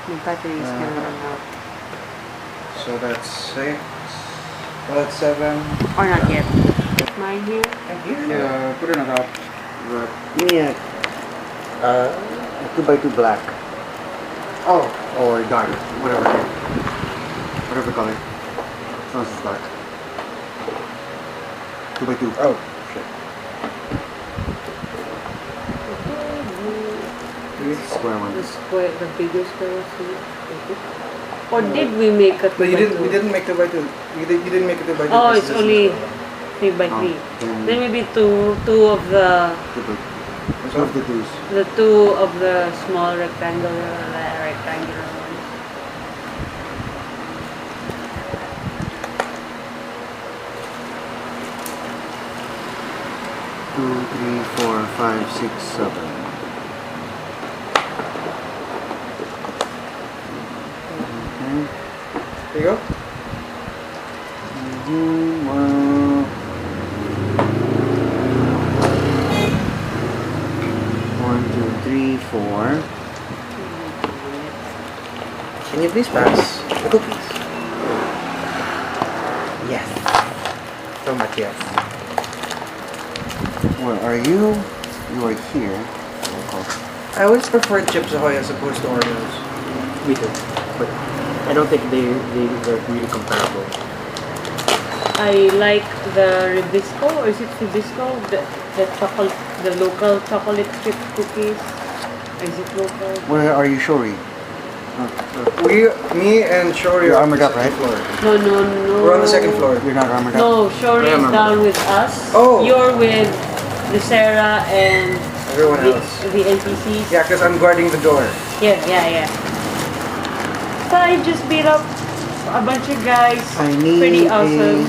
The battery is gonna run out. So that's 6. Well, that's 7. Or not yet. Mine here? Yeah, put it on top. Give me a 2x2 black. Oh, Or dark. Whatever. Whatever color. As long as it's dark. 2x2. oh, shit. Square one. The square, the bigger square was here. Or did we make a 2x2? No, you didn't. We didn't make 2x2. You didn't make it 2x2. Oh, This it's is only just- 3x3. Then Then maybe two of the 2 of the twos. two of the small rectangular ones. Two, three, four, five, six, 7. Okay. There you go. Well, 1, 2, 3, 4. Can you please pass the cookies? Yes. So much yes. Where are you? You are here. I always prefer Chips Ahoy as opposed to Oreos. Me too. But I don't think they're really comparable. I like the Ribisco, or is it Ribisco? The chocolate, the local chocolate chip cookies. Is it local? Where are you, Shouri? Me and Shouri You're are on armored the up, second right? floor. No. We're on the second floor. You're not armored up? No, Shouri is down with us. Oh. You're with the Sarah and Everyone else. the NPCs. Yeah, because I'm guarding the door. Yeah. So I just beat up a bunch of guys. I need Pretty awesome.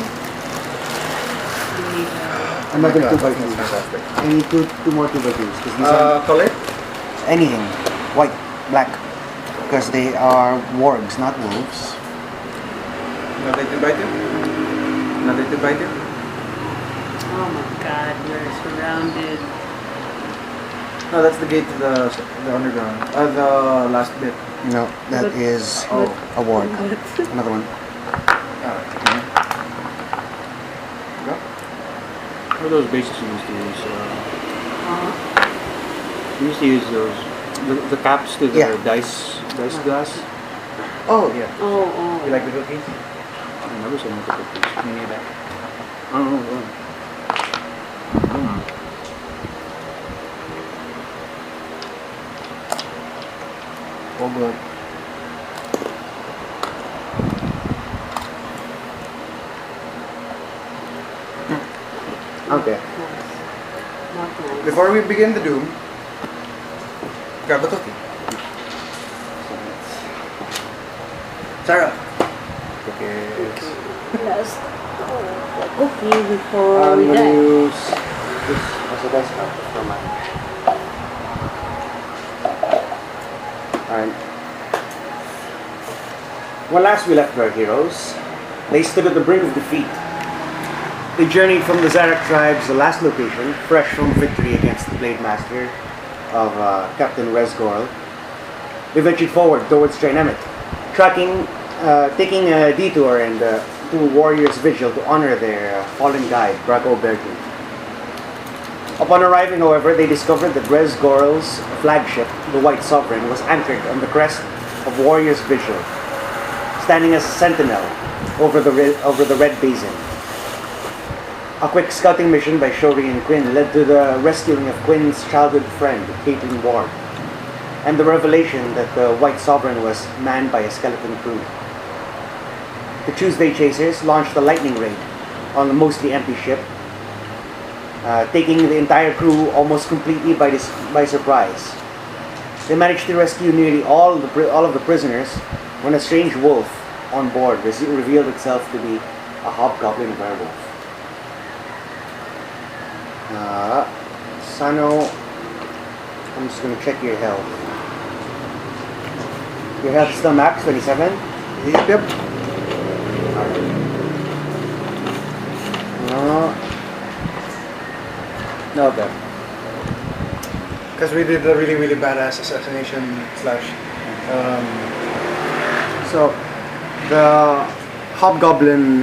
Another Oh my 2x2. God, that's fantastic. I need two more 2x2s. Because these are Color? anything. White, black. Because they are wargs, not wolves. Nothing to bite you? Nothing to bite you? Oh my god, we're surrounded. No, that's the gate to the underground. The last bit. No, that But- is Oh. a warg. Another one. Alright. Go. What are those bases you used to use? We used to use those. The caps to the Yeah. dice glass. Oh, yeah. Oh. You like the cookies? I never saw multiple cookies. Me neither. I don't know. Oh, good. Okay. Not nice. Before we begin the doom, grab the cookie. Sarah. Cookies. Let's cookie before I'm we gonna die. use this as a dice cup for mine. Alright. When last we left our heroes, they stood at the brink of defeat. They journeyed from the Zarak tribe's last location, fresh from victory against the Blade Master of Captain Rez Gorl. They ventured forward towards Trinemet, taking a detour and to a warrior's vigil to honor their fallen guide, Braco Bergen. Upon arriving, however, they discovered that Rez Gorl's flagship, the White Sovereign, was anchored on the crest of Warrior's Vigil, standing as a sentinel over the Red Basin. A quick scouting mission by Shouri and Quinn led to the rescuing of Quinn's childhood friend, Caitlin Ward, and the revelation that the White Sovereign was manned by a skeleton crew. The Tuesday Chasers launched a lightning raid on the mostly empty ship, taking the entire crew almost completely by surprise. They managed to rescue nearly all of the prisoners when a strange wolf on board revealed itself to be a hobgoblin werewolf. Sano, I'm just gonna check your health. Your health is still max 27? Yep. No, okay. Because we did a really, really badass assassination slash So, the hobgoblin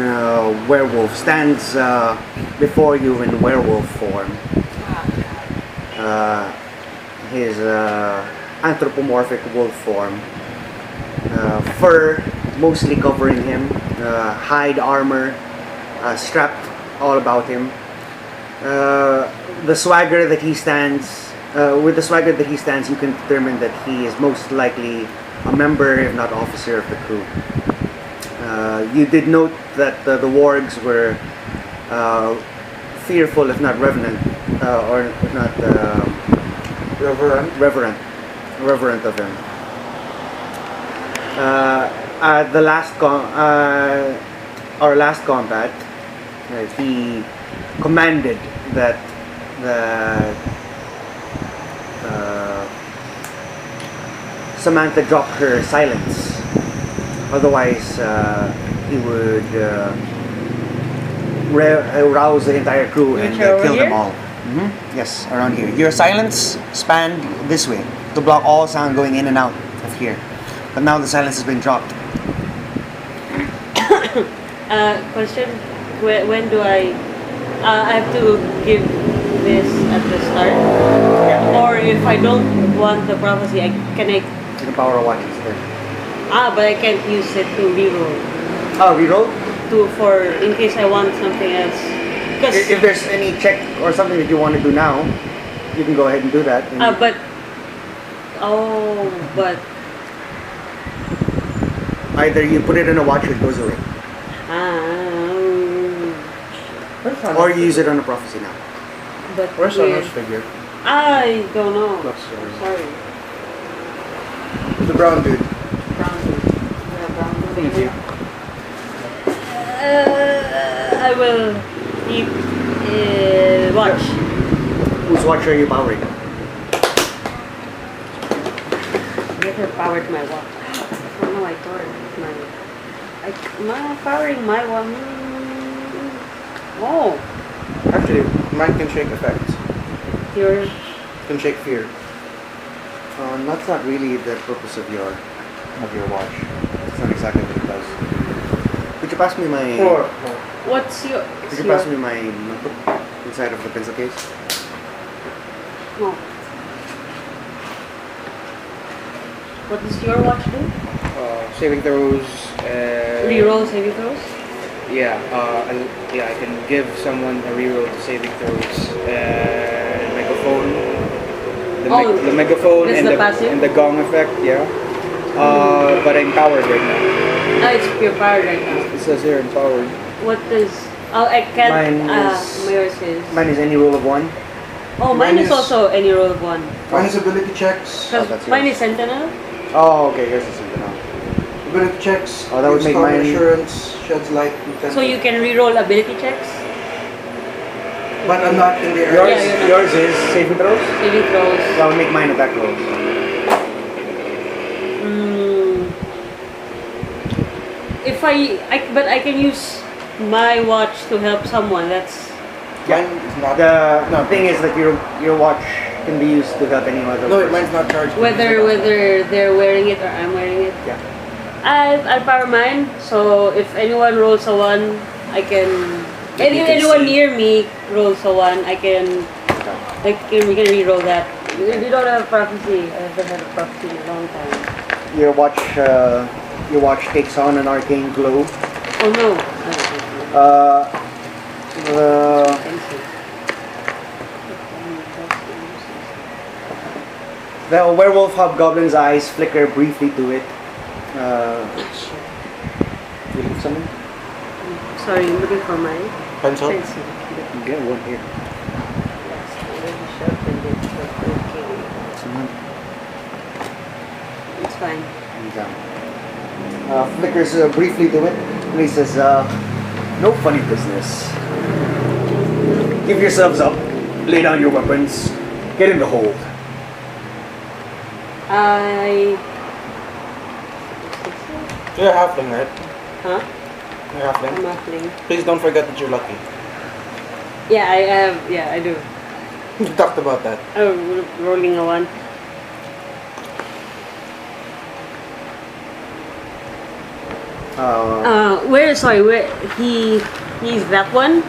werewolf stands before you in werewolf form. His anthropomorphic wolf form. Fur mostly covering him, hide armor strapped all about him. The swagger that he stands, with the swagger that he stands, you can determine that he is most likely a member, if not officer, of the crew. You did note that the wargs were fearful, if not reverent, or if not reverent of him. At the our last combat, he commanded that Samantha drop her silence. Otherwise, he would rouse the entire crew and kill them all. Yes, around here. Your silence spanned this way to block all sound going in and out of here. But now the silence has been dropped. Question: when do I have to give this at the start? Yeah. Or if I don't want the prophecy, can I? The power of watches there. But I can't use it to reroll. Oh, reroll? For in case I want something else. Because If there's any check or something that you want to do now, you can go ahead and do that. And but either you put it in a watch or it goes away. Or you use it on a prophecy now. But Where's weird. Sano's figure? I don't know. That's sorry. Sorry. The brown dude. Brown. Yeah, brown. Thank you. I will eat watch. Whose watch are you powering? Never powered my watch. Oh no, I tore it. Powering my one. Oh, Actually, mine can shake effects. yours. Can shake fear. That's not really the purpose of your watch. That's not exactly what it does. Could you pass me my? What's your? Could you pass me my notebook inside of the pencil case? No. What does your watch do? Saving throws. Reroll saving throws. Yeah, I can give someone a reroll to saving throws. Megaphone. The megaphone that's and the passive? and the gong effect. Yeah. But I'm powered right now. It's pure power right now. It says here empowered. What does? Oh, I can't. Mine is- Yours is. Mine is any roll of 1. Oh, mine Mine is is- also any roll of 1. Mine is ability checks. Oh, Because that's mine yours. is sentinel. Oh, okay. Here's the something now. Ability checks. Oh, that would gives make cover mine- assurance, sheds light. So you can reroll ability checks. But I'm not in the Yours, area. Yeah, you're not. yours is saving throws. Saving throws. That would make mine attack rolls. If but I can use my watch to help someone. That's Mine is not. The thing is that your watch can be used to help any other No, person. mine's not charged. whether they're wearing it or I'm wearing it. Yeah. I power mine. So if anyone rolls a 1, I can. Like you can Anyone see. near me rolls a 1, I can. We can reroll that. We don't have prophecy. I haven't had a prophecy in a long time. Your watch takes on an arcane glow. Oh no. The werewolf hobgoblin's eyes flicker briefly to it. You leave something? Sorry, I'm looking for my Pencil? pencil. You get one here. It's fine. And, flickers briefly to it, and he says, "No funny business. Give yourselves up. Lay down your weapons. Get in the hold." You're a halfling, right? Huh? You're a I'm halfling. muffling. Please don't forget that you're lucky. Yeah, I have. Yeah, I do. We talked about that. Oh, rolling a 1. Where he's that one?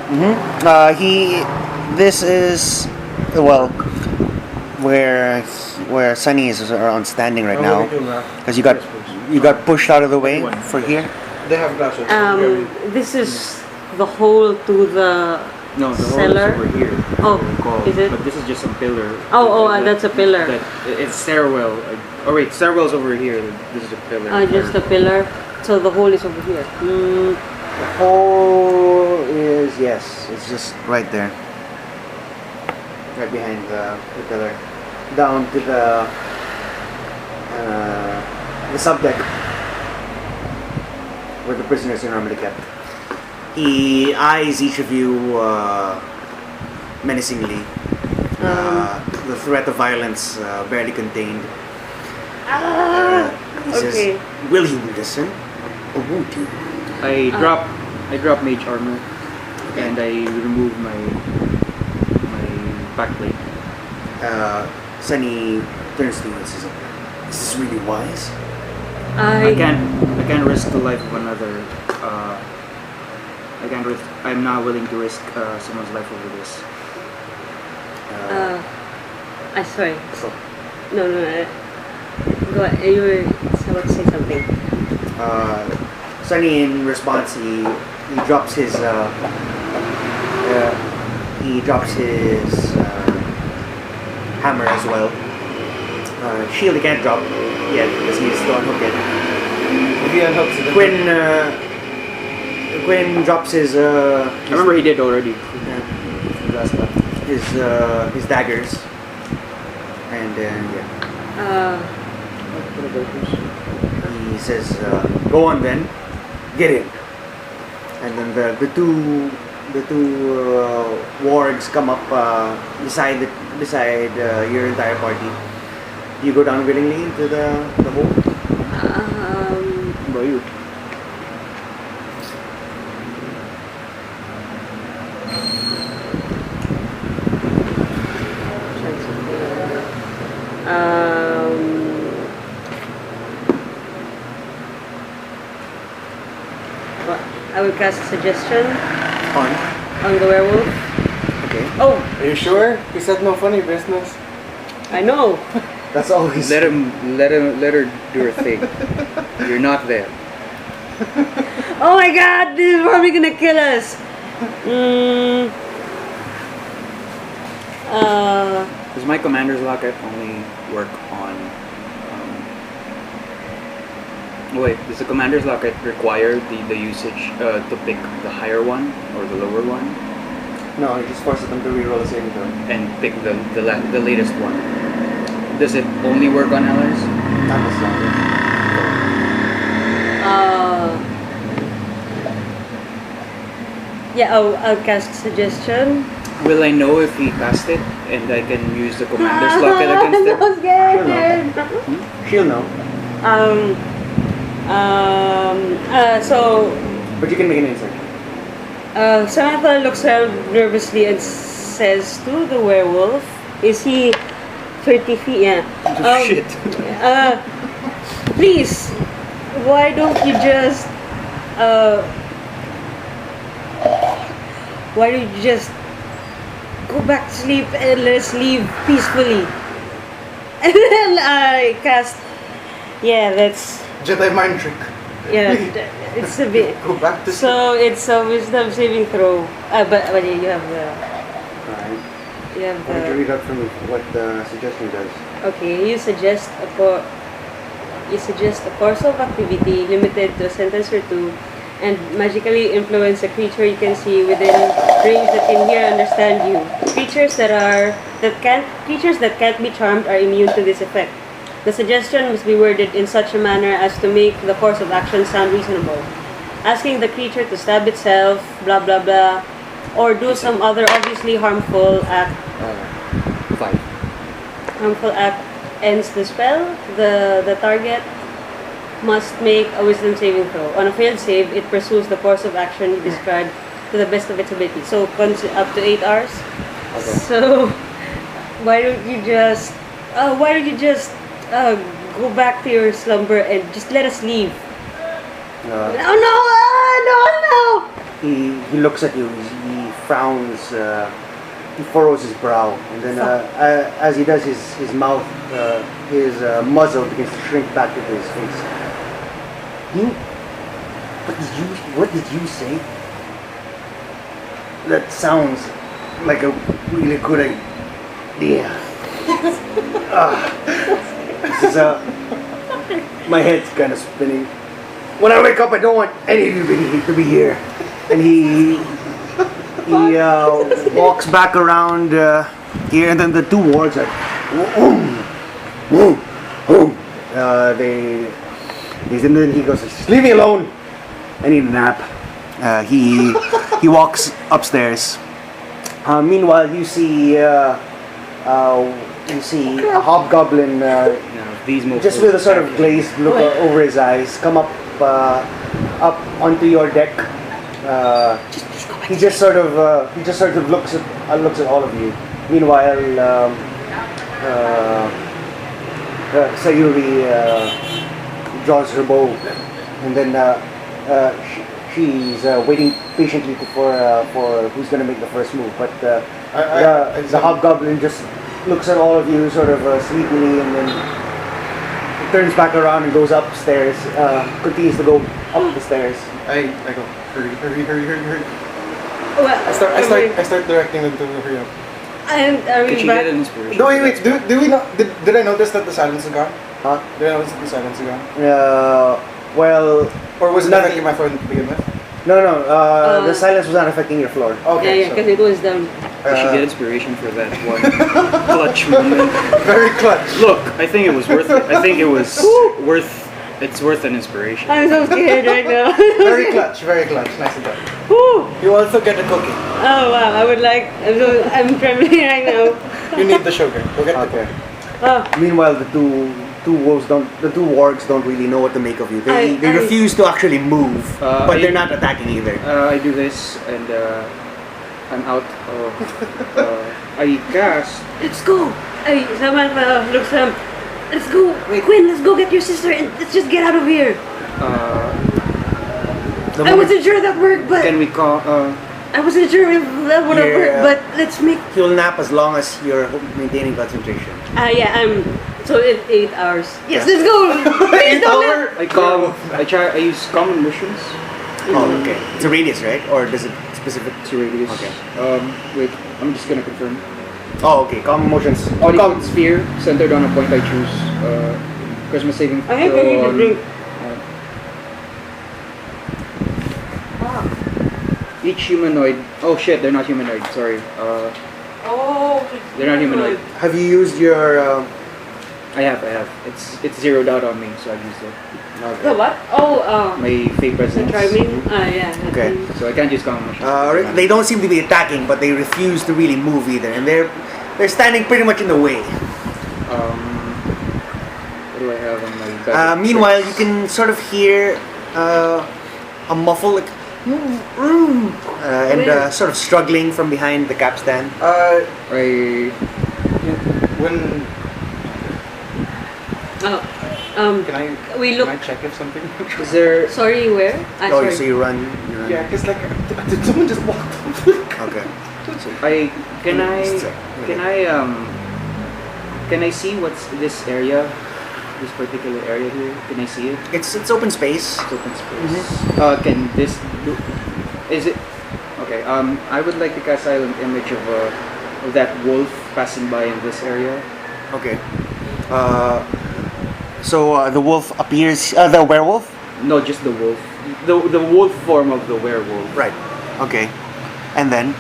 This is, well, where Sunny is around standing right now, because you got pushed out of the way for here. They have glasses. This is the hole to the No, the hole cellar. is over here. Oh, Called, is it? But this is just a pillar. That's a pillar. It's stairwell. Oh wait, stairwell's over here. This is a pillar. Just a pillar. So the hole is over here. The hole is, yes, it's just right there. Right behind the pillar. Down to the subdeck where the prisoners are normally kept. He eyes each of you menacingly. The threat of violence barely contained. He says, "Will you listen, or won't you?" I drop mage armor, and I remove my backplate. Sunny turns to you and says, "This is really wise." I can't risk the life of another. I'm not willing to risk someone's life over this. I sorry. No. Go ahead. You were about to say something. Sunny, in response, he drops his hammer as well. Shield he can't drop yet because he needs to unhook it. If he unhooks it, Quinn drops his. I remember he did already. His daggers, and he says, "Go on then, get in." And then the two wargs come up beside your entire party. Do you go down willingly into the hole? How about you? I will cast a suggestion On. on the werewolf. Okay. Oh, Are you sure? He said no funny business. I know. That's always. Let her do her thing. You're not there. Oh my God! This is probably gonna kill us. Does my commander's locket only work on... wait, does the commander's locket require the usage to pick the higher one or the lower one? No, it just forces them to reroll a saving throw. And pick the latest one. Does it only work on allies? Not necessarily. Yeah, I'll cast suggestion. Will I know if he cast it and I can use the commander's locket against it? I'm scared. She'll know. So But you can make an insight. Samantha looks around nervously and says to the werewolf, "Is he 30 feet? Yeah. Shit. Please, why don't you just go back to sleep and let's leave peacefully?" And then I cast. Yeah, that's. Jedi mind trick. Yeah, it's a bit. Go back to sleep. So it's a wisdom saving throw. But you have the. Alright. You have Why don't you the. read out for me what the suggestion does? Okay, you suggest a course of activity limited to a sentence or two, and magically influence a creature you can see within range that can hear and understand you. Creatures that can't be charmed are immune to this effect. The suggestion must be worded in such a manner as to make the course of action sound reasonable. Asking the creature to stab itself, blah blah blah, or do some other obviously harmful act. 5. Harmful act ends the spell. The target must make a wisdom saving throw. On a failed save, it pursues the course of action described to the best of its ability. So up to 8 hours. Okay. So why don't you just go back to your slumber and just let us leave? No, no, no! He looks at you. He frowns. He furrows his brow, and then as he does, his mouth, his muzzle begins to shrink back into his face. What did you say? That sounds like a really good idea. This is my head's kind of spinning. When I wake up, I don't want any of you to be here. And he walks back around here, and then the two wards are. And then he goes, "Just leave me alone. I need a nap." He walks upstairs. Meanwhile, you see a hobgoblin just with a sort of glazed look over his eyes come up onto your deck. He just sort of looks at all of you. Meanwhile, Sayuri draws her bow, and then she's waiting patiently for who's going to make the first move. But the hobgoblin just looks at all of you sort of sleepily, and then turns back around and goes upstairs. Continues to go up the stairs. I go, hurry. Well, I start directing them to hurry up. Could you get an inspiration? No, wait. Do we not? Did I notice that the silence is gone? Huh? Did I notice that the silence is gone? Well, Or was it Nothing. affecting my phone to begin with? no. The silence was not affecting your floor. Okay. yeah, because it was down. You should get inspiration for that one clutch moment. Very clutch. Look, I think it was worth it. I think it was worth. It's worth an inspiration. I'm so scared right now. Very clutch. Nicely done. Whew. You also get a cookie. Oh wow, I would like. I'm trembling right now. You need the sugar. Go get the Okay. cookie. Oh, Meanwhile, the two wargs don't really know what to make of you. They I- refuse to actually move, but I- they're not attacking either. I do this and I'm out of. I cast. let's go. Hey, Samantha looks let's go. Quinn, let's go get your sister and let's just get out of here. The I moment wasn't sure that worked, but Can we call? I wasn't sure if that would have Yeah. worked. But let's make. you'll nap as long as you're maintaining concentration. Yeah, So it's 8 hours. Yes, let's go. Please don't let. I use common missions. Oh, okay. It's a radius, right? Or does it specific? To radius. Okay. Wait, I'm just gonna confirm. Oh, okay. Common motions. Audible sphere centered on a point I choose. Charisma saving I think I need to on- drink. Each humanoid. Oh shit, they're not humanoid. Sorry. They're not humanoid. Have you used your? I have. It's zeroed out on me, so I've used it. The what? My fate the presence. charming. Yeah. Okay. So I can't use common missions. They don't seem to be attacking, but they refuse to really move either, and they're standing pretty much in the way. What do I have on my bag? Meanwhile, you can sort of hear a muffle like, and sort of struggling from behind the capstan. When We can look. I check if something? Is there? Sorry, where? Oh, Sorry. so you run. Yeah, because like, did someone just walk? Okay. Can I see what's this area? This particular area here? Can I see it? It's open space. It's open space. Can this do? Is it? Okay. I would like to cast silent image of that wolf passing by in this area. Okay. So the wolf appears. The werewolf. No, just the wolf. The wolf form of the werewolf. Right. Okay. And then.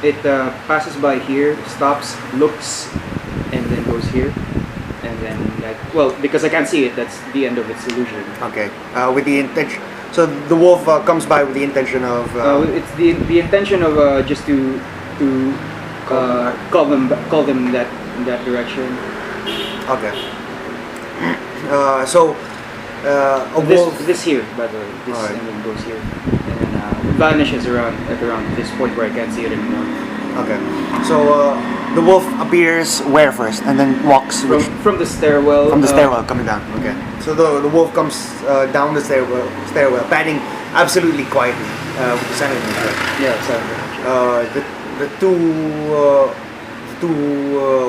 It passes by here, stops, looks, and then goes here, and then because I can't see it, that's the end of its illusion. Okay. With the intention. So the wolf comes by with the intention of. It's the intention of just to call them in that direction. Okay. So a wolf. This here, by the way, this Alright. and then goes here, and then vanishes around this point where I can't see it anymore. Okay. So the wolf appears where first, and then walks From the stairwell. from the stairwell coming down. Okay. So the wolf comes down the stairwell, padding absolutely quietly with the sanity check. Yeah, sorry. The two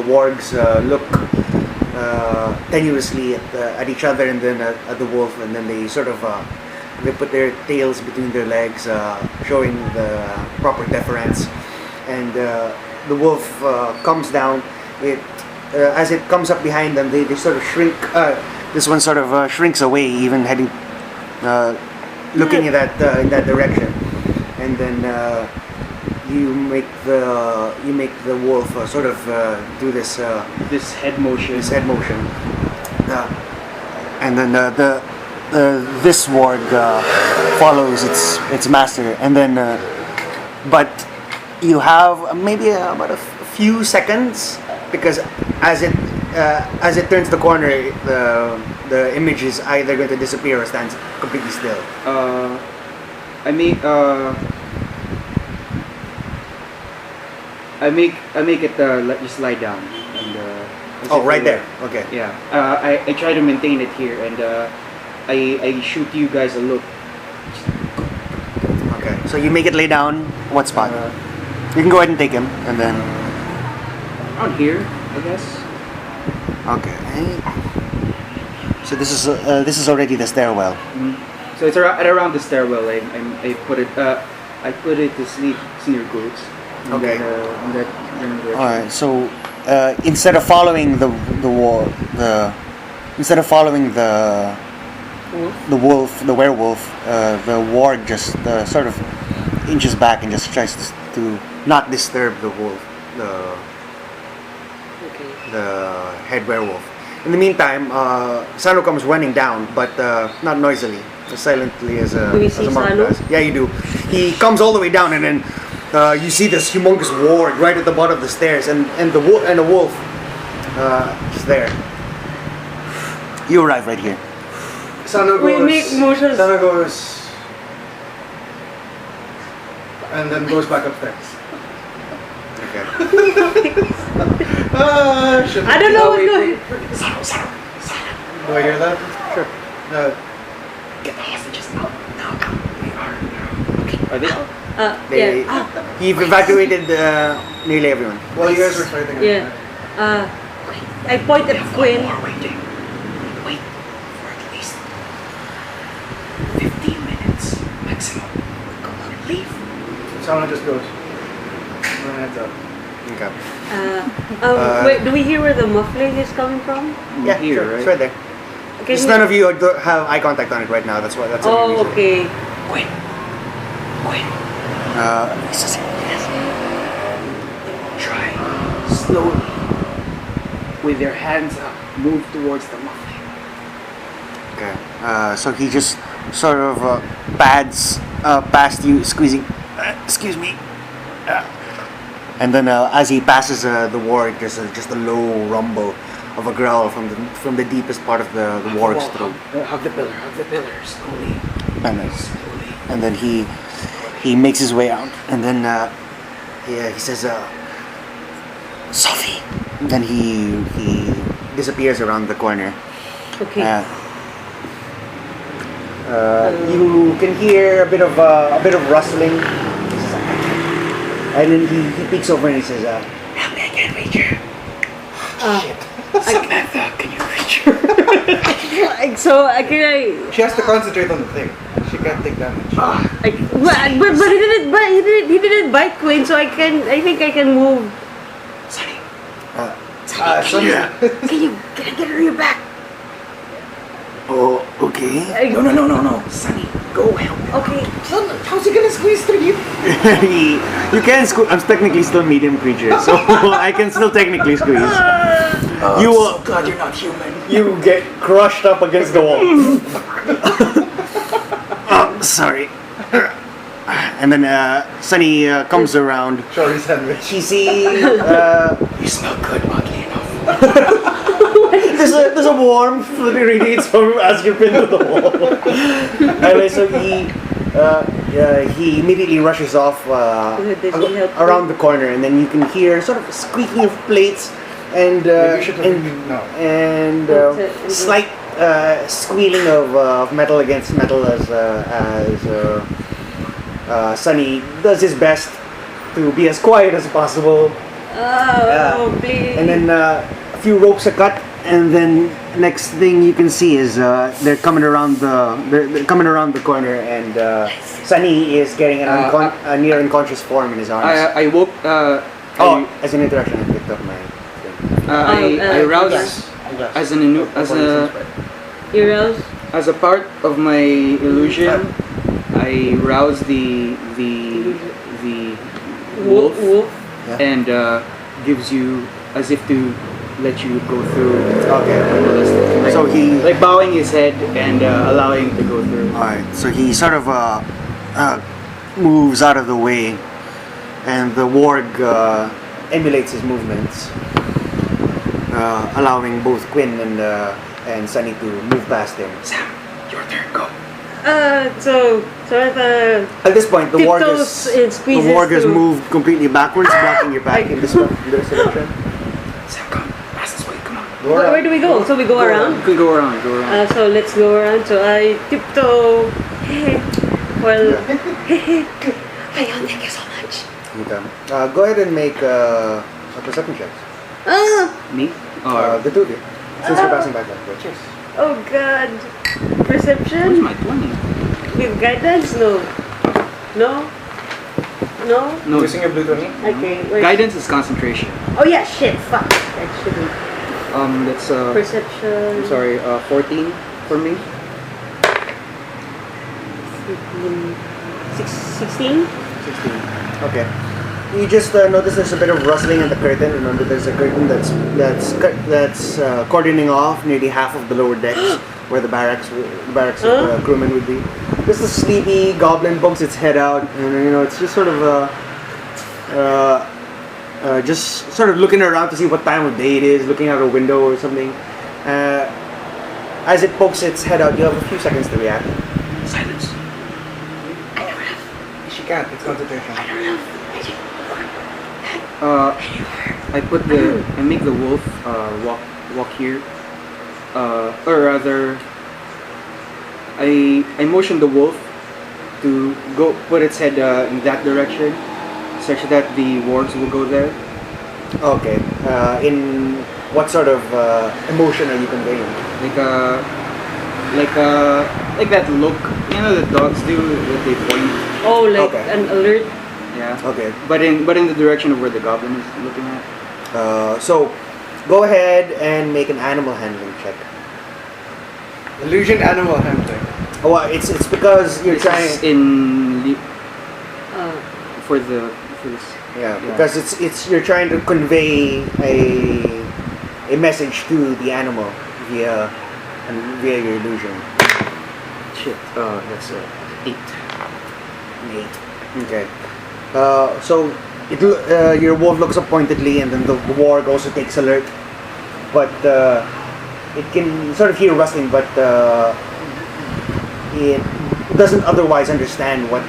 wargs look tenuously at each other and then at the wolf, and then they sort of they put their tails between their legs, showing the proper deference. And the wolf comes down. As it comes up behind them, they sort of shrink. This one sort of shrinks away, even heading, looking in that direction. And then you make the wolf sort of do this head motion. And then this warg follows its master, and then but you have maybe about a few seconds, because as it turns the corner, the image is either going to disappear or stands completely still. I make it just lie down. And, right there. Okay. Yeah. I try to maintain it here, and I shoot you guys a look. Okay. So you make it lay down. What spot? You can go ahead and take him, and then. Around here, I guess. Okay. So this is already the stairwell. Mm-hmm. So it's around the stairwell. I put it. I put it to sleep near goats. Okay. All right. So instead of following the werewolf, the warg just sort of inches back and just tries to not disturb the wolf, the head werewolf. In the meantime, Sano comes running down, but not noisily, as silently as Do we see a monk Sano? does. Yeah, you do. He comes all the way down, and then you see this humongous warg right at the bottom of the stairs, and the wolf is there. You arrive right here. Sano goes. We make motions. Sano goes, and then goes back upstairs. Okay. Shit. I don't know what's going. Do I hear that? Sure. Get the hostages out now. They are. Okay. Are they? Yeah. You've evacuated nearly everyone. Well, you guys were fighting. Yeah. I point at Quinn. More waiting. Wait for at least 15 minutes maximum. Leave. Sano just goes. Run heads up. Okay. Wait, do we hear where the muffling is coming from? Yeah, Here, sure. right? It's right there. Okay. Just none of you have eye contact on it right now. That's the only Oh, reason. okay. Wait. He says, yes. Try slowly. With your hands up, move towards the muffling. Okay. So he just sort of pads past you, squeezing. Excuse me. And then as he passes the warg, there's just a low rumble of a growl from the deepest part of the warg's throat. Hug the pillar, slowly. And then he makes his way out, and then he says, Sophie. And then he disappears around the corner. Okay. You can hear a bit of rustling, and then he peeks over and he says, Help me, I can't reach her. Samantha, can you reach her? So can She has to concentrate on the thing. She can't take damage. but he didn't bite Quinn, so I think I can move. Sonny. Can I get her your back? Oh, okay. No. Sonny, go help. Okay. How's he gonna squeeze through you? You can squeeze. I'm technically still medium creature, so I can still technically squeeze. So glad you're not human. You get crushed up against the wall. Sorry. And then Sunny comes around. Shouri sandwich. She sees You smell good, oddly enough. there's a warmth that radiates from as you pin to the wall. And so he immediately rushes off Does he help around the corner, and then you can hear sort of a squeaking of plates and Maybe we should have been now. slight squealing of metal against metal as Sunny does his best to be as quiet as possible. Please. And then a few ropes are cut, and then next thing you can see is they're coming around the corner, and Sunny is getting a near unconscious form in his arms. I woke. As an interaction, I picked up my thing. I rouse yeah. as You rouse? as a part of my illusion. I rouse the wolf, Yeah. and gives you as if to let you go through. Okay. Like, So he. like bowing his head and allowing you to go through. Alright, so he sort of moves out of the way, and the warg emulates his movements, allowing both Quinn and Sunny to move past him. Sam, your turn. Go. So Samantha At this point, the warg tiptoes and the squeezes warg has through. moved completely backwards, blocking your back in this direction. Sam, come. Pass this way. Come on. Where do we go? So we go around? You can go around. Go around. So let's go around. So I tiptoe. Well, Ayun, thank you so much. Okay. Go ahead and make a perception check. Me? Or The two of you, since you're passing back that way. Cheers. Oh God. Where's Perception? my 20? With guidance? No. No? No? No. Using your blue Tony? Okay. Where's... Guidance is concentration. Oh yeah, shit. Fuck. I shouldn't. That's Perception. I'm sorry. 14 for me. 16? 16. Okay. You just notice there's a bit of rustling in the curtain. Remember, there's a curtain that's cordoning off nearly half of the lower decks, where the barracks of the crewmen would be. Just a sleepy goblin pokes its head out, and it's just sort of just sort of looking around to see what time of day it is, looking out a window or something. As it pokes its head out, you have a few seconds to react. Silence. She can't, it's concentration. I make the wolf walk here, or rather, I motion the wolf to go put its head in that direction, such that the wargs will go there. Okay. In what sort of emotion are you conveying? Like that look, that dogs do, that they point. Oh, like Okay. an alert. Yeah. Okay. But in the direction of where the goblin is looking at. So, go ahead and make an animal handling check. Illusion animal handling. Oh, well, it's because you're This trying. is in Uh, for this. Yeah, Yeah. because it's you're trying to convey a message to the animal via your illusion. Shit. That's 8. 8. Okay. So your wolf looks up pointedly, and then the warg also takes alert, but it can sort of hear rustling, but it doesn't otherwise understand what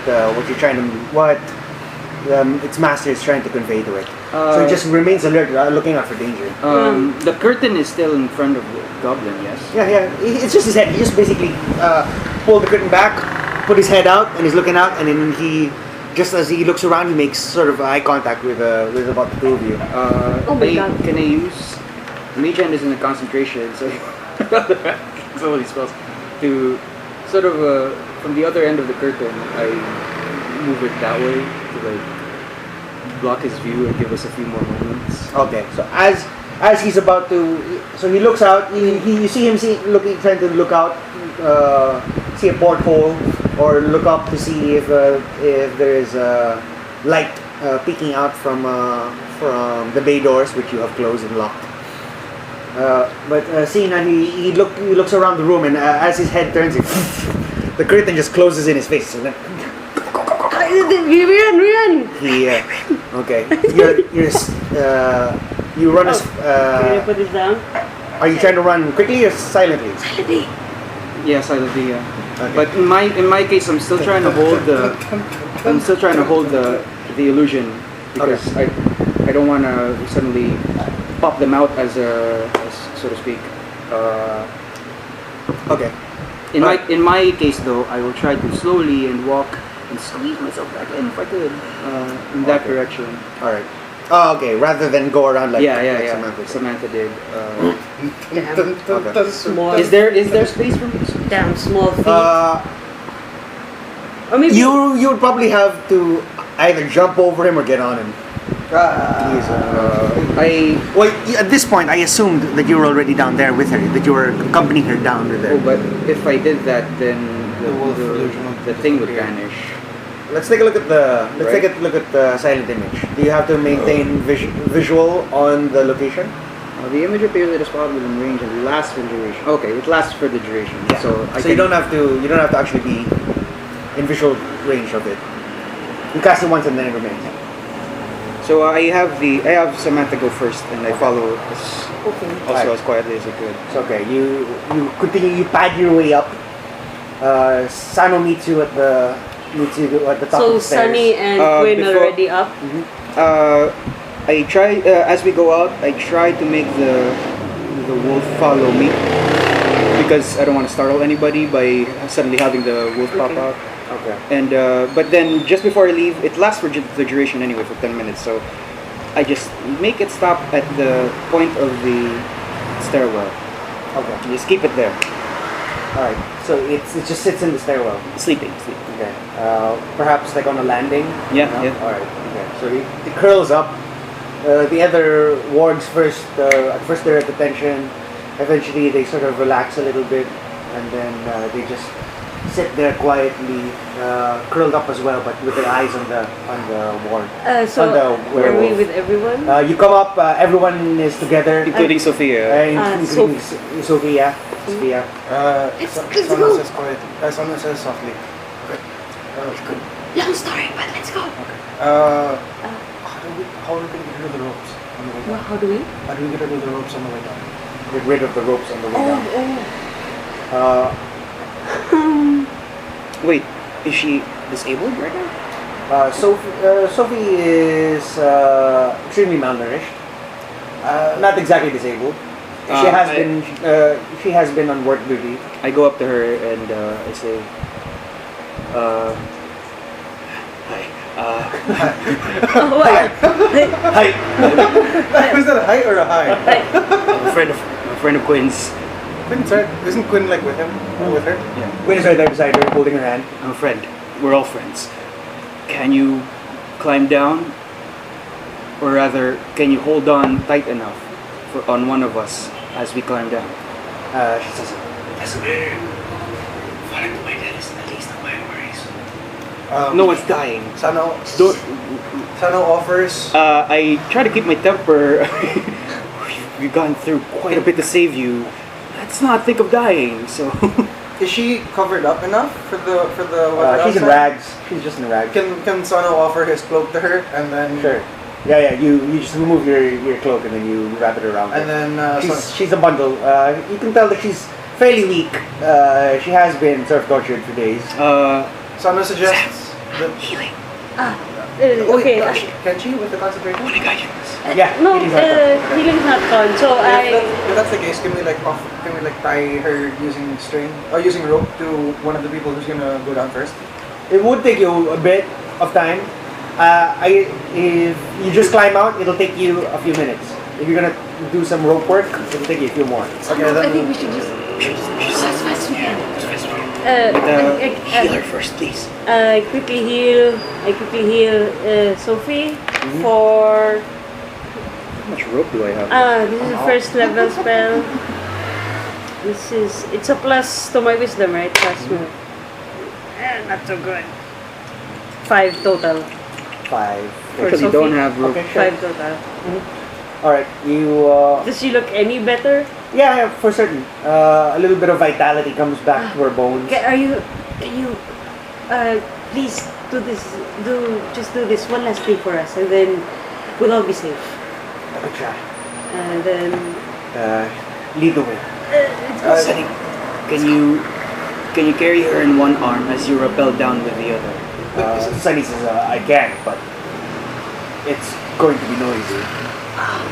its master is trying to convey to it. So it just remains alert, looking out for danger. The curtain is still in front of the goblin. Yes. Yeah. It's just his head. He just basically pulled the curtain back, put his head out, and he's looking out, and then just as he looks around, he makes sort of eye contact with about the two of you. Oh my God. Can I use Mage Hand is in a concentration, so it's all these spells to sort of from the other end of the curtain. I move it that way to like block his view and give us a few more moments. Okay, so as he's about to, so he looks out. You see him trying to look out, see a porthole, or look up to see if there is light peeking out from the bay doors, which you have closed and locked. But seeing that he looks around the room, and as his head turns, the curtain just closes in his face. And then we run! he okay. You run as. Can you put this down? Are you trying to run quickly or silently? Silently. Yeah, silently. Okay. But in my case, I'm still trying to hold the illusion because I don't want to suddenly pop them out as so to speak. Okay. In my case though, I will try to slowly and walk and squeeze myself back in if I could in that direction. All right. Oh, okay. Rather than go around like like Samantha did. Damn. Small. Is there space for me? Damn small feet. Or maybe you would probably have to either jump over him or get on him. At this point, I assumed that you were already down there with her, that you were accompanying her down to there. Oh, but if I did that, then the thing would vanish. Let's take a look at the silent image. Do you have to maintain visual on the location? The image appears at a spot within range and lasts for the duration. Okay, it lasts for the duration. Yeah. So you don't have to actually be in visual range of it. You cast it once and then it remains. So I have Samantha go first, and I follow as quietly as I could. It's okay. You continue. You pad your way up. Sano meets you at the top so of the stairs. Sunny and Quinn already up. I try as we go out. I try to make the wolf follow me because I don't want to startle anybody by suddenly having the wolf pop out. Okay. And but then just before I leave, it lasts for the duration anyway for 10 minutes. So I just make it stop at the point of the stairwell. Okay. Just keep it there. All right. So it just sits in the stairwell. Sleeping. Okay. Perhaps like on a landing. Yeah. No? All right. Okay. So it curls up. The other wargs at first they're at attention. Eventually they sort of relax a little bit, and then they just sit there quietly, curled up as well, but with their eyes on the ward. So on the are we werewolf. with everyone? You come up. Everyone is together, Including Sophia. including Sophia. Sophia. Sano says quiet. Sano says softly. Okay. Long story, but let's go. How are we going to get rid of the ropes on the way down? How do we? How do we get rid of the ropes on the way down? Get rid of the ropes on the way down. Wait, is she disabled right now? Sophie is extremely malnourished. Not exactly disabled. She has been on work duty. I go up to her and I say, Oh, what? Was that a height or a high? I'm a friend of Quinn's. Isn't Quinn like with him? With her? Yeah. Quinn is right there beside her, holding her hand. I'm a friend. We're all friends. Can you climb down? Or rather, can you hold on tight enough on one of us as we climb down? She says, "It doesn't matter. Falling to my death is the least of my worries." No one's dying. Sano offers. I try to keep my temper. We've gone through quite a bit to save you. Let's not think of dying. So. Is she covered up enough for the she's in outside? rags. She's just in rags. Can Sano offer his cloak to her and then Sure. Yeah. You just remove your cloak and then you wrap it around. and her. then She's a bundle. You can tell that she's fairly weak. She has been sort of tortured for days. Sano suggests that Healing. Okay. can she with the concentration? Yeah. No, healing's not done. healing's not gone. So If that's the case, can we tie her using string or using rope to one of the people who's gonna go down first? It would take you a bit of time. If you just climb out, it'll take you a few minutes. If you're gonna do some rope work, it'll take you a few more. Okay, I then think we should just as fast as we can. Heal her first, please. I quickly heal Sophie for. How much rope do I have? This is a first level spell. It's a plus to my wisdom, right? Plus not so good. 5 total. 5. For Actually, Sophie. don't have rope. Okay, sure. 5 total. Alright, you... Does she look any better? yeah, for certain. A little bit of vitality comes back to her bones. Can you please just do this one last thing for us, and then we'll all be safe. Let me try. And then Lead the way. it's Can you Can you carry her in one arm as you rappel down with the other? Sunny says, I can, but it's going to be noisy.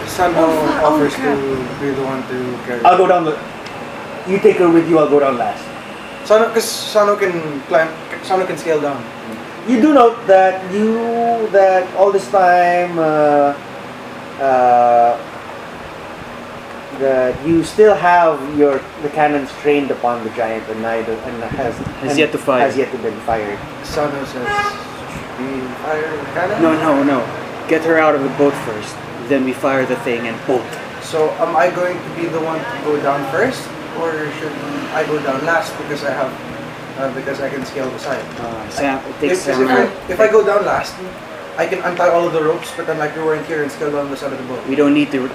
Sano offers crap. to be the one to carry. I'll go down you take her with you, I'll go down last. Sano, because Sano can climb. Sano can scale down. You do note that all this time that you still have the cannons trained upon the giant and has yet to fire. Has yet to be fired. Sano says, "We fire the cannon." No. Get her out of the boat first. Then we fire the thing and bolt. So am I going to be the one to go down first, or should I go down last because I have because I can scale the side? Sam, take Sam. If I go down last, I can untie all of the ropes, pretend like we weren't here, and scale down the side of the boat. We don't need to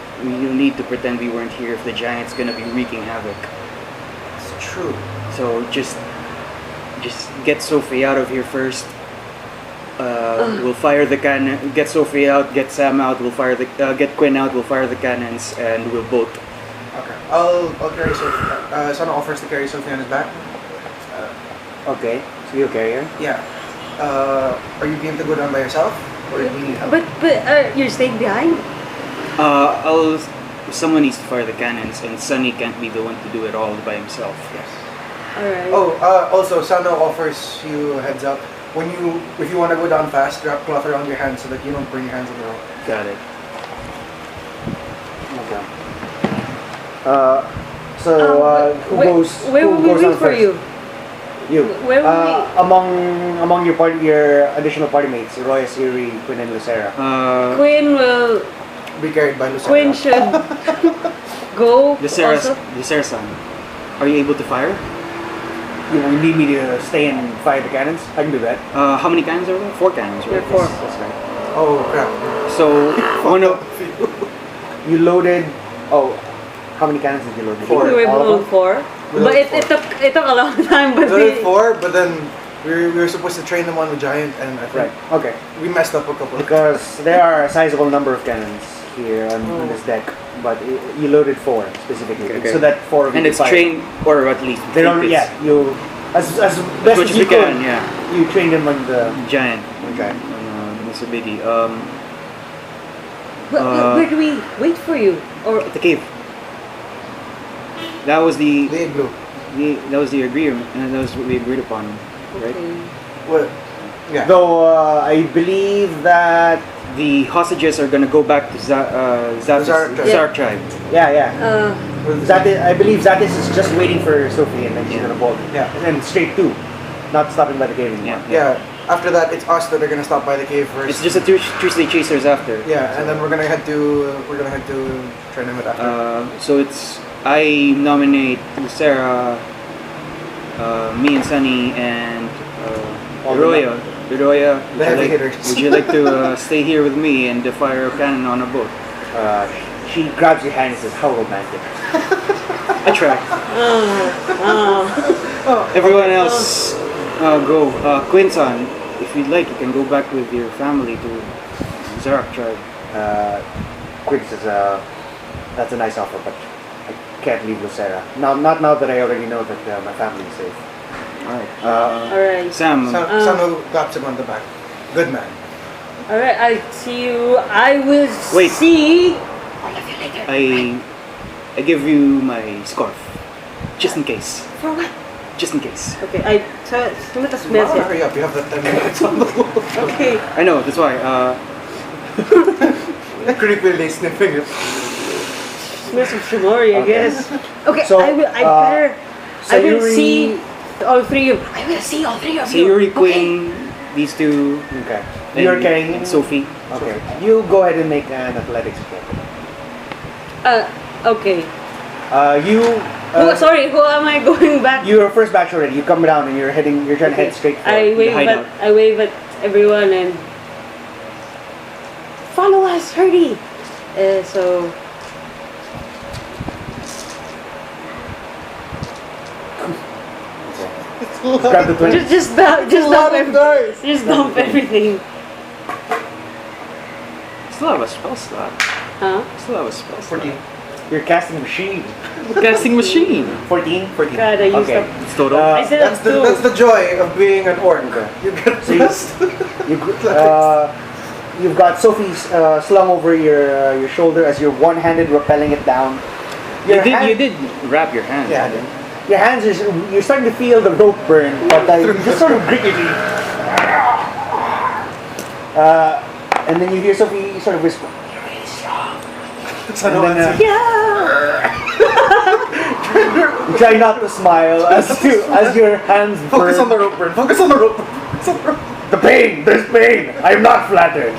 pretend we weren't here if the giant's gonna be wreaking havoc. It's true. So just get Sophie out of here first. We'll fire the cannon. Get Sophie out. Get Sam out. We'll fire the. Get Quinn out. We'll fire the cannons, and we'll bolt. Okay. I'll carry Sophie. Sano offers to carry Sophie on his back. Okay, so you'll carry her? Yeah. Are you game to go down by yourself, or do you need help? But you're staying behind. Someone needs to fire the cannons, and Sunny can't be the one to do it all by himself. Yes. All right. Oh, also Sano offers you a heads up. If you want to go down fast, wrap cloth around your hands so that you don't burn your hands on the rope. Got it. Okay. Where will we wait for you? You. Where will Among your additional party mates, Roy, Shouri, Quinn, and Lucera. Quinn will. Be carried by Lucera. Quinn should go. Lucera-san, are you able to fire? You need me to stay and fire the cannons? I can do that. How many cannons are there? 4 cannons, right? There are 4. That's right. Oh crap. So, You loaded. Oh, how many cannons did you load? Four. We were All of able them? 4. We But loaded it took a long time. But There were 4, but then we were supposed to train them on the giant, and I think Right. Okay. we messed up a couple. Because there are a sizable number of cannons here on this deck, but you loaded 4 specifically, Okay. so that 4 of you and can it's fire. trained, or at least They don't. it's Yeah, you as best much as you can, could. yeah. You trained them on the Giant. giant. It's a biggie. where do we wait for you? Or At the cave. That was the The igloo. agreement, and that was what we agreed upon, right? okay. Well, yeah. Though I believe that The hostages are gonna go back to Zarek tribe. Zarek tribe. yeah. Zatis, I believe Zatis is just waiting for Sophie, and then she's Yeah. gonna bolt. Yeah. And straight to, not stopping by the cave anymore. Yeah. Yeah. After that, it's us that are gonna stop by the cave first. It's just a Tuesday chasers after. Yeah, and then we're gonna head to Trinemet after. So I nominate Lucera, me and Sunny, and Hiroya. Hiroya, The heavy hitters. would you like to stay here with me and fire a cannon on a boat? She grabs your hand and says, "How romantic." I try. Everyone else, go. Quinton, if you'd like, you can go back with your family to Zarek tribe. Quinn says, "That's a nice offer, but I can't leave Lucera. Not now that I already know that my family is safe." Alright. All right. Sam, Sano claps him on the back. Good man. All right. I'll see you. I will Wait. see. I give you my scarf, just in case. For what? Just in case. Okay. Samantha smells Wow, it. hurry up, you have that 10 minutes on the boat. Okay. I know. That's why. Creepily sniffing it. Smells of Shouri, I Okay. guess. Okay. So, I will Sayuri- see all 3 of. I will see all 3 of you. Sayuri, Okay. Quinn, these two, Okay. and, You're carrying and Sophie. Okay. You go ahead and make an athletics check. Okay. Sorry. Who am I going back? You're first batch already. You come down and you're trying to head straight for I hideout. wave at everyone and follow us, hurry! So grab the 20. just dump everything. Still have a spell slot. Huh? Still have a spell slot. 14. Your casting machine. Casting machine. 14? 14. God, I used Okay. up. It's total. I said That's the joy of being an orc. You get So you- plus. You've got Sophie slung over your shoulder as you're one-handed rappelling it down. You Your hand- did wrap your hands. Yeah, I right? did. Your hands you're starting to feel the rope burn, but you just sort of grit your teeth. And then you hear Sophie sort of whisper, "You're really strong." Sano And then, answers. You try not to smile as your hands burn. Focus on the rope burn. Focus on the rope burn. Focus on the rope. The pain. There's pain. I am not flattered.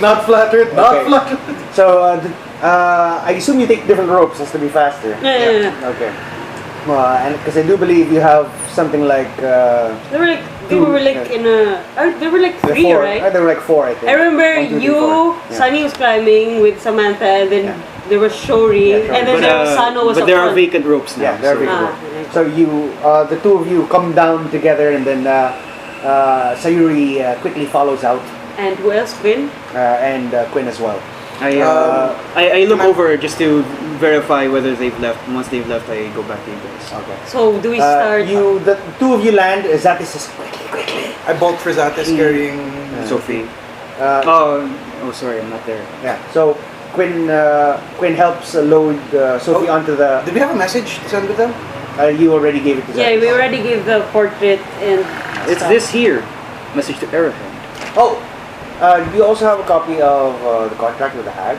Not flattered. Not Okay. flattered. So I assume you take different ropes just to be faster. Yeah. Okay. And because I do believe you have something like They were like in a. They were like three, four. right? There were like four, I think. I remember 1, 2, 3, you, 4. Yeah. Sunny was climbing with Samantha, and then Yeah. there was Shouri, Yeah, Shouri. and then there was Sano was but up there are front. vacant ropes now. Yeah, there are so- vacant Ah, ropes. okay. So you, the two of you, come down together, and then Sayuri quickly follows out, And who else? Quinn? and Quinn as well. I look over just to verify whether they've left. Once they've left, I go back to you guys. Okay. So do we start? The two of you land. Zatis is quickly. I bolt for Zatis carrying. Sophie. Uh, Oh, sorry, I'm not there. Yeah. So Quinn helps load Sophie Oh. onto the. Did we have a message to send with them? You already gave it to Zatis. Yeah, we already gave the portrait and. It's stuff. this here. Message to Arrowhead. Oh, do you also have a copy of the contract with the hag?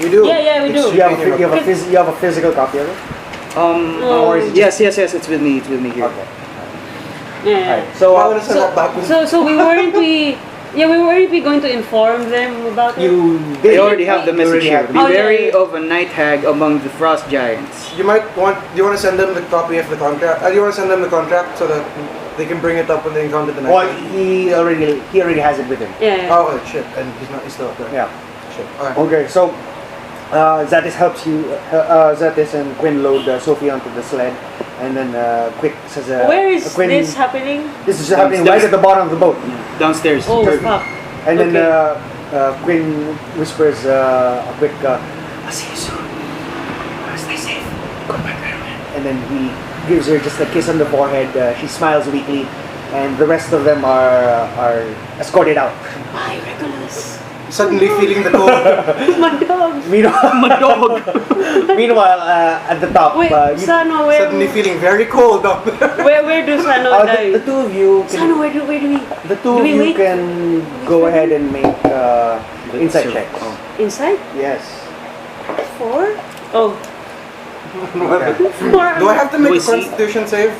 We do. Yeah, we do. You have a physical copy of it? Oh. Or is it Yes, It's with me. It's with me here. Okay. Yeah. Alright. So I want to send that back with So we weren't we going to inform them about it? you They did. already have the You message already here. have Be it. Oh, yeah, wary yeah. of a night hag among the frost giants. You might want. Do you want to send them the copy of the contract? Do you want to send them the contract so that they can bring it up when they encounter the night? Well, he already has it with him. Yeah. Oh shit! And he's still up there. Yeah. Shit. Alright. Okay. So Zatis helps you. Zatis and Quinn load Sophie onto the sled, and then Quick says, Where is Quinn, this happening? This is happening right at the bottom of the boat. Downstairs. Oh Turkey. fuck. And then Okay. Quinn whispers a quick, "I'll see you soon. Stay safe. Goodbye, and then he gives her just a kiss on the forehead. She smiles weakly, and the rest of them are escorted out. My Regulus. Suddenly feeling the cold. My dog. Meanwhile, meanwhile at the top, Wait, Sano, where? Suddenly feeling very cold down there. Where do Sano die? the two of you can, Sano, where do we? the two do of we you wait? can go ahead and make insight checks. Oh. Inside? Yes. 4? Oh. Okay. 4. Do I have to make We a see- constitution save?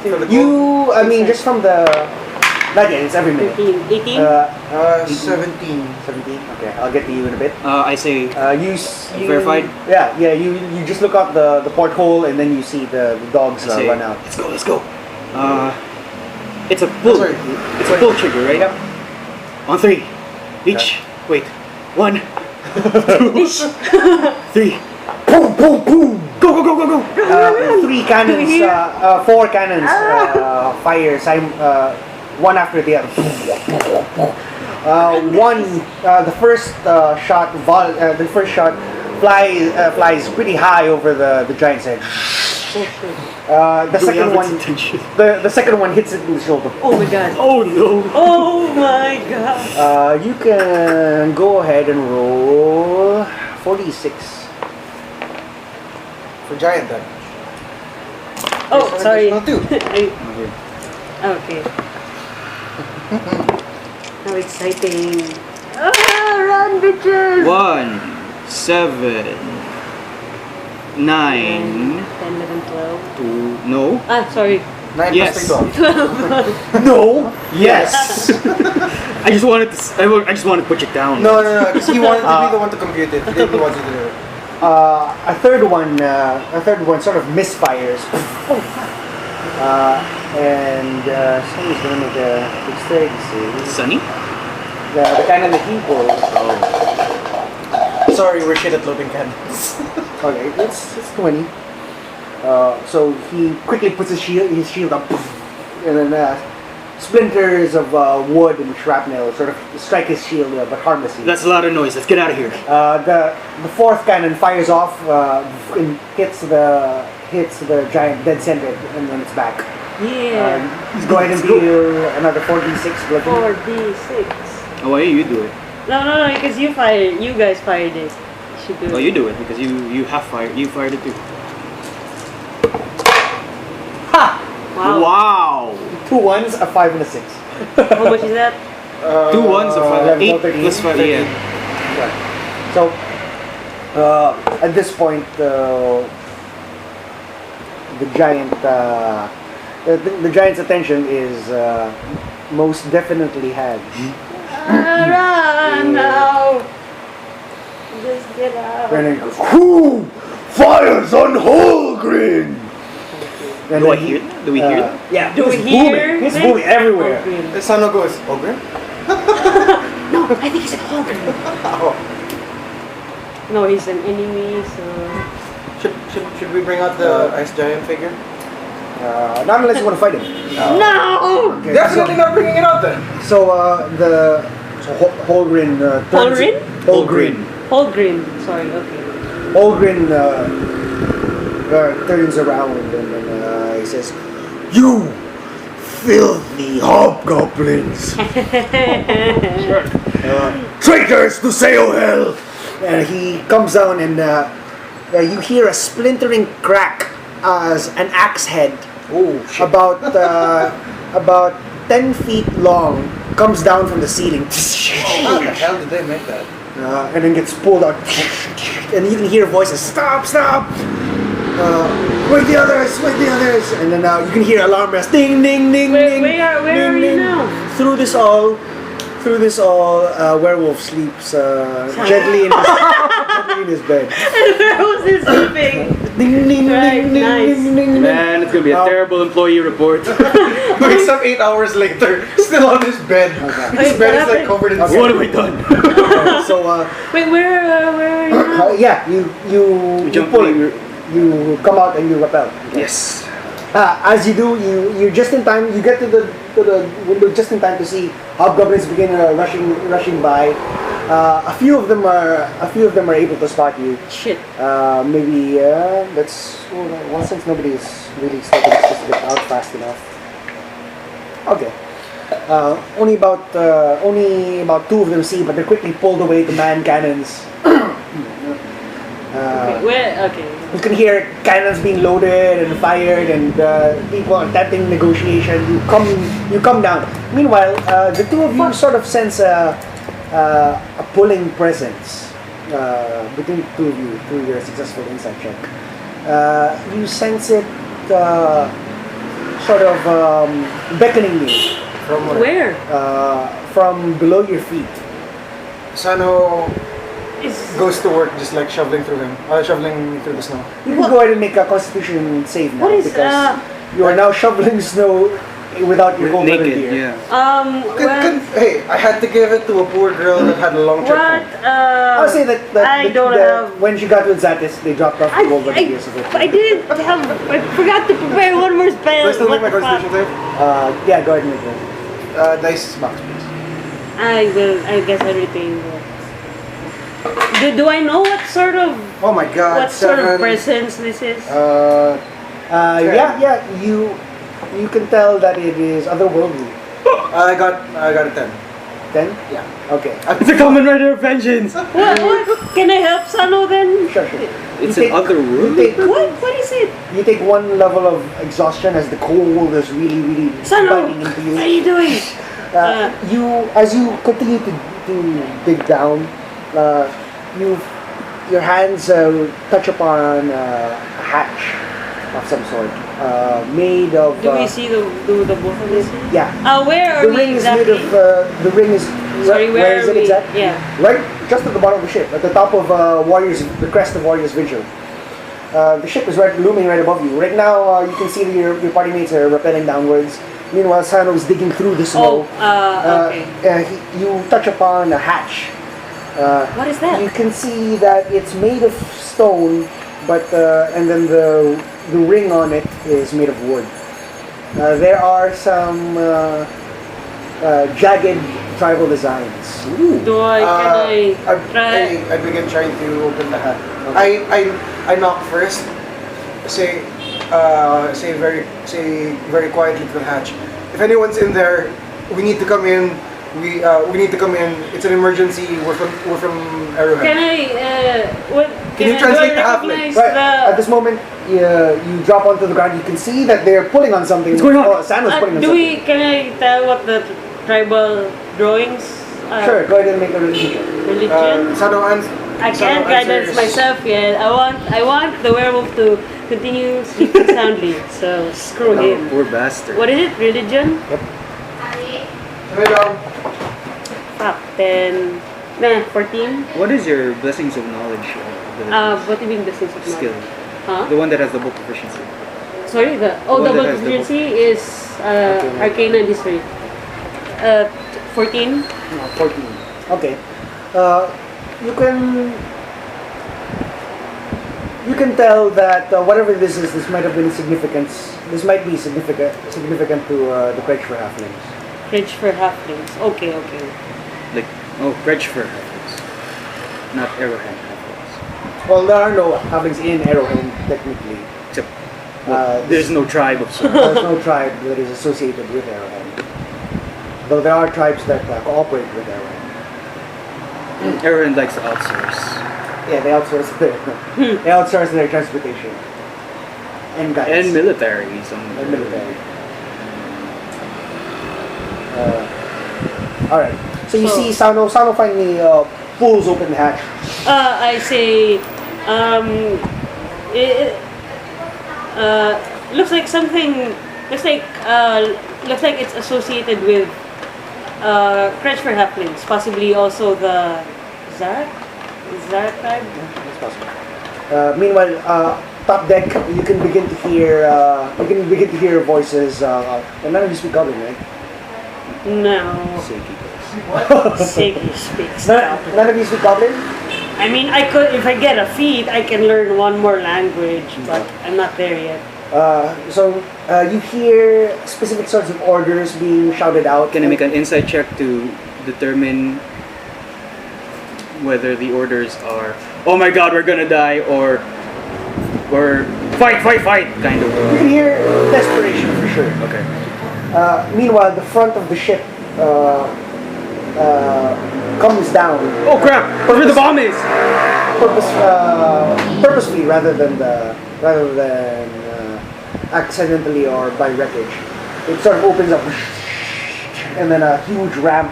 For the You, I mean, just from the. Not yet, it's every minute. 15, 18? 17. 17. Okay, I'll get to you in a bit. I say You Verified? Yeah. You just look out the porthole and then you see the dogs I say, run out. Let's go. It's a pull. Sorry. It's a pull trigger, right? On 3. Each. Wait. 1, 2, 3. Boom, boom, boom. Go. 3 cannons, 4 cannons fire one after the other. The first shot flies pretty high over the giant's head. The second one hits it in the shoulder. Oh my god. Oh no. Oh my god. You can go ahead and roll 46. For giant damage. Oh, sorry. Not 2. Okay. How exciting. Run, bitches! 1, 7, 9, 10, 11, 12. 2. No. Sorry. 9 Yes. plus 3, 12. No. Yes. I just wanted to put you down. No, because he wanted to be the one to compute it. He didn't want you to do it. A third one sort of misfires. And somebody's gonna make a dexterity save. Sunny? The cannon that he pulls. Sorry, we're shit at loading cannons. Okay, it's 20. So he quickly puts his shield up, and then splinters of wood and shrapnel sort of strike his shield, but harmlessly. That's a lot of noise. Let's get out of here. The fourth cannon fires off, and hits the giant dead center, and then it's back. Yeah. He's going to deal another 4d6 bludgeoning. 4d6. Oh, why you do it? No, because you guys fired it. You should do it. Oh, you do it because you fired it too. Ha! Wow. 2 1s, a 5 and a 6. How much is that? 2 1s or 5? 8 13, plus 5, yeah. Right. So, at this point, the giant's attention is most definitely had. Run now! Just get out. And then, who fires on Holgrin? And Do I then hear that? Do we hear that? Yeah, Do we it's hear booming. It's this? booming everywhere. The Sano goes, okay? No, I think he's a Holgrin. No, he's an enemy, so... Should we bring out the ice giant figure? Not unless you want to fight him. No! Okay, Definitely not bringing it out then. So Holgrin turns. Holgrin? Holgrin. Holgrin. Sorry, okay. Holgrin turns around and he says, "You filthy hobgoblins, traitors to Sayohel!" And he comes down and you hear a splintering crack as an axe head, about 10 feet long, comes down from the ceiling. How the hell did they make that? And then gets pulled out, and you can hear voices, "Stop, stop! Wake the others, wake the others!" And then you can hear alarm bells, ding, ding, ding, ding. Where ding, are you ding. now? Through this all, werewolf sleeps gently in his bed. Where was this sleeping? Ding, ding, Right, ding, ding, nice. ding, ding, ding. Man, it's gonna be a terrible employee report. Wakes up 8 hours later, still on his bed. His Wait, bed what is like happened? covered in Okay. What have we done? So Wait, where are you now? yeah, you jump pull, in. you come out and you rappel. Yes. As you do, you're just in time. You get to the window just in time to see hobgoblins begin rushing by. A few of them are able to spot you. Shit. Maybe that's well, since nobody's really starting to get out fast enough. Okay. Only about 2 of them see, but they're quickly pulled away to man cannons. Okay. You can hear cannons being loaded and fired, and people are attempting negotiation. You come down. Meanwhile, the 2 of you sort of sense a pulling presence between the 2 of you through your successful insight check. You sense it sort of beckoning you From Where? from below your feet. Sano Is goes to work just like shoveling through the snow. You can go ahead and make a constitution save now, What is, because you are now shoveling snow without your whole metal Naked, gear. yeah. well, Hey, I had to give it to a poor girl that had a long trip what? home. I'll say that I don't have. when she got with Zatis, they dropped off the gold gears of it. I didn't have. I forgot to prepare one more spell. Do I still What make my the fuck? constitution save? Yeah, go ahead and make it. Dice box, please. I will. I guess I retain that. Do I know what sort of Oh my god, what sort 7. of presence this is? Yeah, you can tell that it is otherworldly. I got a 10. 10? Yeah. Okay. It's a common rider of vengeance. What? Can I help Sano then? Sure. It's You an other You world. take, What is it? you take 1 level of exhaustion as the cold is really Sano, biting into you. what are you doing? As you continue to dig down, your hands touch upon a hatch of some sort, made of. Do we see the both of this? Yeah. Where are The we ring exactly? is made of. The ring is. Sorry, where is are it we? exactly? Yeah. Right, just at the bottom of the ship, at the top of the crest of Warrior's Vigil. The ship is looming right above you. Right now, you can see that your party mates are rappelling downwards. Meanwhile, Sano is digging through the snow. Okay. You touch upon a hatch. What is that? You can see that it's made of stone, but and then the ring on it is made of wood. There are some jagged tribal designs. Ooh. Do I, can I try? I begin trying to open the hatch. I knock first. Say very quietly to the hatch. If anyone's in there, we need to come in. We need to come in. It's an emergency. We're from Arrowhead. Can I, what? Can you I- translate do I the halfling? recognize Right. the- At this moment, you drop onto the ground. You can see that they're pulling on something. What's going on? Oh, Sano's pulling on something. can I tell what the tribal drawings are? Sure, go ahead and make a religion check. Religion? Sano I can't guidance myself yet. I want the werewolf to continue sleeping soundly. So screw him. Poor bastard. What is it? Religion? Fuck. 10. Nah, 14. What is your blessings of knowledge? What do you mean business of Skill. Huh? The one that has double proficiency. Sorry, the one that double has double- proficiency is Arcana and History. 14. 14. Okay. You can tell that whatever this is, this might have been significance. This might be significant to the Craig for halflings. Bridge for halflings. Okay. Like, Bridge for halflings. Not Arrowhead halflings. Well, there are no halflings in Arrowhead technically. Except, There's there's no tribe of sorts. no tribe that is associated with Arrowhead. Though there are tribes that cooperate with Arrowhead. Arrowhead likes to outsource. Yeah, they outsource their transportation and guides And military. and military. All right. So you So- see, Sano finally pulls open the hatch. I say, it looks like something. Looks like it's associated with Crash for halflings, possibly also the Zark tribe. It's possible. Meanwhile, top deck, you can begin to hear voices. And none of you speak Goblin, right? No, Seki speaks. None of you speak Goblin. I mean, I could if I get a feat, I can learn one more language, but I'm not there yet. So you hear specific sorts of orders being shouted out. Can I make an insight check to determine whether the orders are, oh my god, we're gonna die, or fight, kind of. You can hear desperation for sure. Okay. Meanwhile, the front of the ship comes down. Oh crap! Where the bomb is! Purposefully rather than accidentally or by wreckage. It sort of opens up, and then a huge ramp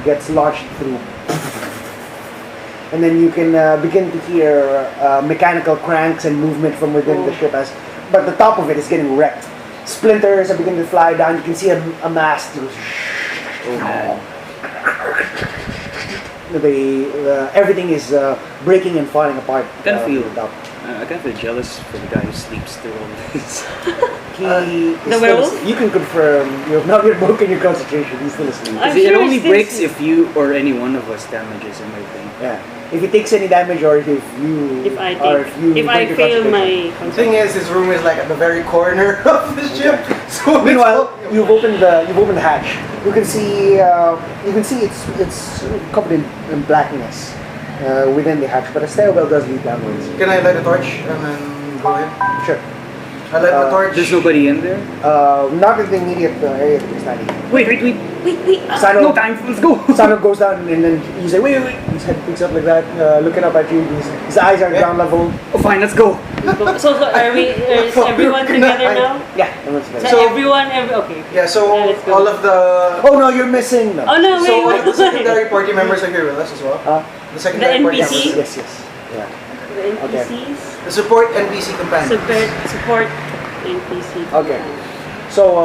gets launched through. And then you can begin to hear mechanical cranks and movement from within the ship, but the top of it is getting wrecked. Splinters are beginning to fly down. You can see a mast. Oh man. Everything is breaking and falling apart. I kind of feel, from the top. I kind of feel jealous for the guy who sleeps through all of this. He is the still werewolf? asleep. You can confirm. You have not yet broken your concentration. He's still asleep. I'm it sure only he's still breaks asleep. if you or any one of us damages him, I think. Yeah. If he takes any damage or if you If I break your fail concentration. my The thing is, his room is like at the very corner of the ship. So Meanwhile, you've opened the hatch. You can see it's covered in blackness within the hatch, but a stairwell does lead downwards. Can I light a torch and then go in? Sure. I light the torch. There's nobody in there? Not in the immediate area that you're standing. Wait. Sano, No time, let's go! Sano goes down and then you say, wait. His head picks up like that, looking up at you. His eyes are ground level. Oh fine, let's go! So are we? Is everyone together now? Yeah, everyone's together. So okay. Yeah, so let's go. all of the Oh no, you're missing. No. Oh no, so all of the wait. secondary party members are here with us as well. The secondary party NPC? members. Yes. Yeah. The NPCs. The support NPC companions. Support NPC. Okay. So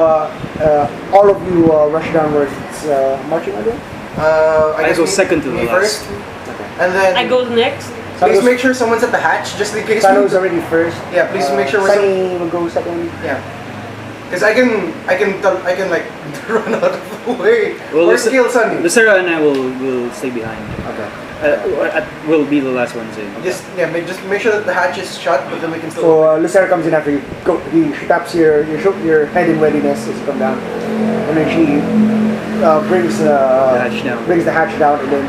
all of you rush downwards. It's marching order. I guess go second to me the last. first, Okay. and then I go next. please make sure someone's at the hatch just in case. Sano's already first. Yeah, please make sure we're Sunny will go second. Yeah, because I can like run out of the way or kill Sunny. Lucera and I will stay behind. Okay. We'll be the last ones in. Just make sure that the hatch is shut, but then we can still. So Lucera comes in after you. She taps your head in readiness as you come down, and then she brings hatch down. brings the hatch down, and then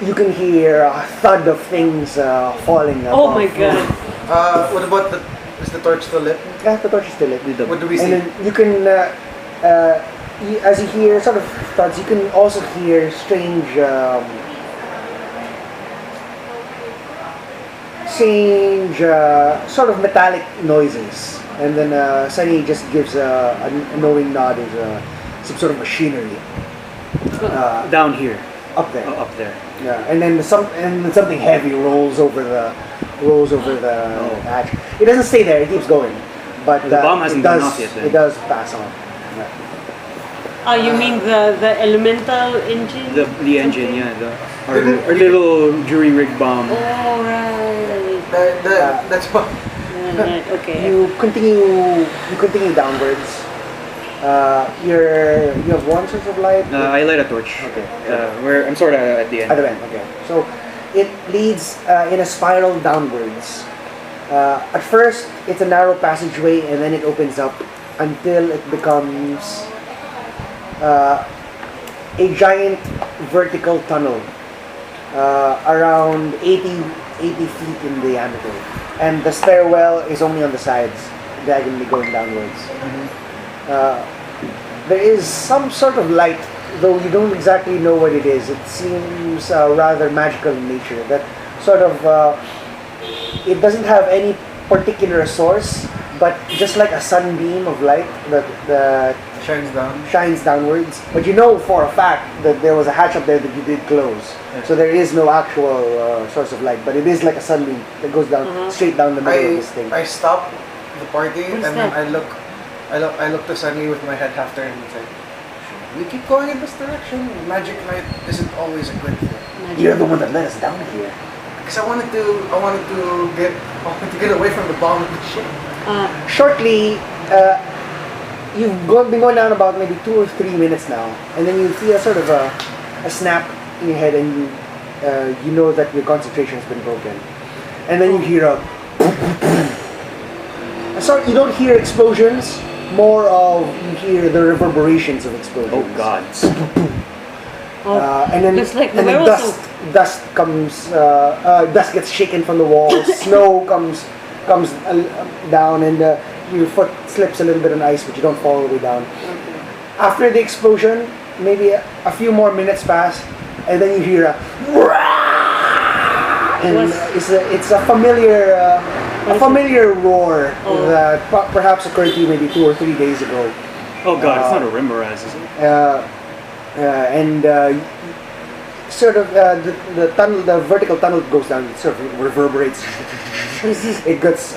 you can hear a thud of things falling. Oh my above. god. What about is the torch still lit? Yeah, the torch is still lit. What do we And see? then you can, as you hear sort of thuds, you can also hear strange, sort of metallic noises. And then Sunny just gives a knowing nod as some sort of machinery Down here. up there. Up there. Yeah, and then something heavy rolls over the hatch. It doesn't stay there; it keeps going. But The bomb hasn't it does, gone off yet, then. It does pass on. Yeah. Oh, you mean the elemental engine? The engine, yeah. Our little jury rig bomb. Oh right. That's what. Right, okay. You continue downwards. You have one source of light. I light a torch. Okay. I'm sort of at the end. At the end. Okay. So it leads in a spiral downwards. At first, it's a narrow passageway, and then it opens up until it becomes a giant vertical tunnel around 80 feet in diameter. And the stairwell is only on the sides, diagonally going downwards. There is some sort of light, though you don't exactly know what it is. It seems rather magical in nature. That sort of, it doesn't have any particular source, but just like a sunbeam of light that Shines down. shines downwards. But you know for a fact that there was a hatch up there that you did close. Yeah. So there is no actual source of light, but it is like a sunbeam that goes down straight down the middle of this thing. I stop the party What's and then that? I look to Sunny with my head half turned and say, "We keep going in this direction. Magic light isn't always a good thing." You're the one that let us down here. Because I wanted to get away from the bomb and the shit. Shortly, you've been going down about maybe 2 or 3 minutes now, and then you feel sort of a snap in your head, and you know that your concentration has been broken. And then you hear a. So you don't hear explosions, more of you hear the reverberations of explosions. Oh God. And then, Just like and then dust comes, dust gets shaken from the walls, snow comes down, and your foot slips a little bit on ice, but you don't fall all the way down. After the explosion, maybe a few more minutes pass, and then you hear a and it's a familiar roar that perhaps occurred to you maybe 2 or 3 days ago. Oh God, it's not a Rimbaraz, is it? And sort of the tunnel, the vertical tunnel goes down. It sort of reverberates. It gets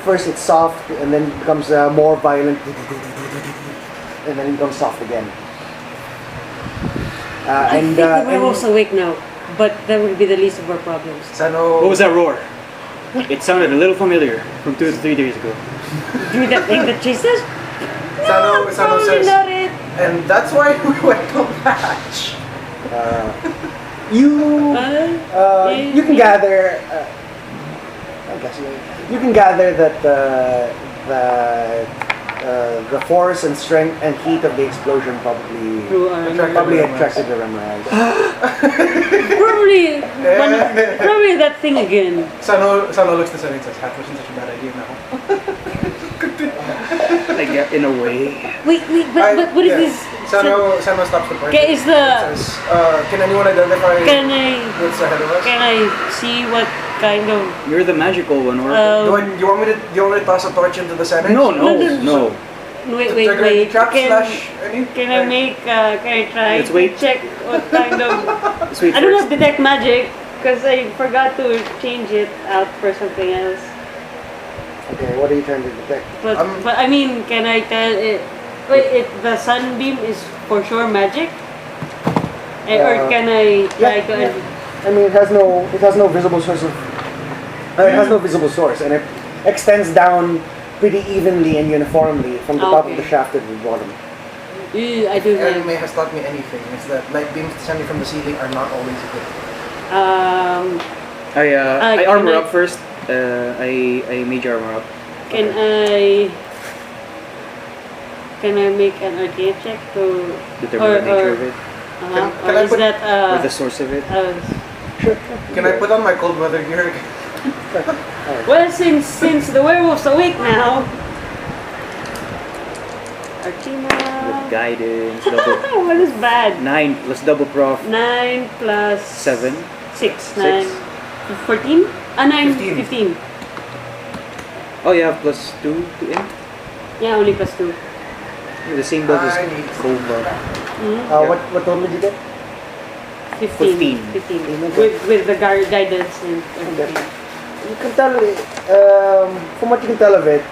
first it's soft, and then it becomes more violent, and then it becomes soft again. I think the werewolf's awake now, but that would be the least of our problems. Sano. What was that roar? It sounded a little familiar from 2 to 3 days ago. Do that thing that chased us? Sano Probably says, not it. and that's why we went to match. You can gather. I guess you can gather that the force and strength and heat of the explosion probably attracted the Remorhaz. Probably that thing again. Sano looks to Sunny and says, "Hat wasn't such a bad idea now." Like in a way. Wait, but what is this? Sano stops the party. Okay, is the- Says, can anyone identify Can I what's ahead of us? can I see what kind of You're the magical one, or You want me to toss a torch into the center? no. wait Trigger any traps can any? can I make can I try Let's to wait. check what kind of Let's wait I don't know first. detect magic because I forgot to change it out for something else. Okay, what are you trying to detect? But I mean, can I tell it? Wait, the sunbeam is for sure magic, or can I try to? I mean, it has no visible source of. It has no visible source, and it extends down pretty evenly and uniformly from the top of the shaft to the bottom. I do Anime like. has taught me anything. It's that light beams descending from the ceiling are not always good. I armor up first. I mage armor up. Can I? can I make an arcade check to Determine the nature of it, Can I is put- that or the source of it. Can I put on my cold weather gear? well, since the werewolf's awake now, Arcana. With guidance, double What is bad? 9 plus double prof 9 plus 7. 6. 9. 14? 9. 15. 15. Oh, you have plus 2 to int. Yeah, only plus 2. The same build as I need- Cobra. What total did you get? 15. 15. 15. With the guidance and everything. You can tell, from what you can tell of it,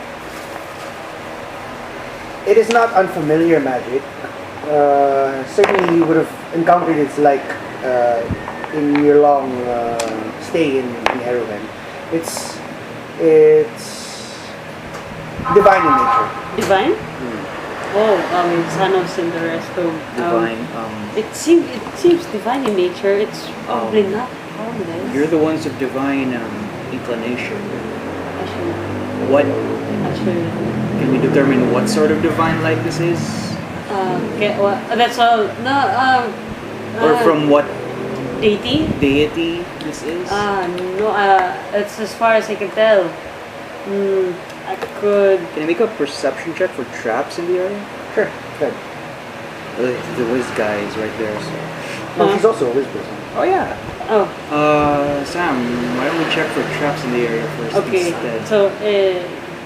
it is not unfamiliar magic. Certainly you would have encountered its like in your long stay in Heroven. It's divine in nature. Divine? Oh, Sano's in the rest of Divine. it seems divine in nature. It's probably not harmless. You're the ones of divine inclination. Actually, What actually. can we determine what sort of divine light this is, Okay, well, that's all. No, or from what deity? deity this is? No, that's as far as I can tell. I could. Can I make a perception check for traps in the area? Sure, good. The whiz guy is right there. So. No, she's also a wizard. Oh yeah. Oh, Sam, why don't we check for traps in the area first okay. instead? So,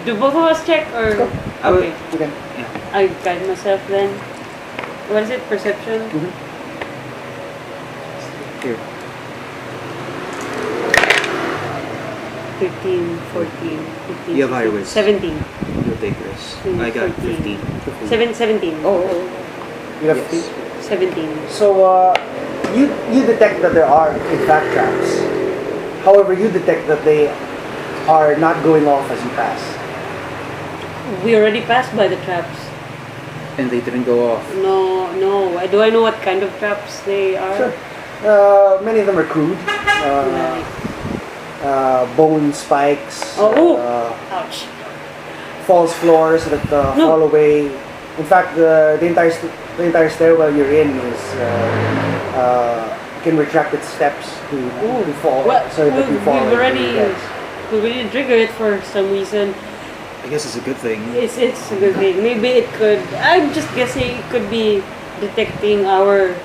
do both of us check or? Let's go. Okay, You can. Yeah. I guide myself then. What is it? Perception. Here. 15, 14, 15. You have higher whiz. 17. You'll take this. 2, I got 14. 15. 17. You have Yes. 17. So you detect that there are in fact traps. However, you detect that they are not going off as you pass. We already passed by the traps. And they didn't go off. No. Do I know what kind of traps they are? Sure. Many of them are crude. Like, Bone spikes. Ouch. False floors that fall away. In fact, the entire stairwell you're in is can retract its steps to fall, Well, so that you fall. we've into already the depths. we already triggered it for some reason. I guess it's a good thing. It's a good thing. Maybe it could. I'm just guessing it could be detecting our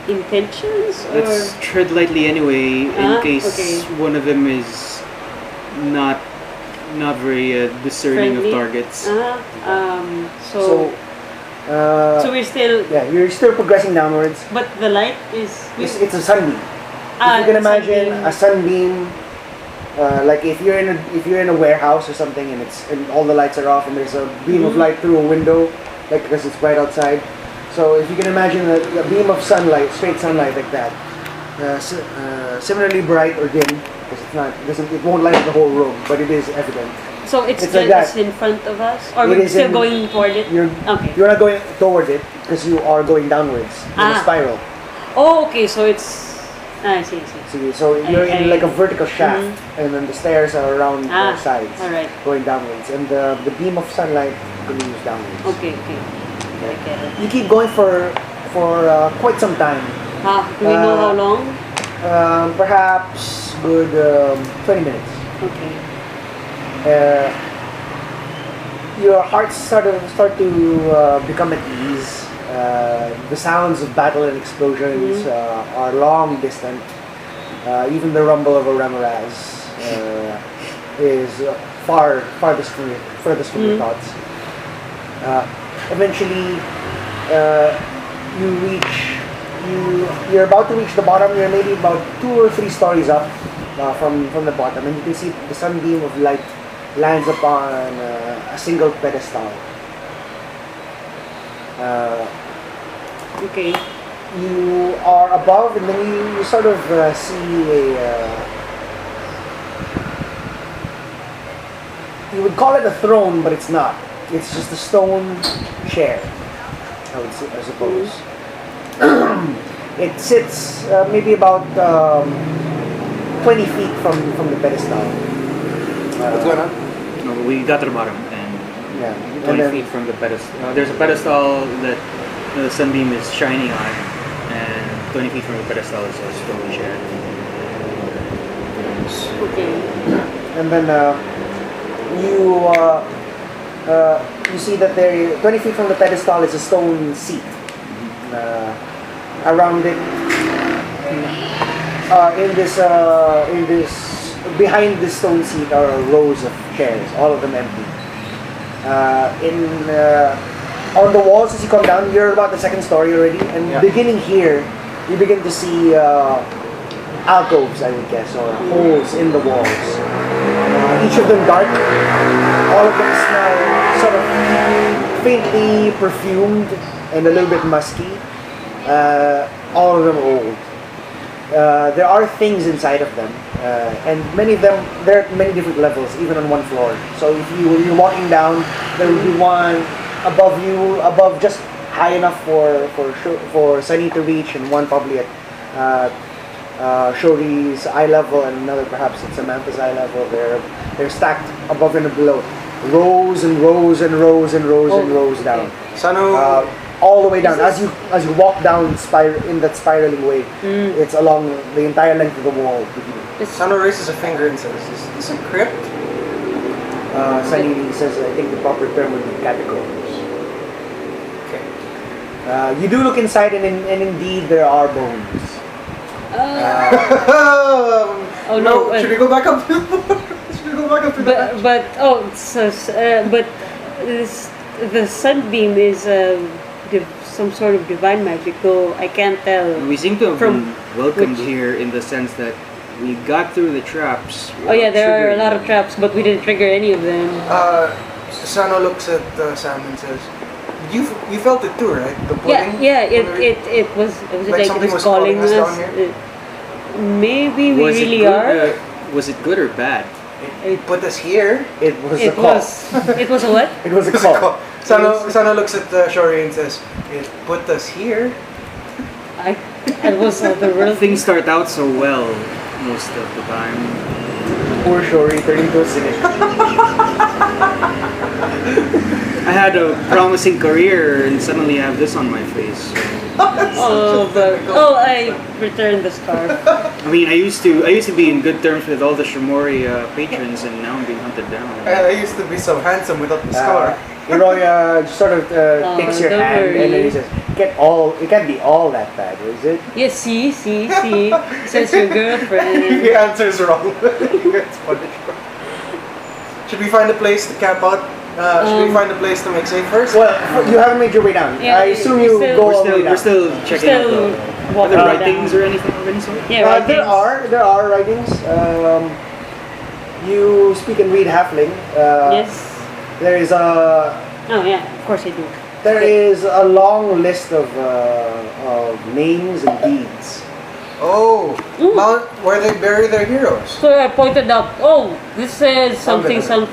intentions. Let's tread lightly anyway, in case one of them is not very discerning Friendly? of targets. So, So we're still. yeah, you're still progressing downwards. But the light is. It's a sunbeam. If you can imagine a sunbeam, like if you're in a warehouse or something, and all the lights are off, and there's a beam of light through a window, like because it's bright outside. So if you can imagine a beam of sunlight, straight sunlight like that, similarly bright or dim, because it won't light up the whole room, but it is evident. So it's It's like just that. in front of us, or It we're is still in- going toward it. You're Okay. not going toward it because you are going downwards in a spiral. Oh, okay. So it's. I see. So you're in I- like a vertical shaft, and then the stairs are around the sides, all right. going downwards, and the beam of sunlight continues downwards. Okay. I get it. You keep going for quite some time, Do we know how long? perhaps good 20 minutes. Okay. Your hearts start to become at ease. The sounds of battle and explosions are long distant. Even the rumble of a Ramaraz is furthest from your thoughts. Eventually, you're about to reach the bottom. You're maybe about 2 or 3 stories up from the bottom, and you can see the sunbeam of light lands upon a single pedestal. Okay. You are above, and then you sort of see you would call it a throne, but it's not. It's just a stone chair, I suppose. It sits maybe about 20 feet from the pedestal. What's going on? No, we got to the bottom, and Yeah. 20 And then, feet from the pedestal. There's a pedestal that the sunbeam is shining on, and 20 feet from the pedestal is a stone shed. Okay. and then you see that there 20 feet from the pedestal is a stone seat. Around it, in this behind this stone seat are rows of chairs, all of them empty. On the walls as you come down, you're about the second story already, and beginning here, you begin to see alcoves, I would guess, or holes in the walls. Each of them dark. All of them smell sort of faintly perfumed and a little bit musky. All of them old. There are things inside of them, and many of them, there are many different levels, even on one floor. So if you're walking down, there will be one above you, above just high enough for Sunny to reach, and one probably at Shouri's eye level, and another perhaps at Samantha's eye level. They're stacked above and below, rows and rows and rows and rows and rows down. Sano, All the way down. As you walk down in that spiraling way, it's along the entire length of the wall. Sano raises a finger and says, "Is this a crypt?" Sunny says, I think the proper term would be catacombs. Okay. You do look inside, and indeed there are bones. Oh no! Should we go back up? Should we go back up to the hatch? But the sunbeam is some sort of divine magic, though I can't tell. We seem to have From been welcomed which- here in the sense that we got through the traps. Oh yeah, there are a without lot of triggering traps, but we didn't trigger any of them. Sano looks at Sam and says, "You felt it too, right? The pulling." It was Like like something it was was calling calling us us. down here? Maybe we Was it really good? are. Was it good or bad? It put us here. It was a It call. it was a what? It was a It's a call. call. Sano looks at Shouri and says, "It put us here." It was the real thing. Things start out so well most of the time. Poor Shouri turned into a cynic. I had a promising career and suddenly I have this on my face. I returned the scarf. I mean, I used to be in good terms with all the Shimori patrons, and now I'm being hunted down. I used to be so handsome without the scar. Hiroya sort of takes your don't hand worry. and then he says, it can't be all that bad, is it? Yes, see, says your girlfriend. He answers wrong. He gets punished. Should we find a place to camp out? Should we find a place to make safe first? Well, you haven't made your way down. Yeah, I assume we're you still- go We're all the way still, down. we're still checking out Still the walking other down. writings or anything of any sort. Yeah, right. There are writings. You speak and read Halfling. Yes. There is a Oh yeah, of course I do. There is a long list of names and deeds. Oh, Mount where they bury their heroes. So I pointed up. Oh, this says something. So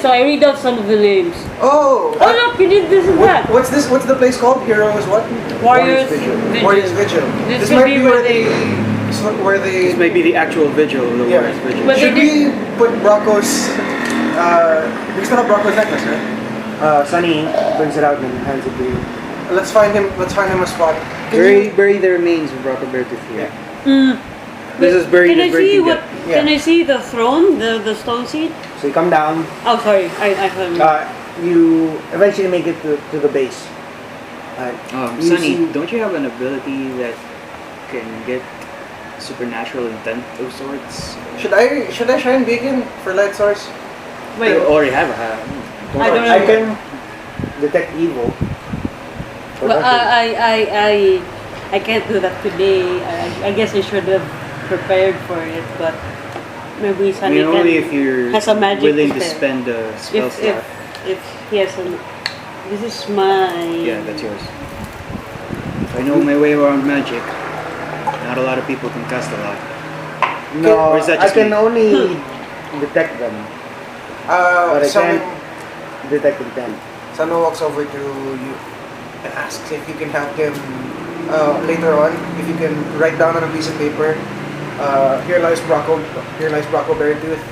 I read out some of the names. Oh, Oh look, you did this and that. what's this? What's the place called? Heroes what? Warriors Vigil. Vigil. Warriors Vigil. This might should be be where where they. This may be the actual vigil of the Yeah. Warriors Vigil. But Should they we put Brocco's? We still have Brocco's necklace, right? Sunny brings it out and hands it to you. Let's find him a spot. Can you- Bury the remains of Rocco Bertith here. Mm. This is buried Can I as buried see to what? death. Yeah. Can I see the throne, the stone seat? So you come down. Oh, sorry, I thought. You eventually make it to the base. You Sunny, see- don't you have an ability that can get supernatural intent of sorts? Should I shine beacon for light source? Wait, You already have a hat. I don't I know. can detect evil. But I can't do that today. I guess I should have prepared for it, but maybe I Sunny mean, can. only if you're has a magic willing to spell. spend a spell slot. If he has some. This is my. Yeah, that's yours. I know my way around magic. Not a lot of people can cast a lot. No, Or is that I just can me? only detect them, but I Sano, can't detect intent. Sano walks over to you and asks if you can help him later on. If you can write down on a piece of paper, here lies Brocco Beartooth.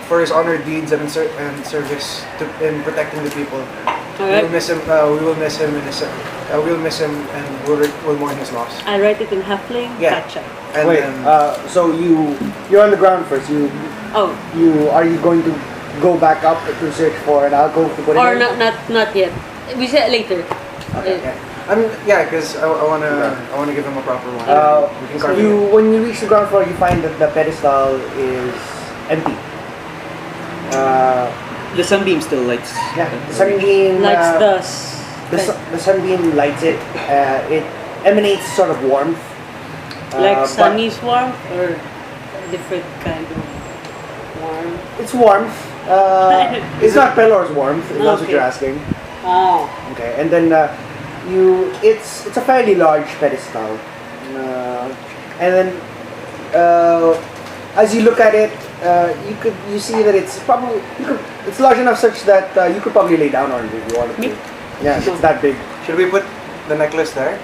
for his honored deeds and service in protecting the people. We Alright. will miss him. We will miss him. We'll miss him, and we'll mourn his loss. I write it in halfling. Yeah. Gotcha. And Wait, then, so you're on the ground first. Oh, Are you going to go back up to search for an alcove to put or in? not yet. We said later. Okay. because I wanna give him a proper one. We can carve him. When you reach the ground floor, you find that the pedestal is empty. The sunbeam still lights. Yeah, the sunbeam. Likes the sunbeam lights it. It emanates sort of warmth. like but sunny's warmth or a different kind of warmth. It's warmth. It's not Pelor's warmth. If that's what Okay. you're asking. Oh. Okay, and then it's a fairly large pedestal, and then as you look at it, you see that it's probably it's large enough such that you could probably lay down on it if you wanted to. Me? Yeah, it's that big. Should we put the necklace there?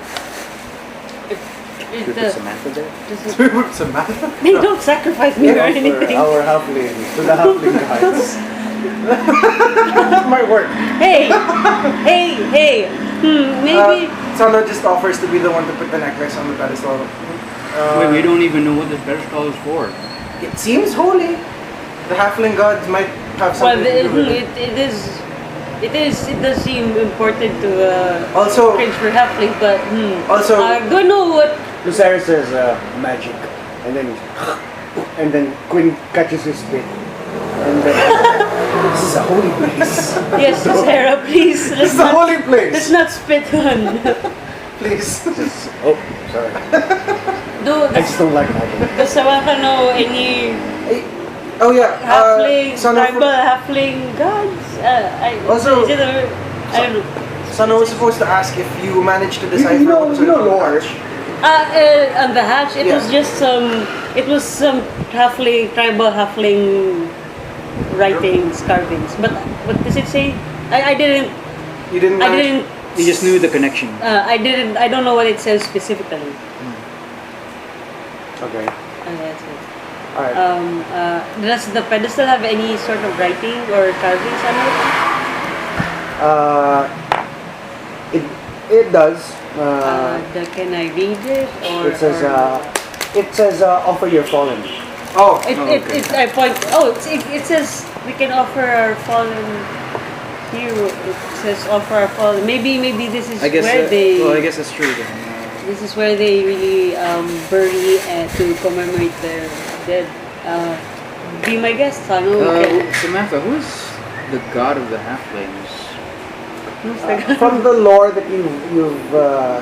Should we put Samantha there? Should we put Samantha? They don't sacrifice me or anything. Our halfling to the halfling guys. Might work. Hey! Maybe. Sano just offers to be the one to put the necklace on the pedestal. Wait, we don't even know what this pedestal is for. It seems holy. The halfling gods might have Well, something to do with it. it does seem important to Also, cringe for halfling, but Also- I don't know what. Lucerys says magic, and then Quinn catches his spit, and then this is a holy place. Yes, Sarah, please. This is a holy place. Let's not spit on. Please. Oh, sorry. I just don't like magic. Does Samantha know any Oh yeah. halfling, Sano, tribal halfling gods? Also- I don't know. Sano was supposed to ask if you managed to decipher You know what was on the lore. patch. On the hatch, it Yeah. was just some halfling, tribal halfling writings, carvings. But what does it say? I didn't. You didn't I manage. didn't. You just knew the connection. I didn't. I don't know what it says specifically. Okay. That's it. All right. Does the pedestal have any sort of writing or carvings on it? It does. Can I read it? Or It says offer your fallen. Oh, I point. Oh, it says we can offer our fallen. Here it says offer our fallen. Maybe this is I guess. where they. Well, I guess that's true then. This is where they really bury to commemorate their dead. Be my guest, Sano. Samantha, who is the god of the halflings? From the lore that you've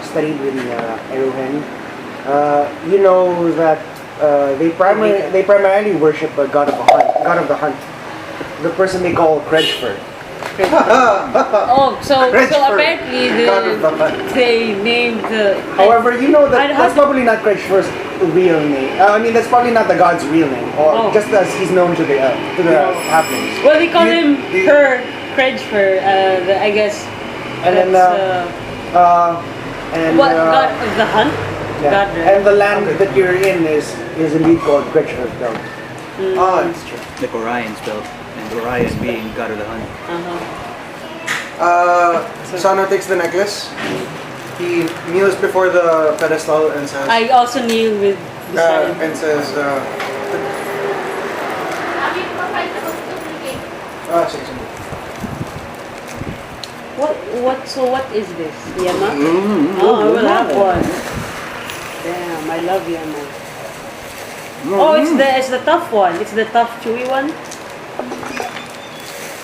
studied with Eruhen, you know that they primarily worship a god of the hunt, the person they call Kredgford. So Kredgford, apparently god of the hunt. they named the. However, you know that I'd that's have- probably not Kredgford's real name. I mean, that's probably not the god's real name, or Oh. just as he's known to the halflings. Well, they call You- him you- her Kredgford. I guess. And then, that's, and what god of the hunt? yeah. God, right? And the land that you're in is indeed called Kredgford. Oh, it's true. Like Orion spelled, and Orion being god of the hunt. Sano takes the necklace. He kneels before the pedestal and says, I also kneel with the sign. and says, sige. What is this? Yama? Oh, I will have one. Damn, I love Yama. Oh, it's the tough one. It's the tough chewy one.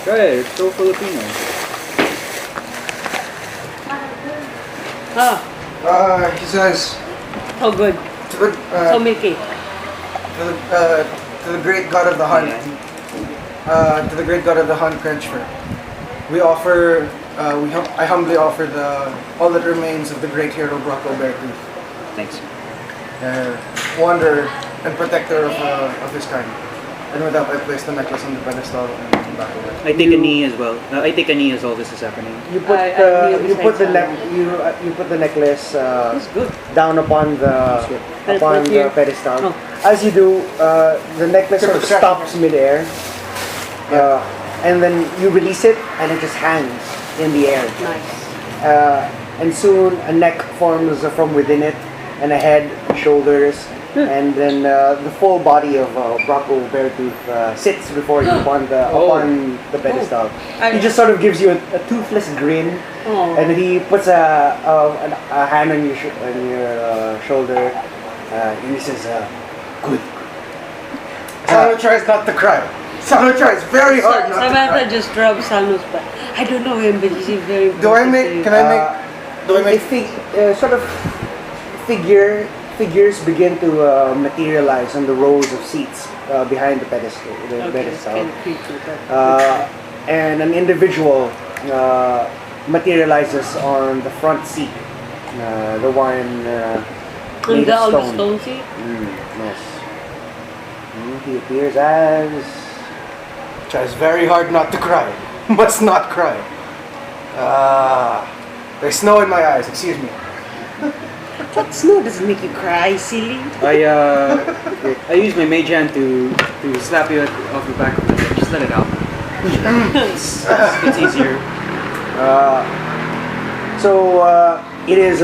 Right, it's so Filipino. He says, Oh, good. to the, So milky. to the great god of the hunt, to the great god of the hunt, Krenchford, we offer, I humbly offer all that remains of the great hero Brocco Beartooth, Thanks. wanderer and protector of his kind. And with that, I place the necklace on the pedestal and back away. I take a knee as well. I take a knee as all this is happening. You put I kneel you put the beside you put the necklace It's good. down upon the Here. pedestal. Oh. As you do, the necklace sort of stops midair, And then you release it, and it just hangs in the air. Nice. And soon a neck forms from within it, and a head, shoulders, and then the full body of Brocco Beartooth sits before you upon the pedestal. He just sort of gives you a toothless grin, and then he puts a hand on your shoulder, and he says, "Good." Sano tries not to cry. Sano tries very hard not to Samantha cry. just rubs Sano's back. I don't know him, but he seems very. Do I make? Can I make? Do I make? Sort of figures begin to materialize on the rows of seats behind the pedestal. And an individual materializes on the front seat, the one made of On the stone. stone seat? Yes. He appears as Tries very hard not to cry. Must not cry. There's snow in my eyes. Excuse me. What snow doesn't make you cry, silly? I use my mage hand to slap you off the back of the head. Just let it out. It's easier. It is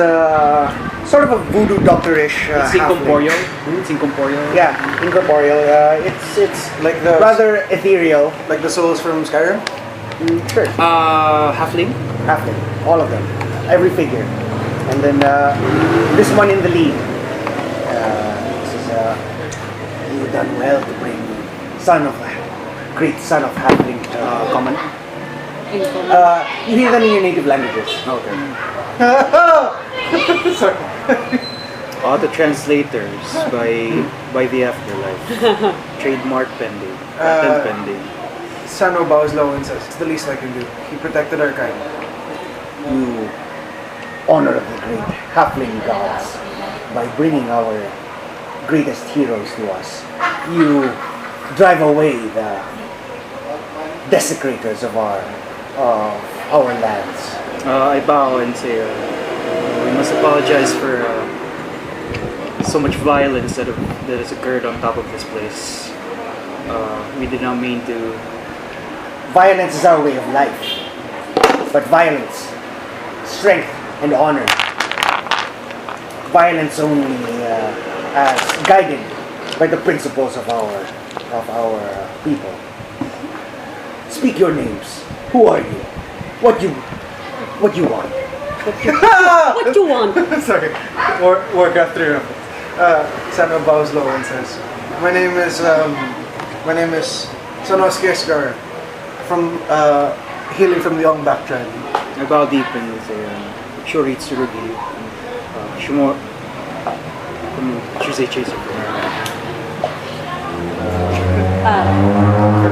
sort of a voodoo doctorish. It's incorporeal. It's incorporeal. Yeah, incorporeal. It's Like the rather ethereal. like the souls from Skyrim. Sure. Halfling. Halfling, all of them, every figure, and then this one in the lead. Says, "You've done well to bring great son of halfling." Common. You hear them in your native languages. Okay. Sorry. The translators by the afterlife. Trademark pending. Patent pending. Sano bows low and says, "It's the least I can do. He protected our kind." You honor the great halfling gods by bringing our greatest heroes to us. You drive away the desecrators of our lands. I bow and say, we must apologize for so much violence that has occurred on top of this place. We did not mean to. Violence is our way of life, but violence, strength, and honor. Violence only as guided by the principles of our people. Speak your names. Who are you? What you want? What you want? Sorry. Warcraft 3 reference. Sano bows low and says, My name is Sano Skesgar from hailing from the Ongbak tribe. I bow deep and say, Shouri Tsurugi. Shimo. Tuesday Chaser from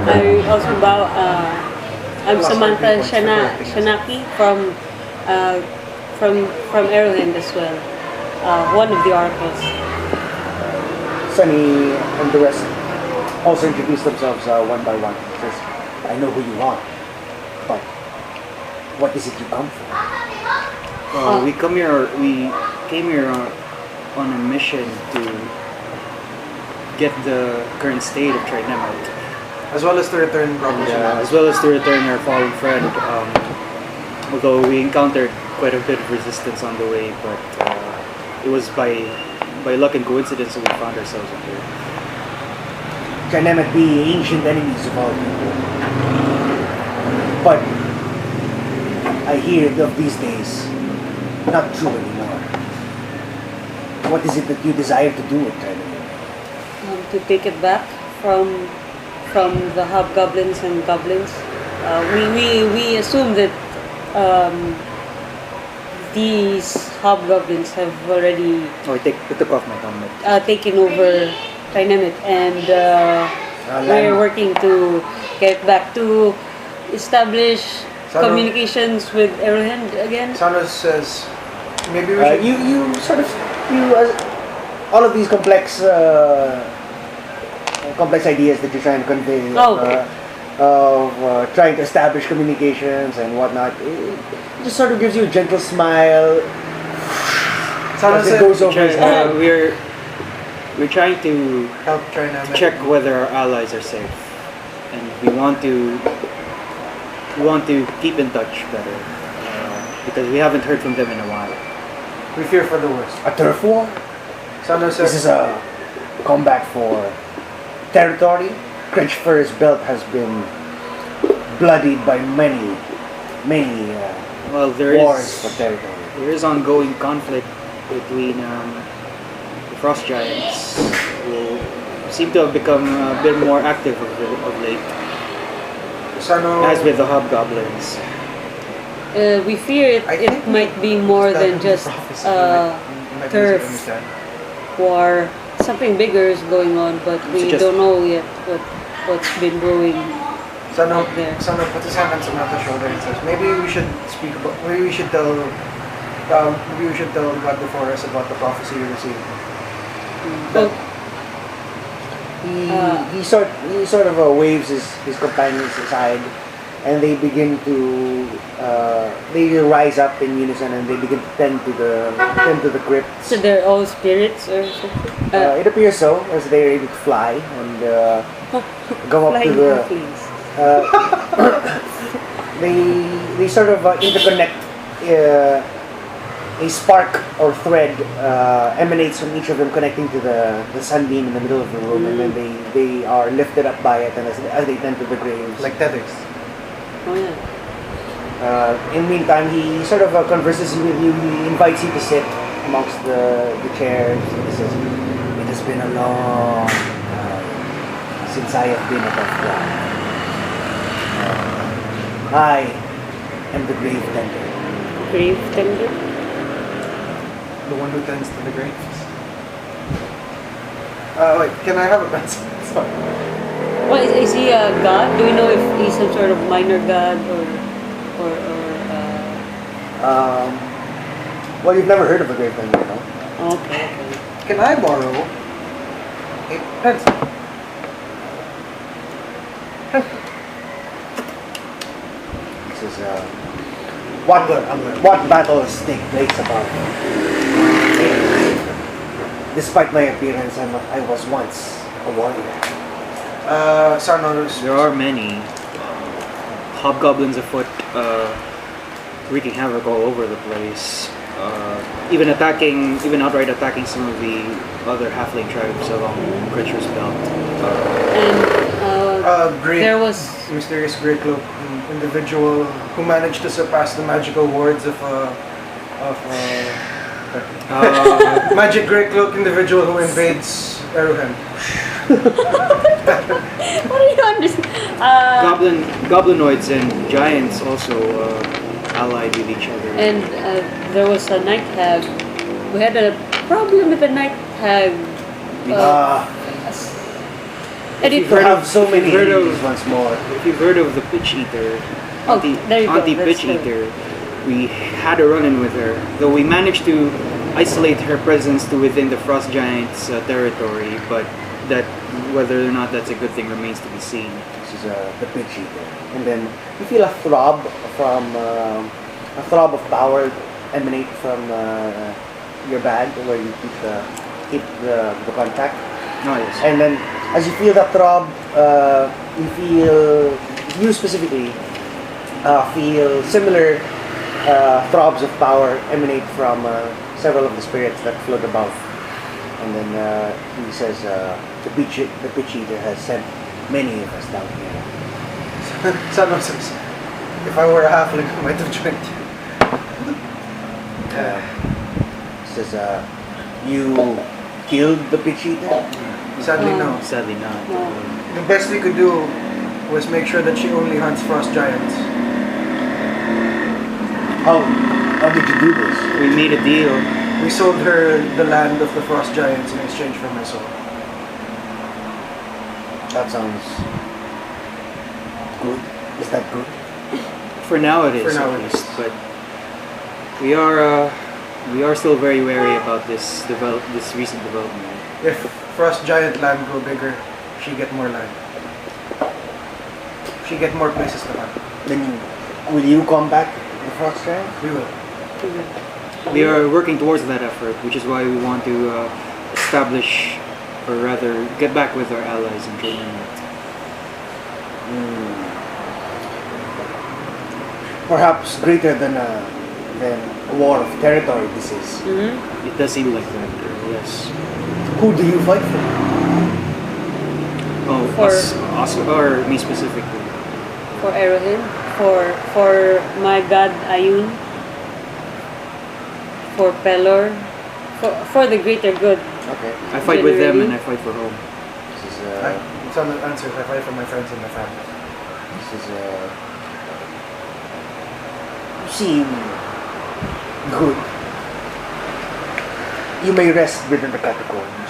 I also bow. I'm Samantha Shanaki from Arrowhead as well. One of the oracles. Sunny and the rest also introduce themselves one by one. Says, I know who you are, but what is it you come for? We came here on a mission to get the current state of Trinemet. As well as to return Bravo. As well as to return our fallen friend. Although we encountered quite a bit of resistance on the way, but it was by luck and coincidence that we found ourselves up here. Trinemet be ancient enemies of all people. But I hear of these days, not true anymore. What is it that you desire to do with Trinemet? To take it back from the hobgoblins and goblins. We assume that these hobgoblins have already I took off my helmet. taken over Trinemet, and we're working to get back to establish Sano- communications with Arrowhead again. Sano says, maybe we should... All of these complex ideas that you're trying to convey of trying to establish communications and whatnot, it just sort of gives you a gentle smile Sano as it said, goes over his head. We're trying to help Trinemet. check whether our allies are safe. and we want to keep in touch better because we haven't heard from them in a while. We fear for the worst. A turf war? Sano says, This is a combat for territory. Crinchfur's belt has been bloodied by many Well, wars for territory. there is ongoing conflict between the frost giants, who seem to have become a bit more active of late, Sano, as with the hobgoblins. We fear I it think might be more than just turf war. Something bigger is going on, but we Suggest- don't know yet what's been brewing. Sano, out there. Sano puts his hand on Samantha's shoulder and says, maybe we should tell God before us about the prophecy we received. But He sort of waves his companions aside, and they begin to they rise up in unison, and they begin to tend to the crypt. so they're all spirits or something. It appears so, as they're able to fly and go up to Flying the. monkeys. They sort of interconnect. A spark or thread emanates from each of them, connecting to the sunbeam in the middle of the room, and then they are lifted up by it, and as they tend to the graves. Like tethers. Oh yeah. In the meantime, he sort of converses with you. He invites you to sit amongst the chairs. He says, "It has been a long time since I have been above ground. I am the grave tender." Grave tender. The one who tends to the graves. Wait, can I have a pencil? Sorry. Well, is he a god? Do we know if he's some sort of minor god or Well, you've never heard of a grave tender, no? okay. Can I borrow a pencil? This is what battles take place above. Despite my appearance, I was once a warrior. Sano, There are many hobgoblins afoot, wreaking havoc all over the place. Even outright attacking some of the other halfling tribes along Critcher's belt. And great, there was mysterious grey cloak individual who managed to surpass the magical wards of magic grey cloak individual who invades Eruhen. what do you understand? Goblinoids and giants also allied with each other. And there was a night hag. We had a problem with the night hag. And You it, have so many heard of- enemies once more. If you've heard of the Pitch Eater, Oh, there you go, Auntie that's Pitch the- Eater, we had a run-in with her. Though we managed to isolate her presence to within the Frost Giants' territory, but that whether or not that's a good thing remains to be seen. This is the pitch eater. And then you feel a throb of power emanate from your bag where you keep the contact. Oh yes. And then as you feel that throb, you specifically feel similar throbs of power emanate from several of the spirits that float above. And then he says, the pitch eater has sent many of us down here. Sano says, if I were a halfling, I might have joined you. He says, you killed the pitch eater? Sadly, no. Sadly not. The best we could do was make sure that she only hunts frost giants. How did you do this? We made a deal. We sold her the land of the frost giants in exchange for my soul. That sounds good. Is that good? For now it is, For now at it least. is. But we are still very wary about this recent development. If frost giant land grow bigger, she get more land. She get more places to hunt. Then will you combat the frost giant? We will. We are working towards that effort, which is why we want to establish, or rather, get back with our allies in Trinemet. Perhaps greater than a war of territory this is. Mm-hmm. It does seem like that. Yes. Who do you fight for? Oh, For- us or me specifically. For Erohin, for my god Ayun, for Pelor, for the greater good. Okay. I fight with them Generally. and I fight for home. This is Some answers I fight for my friends and my family. this is you seem good. You may rest within the catacombs.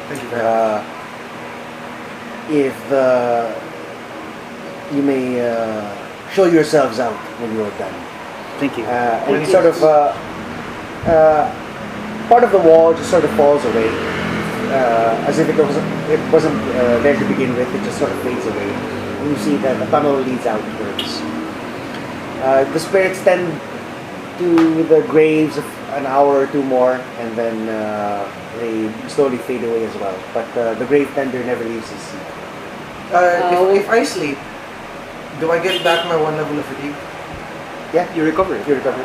Thank you very much. If you may show yourselves out when you are done. Thank you. And he sort of part of the wall just sort of falls away, as if it wasn't there to begin with. It just sort of fades away. And you see that the tunnel leads outwards. The spirits tend to the graves of an hour or two more, and then they slowly fade away as well. But the grave tender never leaves his seat. If I sleep, do I get back my 1 level of fatigue? Yeah, You recover it. you recover.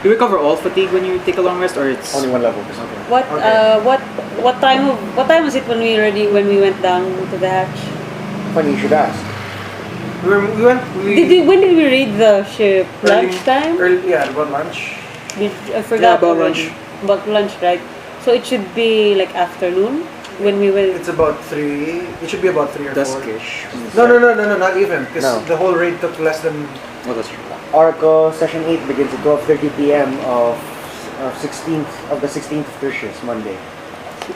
You recover all fatigue when you take a long rest, or it's Only 1 level. What Okay. what time was it when we went down to the hatch? Funny you should ask. When did we raid the ship? Lunchtime? Yeah, about lunch. I forgot. Yeah, about already. lunch. About lunch, right? So it should be like afternoon when we went. It's about 3. It should be about 3 or 4. duskish. No, not even. Because No. the whole raid took less than. Oh, that's true. Oracle session 8 begins at 12:30 p.m. of 16th of the 16th of Tertius, Monday,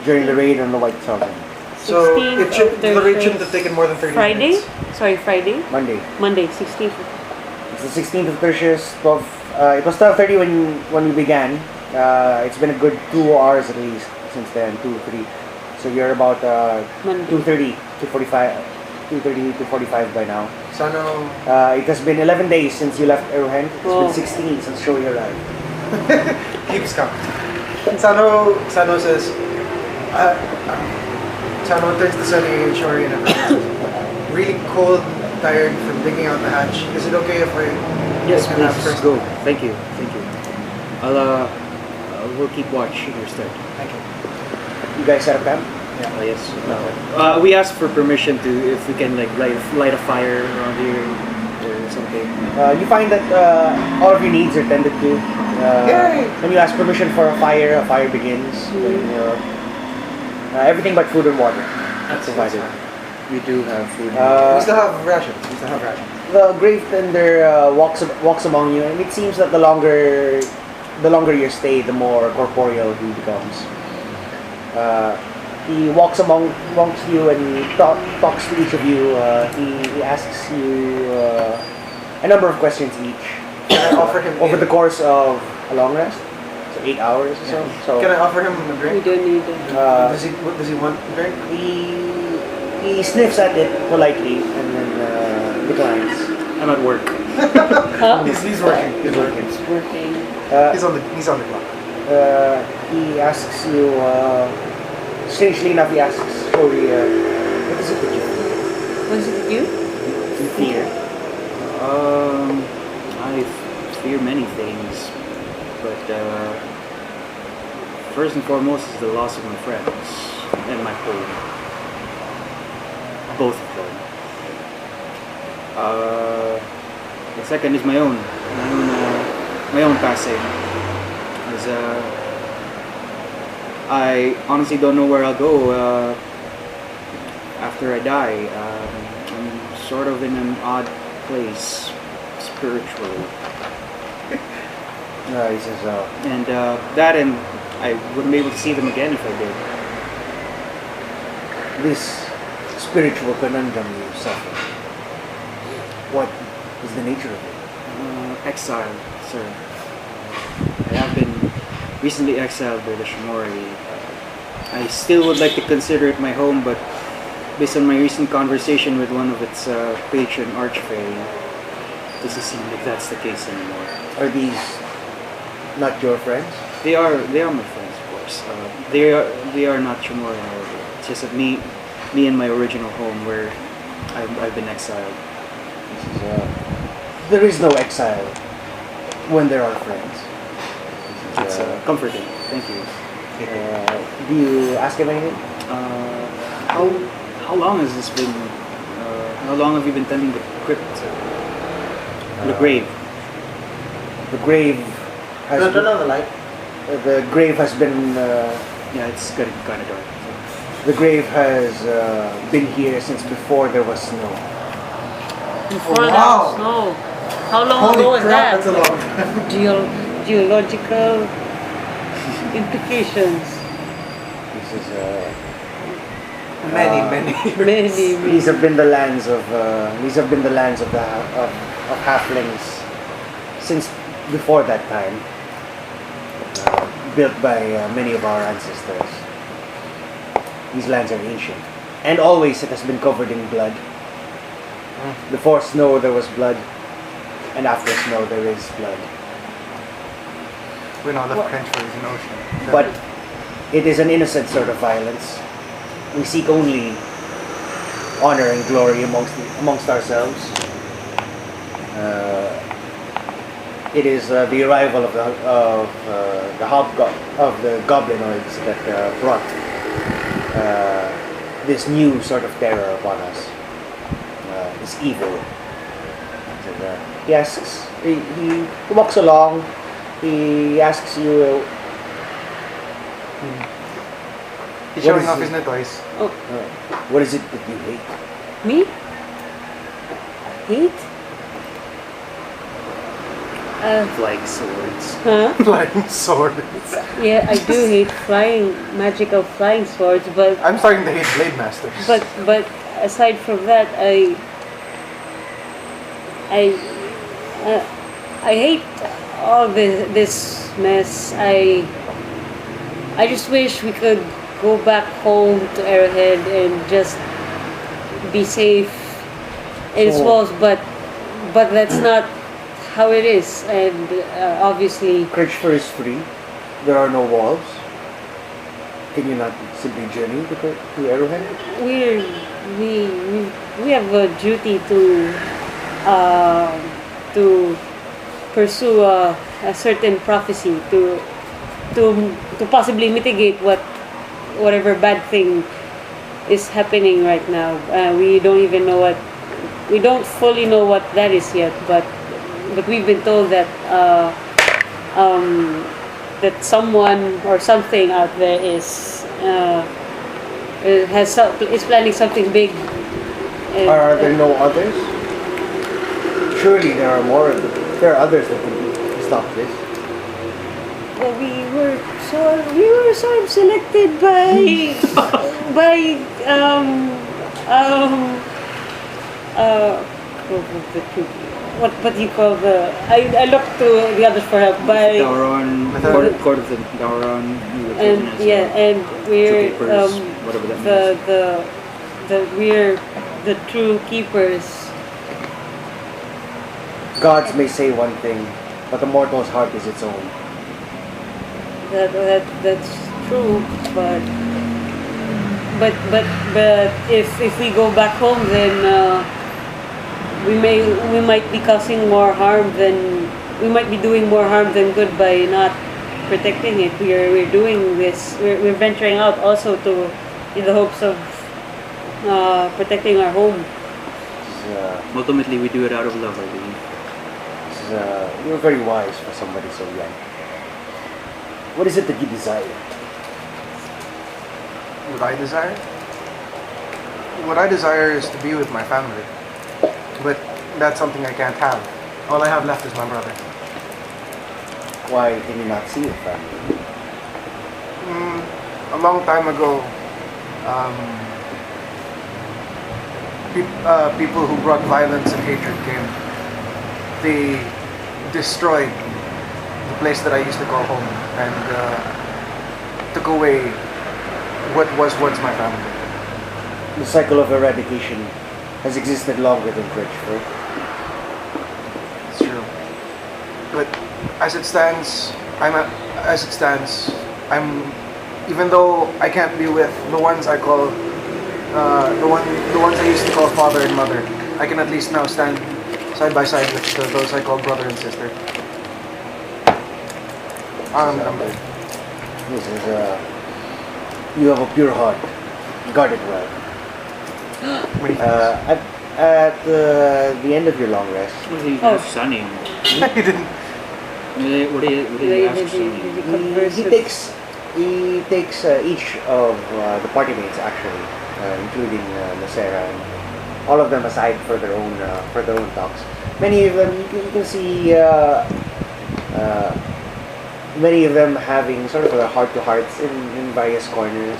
during the raid on the White Sovereign. So 16th the of raid shouldn't Tertius. have taken more than 30 Friday? minutes. Sorry, Friday? Monday. 16th. It's the 16th of Tertius. It was 12:30 when we began. It's been a good 2 hours at least since then, 2-3. So you're about Monday. 2:30 to 45, 2:30 to 45 by now. Sano. It has been 11 days since you left Erohen. It's Oh. been 16 since Shouri arrived. Keeps count. Sano says, Sano turns to Sunny and Shouri and everyone. Really cold, tired from digging out the hatch. Is it okay if I Yes, take a nap please first? go. Thank you. We'll keep watch in your stead. Thank you. You guys set up camp? Yes. We asked for permission to if we can like light a fire around here or something. You find that all of your needs are tended to. Yay! When you ask permission for a fire begins. Everything but food and water. That's provided. We do have food. We still have rations. The grave tender walks among you, and it seems that the longer you stay, the more corporeal he becomes. He walks amongst you and he talks to each of you. He asks you a number of questions each. Can I offer him over the course of a long rest, so 8 hours or so. So Can I offer him a We drink? don't need it. Does he want a drink? he sniffs at it politely and then declines. I'm at work. Huh? He's working. He's working. It's working. He's on the clock. He asks you. Strangely enough, he asks Shouri, what is it that you Was it you? fear? I fear many things, but first and foremost is the loss of my friends and my home. Both of them. The second is my own passing. As I honestly don't know where I'll go after I die. I'm sort of in an odd place spiritually. He says, And I wouldn't be able to see them again if I did. this spiritual conundrum you suffer, what is the nature of it? Exile, sir. I have been recently exiled by the Shimori. I still would like to consider it my home, but based on my recent conversation with one of its patron archfey, it doesn't seem like that's the case anymore. Are these not your friends? They are my friends, of course. They are not Shimori, however. It's just that me and my original home were I've been exiled. This is, there is no exile when there are friends. This It's is, comforting. Thank you. do you ask him anything? How long has this been? How long have you been tending the crypt? The grave. The grave has Turn on the light. the grave has been Yeah, it's getting kind of dark. the grave has been here since before there was snow. Before wow. that was snow. How long Holy ago was crap, that? that's a long time. Geological implications. This is Many. these have been the lands of of halflings since before that time, built by many of our ancestors. These lands are ancient, and always it has been covered in blood. Before snow there was blood, and after snow there is blood. We know the Frenchford is an ocean. But it is an innocent sort of violence. We seek only honor and glory amongst ourselves. It is the arrival of the goblinoids that brought this new sort of terror upon us. This evil. And, he asks. He walks along. He asks you. He's What showing is off it? his new toys. What is it that you hate? Me? Hate? Like swords. Huh? Flying sword. Yeah, I do hate magical flying swords, but I'm starting to hate Blade Masters. but aside from that, I hate all this mess. I just wish we could go back home to Arrowhead and just be safe in its So- walls, but that's not how it is, and obviously Kirchfer is free. There are no walls. Can you not simply journey to Arrowhead? we have a duty to pursue a certain prophecy to possibly mitigate whatever bad thing is happening right now. We don't fully know what that is yet, but we've been told that that someone or something out there is planning something big. And, Are there no others? Surely there are more. There are others that can stop this. well, we were sort of selected by by what do you call the I looked to the others for help by Dauron, court of the Dauron. and and we're whatever that means. we're the true keepers. Gods may say one thing, but the mortal's heart is its own. That's true, but if we go back home, then we might be causing more harm than we might be doing more harm than good by not protecting it. We're doing this. We're venturing out also in the hopes of protecting our home. Ultimately, we do it out of love, I believe. You're very wise for somebody so young. What is it that you desire? What I desire? What I desire is to be with my family. But that's something I can't have. All I have left is my brother. Why can you not see your family? A long time ago, people who brought violence and hatred came. They destroyed the place that I used to call home and took away what was once my family. The cycle of eradication has existed longer than Bridgeford. It's true. But as it stands, even though I can't be with the ones I call The ones I used to call father and mother, I can at least now stand side by side with those I call brother and sister. I'm good. This is you have a pure heart. Guard it well. Many thanks. At the end of your long rest, What did he Oh. ask Sunny? He didn't. What did he ask Sunny? he takes each of the party mates actually, including Nasera, and all of them aside for their own talks. Many of them you can see many of them having sort of a heart-to-hearts in various corners.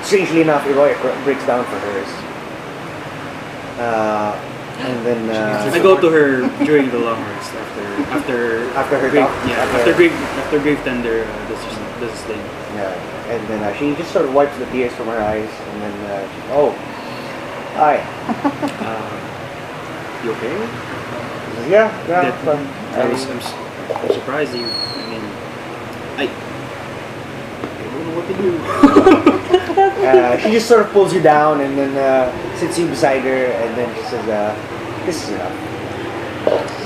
Strangely enough, Eroy breaks down for hers. And then I go to her during the long rest after her grave, talk? yeah, Okay. after grave tender does this thing. Yeah, and then she just sort of wipes the tears from her eyes, and then oh, hi. You okay? Yeah, That- fun. I'm surprised you. I mean, I don't know what to do. She just sort of pulls you down and then sits you beside her, and then she says, "This is enough."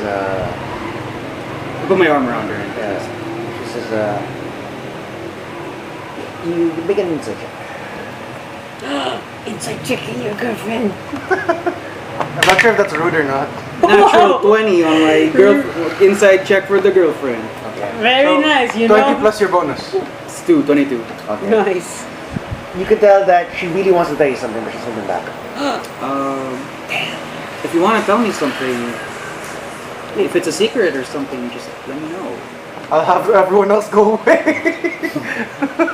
I put my arm around her. She says, "You begin inside check." Inside checking your girlfriend. I'm not sure if that's rude or not. Natural 20 on my inside check for the girlfriend. Okay. Very So, nice, you 20 know. plus your bonus. It's 22. Okay. Nice. You can tell that she really wants to tell you something, but she's holding back. If you want to tell me something, if it's a secret or something, just let me know. I'll have everyone else go away.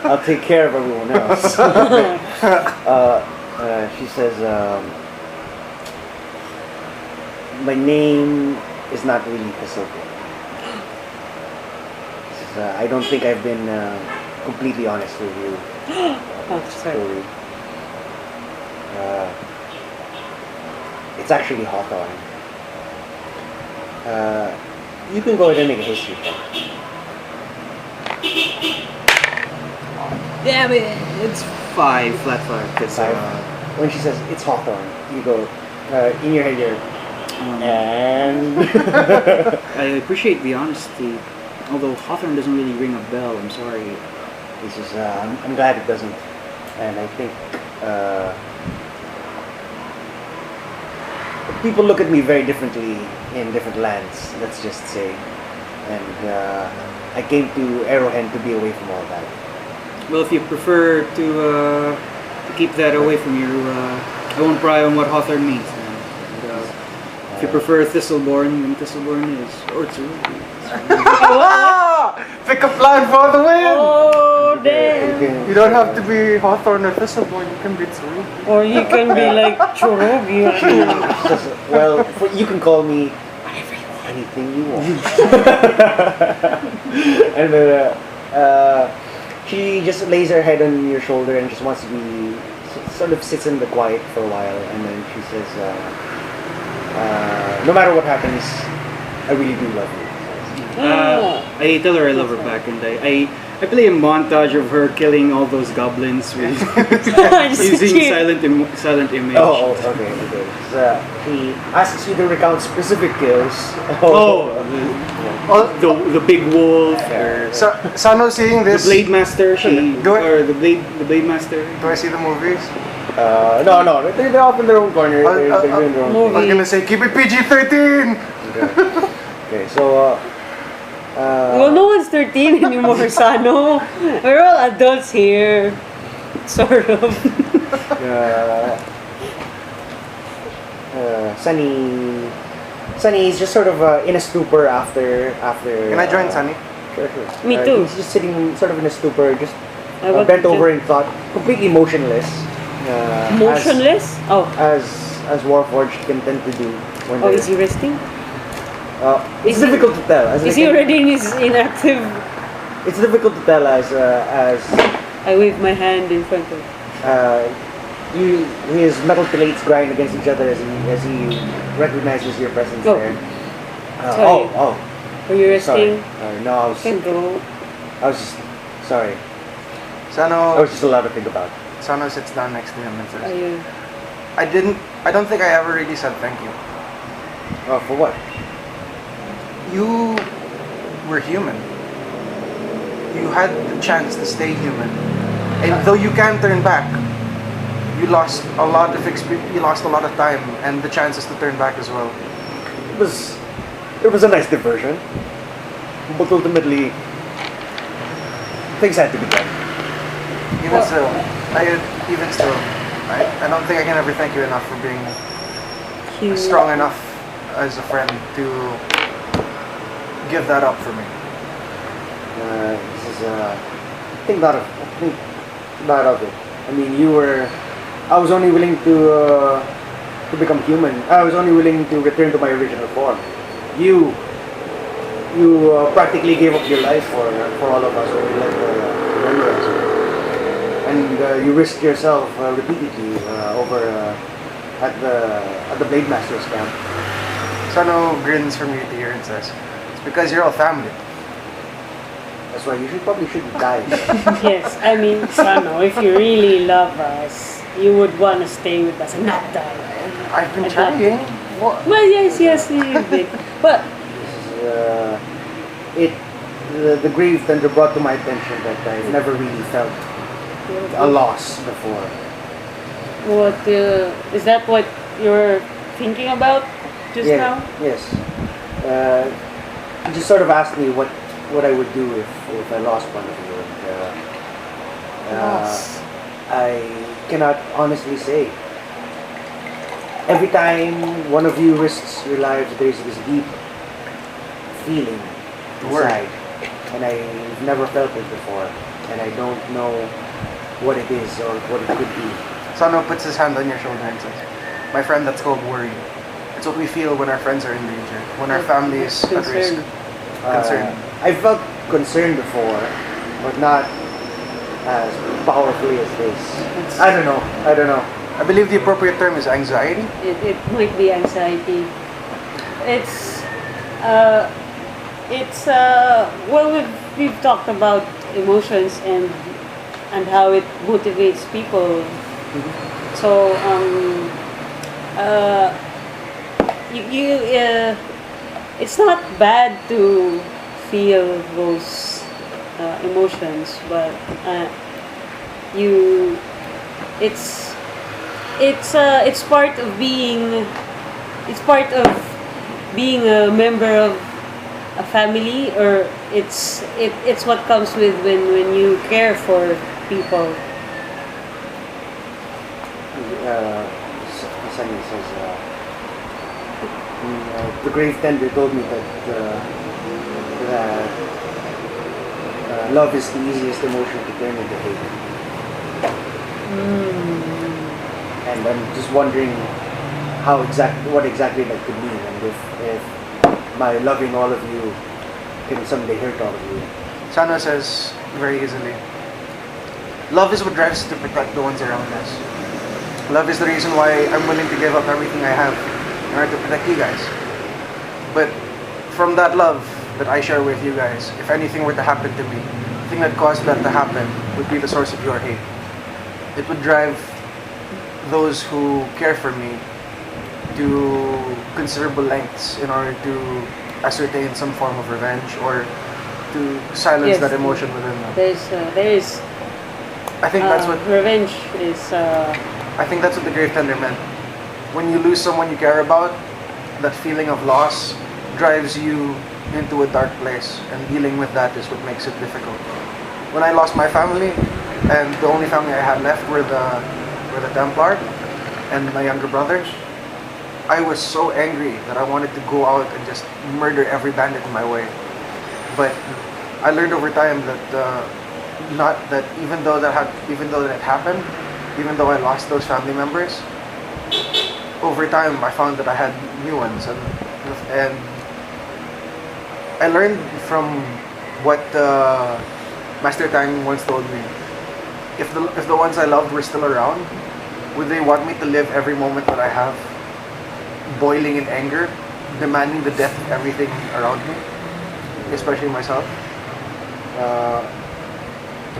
I'll take care of everyone else. She says, my name is not really Kasoko. I don't think I've been completely honest with you. Oh, sorry. Shouri. It's actually Hawthorne. You can go ahead and make a history check. Damn it! It's 5, flat 5. Because, When she says it's Hawthorne, you go in your head. You're and I appreciate the honesty, although Hawthorne doesn't really ring a bell. I'm sorry. this is. I'm glad it doesn't, and I think people look at me very differently in different lands. Let's just say, and I came to Arrowhead to be away from all that. Well, if you prefer to keep that away from you, I won't pry on what Hawthorne means. Man. And, if you prefer Thistleborn, then Thistleborn is Ortsu. Pick a plan for the win! Oh, damn. You don't have to be Hawthorne or Thistleborn, you can be Tsuru. Or you can be like Chorogi. Well, you can call me whatever you want, anything you want. And then she just lays her head on your shoulder and just wants to be, sort of sits in the quiet for a while, and then she says, no matter what happens, I really do love you. I tell her I love her back, and I play a montage of her killing all those goblins with using silent image. Oh, okay. So, he asks you to recount specific kills. The big wolf, or Sano seeing the this. blade master. Do I- Or the blade master. Do I see the movies? No, they're off in their own corner. They're doing their own Movie. I was gonna say, keep it PG-13! Okay, so Well, no one's 13 anymore, Sano. We're all adults here. Sort of. Sunny is just sort of in a stupor after. Can I join Sunny? Sure. Me too. He's just sitting sort of in a stupor, just I want bent to- over in thought, completely motionless. Motionless? As Warforged can tend to do when Oh, they're- is he resting? It's is he- difficult to tell. Is he already in his inactive? It's difficult to tell as I wave my hand in front of. his metal plates grind against each other as he recognizes your presence Oh. there. Sorry. Are you Sorry. resting? No, Can go. I was just sorry. I Sano, was just a lot to think about. Sano sits down next to him and says, Ayun. I don't think I ever really said thank you. Oh, for what? You were human. You had the chance to stay human. And though you can't turn back, you lost a lot of experience, you lost a lot of time and the chances to turn back as well. It was a nice diversion, but ultimately things had to be done. Even still, I don't think I can ever thank you enough for being strong enough as a friend to give that up for me. This is think not of it. I mean, I was only willing to become human. I was only willing to return to my original form. You practically gave up your life for all of us, or you let remember us. And you risked yourself repeatedly over at the Blade Master's camp. Sano grins from ear to ear and says, "It's because you're all family." That's why you probably shouldn't die. Yes, I mean, Sano, if you really love us, you would want to stay with us and not die. I've been And trying. What? Well, yes, you did. But The grave thunder brought to my attention that I've never really felt a loss before. what is that? What you're thinking about just now? Yes. You just sort of asked me what I would do if I lost one of you. And, Loss. I cannot honestly say. Every time one of you risks your lives, there's this deep feeling inside, and I've never felt it before, and I don't know what it is or what it could be. Sano puts his hand on your shoulder and says, "My friend, that's called worry. It's what we feel when our friends are in danger, when our family is at risk." Concerned. I felt concerned before, but not as powerfully as this. I don't know. I believe the appropriate term is anxiety. It might be anxiety. It's well, we've talked about emotions and how it motivates people. So it's not bad to feel those emotions, but it's part of being a member of a family, or it's what comes with when you care for people. Sunny says, the grave tender told me that love is the easiest emotion to turn into hate. And I'm just wondering what exactly that could mean, and if my loving all of you can someday hurt all of you. Sano says very easily, "Love is what drives us to protect the ones around us. Love is the reason why I'm willing to give up everything I have in order to protect you guys. But from that love that I share with you guys, if anything were to happen to me, the thing that caused that to happen would be the source of your hate. It would drive those who care for me to considerable lengths in order to ascertain some form of revenge or to silence Yes. that emotion within them. There is I think that's what revenge is. I think that's what the grave tender meant. When you lose someone you care about, that feeling of loss drives you into a dark place, and dealing with that is what makes it difficult. When I lost my family, and the only family I had left were the Templar and my younger brothers, I was so angry that I wanted to go out and just murder every bandit in my way. But I learned over time that even though that happened, even though I lost those family members, over time I found that I had new ones, and I learned from what Master Tang once told me. If the ones I loved were still around, would they want me to live every moment that I have boiling in anger, demanding the death of everything around me, especially myself?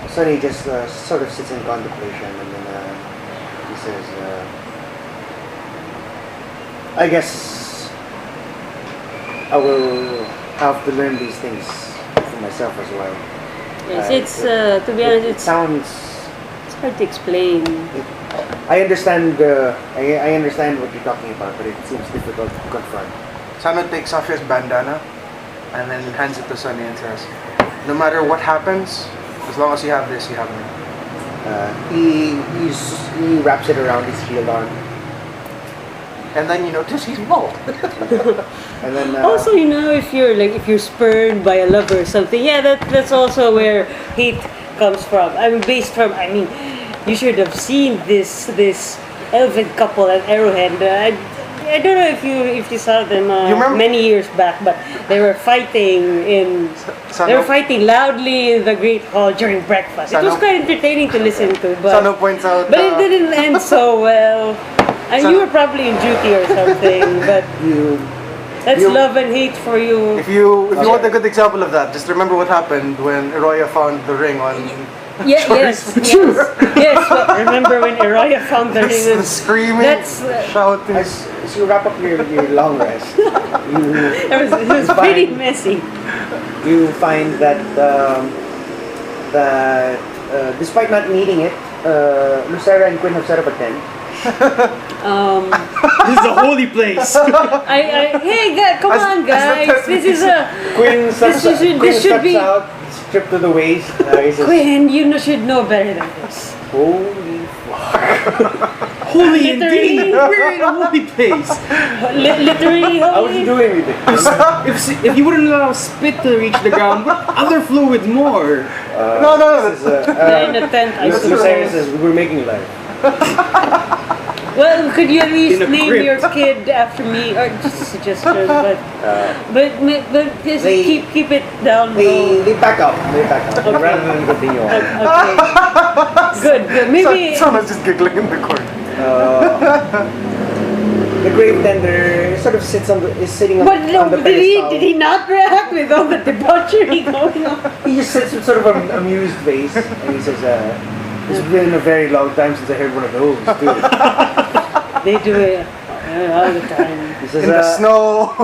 Sonny just sort of sits in contemplation, and then he says, I guess I will have to learn these things for myself as well. Yes, it's to be honest, It it's sounds... hard to explain. I understand. I understand what you're talking about, but it seems difficult to confront. Sano takes off his bandana and then hands it to Sunny and says, "No matter what happens, as long as you have this, you have me." He wraps it around his shield arm, And then you notice he's bald. and then Also, if you're spurned by a lover or something, yeah, that's also where hate comes from. Based from. You should have seen this elven couple at Arrowhead. I don't know if you saw them You remember- many years back, but they were fighting they were fighting loudly in the Great Hall during breakfast. It was Sano- quite entertaining to listen to, Sano points out. but it didn't end so well. And Sano- you were probably in duty or something, but that's you- love and hate for you. If you want a good example of that, just remember what happened when Eroya found the ring on. Yes. But remember when Eroya found the The ring? screaming, That's shouting. as you wrap up your long rest, it was pretty messy. you find that despite not needing it, Lucera and Quinn have set up a tent. This is a holy place. Hey, come on, guys! This is a Quinn steps, this should be out, stripped to the waist. He says, Quinn. You should know better than this. "Holy fuck!" Holy Literally. indeed. We're in a holy place. Literally, How was he doing with it? If you wouldn't allow spit to reach the ground, what other fluids more? No. This is, They're in a tent, I Lucera suppose. says, "We're making life." Well, could you at least In a name crypt. your kid after me, or just a suggestion? But just They- keep it down low. They back up. Rather than continue on. Okay. Good. Maybe. Someone's just giggling in the corner. The grave tender sort of is sitting on, But on the did pedestal. he not react with all the debauchery going on? He just sits with sort of an amused face, and he says, "It's been a very long time since I heard one of those, too." They do it all the time. He says, In the snow.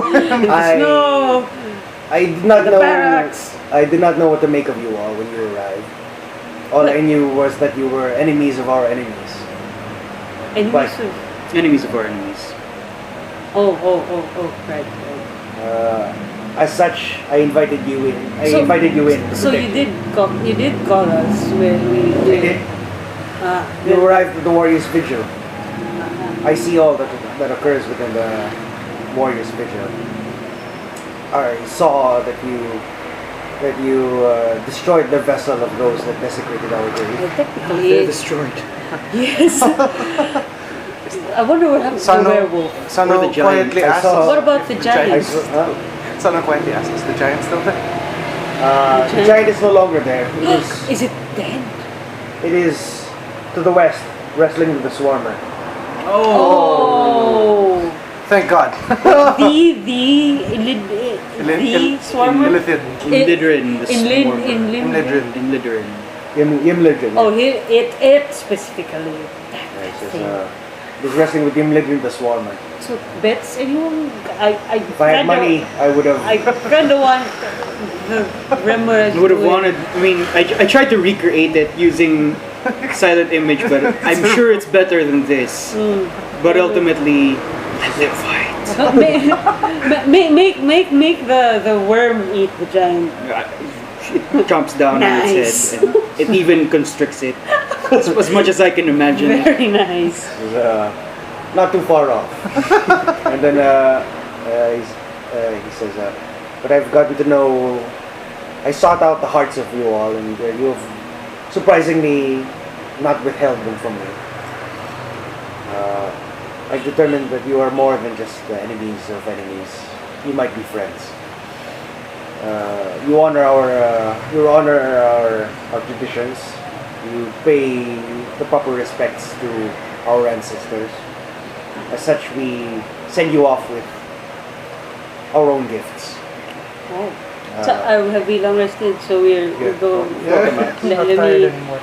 I, I did not The know. barracks. I did not know what to make of you all when you arrived. All I knew was that you were enemies of our enemies. And But- Enemies of our enemies. Oh, right. As such, I invited you in. So- invited you in. to So you protect did call us when we I did. You arrived at the Warriors' Vigil. I see all that occurs within the Warriors' Vigil. I saw that you destroyed the vessel of those that desecrated our grave. Well, They're technically, destroyed. yes. I wonder what happened to the werewolf. Sano Or the giant. quietly I asks. saw- What about the I giants? saw, Sano quietly asks, "Is the giant still there?" the giant is no longer there. Is it dead? It is to the west, wrestling with the swarmer. Oh. Thank God. the swarmer? Illithid. Inlidrin, the swarm. Illithid. Inlidrin. Yimlidrin. Oh, it specifically. He's wrestling with Yimlidrin the swarmer. So bets anyone? If I had money, I would have. I kind of want the Remora. I would have wanted. I mean, I tried to recreate it using silent image, but I'm sure it's better than this. But ultimately, let them fight. Make the worm eat the giant. It jumps down on its head, and it even constricts it. As much as I can imagine. Very nice. Not too far off. And then he says, "But I've gotten to know. I sought out the hearts of you all, and you have surprisingly not withheld them from me. I've determined that you are more than just enemies of enemies. You might be friends. You honor our traditions. You pay the proper respects to our ancestors. As such, we send you off with our own gifts. Oh. So have we long rested? So we'll go. Yeah, Let not tired me. anymore.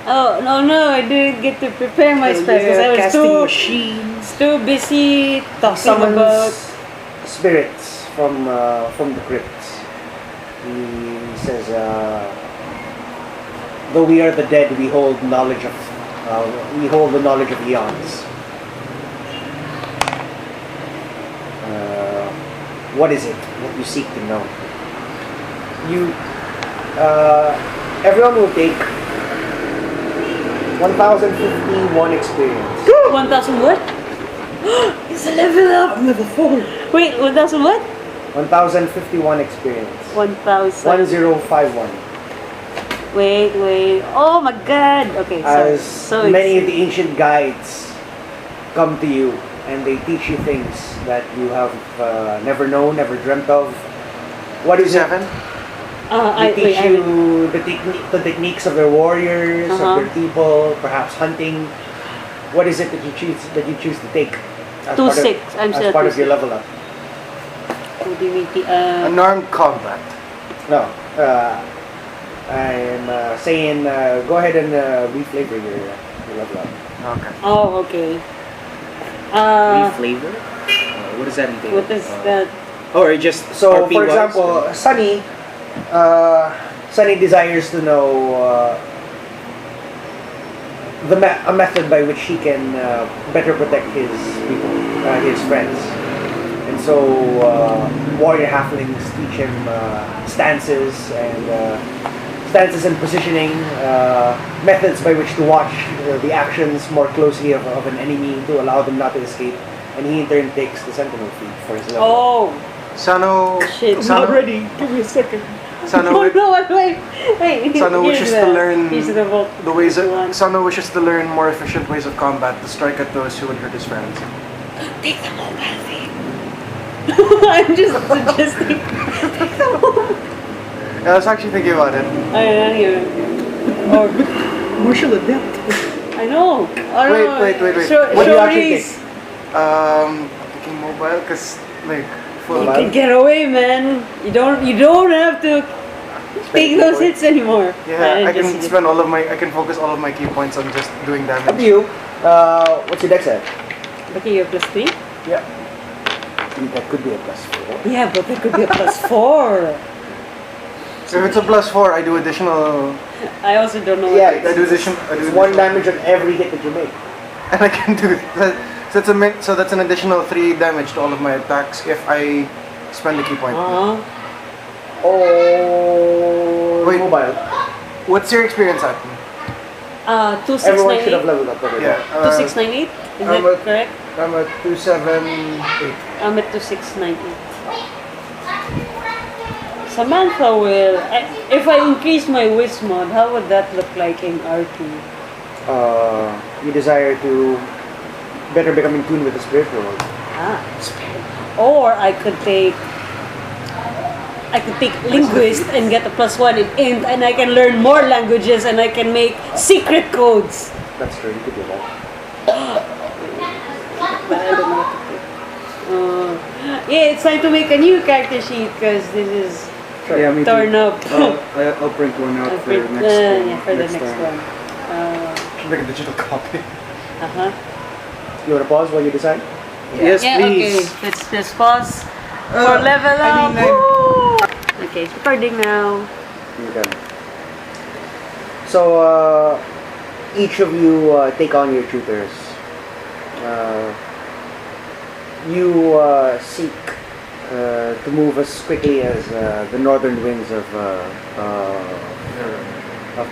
Oh no! I didn't get to prepare my spell because I was casting machines. too busy talking Summons about. spirits from the crypts. He says, "Though we are the dead, we hold knowledge of the knowledge of eons. What is it? What you seek to know? Everyone will take 1,051 experience. 1,000 what? It's a level up. I'm level 4. Wait, 1,000 what? 1,051 experience. 1,000. 1051. Wait. Oh my God. Okay. As So many of the ancient guides come to you and they teach you things that you have never known, never dreamt of. What is it? 7. They teach you the techniques of their warriors, of their people, perhaps hunting. What is it that you choose to take as 2-6. I'm as still part of 2-6. your level up? Unarmed combat. No, I'm saying go ahead and reflavor your level up. Okay. Oh, okay. Flavor? What does that entail? What is that? Or just So, RP for wise, example, or- Sunny desires to know a method by which he can better protect his people, his friends. And so, warrior halflings teach him stances and positioning, methods by which to watch the actions more closely of an enemy to allow them not to escape. And he in turn takes the sentinel feat for his level. Oh, Sano. shit. Sano, ready. Give me a second. Sano, No, wait. Sano Here's wishes to learn here's the vote. the ways One. of, Sano wishes to learn more efficient ways of combat to strike at those who would hurt his friends. Take the mobile thing. I'm just suggesting. I was actually thinking about it. I don't know. Or Martial adept. I know. Wait. What do you actually Shouri's. Taking mobile, cause like full You can get away, man. You don't have to take those hits anymore. Yeah, I can just- I can focus all of my key points on just doing Up to damage. you. What's your dex at? Okay, you're +3. Yeah. That could be a +4. Yeah, but that could be a +4. So if it's a +4, I do additional. I also don't know. Yeah, what I do addition. I do It's 1 additional- damage on every hit that you make. and I can do that. So that's an additional 3 damage to all of my attacks if I spend a key point. Oh, Wait. mobile. What's your experience at? Everyone should have 2698. leveled up already. Yeah. 2698. Is I'm that at- correct? I'm at 278. I'm at 2698. Samantha will. If I increase my wiz mod, how would that look like in RP? You desire to better become in tune with the spirit world. Or I could take linguist and get a +1 in int, and I can learn more languages and I can make secret codes. That's true, you could do that. But I don't know what to pick. Yeah, it's time to make a new character sheet because this is Yeah, me torn too. up. I'll print one out I'll for the print- next one. yeah, for the next time. one. Should make a digital copy. You want to pause while you decide? Yes, Yeah, please. okay. Let's pause for level up. Woo! Okay, it's recording now. Okay. So, each of you take on your tutors. You seek to move as quickly as the northern winds of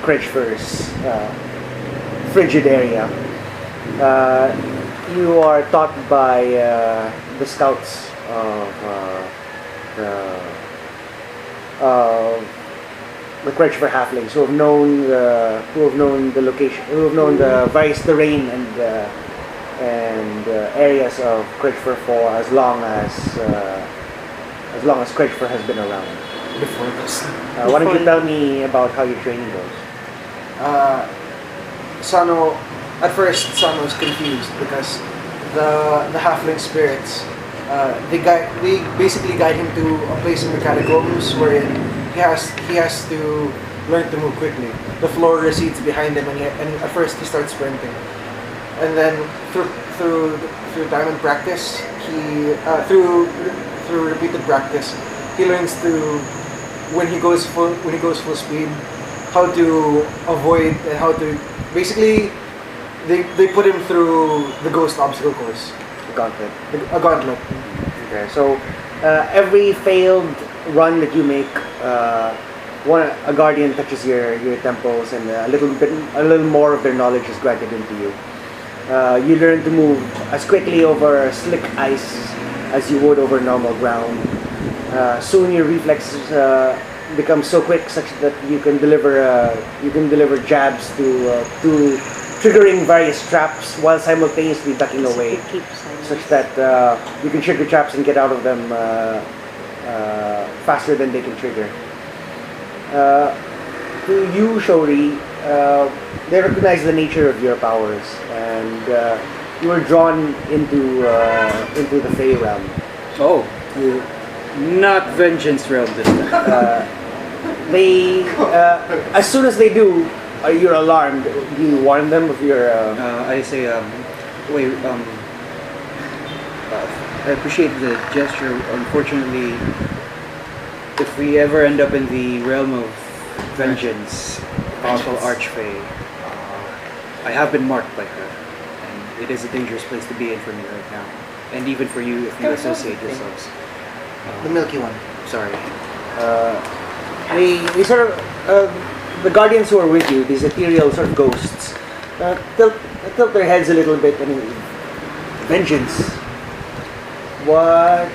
Kretschver's frigid area. You are taught by the scouts of the Kretschver halflings who have known the location, who have known the various terrain and areas of Kretschver for as long as Kretschver has been around. Before this. Why don't you tell me about how your training goes? At first Sano's confused because the halfling spirits they basically guide him to a place in the catacombs wherein he has to learn to move quickly. The floor recedes behind him, and at first he starts sprinting, and then through time and practice, through repeated practice, he learns to when he goes full speed, how to avoid and how to basically they put him through the ghost obstacle course. Gauntlet. A gauntlet. Okay, so every failed run that you make, a guardian touches your temples, and a little more of their knowledge is granted into you. You learn to move as quickly over slick ice as you would over normal ground. Soon your reflexes become so quick such that you can deliver jabs to triggering various traps while simultaneously ducking away, such that you can trigger traps and get out of them faster than they can trigger. To you, Shouri, they recognize the nature of your powers, and you were drawn into the Fey realm. Oh, not vengeance realm this time. They, as soon as they do, you're alarmed. Do you warn them of your? I say, wait, I appreciate the gesture. Unfortunately, if we ever end up in the realm of vengeance, powerful archfey, I have been marked by her, and it is a dangerous place to be in for me right now, and even for you if you associate yourselves. The milky one. Sorry. They sort of the guardians who are with you, these ethereal sort of ghosts, tilt their heads a little bit. I mean, vengeance. What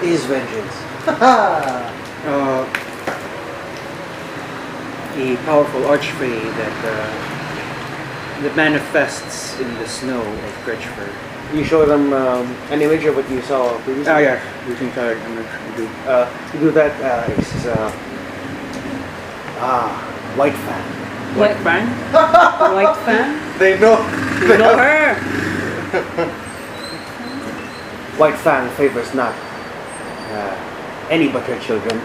is vengeance? A powerful archfey that manifests in the snow of Gretchford. You show them an image of what you saw previously. Ah, yeah. You can tell it. I'm going to do. You do that. This is White Fan. White fan? White fan? They know. You know her? White Fan favors not any but her children.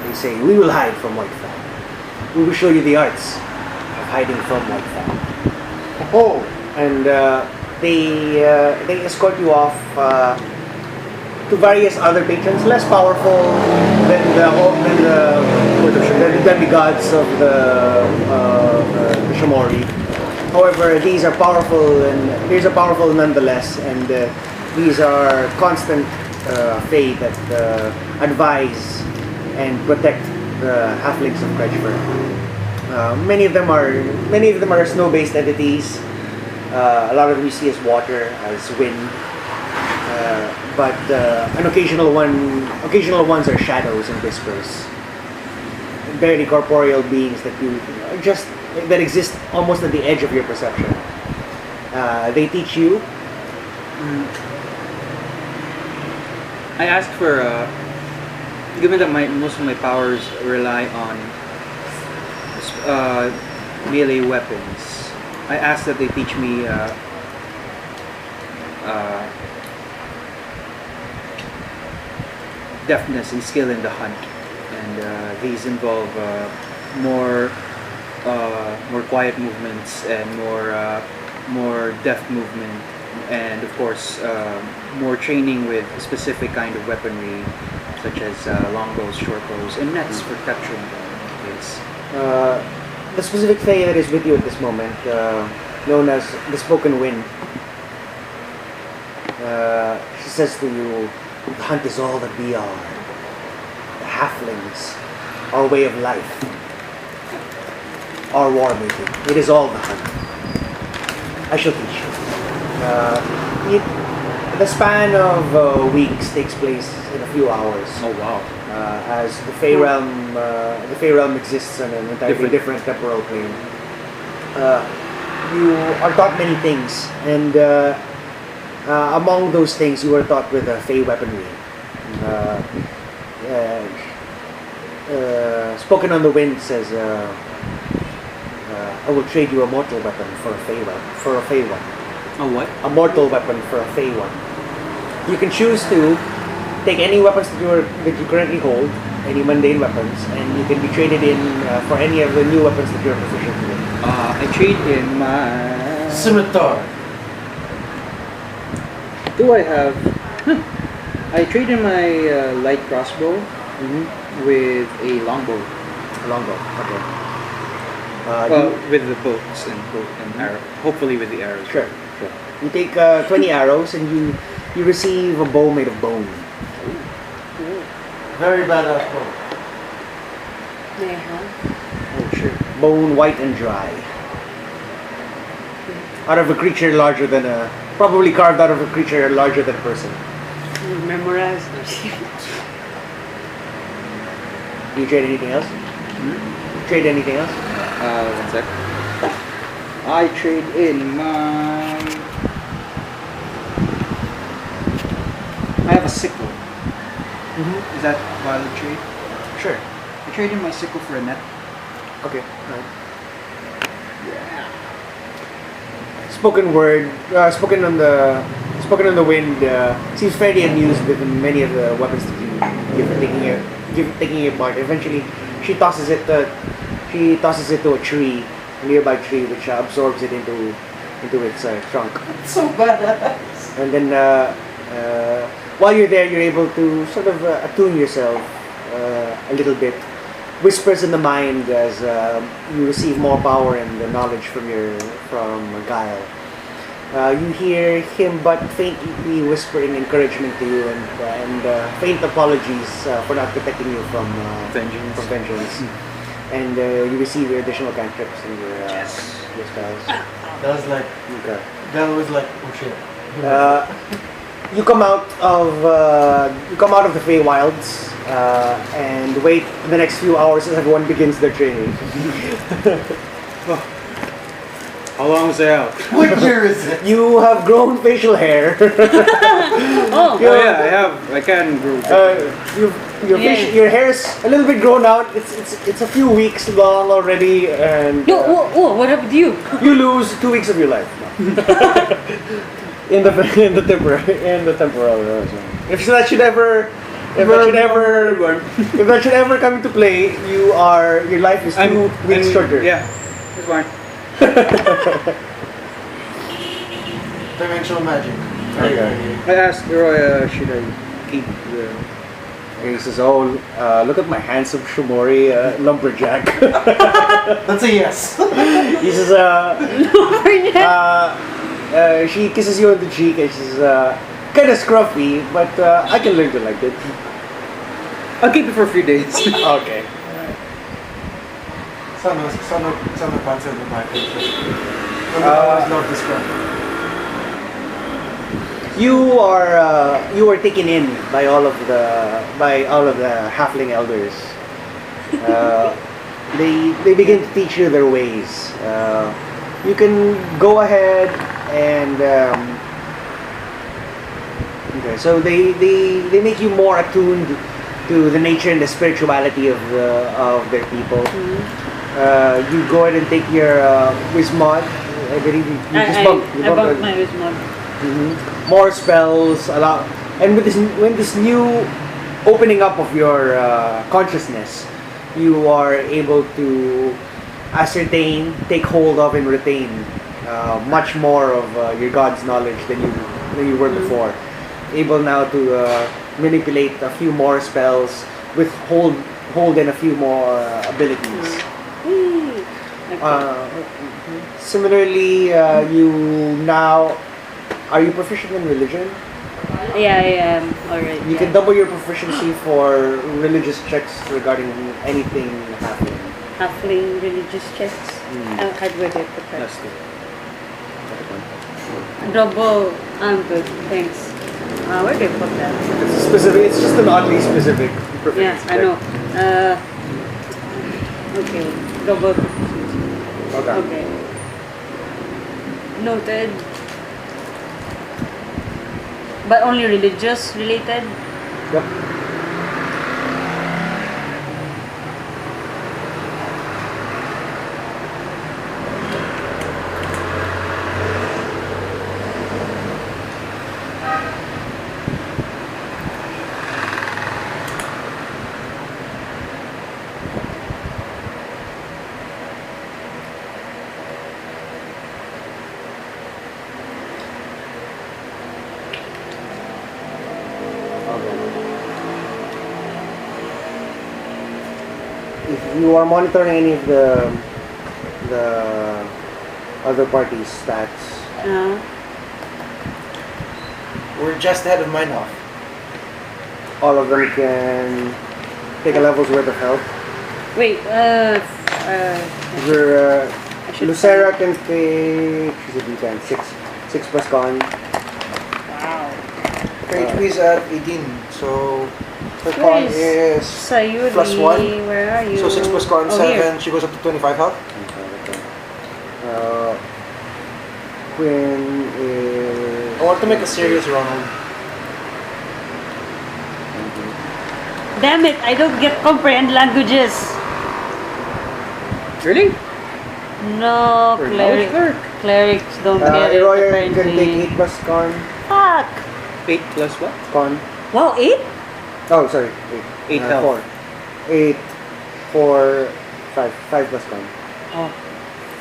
They say, we will hide from White Fan. We will show you the arts of hiding from White Fan. Oh. And they escort you off to various other patrons, less powerful than the demigods of the Shamori. However, these are powerful nonetheless, and these are constant Fae that advise and protect the halflings of Gretchford. Many of them are snow-based entities. A lot of them you see as water, as wind, but an occasional ones are shadows and whispers, barely corporeal beings that exist almost at the edge of your perception. They teach you. I ask for, given that most of my powers rely on melee weapons, I ask that they teach me deftness and skill in the hunt, and these involve more quiet movements and more deft movement, and of course more training with specific kind of weaponry such as longbows, short bows, and nets for capturing things. The specific Fae that is with you at this moment, known as the Spoken Wind, she says to you, the hunt is all that we are. The halflings, our way of life, our war making. It is all the hunt. I shall teach you. The span of weeks takes place in a few hours. Oh wow! As the Fey realm exists on an entirely different temporal plane. You are taught many things, and among those things, you are taught with Fey weaponry. Spoken on the Wind says, I will trade you a mortal weapon for a fey one. Oh, what? A mortal weapon for a fey one. You can choose to take any weapons that you currently hold, any mundane weapons, and you can be traded in for any of the new weapons that you're proficient with. I trade in my... Scimitar. Do I have... I trade in my light crossbow with a longbow. Longbow, okay. With the bolts and arrow. Hopefully with the arrows. Sure. You take 20 arrows and you receive a bow made of bone. Very badass bow. May I have? Oh, sure. Bone white and dry. Out of a creature larger than probably carved out of a creature larger than a person. Memorize. Do you trade anything else? Trade anything else? One sec. I trade in my... I have a sickle. Is that valid trade? Sure. I trade in my sickle for a net. Okay. Alright. Spoken word, spoken on the wind. Seems fairly amused with many of the weapons that you give her, taking it apart. Eventually, she tosses it to a tree, a nearby tree, which absorbs it into its trunk. So badass. And then, while you're there, you're able to sort of attune yourself a little bit. Whispers in the mind as you receive more power and the knowledge from Guile. You hear him but faintly whispering encouragement to you and faint apologies for not protecting you from vengeance. And you receive your additional cantrips and your spells. That was like, Okay. that was like, oh shit. You come out of the Feywilds and wait the next few hours as everyone begins their training. How long is it out? What year is it? You have grown facial hair. Oh. Yeah, I have. I can grow. Your hair's a little bit grown out. It's a few weeks long already, and What happened to you? you lose 2 weeks of your life in the temporal. If that should ever come into play, your life is 2 weeks shorter. Yeah, that's fine. Dimensional magic. Okay. I asked Roy, should I keep the... And he says, "Oh, look at my handsome Shumori lumberjack." That's a yes. He says, she kisses you on the cheek and she says, kind of scruffy, but I can learn to like it. I'll keep it for a few days. Okay. Sano pants in the back. I always love this crap. You are taken in by all of the halfling elders. They begin to teach you their ways. You can go ahead and okay. So they make you more attuned to the nature and the spirituality of their people. You go ahead and take your Wismod. I believe you just bumped my Wismod. More spells, a lot, and with this new opening up of your consciousness, you are able to ascertain, take hold of, and retain much more of your god's knowledge than you were before. Able now to manipulate a few more spells, with hold in a few more abilities. Similarly, you now. Are you proficient in religion? Yeah, I am. Alright. You can double your proficiency for religious checks regarding anything happening. Halfling religious checks. How do I get the That's text? good. Double. I'm good. Thanks. Where do I put that? It's specific. It's just an oddly specific Yeah, proficiency I check. know. Okay. Double. Okay. Okay. Noted. But only religious related? Yep. you are monitoring any of the other party's stats. We're just ahead of mine off. All of them can take a level's worth of health. Wait, Lucera can take, she's a D10, 6 plus con. wow. Okay, HP is at 18, so her Where con is is Sayuri? plus 1. Where are you? So 6 plus con, Oh, 7, here. she goes up to 25 health. Quinn is... I want to make a serious Ronald. Damn it! I don't get comprehend languages. Really? No, Or knowledge clerk. clerics don't get it. Royer can take Apparently. 8 plus con. Fuck. 8 plus what? Con. Wow, 8? Oh, sorry. 8. 8 health. 4. 8, 4, 5. 5 plus con. Oh,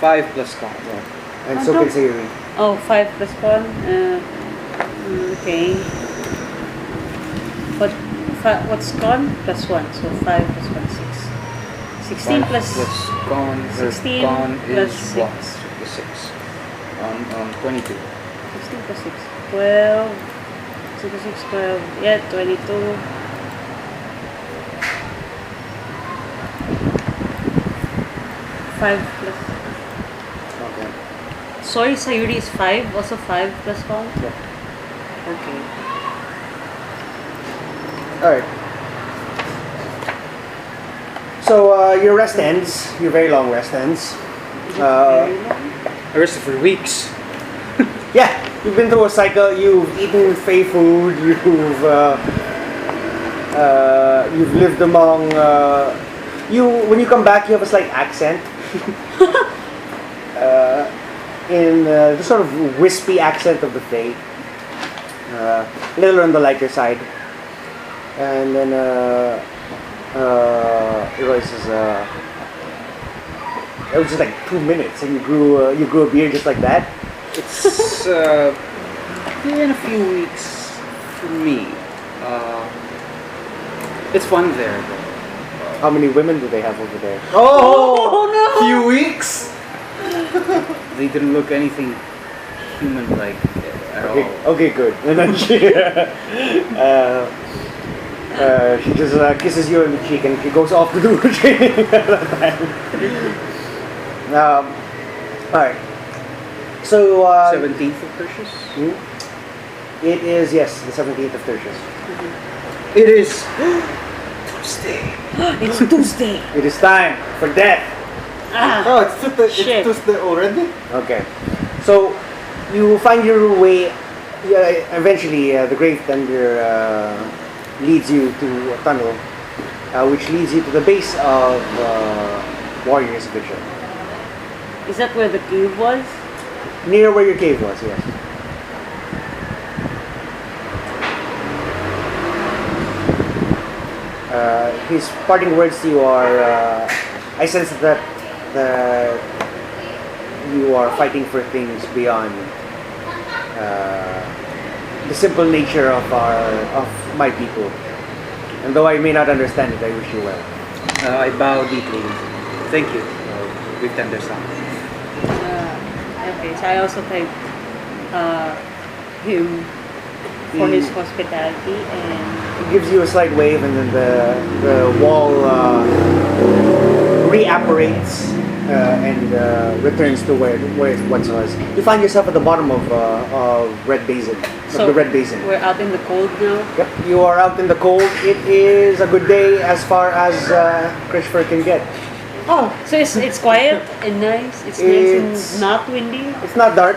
5 plus con. Yeah. And Oh, so don't- can Sayuri. oh 5 plus 1. Okay. What's con? Plus 1. So 5 plus 1, 6. 16 5 plus plus con. 16 con plus is 6. what? Plus 6. 22. 16 plus 6. 12. 6 plus 6, 12. Yeah, 22. Five plus. Okay. Sorry, Sayuri is 5. Also 5 plus 1. Yeah. Okay. Alright. So, your rest ends. Your very long rest ends. Very long. I rested for weeks. Yeah, you've been through a cycle. You've eaten fey food. You've lived among. When you come back, you have a slight accent. In the sort of wispy accent of the Fae. A little on the lighter side. And then Roy says, it was just like 2 minutes, and you grew a beard just like that. It's been a few weeks for me. It's fun there. How many women do they have over there? Oh no! Few weeks? They didn't look anything human-like at Okay, all. okay, good. And then she just kisses you on the cheek, and she goes off to do her training at that time. All right. So 17th of Tertius? it is, yes, the 17th of Tertius. It is Tuesday. It's Tuesday. It is time for death. Oh, it's Shit. Tuesday already? Okay. So you find your way. Eventually, the grave tender leads you to a tunnel, which leads you to the base of Warrior's Vision. Is that where the cube was? Near where your cave was, yes. His parting words to you are, I sense that you are fighting for things beyond the simple nature of my people. And though I may not understand it, I wish you well. I bow deeply. Thank you. With tender sound. Okay, so I also thank him for his hospitality and He gives you a slight wave, and then the wall reapparates and returns to where it once was. You find yourself at the bottom of Red Basin, the Red Basin. we're out in the cold now. Yep, you are out in the cold. It is a good day as far as Christopher can get. Oh, so it's quiet and nice. It's nice and not windy. It's not dark.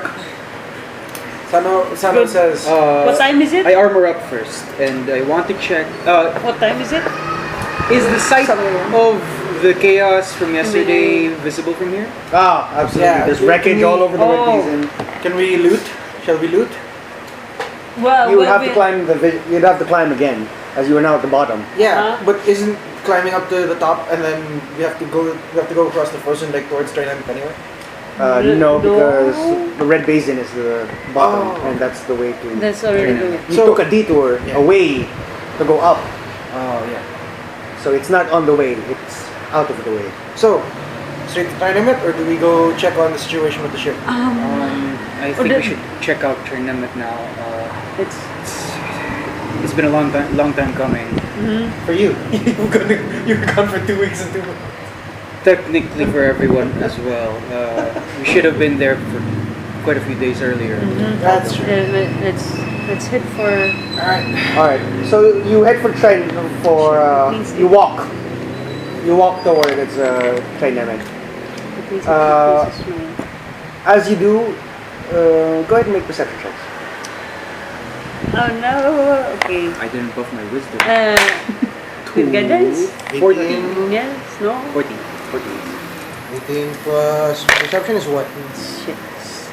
Sano Good. says, What time is it? I armor up first, and I want to check. What time is it? Is the site of the chaos from yesterday visible from here? Ah, absolutely. Yeah, There's can wreckage we- all over the Red Oh. Basin. can we loot? Shall we loot? Well, You would have to climb you'd have to climb again, as you are now at the bottom. Yeah, Uh-huh. but isn't climbing up to the top and then we have to go across the frozen lake towards Trinemet anyway? No, No. because the Red Basin is the bottom, Oh. and that's the way to. That's already good. You So- took a detour Yeah. away to go up, Oh yeah. so it's not on the way. It's out of the way. So, straight to Trinemet, or do we go check on the situation with the ship? I think we should check out Trinemet now. It's It's been a long time coming. For you. You were gone for 2 weeks and 2 months. Technically for everyone as well. We should have been there for quite a few days earlier. That's true. let's head for. Alright, so you head for train for you walk. You walk toward its Trinemet. As you do, go ahead and make perception checks. Oh no. Okay. I didn't buff my wisdom. With guidance. 14. Yes. No. 14. 18 plus perception is what? Shit.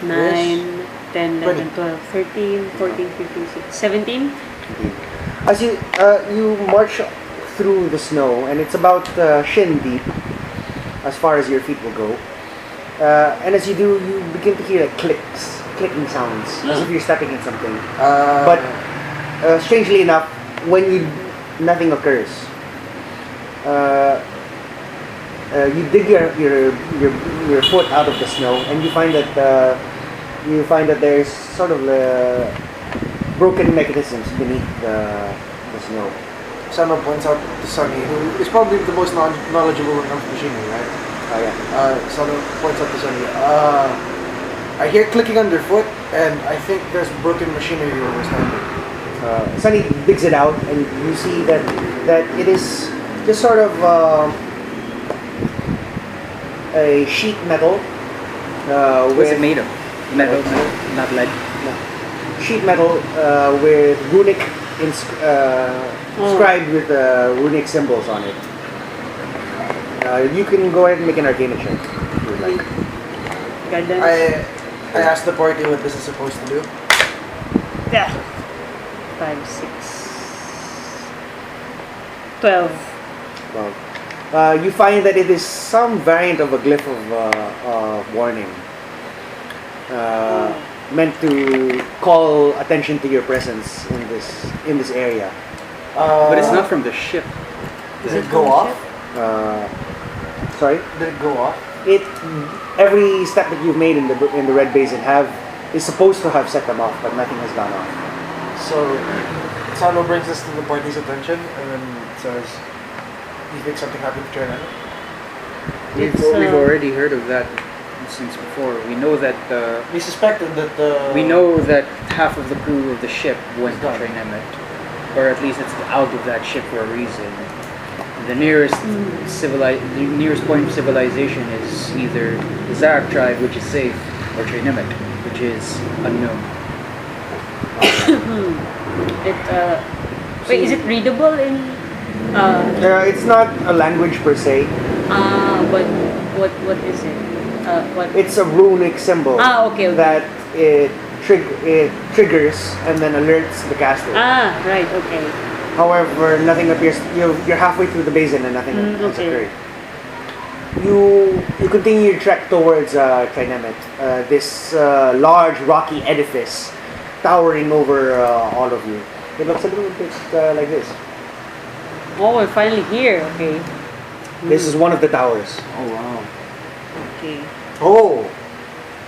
9, 10, 11, 12, 13, 14, 15, 16, 17. As you march through the snow, and it's about shin deep, as far as your feet will go. And as you do, you begin to hear clicking sounds, as if you're stepping in something. But strangely enough, nothing occurs. You dig your foot out of the snow, and you find that there's sort of broken mechanisms beneath the snow. Sano points out to Sunny, who is probably the most knowledgeable when it comes to machinery, right? Oh yeah. Sano points out to Sunny. I hear clicking underfoot, and I think there's broken machinery where we're standing. Sunny digs it out, and you see that it is just sort of a sheet metal. What's it made of? Metal, not lead. Sheet metal with runic inscribed with runic symbols on it. You can go ahead and make an Arcana check if you would like. Guidance. I asked the party what this is supposed to do. Yeah. 5, 6, 12. Well, you find that it is some variant of a glyph of warning, meant to call attention to your presence in this area. But it's not from the ship. Does it go off? Sorry? Did it go off? Every step that you've made in the Red Basin is supposed to have set them off, but nothing has gone off. So, Sano brings this to the party's attention and then says, "You think something happened to Trinemet?" We've already heard of that since before. We know that We suspected that we know that half of the crew of the ship went to Done. Trinemet, or at least it's out of that ship for a reason. The nearest the nearest point of civilization is either the Zarak tribe, which is safe, or Trinemet, which is unknown. Wait, is it readable in? It's not a language per se. But what is it? What? It's a runic symbol Okay. that it triggers and then alerts the caster. Right. Okay. However, nothing appears. You're halfway through the basin and nothing has okay. occurred. You continue your trek towards Trinemet, this large rocky edifice towering over all of you. It looks a little bit like this. Oh, we're finally here. Okay. This is one of the towers. Oh wow! Okay. Oh,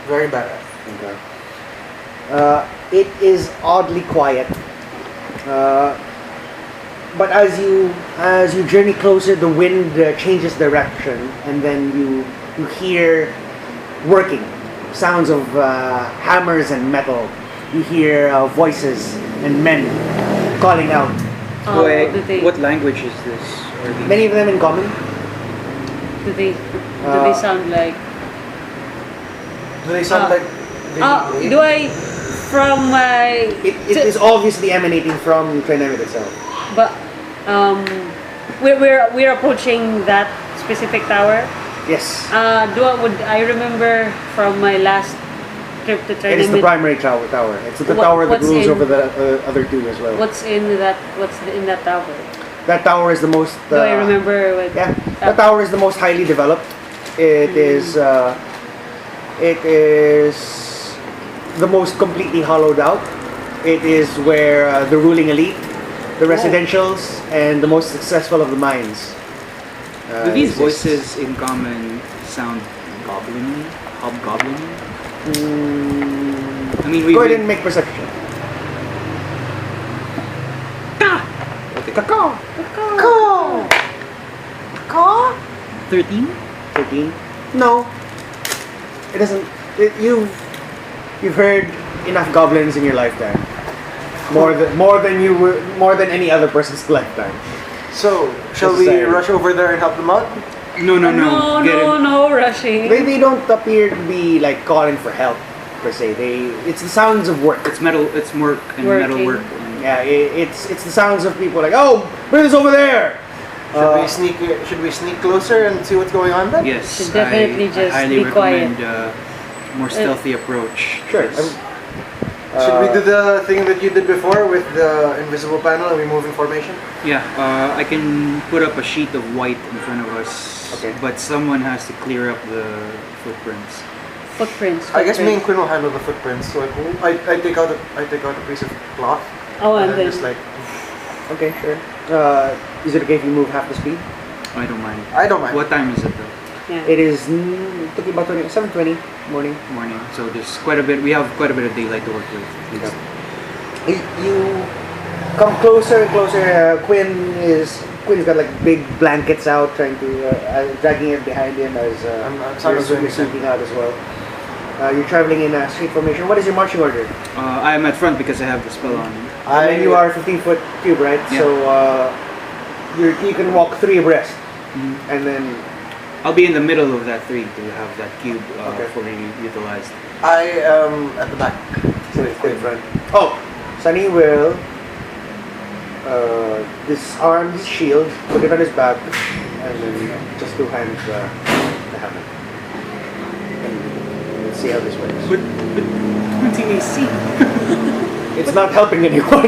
very badass. Okay. It is oddly quiet. But as you journey closer, the wind changes direction, and then you hear working sounds of hammers and metal. You hear voices and men calling out. What language is this? Many of them in common. Do they sound like? Do they sound like? Do I from my? It is obviously emanating from Trinemet itself. But we're approaching that specific tower. Yes. Would I remember from my last trip to Trinemet? It is the primary tower. It's the tower that rules over the other two as well. What's in that tower? That tower is the most. Do I remember? That tower is the most highly developed. It is the most completely hollowed out. It is where the ruling elite, the residentials, and the most successful of the mines Do these exists. voices in common sound goblin-y? Hobgoblin-y? I mean, we Go ahead and make perception. Kakao! 13? 13? No. It doesn't. You've heard enough goblins in your lifetime. More than any other person's lifetime. So, shall we Necessary. rush over there and help them out? No. No rushing. They don't appear to be like calling for help per se. It's the sounds of work. It's metal. It's work and metal Working. work. Yeah, it's the sounds of people like, oh, bring this over there. Should we sneak closer and see what's going on then? Yes, Should definitely I just highly be quiet. recommend more stealthy approach. Sure. Yes. Should we do the thing that you did before with the invisible panel and we move in formation? Yeah, I can put up a sheet of white in front of us. Okay. But someone has to clear up the footprints. Footprints. I guess me and Quinn will handle the footprints. So I take out a piece of cloth. Oh, and then then just like Okay, sure. Is it okay if you move half the speed? I don't mind. I don't mind. What time is it though? yeah. It is talking about 7:20 morning. Morning. So there's quite a bit. We have quite a bit of daylight to work with. at least. You come closer and closer. Quinn's got like big blankets out, trying to dragging it behind him as Sano's doing the same. sleeping out as well. You're traveling in a street formation. What is your marching order? I am at front because I have the spell on. And then you are 15-foot cube, right? Yeah. So you can walk 3 abreast, and then I'll be in the middle of that 3 to have that cube Okay. fully utilized. I am at the back. so it's in front. Oh, Sunny will disarm his shield, put it on his back, and then just 2 hands the hammer. And let's see how this works. But what's the AC? It's not helping anyone.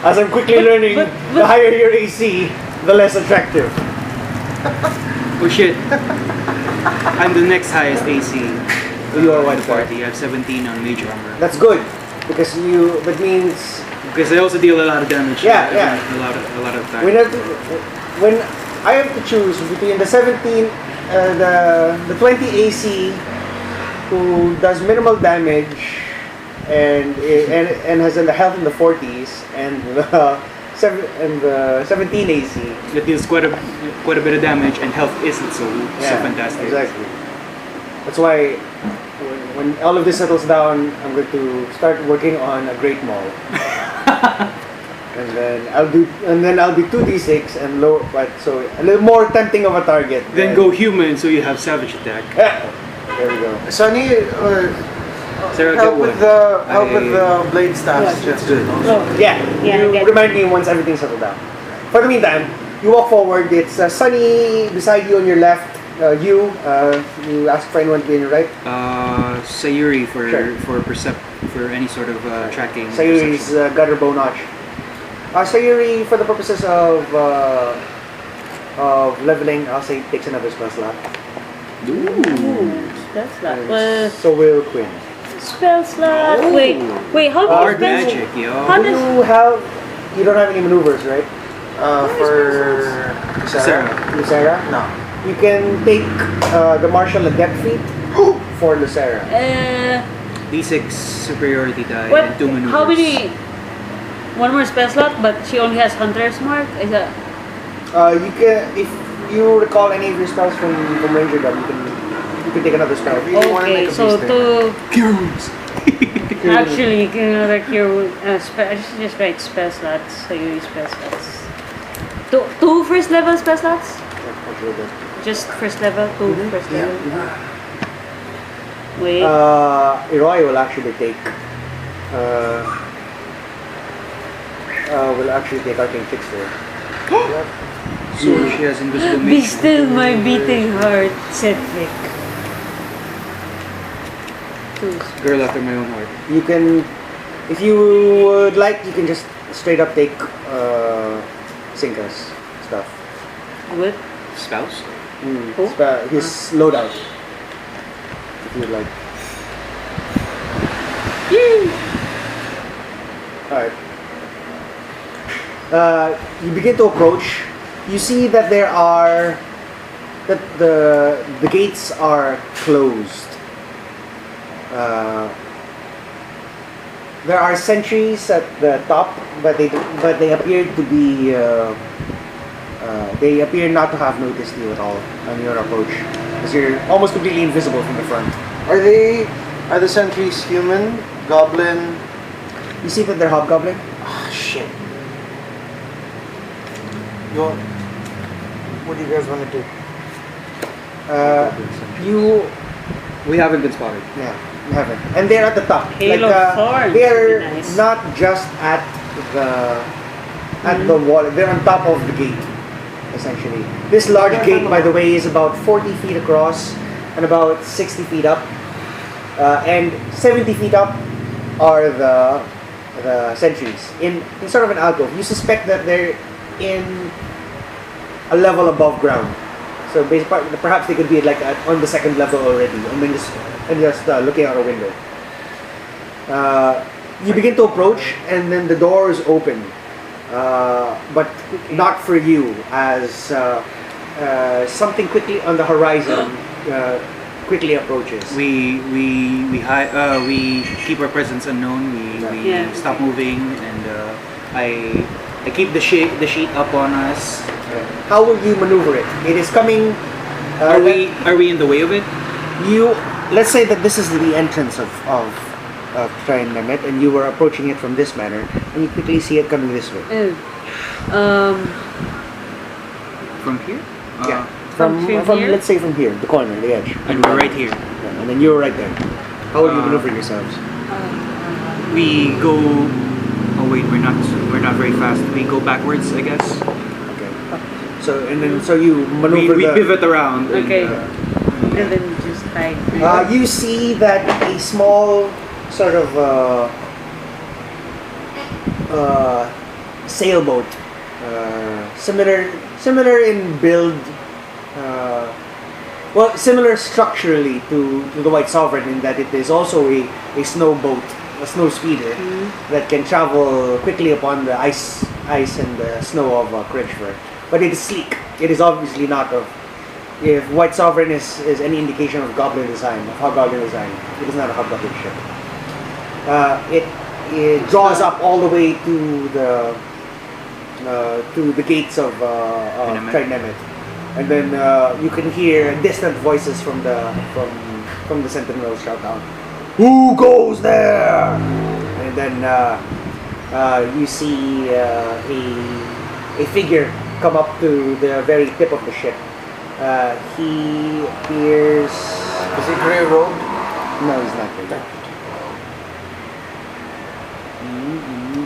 As I'm quickly learning, the higher your AC, the less attractive. Oh shit! I'm the next highest AC. You are what, in the party. I have 17 on mage armor. That's good because that means Because I also deal a lot of damage. Yeah, yeah. A lot of time. when I have to choose between the 17, the 20 AC who does minimal damage and has a health in the 40s and the 17 AC. It deals quite a bit of damage and health isn't so fantastic. Exactly. That's why when all of this settles down, I'm going to start working on a Great Maul. and then I'll be 2d6 and low, but so a little more tempting of a target. Then go human so you have savage attack. Yeah. There we go. Sunny, Sarah, help get with one. the blade staffs. Yeah. Just good. Oh, Yeah. Yeah, You get- remind me once everything's settled down. For the meantime, you walk forward. It's Sunny beside you on your left. You ask for anyone to be on your right. Sayuri for Sure. for any sort of tracking. Sayuri's perception. got her bow notch. Sayuri, for the purposes of leveling, I'll say takes another spell slot. That's not. So will Quinn. Spell slot. Wait. How Hard many spells? magic, yo. How does? You don't have any maneuvers, right? For Sarah. Lucera? No. You can take the martial adept feat for Lucera. D6 superiority die What? and 2 maneuvers. How many? One more spell slot, but she only has Hunter's Mark. Is that? You can, if you recall any of your spells from Ranger Gun, you can take another spell. You wanna Okay, make a so beast to Cure wounds. actually another cure. I should just write spell slots. So you use spell slots. Two first level spell slots. Just first level, 2 first level. Wait. Eroy will actually take Arcane Fixer. So she has invisible Be mage. still my beating heart, said Vic. 2. Girl after my own heart. You can, if you would like, you can just straight up take Sinka's stuff. What? Spouse? Who? His loadout. If you'd like. Alright. You begin to approach You see that the gates are closed. There are sentries at the top, but they appear to be they appear not to have noticed you at all on your approach, because you're almost completely invisible from the front. Are the sentries human, goblin? You see that they're hobgoblin. Ah, shit. What do you guys want to do? We haven't been spotted. Yeah, you haven't. And they're at the top. Hail of thorns They're would be nice. not just at the wall. They're on top of the gate, essentially. This large gate, by the way, is about 40 feet across and about 60 feet up. And 70 feet up are the sentries in sort of an alcove. You suspect that they're in a level above ground. So basically, perhaps they could be like on the second level already, and then just looking out a window. You begin to approach, and then the doors open, but not for you, as something quickly on the horizon quickly approaches. We keep our presence unknown. We Yeah. stop moving, and I keep the sheet up on us. How will you maneuver it? It is coming. Are we in the way of it? Let's say that this is the entrance of Trinemet, and you were approaching it from this manner, and you quickly see it coming this way. From here? Yeah. From here? Let's say from here, the corner, the edge. And we're right here. Yeah, and then you're right there. How will you maneuver yourselves? We go. Oh wait, we're not very fast. We go backwards, I guess. Okay. So you maneuver. We pivot around. and, Okay. And then just hide. You see that a small sort of sailboat, similar in build, similar structurally to the White Sovereign, in that it is also a snow boat, a snow speeder that can travel quickly upon the ice and the snow of Crinchford. But it is sleek. It is obviously not of. If White Sovereign is any indication of goblin design, of hobgoblin design, it is not a hobgoblin ship. It draws up all the way to the gates of Trinemet, and then you can hear distant voices from the sentinels shout out, "Who goes there?" And then you see a figure come up to the very tip of the ship. He appears. Is he gray robed? No, he's not there.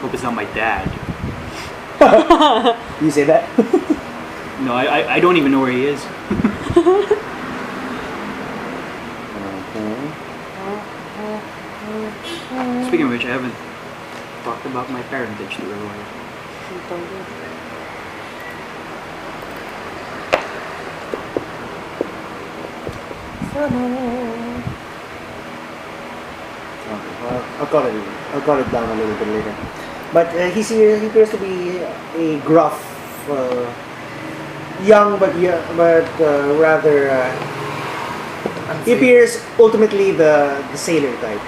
Hope it's not my dad. You say that? No, I don't even know where he is. Speaking of which, I haven't talked about my parentage to everyone. I'll call it down a little bit later. But he appears to be a gruff, young but rather. He appears ultimately the sailor type.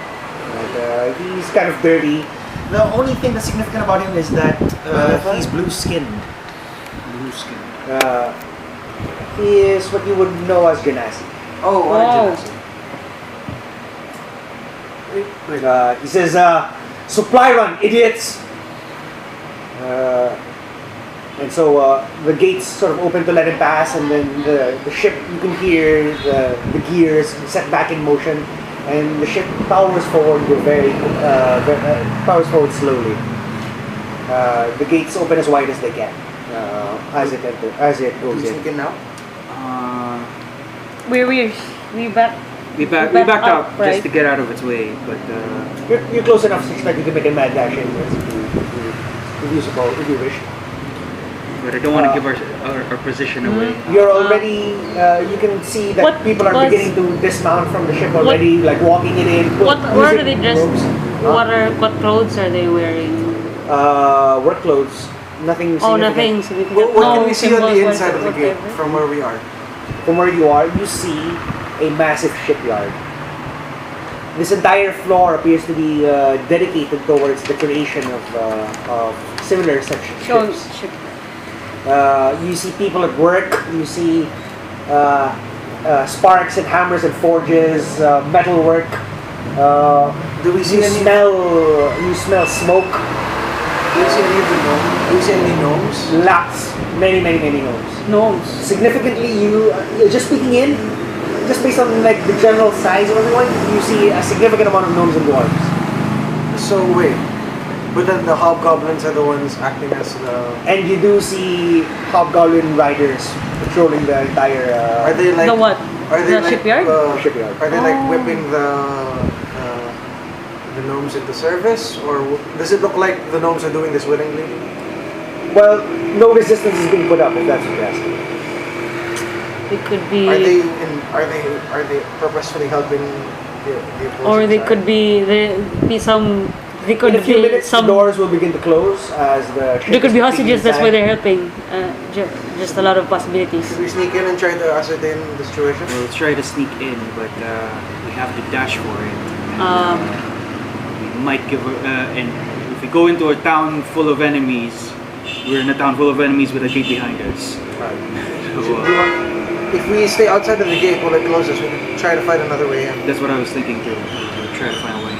But, he's kind of dirty. The only thing that's significant about him is that he's blue-skinned. Blue-skinned. He is what you would know as Genasi. Oh, Wow. He says, "Supply run, idiots!" And so the gates sort of open to let him pass, and then the ship, you can hear the gears set back in motion, and the ship powers forward powers forward slowly. The gates open as wide as they can as it goes in. thinking now? We backed up right? just to get out of its way, but You're close enough to expect you can make a mad dash anyways if you wish. I don't want to give our position away. You're already, you can see that What people are was- beginning to dismount from the ship already, like walking it in. What are they using dressed? ropes. What clothes are they wearing? Work clothes. Nothing Oh, significant. nothing significant. What can No we see on symbols, the inside of the gate whatever. from where we are? From where you are, you see a massive shipyard. This entire floor appears to be dedicated towards the creation of similar such Show ships. ship. You see people at work. You see sparks and hammers and forges, metal work. Do we see You any? smell smoke. Do we see any of the gnomes? Do we see any gnomes? Lots, many gnomes. Gnomes. Significantly, just peeking in, just based on like the general size of everyone, you see a significant amount of gnomes and dwarves. So wait, but then the hobgoblins are the ones acting as the. And you do see hobgoblin riders patrolling the entire Are they like? The what? Are they The like, shipyard? shipyard. Are they like whipping the gnomes into service, or does it look like the gnomes are doing this willingly? Well, no resistance is being put up, if that's what you're asking. It could be. Are they purposefully helping the opposing Or they side? could be some. They could In a few be minutes, some. the doors will begin to close as the ship They could is be peeking hostages. That's why inside. they're helping. Just a lot of possibilities. Should we sneak in and try to ascertain the situation? We'll try to sneak in, but we have to dash for it. We might give and if we go into a town full of enemies, we're in a town full of enemies with a gate behind us. So, If we stay outside of the gate while it closes, we can try to find another way in. that's what I was thinking too. We'll try to find a way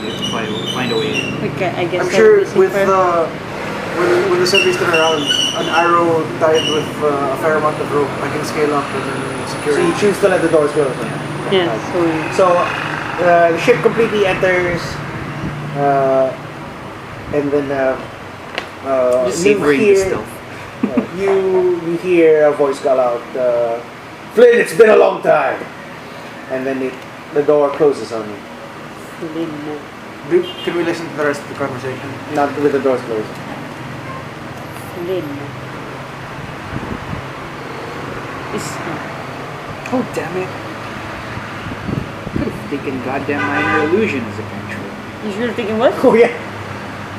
find a way in. Okay, I guess. I'm that sure is with fair. when the sentries turn around, an arrow tied with a fair amount of rope, I can scale up and then secure So it. you choose to let the doors close. Yeah. So the ship completely enters, and then Just you savoring the hear stealth. you hear a voice call out, "Flynn, it's been a long time," and then the door closes on you. Can we listen to the rest of the conversation? Not with the doors closed. Oh damn it! Could have taken goddamn minor illusions eventually. You should have taken what? Oh yeah.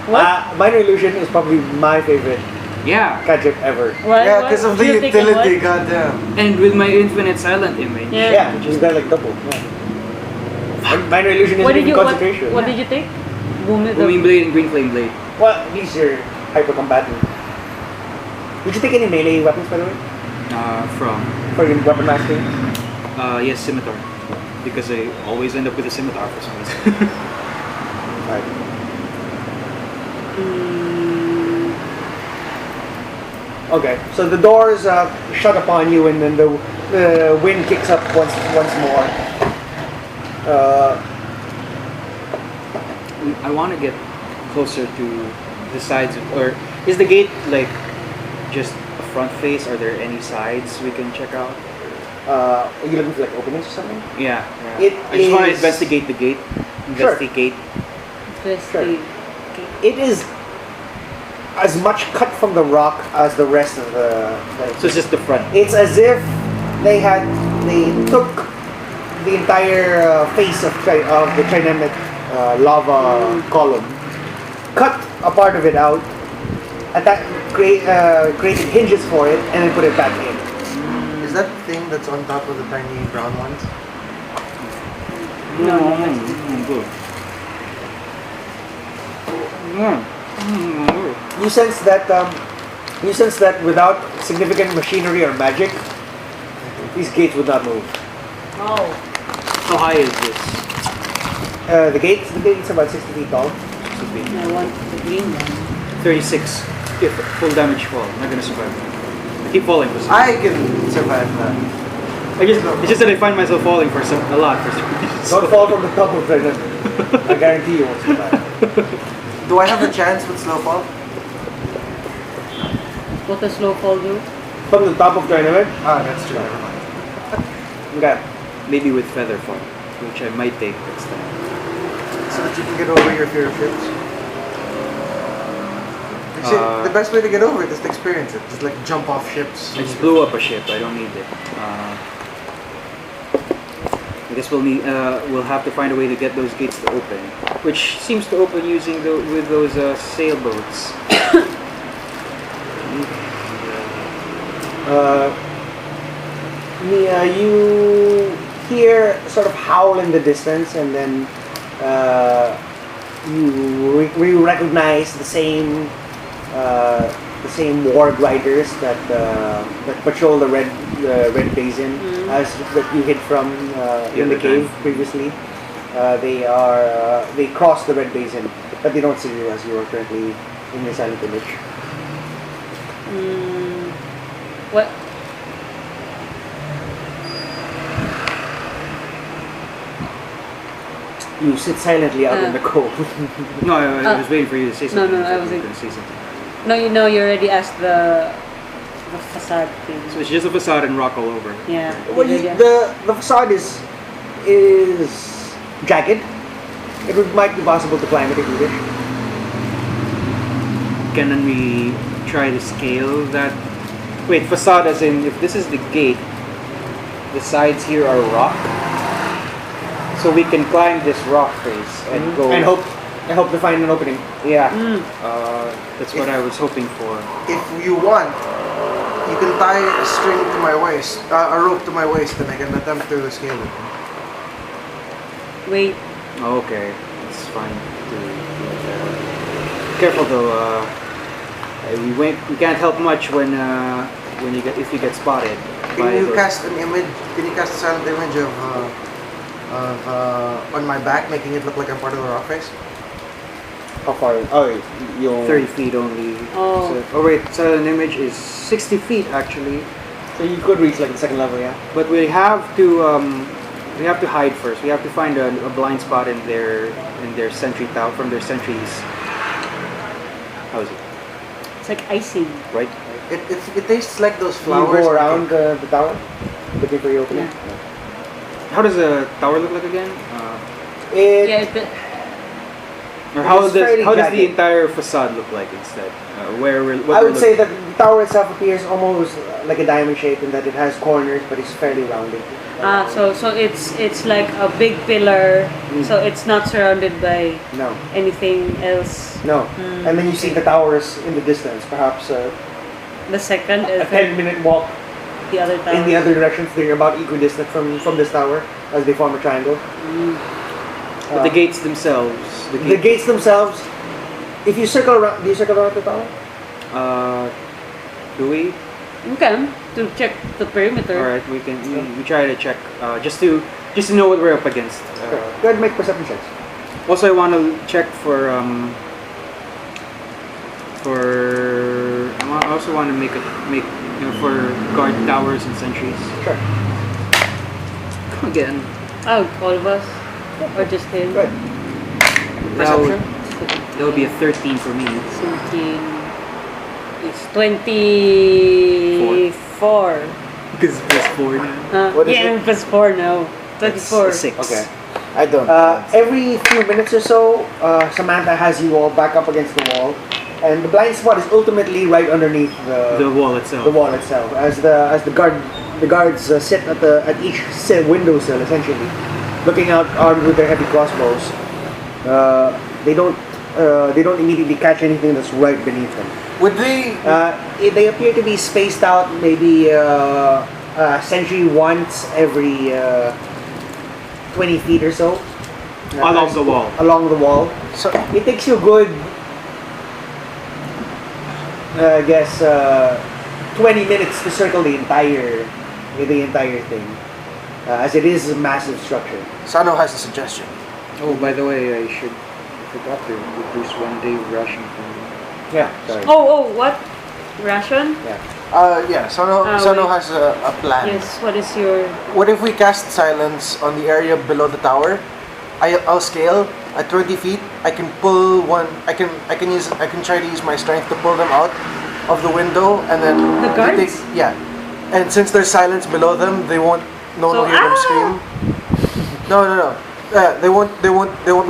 What? Minor Illusion is probably my favorite Yeah, gadget ever. What? Yeah, What? because of the You taken utility, what? goddamn. and with my infinite silent image. Yeah. Yeah, she's got like double. Yeah. And Minor Illusion is What did even you? What, concentration. what did you take? Booming Booming blade and green flame blade. Well, at least you're hyper combatant. Did you take any melee weapons, by the way, From for your weapon mastering? yes, scimitar. Because I always end up with a scimitar for some reason. Right. Okay, so the doors shut upon you, and then the wind kicks up once more. I want to get closer to the sides, or is the gate like just a front face? Are there any sides we can check out? Are you looking for like openings or something? Yeah. It I just want to is- investigate the gate. Sure. Investigate. Sure. It is as much cut from the rock as the rest of the. So it's just the front. It's as if they took the entire face of the Trinemet lava column, cut a part of it out, created hinges for it, and then put it back in. Is that the thing that's on top of the tiny brown ones? Good. You sense that without significant machinery or magic, these gates would not move. Oh. How high is this? The gate's about 60 feet tall. I want the green one. 36. If full damage fall, I'm not gonna survive that. I keep falling for some I can survive that. it's just that I find myself falling for a lot for some reason. Don't fall from the top of Trinemet. I guarantee you won't survive. Do I have a chance with slow fall? What does slow fall do? From the top of Trinemet? Ah, that's true. Never mind. Okay. Maybe with feather fall, which I might take next time. So that you can get over your fear of ships. You see, the best way to get over it is to experience it. Just like jump off ships. I just blew up a ship. I don't need it. I guess we'll have to find a way to get those gates to open, which seems to open using with those sailboats. You hear sort of howl in the distance, and then you recognize the same war gliders that patrol the red basin as that you hid from in the cave previously. They cross the red basin, but they don't see you as you are currently in the silent village. What? You sit silently out in the cove. No, I was waiting for you to say something. No, I was going like- to say something. No, you already asked the facade thing. So it's just a facade and rock all over. Yeah. Well, you did, yeah. the facade is jagged. Might be possible to climb it if you wish. Can we try to scale that? Wait, facade as in, if this is the gate, the sides here are rock. So we can climb this rock face and go... And hope to find an opening. Yeah. That's what I was hoping for. If you want, you can tie a string to my waist, a rope to my waist, and I can attempt to scale it. Wait. Okay, it's fine to do that. Careful though. We can't help much when if you get spotted. Can you cast an image? Can you cast a silent image of on my back, making it look like I'm part of the rock face? How far? Oh, yung 30 feet only. Oh. So wait, so an image is 60 feet actually. So you could reach like the second level, yeah. But we have to hide first. We have to find a blind spot in their sentry tower from their sentries. How is it? It's like icing. Right? It tastes like those You flowers. go around the tower, looking for your opening. How does the tower look like again? Yeah. Or how It's does fairly the jagged. entire facade look like instead? I would say that the tower itself appears almost like a diamond shape in that it has corners, but it's fairly rounded. So it's like a big pillar. So it's not surrounded by No, anything else. no. And then you see the towers in the distance, perhaps The second a is 10-minute walk the other tower. in the other directions. They're about equidistant from this tower as they form a triangle. But the gates themselves. The gates themselves, if you circle around, do you circle around the tower? Do we? Okay, to check the perimeter. All right, we can. We try to check just to know what we're up against. Go ahead and make perception checks. Also, I want to check for. I also want to make for guard towers and sentries. Sure. Again. Oh, all of us? Or just him? Good. That would be a 13 for me. 13. It's 24. Because it's +4 now. What is Yeah, it? plus 4 now. 24. It's 6. Okay. I don't. Every few minutes or so, Samantha has you all back up against the wall, and the blind spot is ultimately right underneath The wall itself. the wall itself. As the guards sit at each windowsill essentially, looking out armed with their heavy crossbows. They don't immediately catch anything that's right beneath them. Would they? They appear to be spaced out, maybe sentry once every 20 feet or so. Along the wall. Along the wall. So, It takes you a good, I guess, 20 minutes to circle the entire thing, as it is a massive structure. Sano has a suggestion. Oh, by the way, I forgot to reduce 1 day ration from you. Yeah. Sorry. Oh, what? Ration? Yeah. Sano wait. has a plan. Yes, what is your... What if we cast silence on the area below the tower? I'll scale at 20 feet. I can pull one. I can try to use my strength to pull them out of the window, and then The guards? And since there's silence below them, they won't. No one will hear them scream. No. They won't be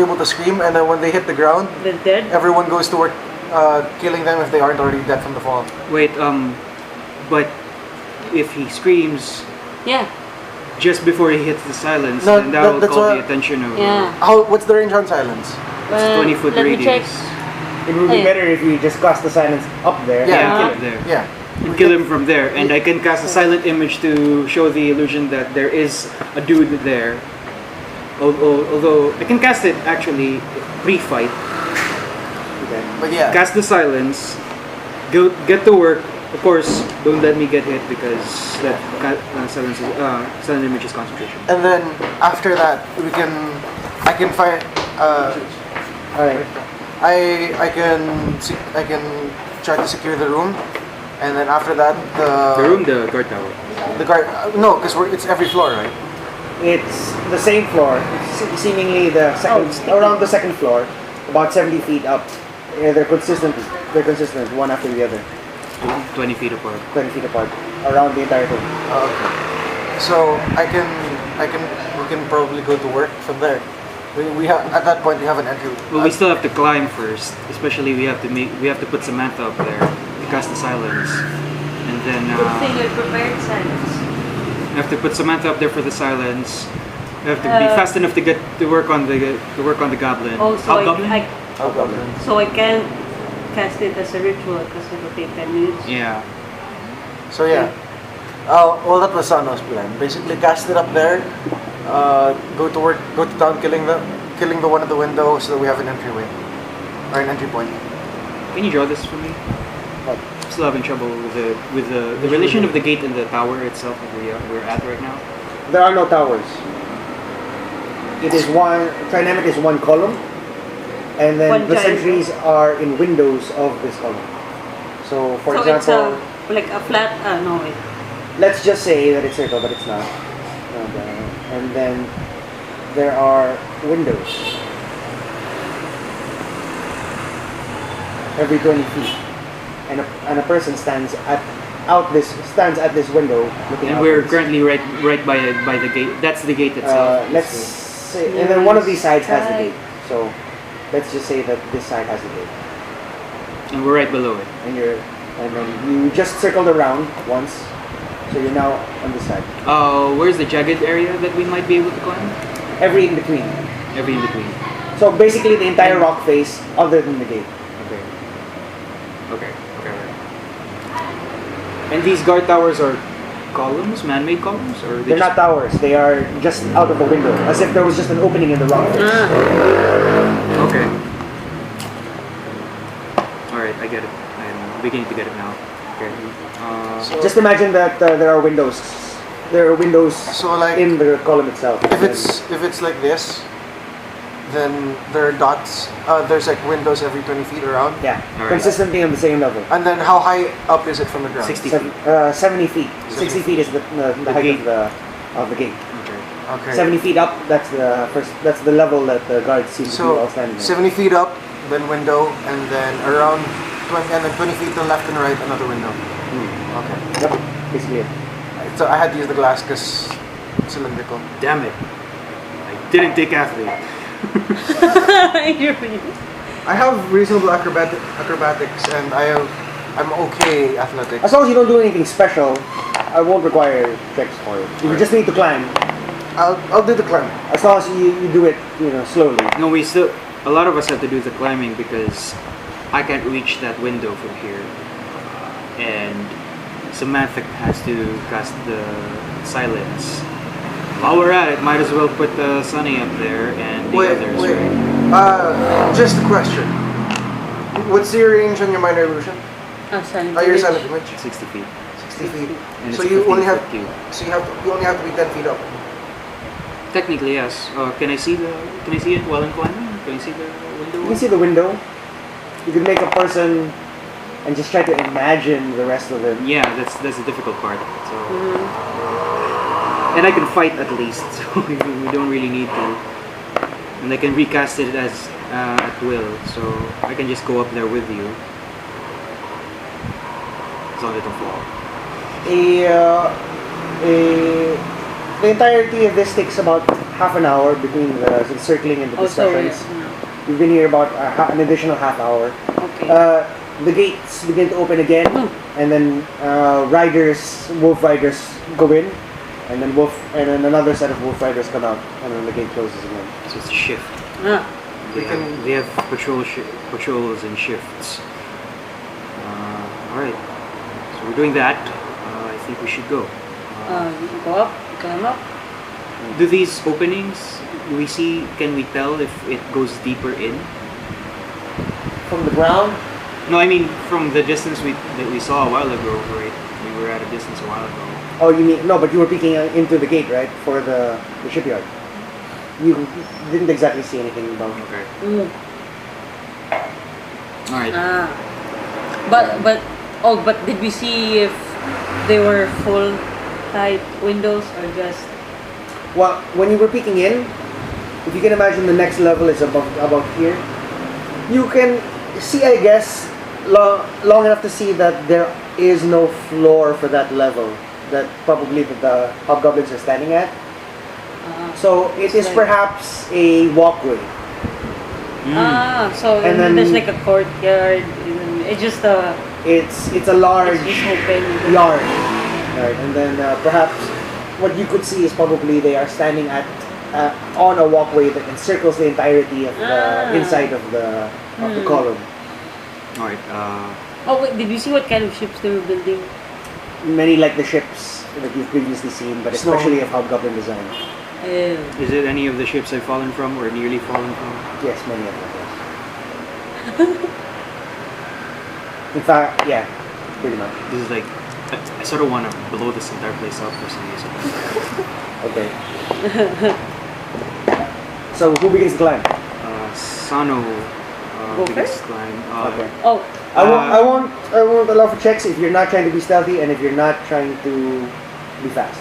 able to scream, and then when they hit the ground, The dead? everyone goes to work killing them if they aren't already dead from the fall. Wait, but if he screams Yeah. just before he hits the silence, No, then that will that's call what- the attention of Yeah. What's the range on silence? it's 20-foot let me check. radius. It would be Hey. better if you just cast the silence up there. Yeah. Yeah, kill it there. Yeah. and kill him from there. And I can cast a silent image to show the illusion that there is a dude there. Although I can cast it actually pre-fight. Okay. But yeah. Cast the silence. Go get to work. Of course, don't let me get hit because that silent image is concentration. And then after that, I can find. Alright. I can try to secure the room, and then after that The guard tower. the guard. No, because it's every floor, right? It's the same floor. It's seemingly the second, around the second floor, about 70 feet up. They're consistent. They're consistent, one after the other, 20 feet apart. 20 feet apart, around the entire thing. Okay. So we can probably go to work from there. We have at that point we have an entry. Well, we still have to climb first. Especially we have to put Samantha up there to cast the silence, and then Good thing I prepared silence. we have to put Samantha up there for the silence. We have to be fast enough to get to work on the goblin. Also, Hobgoblin? so I can't cast it as a ritual because it will take 10 minutes. Yeah. So yeah. Well, that was Sano's plan. Basically, cast it up there. Go to work. Go to town, killing the one at the window, so that we have an entryway or an entry point. Can you draw this for me? What? I'm still having trouble with the relation of the gate and the tower itself that we're at right now. There are no towers. It is one. Trinemet is one column, and then One the giant sentries are in windows of this column. So, for So example, it's like a flat. No wait. let's just say that it's circle, but it's not. And then there are windows every 20 feet, and a person stands at this window looking And we're outwards. currently right by the gate. That's the gate itself. Let's say, and then one of these sides has the gate. So let's just say that this side has the gate, And we're right below it. and then you just circled around once, so you're now on this side. Where's the jagged area that we might be able to climb? Every in between. Every in between. So basically the entire rock face, other than the gate. Okay. And these guard towers are columns, man-made columns, or They're not towers. They are just out of the window, as if there was just an opening in the rock face. Okay. All right, I get it. I'm beginning to get it now. Okay. So, Just imagine that there are windows. There are windows so like in the column itself. if it's like this, then there are dots. There's like windows every 20 feet around. Yeah, Alright. consistently on the same level. And then how high up is it from the ground? 60 Seven- feet. 70 feet. 60 feet is the height gate. of the gate. Okay. Okay. 70 feet up. That's the first. That's the level that the guards seem to be all So standing at. 70 feet up, then window, and then around 20 and then 20 feet to left and right, another window. Okay. Yep, basically it. So I had to use the glass because it's cylindrical. Damn it! I didn't take athlete. I have reasonable acrobatics, and I'm okay athletics. As long as you don't do anything special, I won't require checks for it. You just need to climb. I'll do the climb. As long as you do it, slowly. No, a lot of us have to do the climbing because I can't reach that window from here, and Samantha has to cast the silence. While we're at it, might as well put Sunny up there and the others. Right? Just a question. What's your range on your minor illusion? Your silent image? 60 feet. 60 feet. And So it's you 15 only have foot cube. you only have to be 10 feet up. Technically, yes. Can I see it while I'm climbing? Can I see the window? You can see the window. You can make a person and just try to imagine the rest of it. Yeah, that's the difficult part. So, and I can fight at least, so we don't really need to. And I can recast it as at will, so I can just go up there with you. As long as I don't fall. The entirety of this takes about half an hour between the circling and the discussions. We've been here about an additional half hour. Okay. The gates begin to open again, and then wolf riders go in, and then another set of wolf riders come out, and then the gate closes again. So it's a shift. They have patrols and shifts. Alright. So So we're doing that. I think we should go. You go up, you climb up. Do these openings, can we tell if it goes deeper in? From the ground, No, I mean from the distance that we saw a while ago, right? We were at a distance a while ago. oh, you mean, no, but you were peeking into the gate, right? For the shipyard. You didn't exactly see anything about it. Okay. Mm. Alright. But did we see if they were full height windows or just? Well, when you were peeking in, if you can imagine the next level is about here, you can see, I guess, long enough to see that there is no floor for that level that probably the hobgoblins are standing at. So it is like- perhaps a walkway. So And then- there's like a courtyard. And it's just a. It's a large It's just open. yard, right? And then perhaps what you could see is probably they are standing on a walkway that encircles the entirety of the inside of the column. Alright. Oh wait, did you see what kind of ships they were building? Many like the ships that you've previously seen, but especially of hobgoblin design. Is it any of the ships I've fallen from or nearly fallen from? Yes, many of them. Yes. In fact, yeah, pretty much. This is like, I sort of want to blow this entire place up for some reason. Okay. So who begins to climb? Sano Go begins first? to climb. Okay. Oh, I won't allow for checks if you're not trying to be stealthy and if you're not trying to be fast.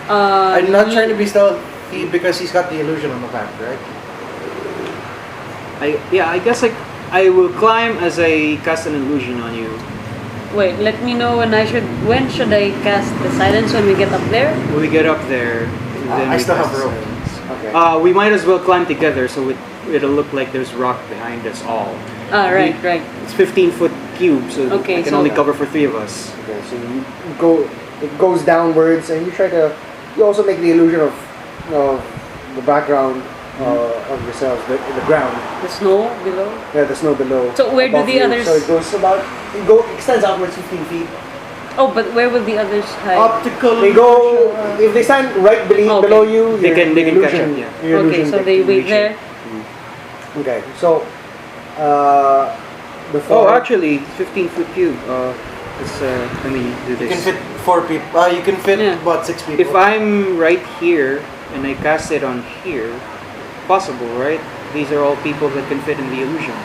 I'm not trying to be stealthy because he's got the illusion on the back, right? I guess I will climb as I cast an illusion on you. wait. Let me know when should I cast the silence when we get up there? When we get up there, then I we still cast have rope. silence. Okay. We might as well climb together so it'll look like there's rock behind us all. Right. It's 15-foot cube, so Okay, I can so- only cover for 3 of us. Okay, so you go, it goes downwards, and you also make the illusion of the background of yourselves, the ground, The snow below. the snow below. So where do above the you. others- So it extends outwards 15 feet. Oh, but where will the others hide? Optical. They go if they stand right Okay. below you. They can catch illusion, up, yeah. your Okay, illusion so can they wait reach it. there. Okay, so Oh, before actually, 15-foot cube. Let me do You this. can fit 4 people. You can fit Yeah. about 6 people. If I'm right here and I cast it on here, possible, right? These are all people that can fit in the illusion.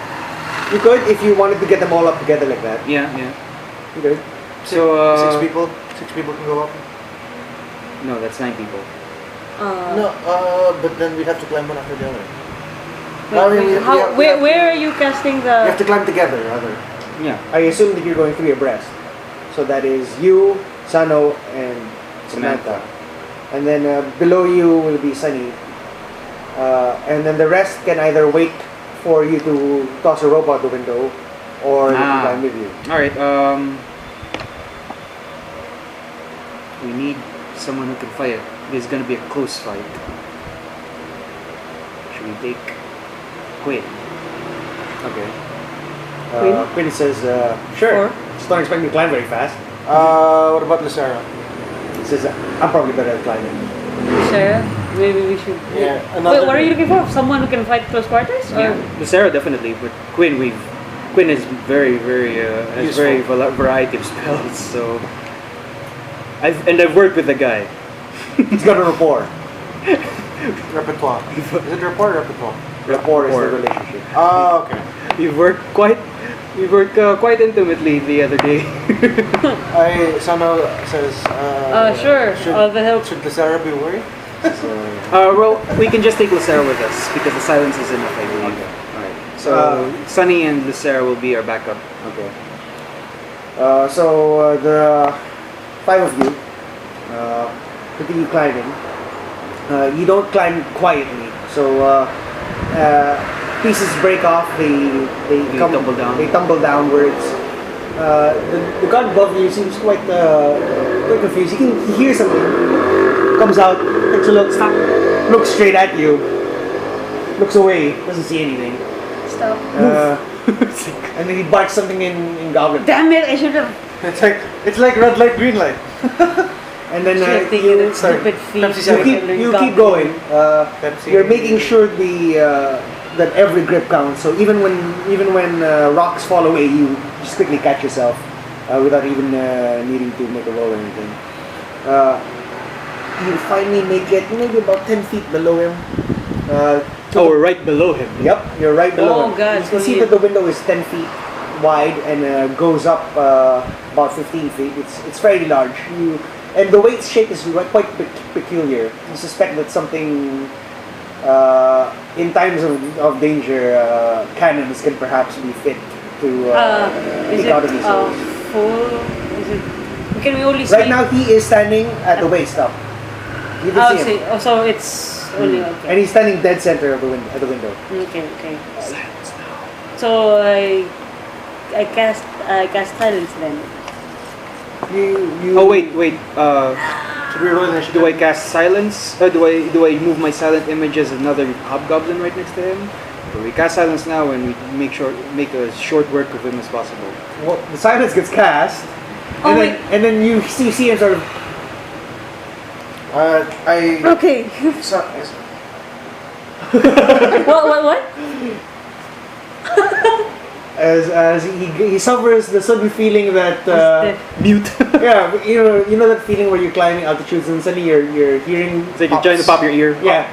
you could if you wanted to get them all up together like that. Yeah. You could. So, 6 people. 6 people can go up. no, that's 9 people. No, but then we'd have to climb one after the other. Wait, I mean, where are you casting We have the? to climb together, rather. Yeah. I assume that you're going 3 abreast. So that is you, Sano, and Samantha. And then below you will be Sunny. And then the rest can either wait for you to toss a rope out the window or they can climb with you. Alright, we need someone who can fight. This is gonna be a close fight. Should we take Quinn? Okay. Quinn? Quinn says, sure. Or? Just don't expect me to climb very fast. What about Lucera? He says, I'm probably better at climbing. Sarah? Maybe we should. Yeah, Wait, another- what are you looking for? Someone who can fight close quarters? Or? Lucera definitely, but Quinn is very has Useful. very variety of spells. So I've worked with the guy. He's got a rapport. Repertoire. Is it rapport or repertoire? Rapport is the relationship. Oh, okay. We worked quite intimately the other day. Sano says. Sure. All the help. Should Lucera be worried? Well, we can just take Lucera with us because the silence is enough, I believe. Alright. So Sunny and Lucera will be our backup. Okay. So the 5 of you continue climbing. You don't climb quietly, so pieces break off. They tumble down. They tumble downwards. The guard above you seems quite confused. He hears something. Comes out, takes a look, looks straight at you, looks away, doesn't see anything. Stop. And then he barks something in Goblin. Damn it! I should have. It's like red light, green light. And then You're thinking you, of stupid feet. you keep going. You're making sure that every grip counts. So even when rocks fall away, you just quickly catch yourself without even needing to make a roll or anything. You finally make it maybe about 10 feet below him. We're right below him. Yep, you're right below him. God, You can so see that the window is 10 feet wide and goes up about 15 feet. It's fairly large. And the way it's shaped is quite peculiar. You suspect that something, in times of danger, cannons can perhaps be fit to take out of these holes. Full? Is it? Can we only see? Right now, he is standing at the waist up. You can see him. So it's only okay. And he's standing dead center of at the window. Okay. So I cast silence then. You. Oh wait. Should we roll initiative? Do I cast silence? Do I move my silent image as another hobgoblin right next to him? Or we cast silence now and we make a short work of him as possible. Well, the silence gets cast. Oh, and then you see him sort of. Okay. So, What? As he suffers the sudden feeling that Mute. yeah, you know that feeling where you're climbing altitudes and suddenly you're hearing It's like you're trying to pop your ear. yeah.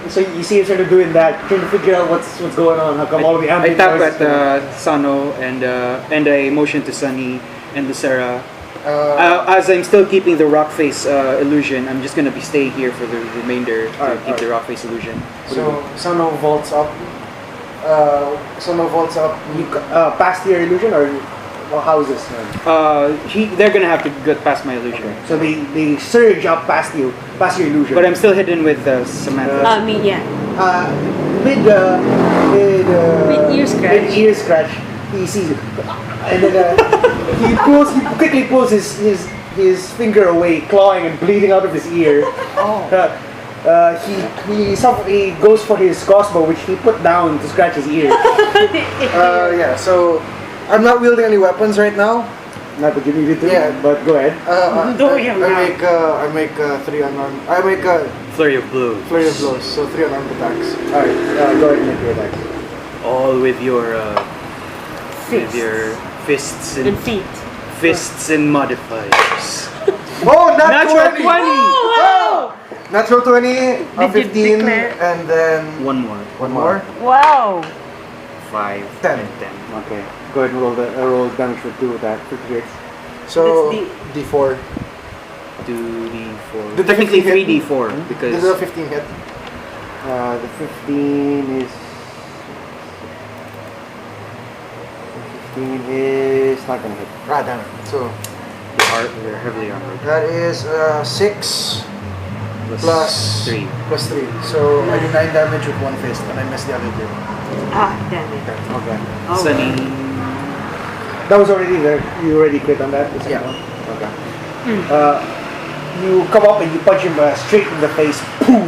So you see him sort of doing that, trying to figure out what's going on. How come all of the I ambient tap noises at Sano and I motion to Sunny and Lucera. As I'm still keeping the rock face illusion, I'm just gonna be staying here for the remainder to keep the rock face illusion. So Sano vaults up. You past your illusion or how is this? They're gonna have to get past my illusion. So they surge up past your illusion. But I'm still hidden with Samantha. Me, yeah. Mid ear scratch, he sees it, and then he quickly pulls his finger away, clawing and bleeding out of his ear. He goes for his crossbow, which he put down to scratch his ear. Yeah. So I'm not wielding any weapons right now. Not that you needed to, Yeah. but go ahead. I make 3 unarmed. I make a Flurry of blows. flurry of blows. So 3 unarmed attacks. Alright, go ahead and make your attack. All with your Fists. and feet. fists and modifiers. Oh, Natural 20! 20! Oh! Natural 20, Did you 15, declare? and then One more. one more. Wow. 5 10. and 10. Okay, go ahead and roll damage for 2 attack for crits. So That's D4. 2d4. Did the Technically 15 hit? 3d4 This because is a 15 hit. The 15 is. 15 is not gonna hit. Ah, damn it. So they're heavily armored. that is 6 plus 3. plus 3. So I do 9 damage with one fist, and I miss the other 2. Damn it. Okay. Oh. Sunny. That was already there. You already crit on that? The second Yeah. one? Okay. You come up and you punch him straight in the face. Boom!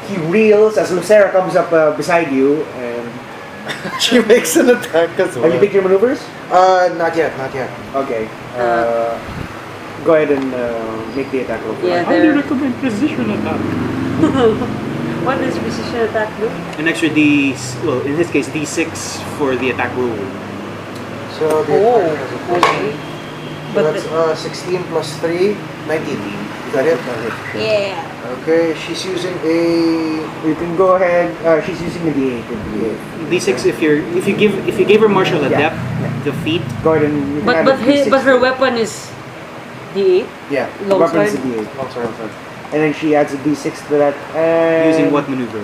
He reels as Lucera comes up beside you and. She makes an attack as well. Have you picked your maneuvers? Not yet. Okay. Go ahead and make the attack roll. Yeah, I there. recommend precision attack. What does precision attack do? An extra in this case D6 for the attack roll. So the attack has a plus okay. 3. So But that's 16 plus 3, 19. Is that it? yeah. Okay, she's using a... You can go ahead. She's using the D8. D6 if you gave her martial adept, the feat. Go ahead and. You can But add a D6 but her to it. weapon is D8. Yeah. The weapon is a Longsword. D8. Longsword. And then she adds a D6 to that. And Using what maneuver?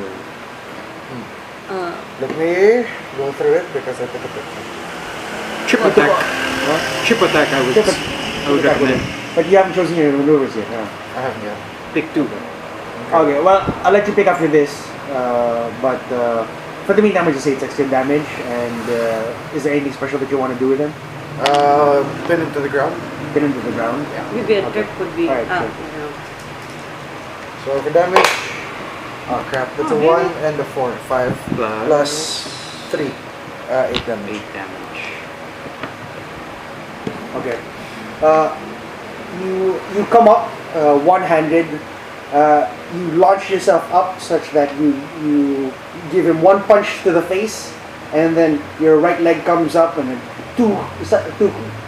Let me go through it because I took a picture. Trip attack. Trip attack I would Attack with recommend. it. But you haven't chosen your maneuvers yet. Huh? I haven't yet. Pick 2. Okay, well, I'll let you pick after this. But for the meantime, I just say it's extra damage. And is there anything special that you want to do with him? Pin him to the ground. Pin him to the ground. Maybe a trick would be. Alright, sure. You know. So for damage... Oh crap, that's a 1 and a 4. 5 plus 3. 8 damage. 8 damage. Okay. You come up one-handed. You launch yourself up such that you give him one punch to the face, and then your right leg comes up, and then two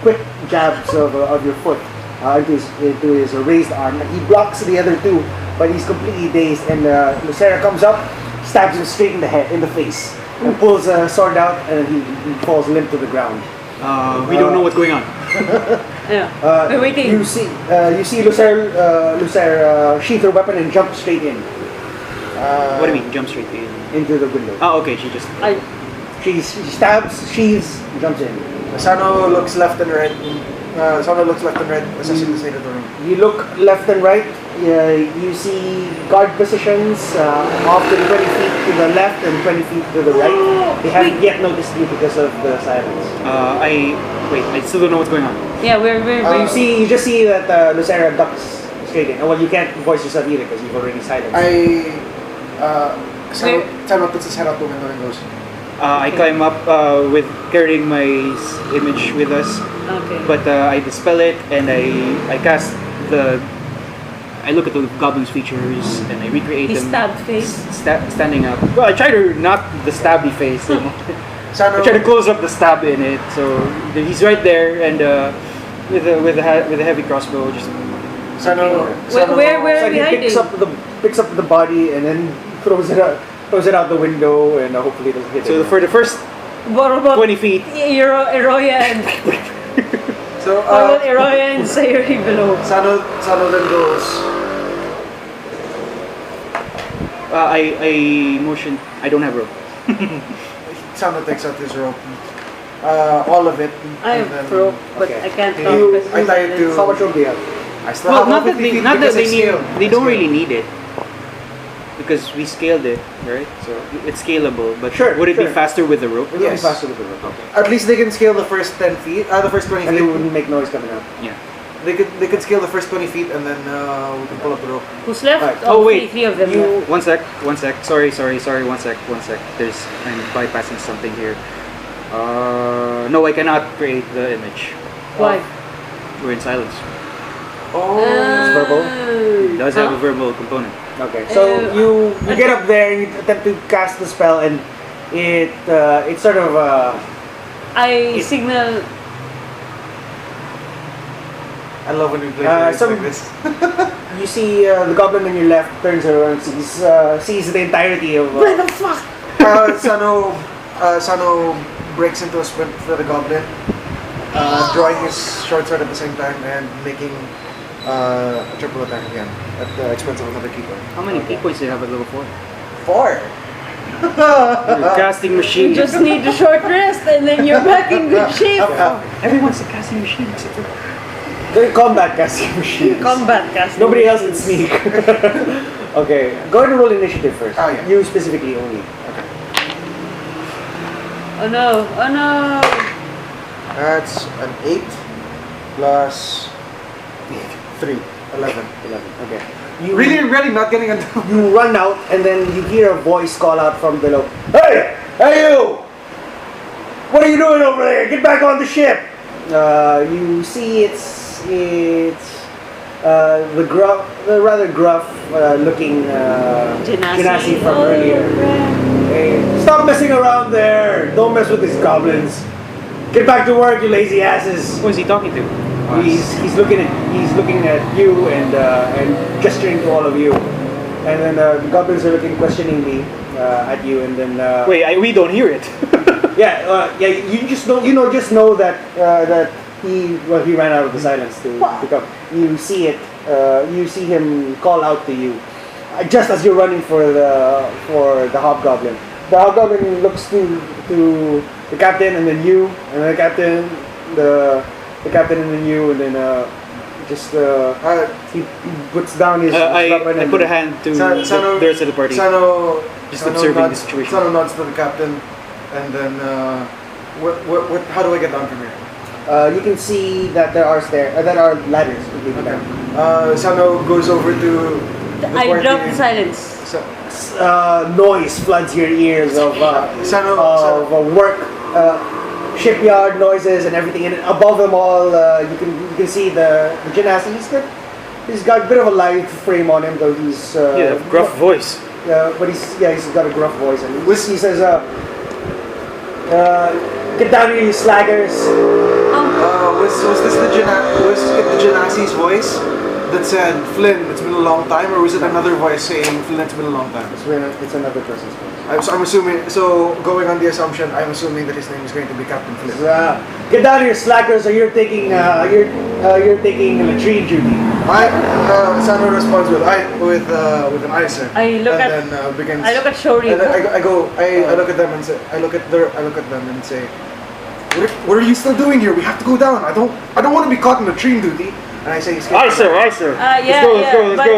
quick jabs of your foot into his raised arm. And he blocks the other two, but he's completely dazed. And Lucera comes up, stabs him straight in the face, and pulls a sword out, and he falls limp to the ground. We don't know what's going on. Yeah. We're waiting. You see Lucera sheath her weapon and jump straight in What do you mean? Jump straight in? into the window. Oh, okay. She just. She stabs, sheaths, jumps in. Sano looks left and right. Assessing the state of the room. You look left and right. You see guard positions off to the 20 feet to the left and 20 feet to the right. They haven't yet noticed you because of the silence. I still don't know what's going on. Yeah, we're You just see that Lucera ducks straight in. Well, you can't voice yourself either because you've already silenced. Sano puts his head out the window and goes. I climb up with carrying my image with us, okay. but I dispel it and I cast the. I look at the goblin's features and I recreate His them. stabbed face. Standing up. Well, I try to not the stabby face. Sano, I try to close up the stab in it, so he's right there and with a heavy crossbow, just. Sano, Where So are we he hiding? picks up the body and then throws it out the window, and hopefully it doesn't hit So him. for the first What about 20 feet, Eroya and So what about Eroya and Sayuri below? Sano then goes. I motion. I don't have rope. Sano takes out his rope. All of it. I and have then- rope, but okay. I can't You- talk because I tie it to- How much rope do you have? I still Well, have not that 50 they, feet not that because they I need. scaled. They I don't scaled. really need it because we scaled it, right? So it's scalable. But Sure, would it be sure. faster with the rope? It'll be Yes. faster with the rope. Okay. At least they can scale the first 10 feet. The first 20 And it feet. wouldn't make noise coming out. Yeah. They could scale the first 20 feet and then we can pull up the rope. who's left? Alright. Oh, wait. three of them. You- left. One sec. Sorry. One sec. I'm bypassing something here. No, I cannot create the image. Why? We're in silence. Oh. It's verbal? It does have a verbal component. Okay. So you get up there and you attempt to cast the spell, and it sort of I signal. I love when we play games some- like this. you see the goblin on your left turns around, sees the entirety of. Where the fuck? Sano breaks into a sprint for the goblin, drawing his short sword at the same time and making a triple attack again at the expense of another keeper. How many key points do you have at level 4? 4. You're casting machine. You just need a short rest and then you're back in good shape. Everyone's a casting machine except for. They're combat casting machines. Combat casting. Nobody else can sneak. Okay, go ahead and roll initiative first. Oh, yeah. You specifically only. Oh no! Oh no! That's an 8 plus 3. 11. 11. Okay. You Really not getting a You run out, and then you hear a voice call out from below. Hey! Hey you! What are you doing over there? Get back on the ship! You see the rather gruff looking Genasi from earlier. Hey, stop messing around there! Don't mess with these goblins. Get back to work, you lazy asses! Who is he talking to? He's looking at you and gesturing to all of you, and then the goblins are looking questioningly at you, and then Wait, we don't hear it. yeah. You just know that he ran out of the silence to pick up. You see it. You see him call out to you just as you're running for the hobgoblin. The hobgoblin looks to the captain, and then you, and then the captain, and then you, and then he puts down his weapon. I put a hand to Sano, the rest of the party. Sano observing the nods, situation. Sano nods to the captain, and then what? How do I get down from here? You can see that there are ladders. Okay. Sano goes over to. I drop the silence. Noise floods your ears of Sano, work shipyard noises and everything, and above them all, you can see the genasi. He's got a bit of a lithe frame on him, though he's gruff voice. but he's got a gruff voice, and he says, "Get down here, you slackers." Was this the Genasi's voice that said, "Flynn, it's been a long time," or was it another voice saying, "Flynn, it's been a long time"? It's another person's voice. I'm assuming. So going on the assumption, I'm assuming that his name is going to be Captain Flynn. Get down here, slackers, or you're taking latrine duty. Sano responds with an "I, sir." I look at Shouri. And I look at them and say, I look at them and say, what are you still doing here? We have to go down. I don't want to be caught in latrine duty. And I say, Aye, sir. Let's go.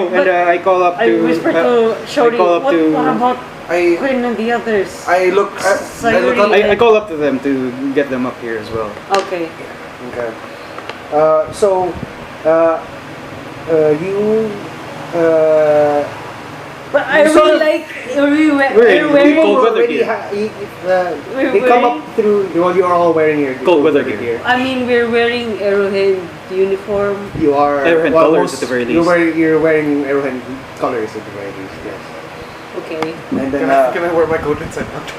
And I call up to. I whisper to Shouri. What about Quinn and the others? I look up. I call up to them to get them up here as well. Okay. Okay. You. But I really like. They come up through. Well, you're all wearing your cold weather gear. I mean, we're wearing Arrowhead uniform. You are Arrowhead colors at the very least. You're wearing Arrowhead colors at the very least. Yes. Okay. And then Can I wear my coat inside out?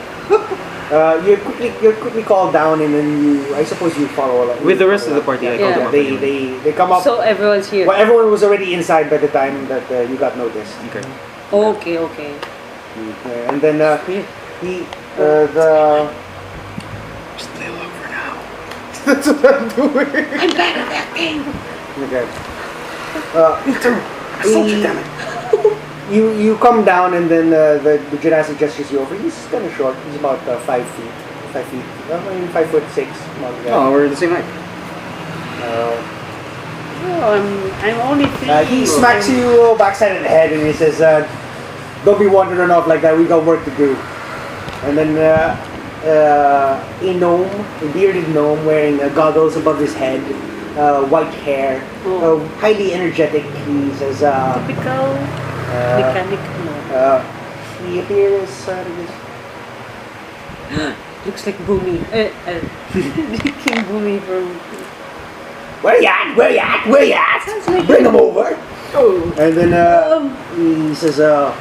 you're quickly called down, and then I suppose you follow along With the rest of the party. I call them up. They come up. So everyone's here. Well, everyone was already inside by the time that you got noticed. Okay. Okay. And then the Just play along for now. That's what I'm doing. I'm bad at acting. okay. Me too. I told you, damn it. You come down, and then the Genasi gestures you over. He's kind of short. He's about 5 feet. 5 feet. I mean 5'6". Oh, we're the same height. I'm only 3. He smacks you backside of the head, and he says, "Don't be wandering off like that. We got work to do." And then a bearded gnome wearing goggles above his head, white hair, highly energetic. He says, Typical mechanic. No. He appears. Looks like Boomy. King Boomy from. Where you at? Sounds like Bring him over. Oh. And then he says, "Oh."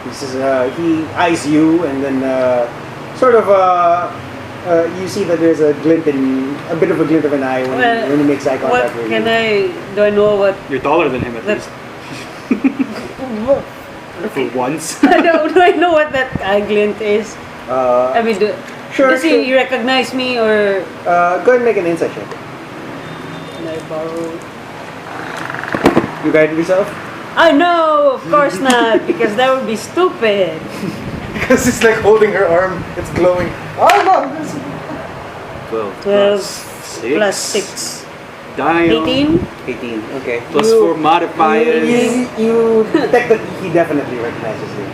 He says, he eyes you, and then you see that there's a bit of a glint of an eye when he makes eye contact with you. Do I know what? You're taller than him at least. For once. Do I know what that eye glint is? I mean, does he recognize me, or? Go ahead and make an insight check. Can I borrow? You guided yourself? No, of course not, because that would be stupid. Because it's like holding her arm. It's glowing. Oh no! 12 plus 6. 18. 18. Okay. Plus 4 modifiers. You detect that he definitely recognizes you.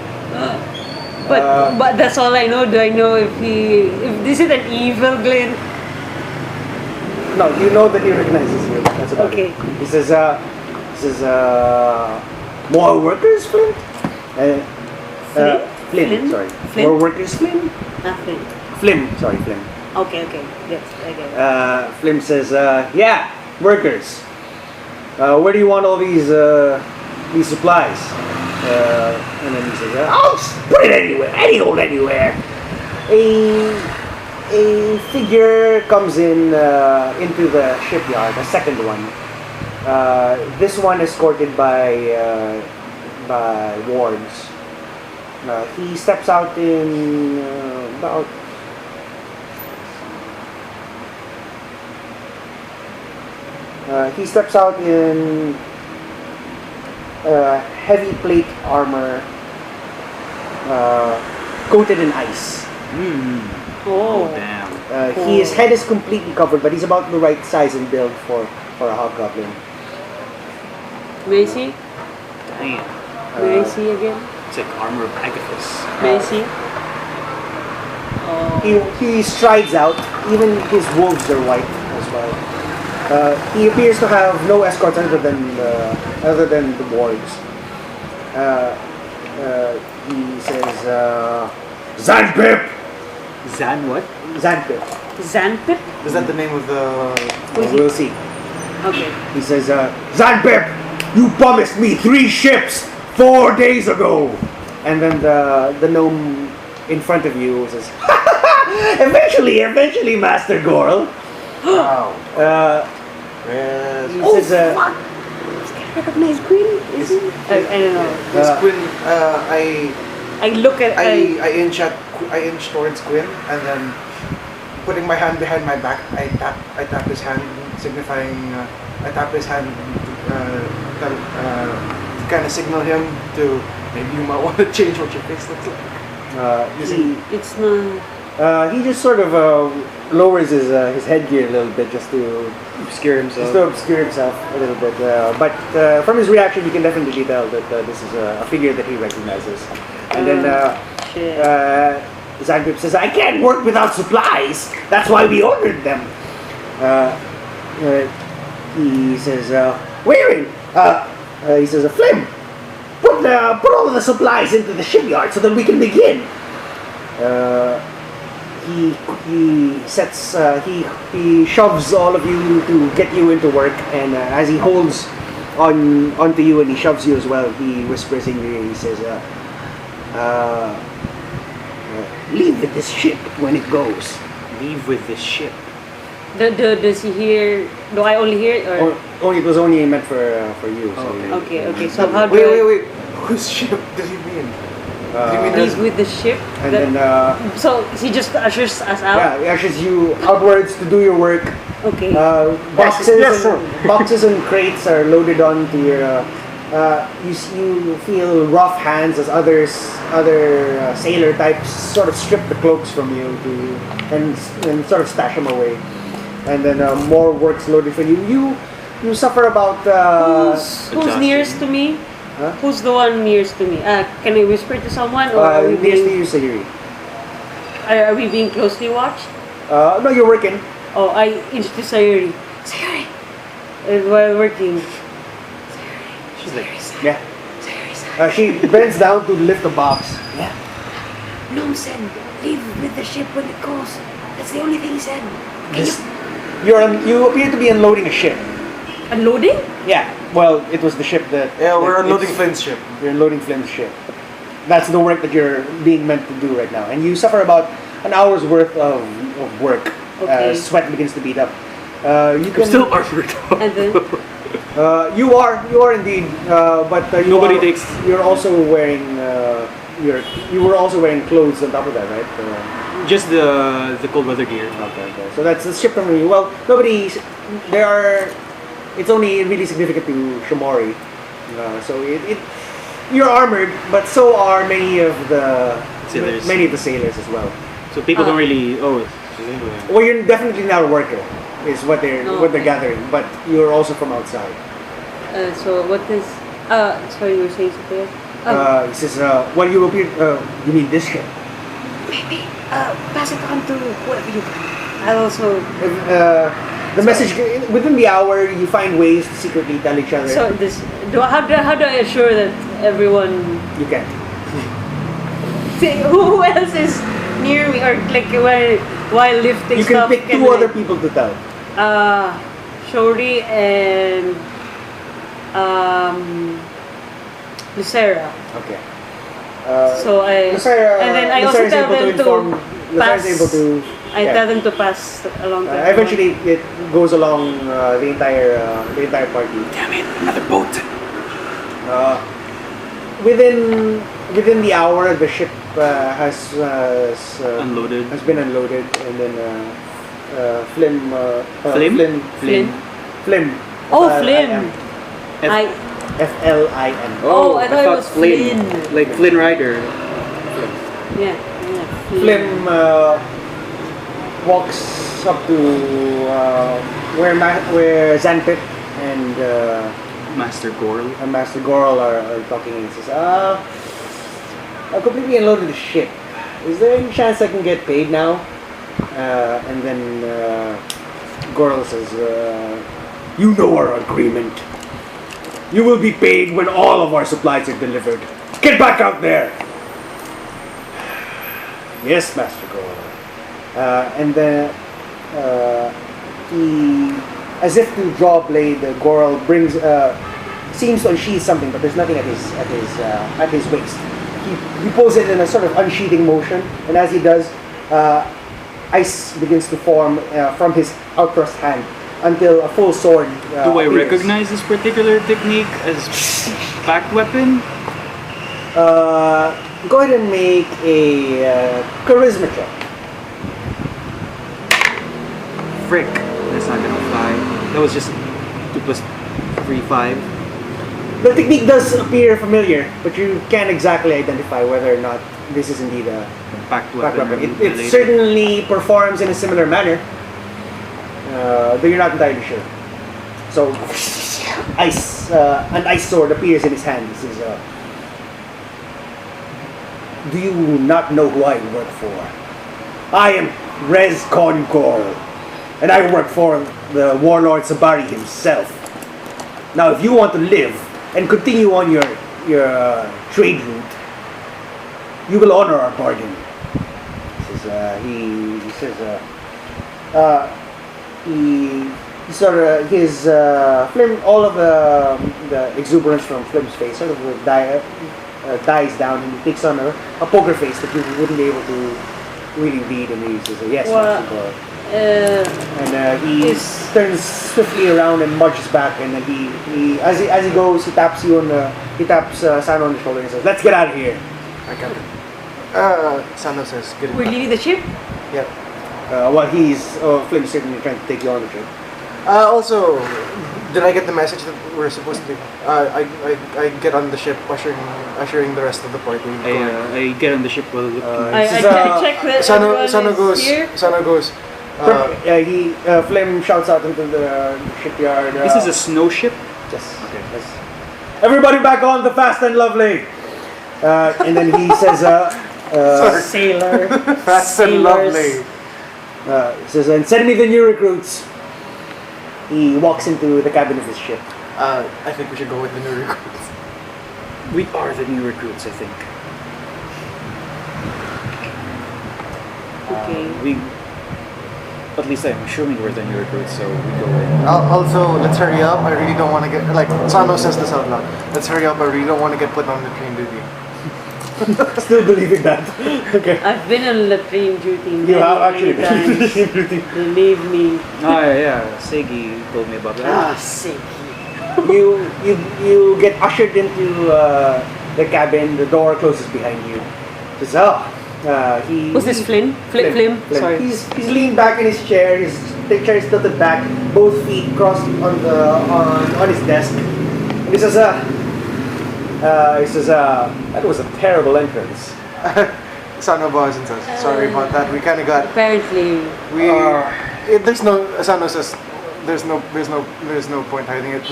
But that's all I know. Do I know if this is an evil glint? No, you know that he recognizes you. That's about Okay. it. He says, "More workers, Flint?" Flynn, sorry. Flynn? More workers, Flynn? Nothing. Flynn, sorry, Flynn. Okay. Yes, I get it. Flynn says, "Yeah, workers. Where do you want all these supplies?" And then he says, "I'll just put it anywhere, anywhere." A figure comes into the shipyard, a second one. This one escorted by wards. He steps out in about. He steps out in heavy plate armor, coated in ice. Oh. Damn. His head is completely covered, but he's about the right size and build for a hobgoblin. May I see? Damn. May I see again? It's like armor of Agathis. May I see? Oh. He strides out. Even his wolves are white as well. He appears to have no escorts other than the wards. He says, "Zanpip, Zan what? Zanpip. Zanpip? Is that the name of the? Who's he? We'll see. Okay. He says, Zanpip, you promised me 3 ships 4 days ago. And then the gnome in front of you says, eventually, Master Gorl. Wow. He Yes. says, Recognize Queen? Is he? I don't know. This Quinn. I look at. I inch towards Quinn, and then putting my hand behind my back, I tap his hand, signifying. I tap his hand to kind of signal him to maybe you might want to change what your face looks like. It's not. he just sort of lowers his headgear a little bit just to Obscure himself. obscure himself a little bit. But from his reaction, you can definitely tell that this is a figure that he recognizes. And then Zangrip says, I can't work without supplies. That's why we ordered them. He says, wherein? He says, Flim, put all of the supplies into the shipyard so that we can begin. He shoves all of you to get you into work, and as he holds onto you and he shoves you as well, he whispers in your ear. He says, leave with this ship when it goes. Leave with this ship. Does he hear? Do I only hear it? Or? Only it was only meant for you. So Okay. So how do Wait. Whose ship does he mean? He's with the ship. And then so he just ushers us out. yeah, he ushers you outwards to do your work. Okay. Boxes and crates are loaded onto your. You feel rough hands as other sailor types sort of strip the cloaks from you and sort of stash them away, and then more work's loaded for you. You suffer about. Who's nearest to me? Huh? Who's the one nearest to me? Can I whisper to someone, or are we nearest to being, you, Sayuri. are we being closely watched? No, you're working. Oh, I inch to Sayuri. Sayuri! While working. She's like, Yeah. She bends down to lift the box. Yeah. Gnome said, leave with the ship when it goes. That's the only thing he said. You appear to be unloading a ship. Unloading? Yeah. Well, it was the ship that. Yeah, we're that unloading it's- Flynn's ship. You're unloading Flynn's ship. That's the work that you're being meant to do right now, and you suffer about an hour's worth of work. Okay. Sweat begins to beat up. You I'm can still armored. And then? you are indeed, but Nobody takes- You're also wearing you were also wearing clothes on top of that, right? Just the cold weather gear. Okay. So that's the ship from you. Well, it's only really significant to Shomori. So you're armored, but so are many of the sailors as well. So people don't really. Oh, Well, you're definitely not a worker, is what they're gathering. But you're also from outside. So what is... sorry, you were saying something else? He says, well, you appear, you need this ship. Maybe, pass it on to whoever you can. I also... The message, within the hour, you find ways to secretly tell each other. So how do I assure that everyone... You can't. Who else is near me, or like while lifting You can stuff? pick two other people to tell. Shouri and Lucera. Okay. So I and then I also tell them to pass. Tell them to pass along. To Eventually, it goes along the entire party. damn it, another boat. Within the hour, the ship has Unloaded. has been unloaded, and then Flim. Oh, Flim. F-L-I-M. Oh, I thought it was Flynn. Like Flynn Rider. Yeah. Flim walks up to where Zanpit and Master Gorl. Master Gorl are talking, and he says, I completely unloaded the ship. Is there any chance I can get paid now? And then Gorl says, you know our agreement. You will be paid when all of our supplies are delivered. Get back out there! Yes, Master Gorl. And then he, as if to draw a blade, the Gorl brings seems to unsheath something, but there's nothing at his waist. He pulls it in a sort of unsheathing motion, and as he does, ice begins to form from his outthrust hand until a full sword. Do I appears. recognize this particular technique as back weapon? Go ahead and make a charisma check. Frick, that's not gonna fly. That was just 2 plus 3, 5. The technique does appear familiar, but you can't exactly identify whether or not this is indeed a Back back weapon. weapon. It related. certainly performs in a similar manner, though you're not entirely sure. So, an ice sword appears in his hand. He says, "Do you not know who I work for? I am Rez Gorl, and I work for the warlord Sabari himself. Now, if you want to live and continue on your trade route, you will honor our bargain." Flim, all of the exuberance from Flim's face sort of dies down, and he takes on a poker face that you wouldn't be able to really read, and he says, "Yes, Well, Master Gorl." And he turns swiftly around and marches back, and then he as he goes, he taps Sano on the shoulder and says, "Let's get out of here." I got it. Sano says, "Get it We're back." leaving the ship? Yep. Flim's certainly trying to take you on the trip. Also, did I get the message that we're supposed to? I get on the ship, ushering the rest of the party. I get on the ship while looking. I check that Sano everyone is here. goes. Flim shouts out into the shipyard. This is a snow ship? Yes. Okay. Yes. Everybody back on the Fast and Lovely. And then he says, Sailor. Fast and lovely. he says, "And send me the new recruits." He walks into the cabin of his ship. I think we should go with the new recruits. We are the new recruits, I think. Okay. At least I'm assuming we're the new recruits, so we go in. Also, let's hurry up. I really don't want to get, like, Sano says this out loud. Let's hurry up. I really don't want to get put on the train duty. Still believing that. Okay. I've been on latrine duty You have actually many times. Believe me. Oh yeah, Segi told me about that. Sick. You get ushered into the cabin. The door closes behind you. Says, Was this Flynn? Flim? Sorry. He's leaned back in his chair. His chair is tilted back, both feet crossed on his desk. And he says, "That was a terrible entrance." Sano bows and says, "Sorry about that. We kind of got. Apparently. There's no." Sano says, "There's no point hiding it.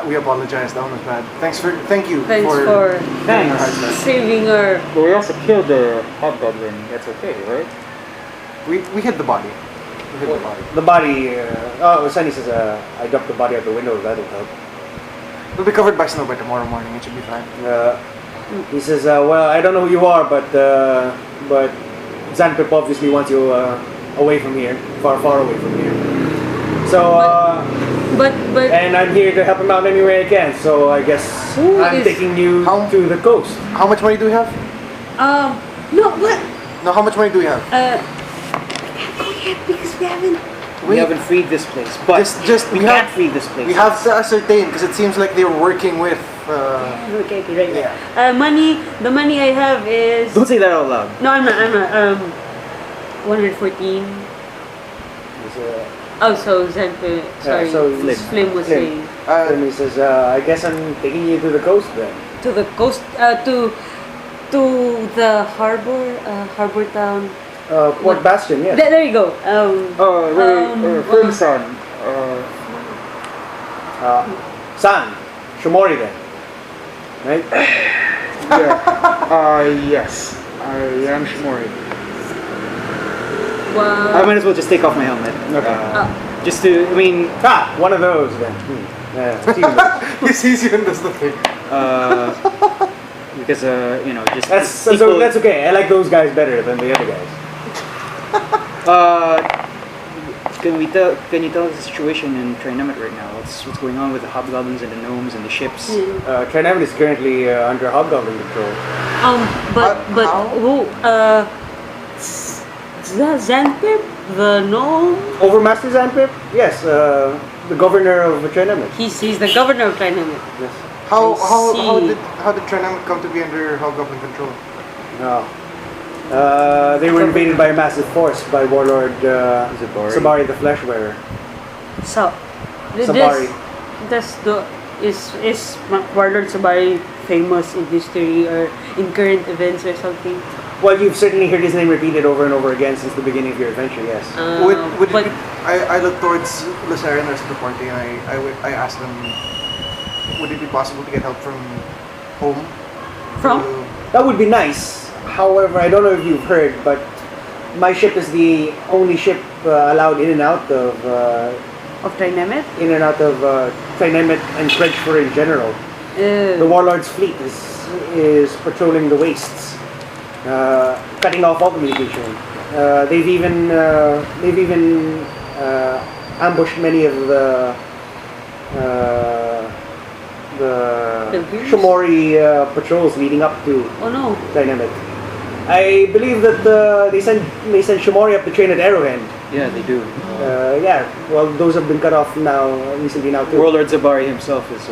We apologize. That one was bad. Thank you Thanks for getting our hearts back. saving our. But we also killed the hobgoblin. That's okay, right? We hit the body. We hit the body. The body. Sunny says, "I dumped the body out the window. That'll help." It'll be covered by snow by tomorrow morning. It should be fine." He says, "Well, I don't know who you are, but Zanpip obviously wants you away from here, far away from here. So, But and I'm here to help him out any way I can. So I guess Who I'm is- taking you to the coast." How much money do we have? no, what? No, how much money do we have? Can't go yet because we haven't. We haven't freed this place, but we can't free this place. We have to ascertain because it seems like they're working with. Okay, right. Yeah. The money I have is. Don't say that out loud. No, I'm not. 114. Oh, so Zanpe, sorry, so Flim was saying. And he says, "I guess I'm taking you to the coast then." To the coast, to the harbor town. Port Bastion, yes. There you go. Flim's son. San, Shomori then. Right? Yes. I am Shimori. Wow. I might as well just take off my helmet. Okay. Just to, One of those then. Yeah, He sees you and does the thing. because, just that's equal- okay. I like those guys better than the other guys. Can you tell us the situation in Trinemet right now? What's going on with the hobgoblins and the gnomes and the ships? Trinemet is currently under hobgoblin control. But How? who? Zanpip, the gnome. Overmaster Zanpip? Yes, the governor of Trinemet. He's the governor of Trinemet. Yes. How see. did Trinemet come to be under Hobgoblin control? No. They were invaded by a massive force by Warlord Sabari the Fleshwearer. So, Sabari. Is Warlord Sabari famous in history or in current events or something? Well, you've certainly heard his name repeated over and over again since the beginning of your adventure, yes. Would but it be, I look towards Lucera and the rest of the party and I ask them, would it be possible to get help from home? From? That would be nice. However, I don't know if you've heard, but my ship is the only ship allowed in and out of Trinemet? Trinemet and Kretschmer in general. The Warlord's fleet is patrolling the wastes, cutting off all communication. They've even ambushed many of the Pilgrims? Shouri patrols leading up to Oh no. Trinemet. I believe that they send Shouri up the train at Arrowhead. Yeah, they do. Yeah, well, those have been cut off recently now too. Warlord Zabari himself is.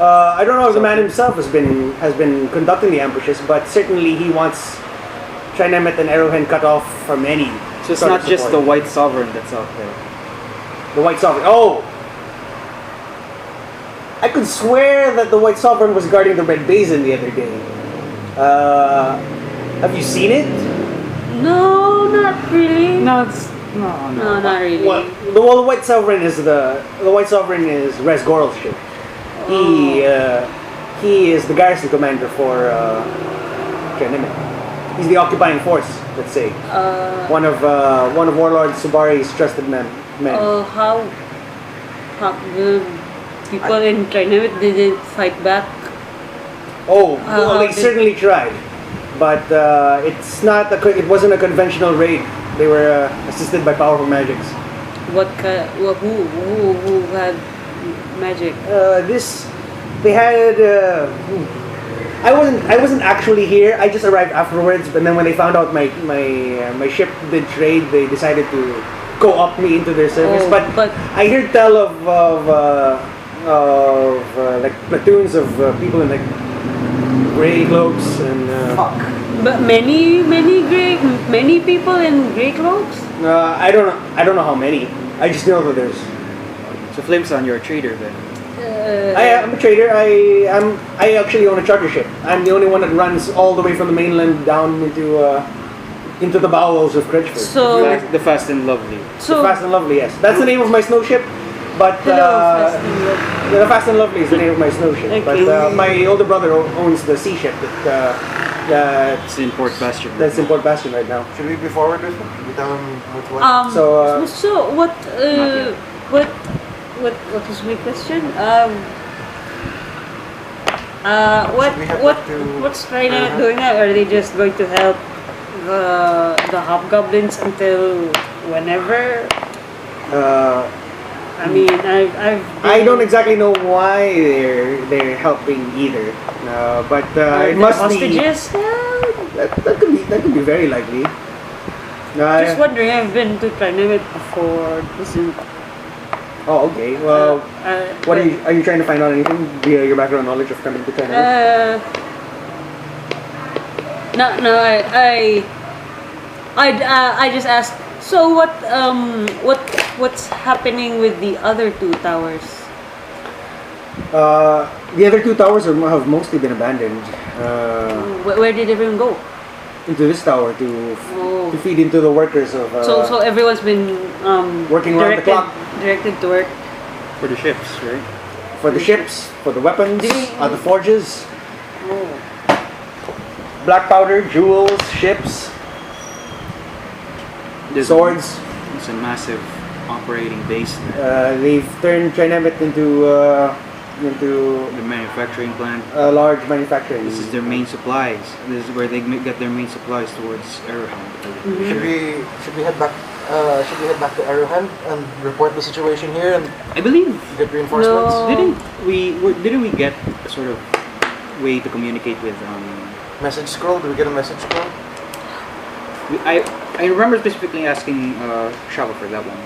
I don't know if the man himself has been conducting the ambushes, but certainly he wants Trinemet and Arrowhead cut off from any. So it's sort not of just the support. White Sovereign that's out there. The White Sovereign. Oh, I could swear that the White Sovereign was guarding the Red Basin the other day. Have you seen it? No, not really. No, not really. Well, the White Sovereign is Rez Gorl's ship. He is the garrison commander for Trinemet. He's the occupying force, let's say. One of Warlord Sabari's trusted men. How the people in Trinemet didn't fight back? Well, they certainly tried, but it wasn't a conventional raid. They were assisted by powerful magics. Who had magic? They had. I wasn't actually here. I just arrived afterwards. But then when they found out my ship did trade, they decided to co-opt me into their service. But I heard tell of like platoons of people in like gray cloaks and. But many people in grey cloaks. I don't know how many. I just know that there's. So Flimson, you're a trader then. I'm a trader. I actually own a charter ship. I'm the only one that runs all the way from the mainland down into the bowels of Kretschmer. So The Fast and Lovely. The Fast and Lovely, yes. That's the name of my snow ship. But Fast and Lovely. the Fast and Lovely is the name of my snow ship. Okay. But my older brother owns the sea ship It's in Port Bastion. that's in Port Bastion right now. Should we be forward with him? We tell him what's what? So, what was my question? What's Trinemet doing now? Are they just going to help the hobgoblins until whenever? I mean, I don't exactly know why they're helping either, but it must hostages? be that could be very likely. Just wondering. I've been to Trinemet before. Oh, okay. Well, are you trying to find out anything via your background knowledge of coming to Trinemet? No. I just asked. So what's happening with the other two towers? The other two towers have mostly been abandoned. Where did everyone go? Into this tower to feed into the workers of. So everyone's been working around the clock directed to work For the ships, right? for the ships, for the weapons, the forges, black powder, jewels, ships, swords. It's a massive operating base. They've turned Trinemet into The manufacturing plant. a large manufacturing. This is their main supplies. This is where they get their main supplies towards Arrowhead. Should we head back should we head back to Arrowhead and report the situation here and I believe get reinforcements? No. didn't we get a sort of way to communicate with Message scroll? Did we get a message scroll? I remember specifically asking Shava for that one.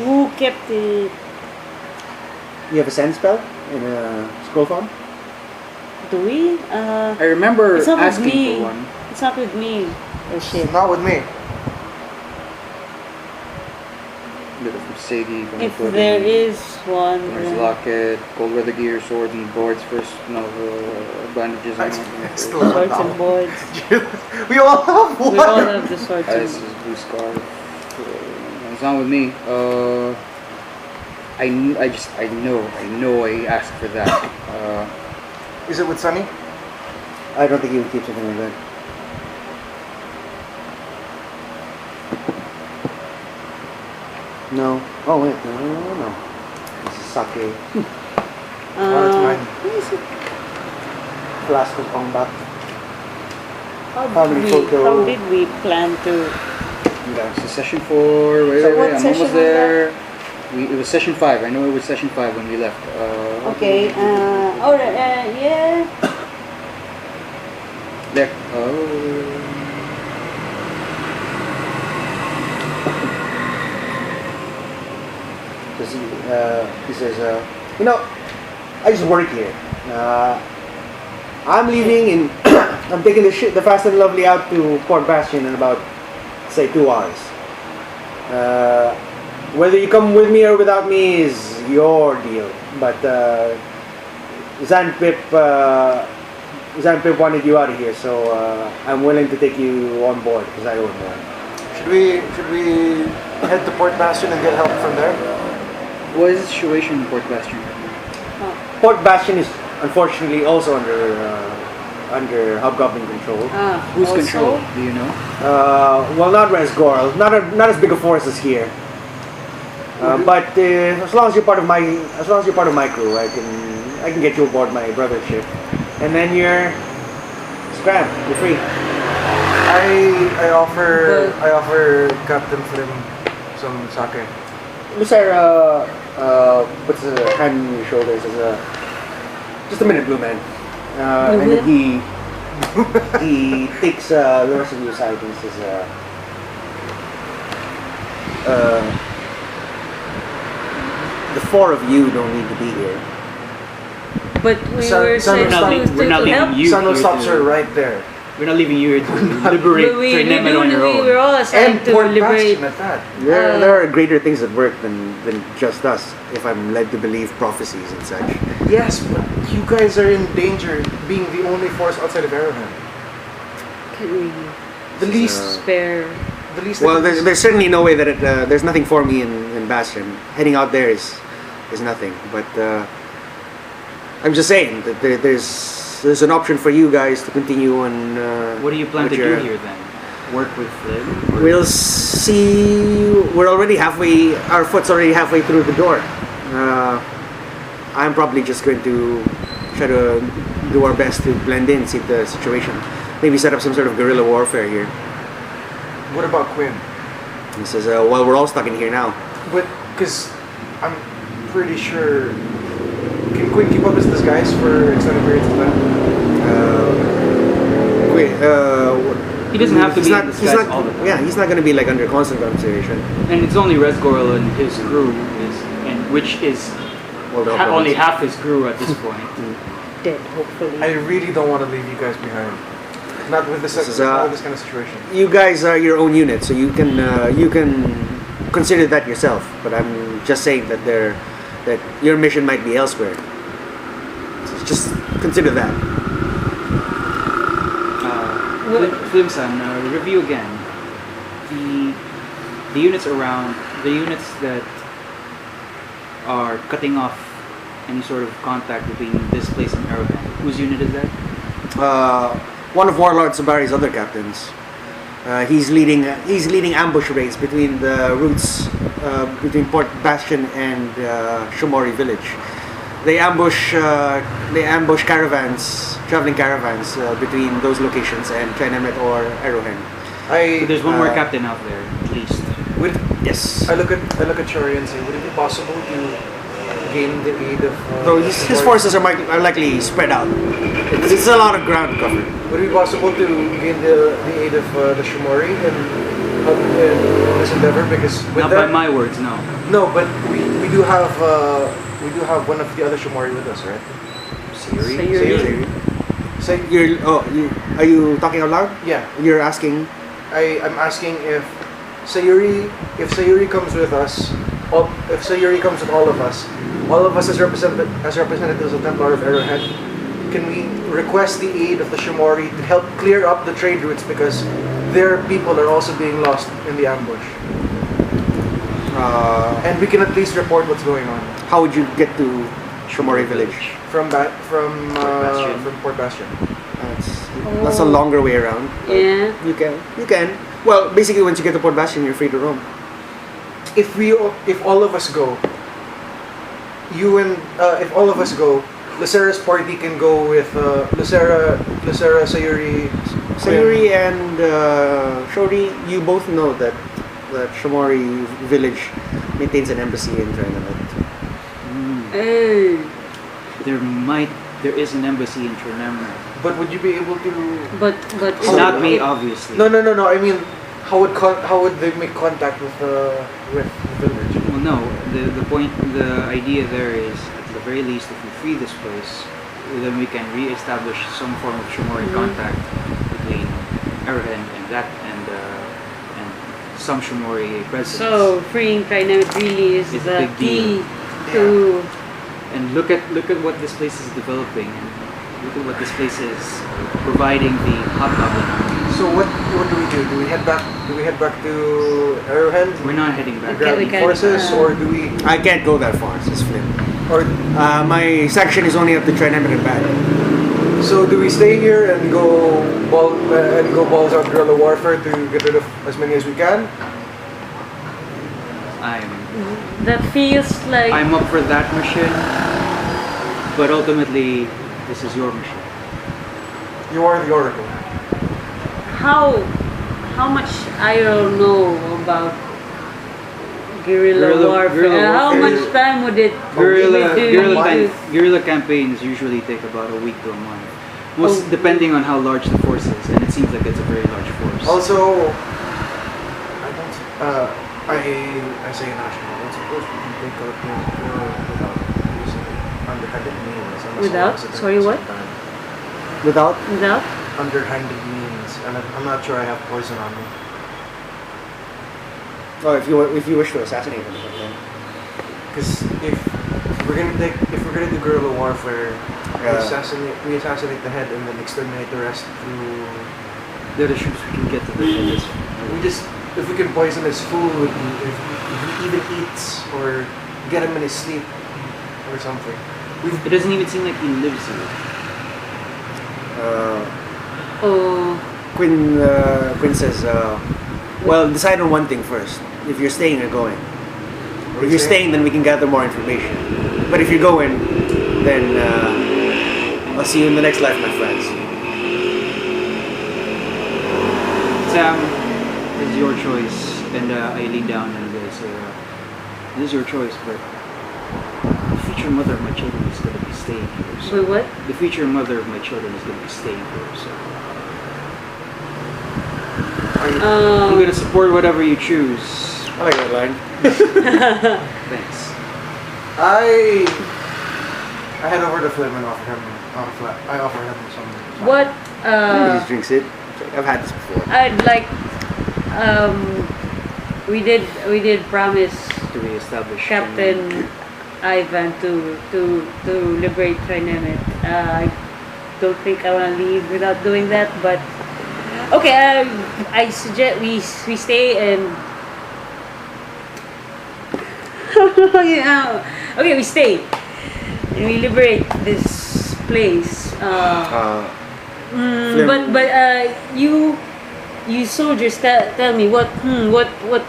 Who kept it? You have a send spell in a scroll form? Do we? I remember It's not with asking me. for one. It's not with me. Oh shit. Not with me. Bit of Sagi, from If Footy, there is one, There's then- locket, cold weather gear, swords and boards, first novel, bandages, and Still swords not and boards. We all have one. We all have the swords Ice and is blue scarf. It's not with me. I know I asked for that. Is it with Sunny? I don't think he would keep something like that. No. Oh wait, no. This is sake. That's mine. Where is it? Flask of Ongbak. How did we plan to? Yeah, so session 4. Wait, So what I'm session almost was there. It was session 5. I know it was session 5 when we left. Okay. Yeah. There. Oh. He says, I just work here. I'm leaving and I'm taking the Fast and Lovely out to Port Bastion in about, say, 2 hours. Whether you come with me or without me is your deal. But Zanpip wanted you out of here, so I'm willing to take you on board because I owe him one. Should we head to Port Bastion and get help from there? What is the situation in Port Bastion? Port Bastion is unfortunately also under Hobgoblin control. Who's also? control? Do you know? Well, not Rez Gorl, not as big a force as here. But as long as you're part of my crew, I can get you aboard my brother's ship, and then you're scram. You're free. I offer Captain Flim some sake. Lucera puts a hand on your shoulder and says, "Just a minute, Blue Man." And then he takes the rest of you aside and says, "The 4 of you don't need to be here." But we Son- were son sent of stop- we're not to leaving help. you. Sano here stops to- her right there. We're not leaving you here to liberate Trinemet on your We own. were all assigned And to Port liberate. Bastion at that. There are greater things at work than just us, if I'm led to believe prophecies and such. Yes, but you guys are in danger being the only force outside of Arrowhead. Can we The least, spare? the least. Well, that is- there's certainly no way that there's nothing for me in Bastion. Heading out there is nothing. But I'm just saying that there's an option for you guys to continue on. What do you plan to with do your- here then? Work with Flynn? Or- We'll see. We're already halfway. Our foot's already halfway through the door. I'm probably just going to try to do our best to blend in, see the situation. Maybe set up some sort of guerrilla warfare here. What about Quinn? He says, "Well, we're all stuck in here now." But because I'm pretty sure. Can Quinn keep up his disguise for extended periods of time? Wait. He doesn't have to he's be not, in he's disguise not, all the time. Yeah, he's not going to be like under constant observation. And it's only Rez Gorl and his crew which is Well, they'll only probably- half his crew at this point. Dead, hopefully. I really don't want to leave you guys behind. Not with this, This is, not with this kind of situation. You guys are your own unit, so you can consider that yourself. But I'm just saying that that your mission might be elsewhere. So just consider that. Flimsan, review again. The units around, the units that are cutting off any sort of contact between this place and Arrowhead. Whose unit is that? One of Warlord Sabari's other captains. He's leading ambush raids between the routes between Port Bastion and Shouri village. They ambush caravans, traveling caravans between those locations and Trinemet or Arrowhead. So there's one more Uh, captain out there, at least. Would Yes. I look at Shouri and say, would it be possible to gain the aid of? So his forces are likely spread out. It's a lot of ground to cover. Would it be possible to gain the aid of the Shimori and help in this endeavor? Because with Not by them, my words, no. no, but we do have one of the other Shimori with us, right? Sayuri? Sayuri. Say, Are you talking out loud? yeah. You're asking. I'm asking if Sayuri comes with us, if Sayuri comes with all of us as representatives of Templar of Arrowhead, can we request the aid of the Shimori to help clear up the trade routes because their people are also being lost in the ambush, and we can at least report what's going on How would you get to Shomori village? from Bastion. Port Bastion. That's a longer way around. but Yeah. You can. Well, basically, once you get to Port Bastion, you're free to roam. If all of us go, if all of us go, Lucera's party can go with Lucera, Sayuri, Sayuri and Shouri, you both know that Shomori village maintains an embassy in Trinemet. Hey. There is an embassy in Trinemet. But would you be able to? But Not me, obviously. No. I mean, how would they make contact with the village? Well, no. The idea there is, at the very least, if we free this place, then we can re-establish some form of Shomori contact between Arrowhead and some Shomori presence. So freeing Trinemet really is It's a the big key deal. to. And look at what this place is developing, and look at what this place is providing the Hobgoblin army. So what do we do? Do we head back to Arrowhead? We're not heading back. Grab we the can, forces, or do we? I can't go that far. It's Flynn. Or My section is only up to Trinemet and back. so do we stay here and go balls out guerrilla warfare to get rid of as many as we can? That feels like. I'm up for that mission, but ultimately, this is your mission. You are the Oracle. How much I don't know about guerrilla warfare. How warfare. much time would it do? Guerrilla campaigns usually take about a week to a month, most depending on how large the force is, and it seems like it's a very large force. Also, I say national. I suppose we can take out without using underhanded means. Without? Sorry, what? Without? Without? Underhanded means, and I'm not sure I have poison on me. Oh, if you wish to assassinate him. Okay. Because if we're gonna do guerrilla warfare, we assassinate the head and then exterminate the rest through. The other ships we can get to the head is If we can poison his food, if he even eats, or get him in his sleep, or something. It doesn't even seem like he lives here. Quinn says, well, decide on one thing first. If you're staying or going. If you're staying, then we can gather more information. But if you're going, then I'll see you in the next life, my friends. Sam, this is your choice. And I lean down and say, this is your choice, but the future mother of my children is going to be staying here. So Wait, what? the future mother of my children is going to be staying here. So I'm going to support whatever you choose. I like that line. Thanks. I head over to Flynn and offer him some. What? He just drinks it. I've had this before. I'd like. We did promise To reestablish Captain Ivan to liberate Trinemet. I don't think I want to leave without doing that, but okay. I suggest we stay and. Yeah. Okay, we stay and we liberate this place. But you soldiers tell me what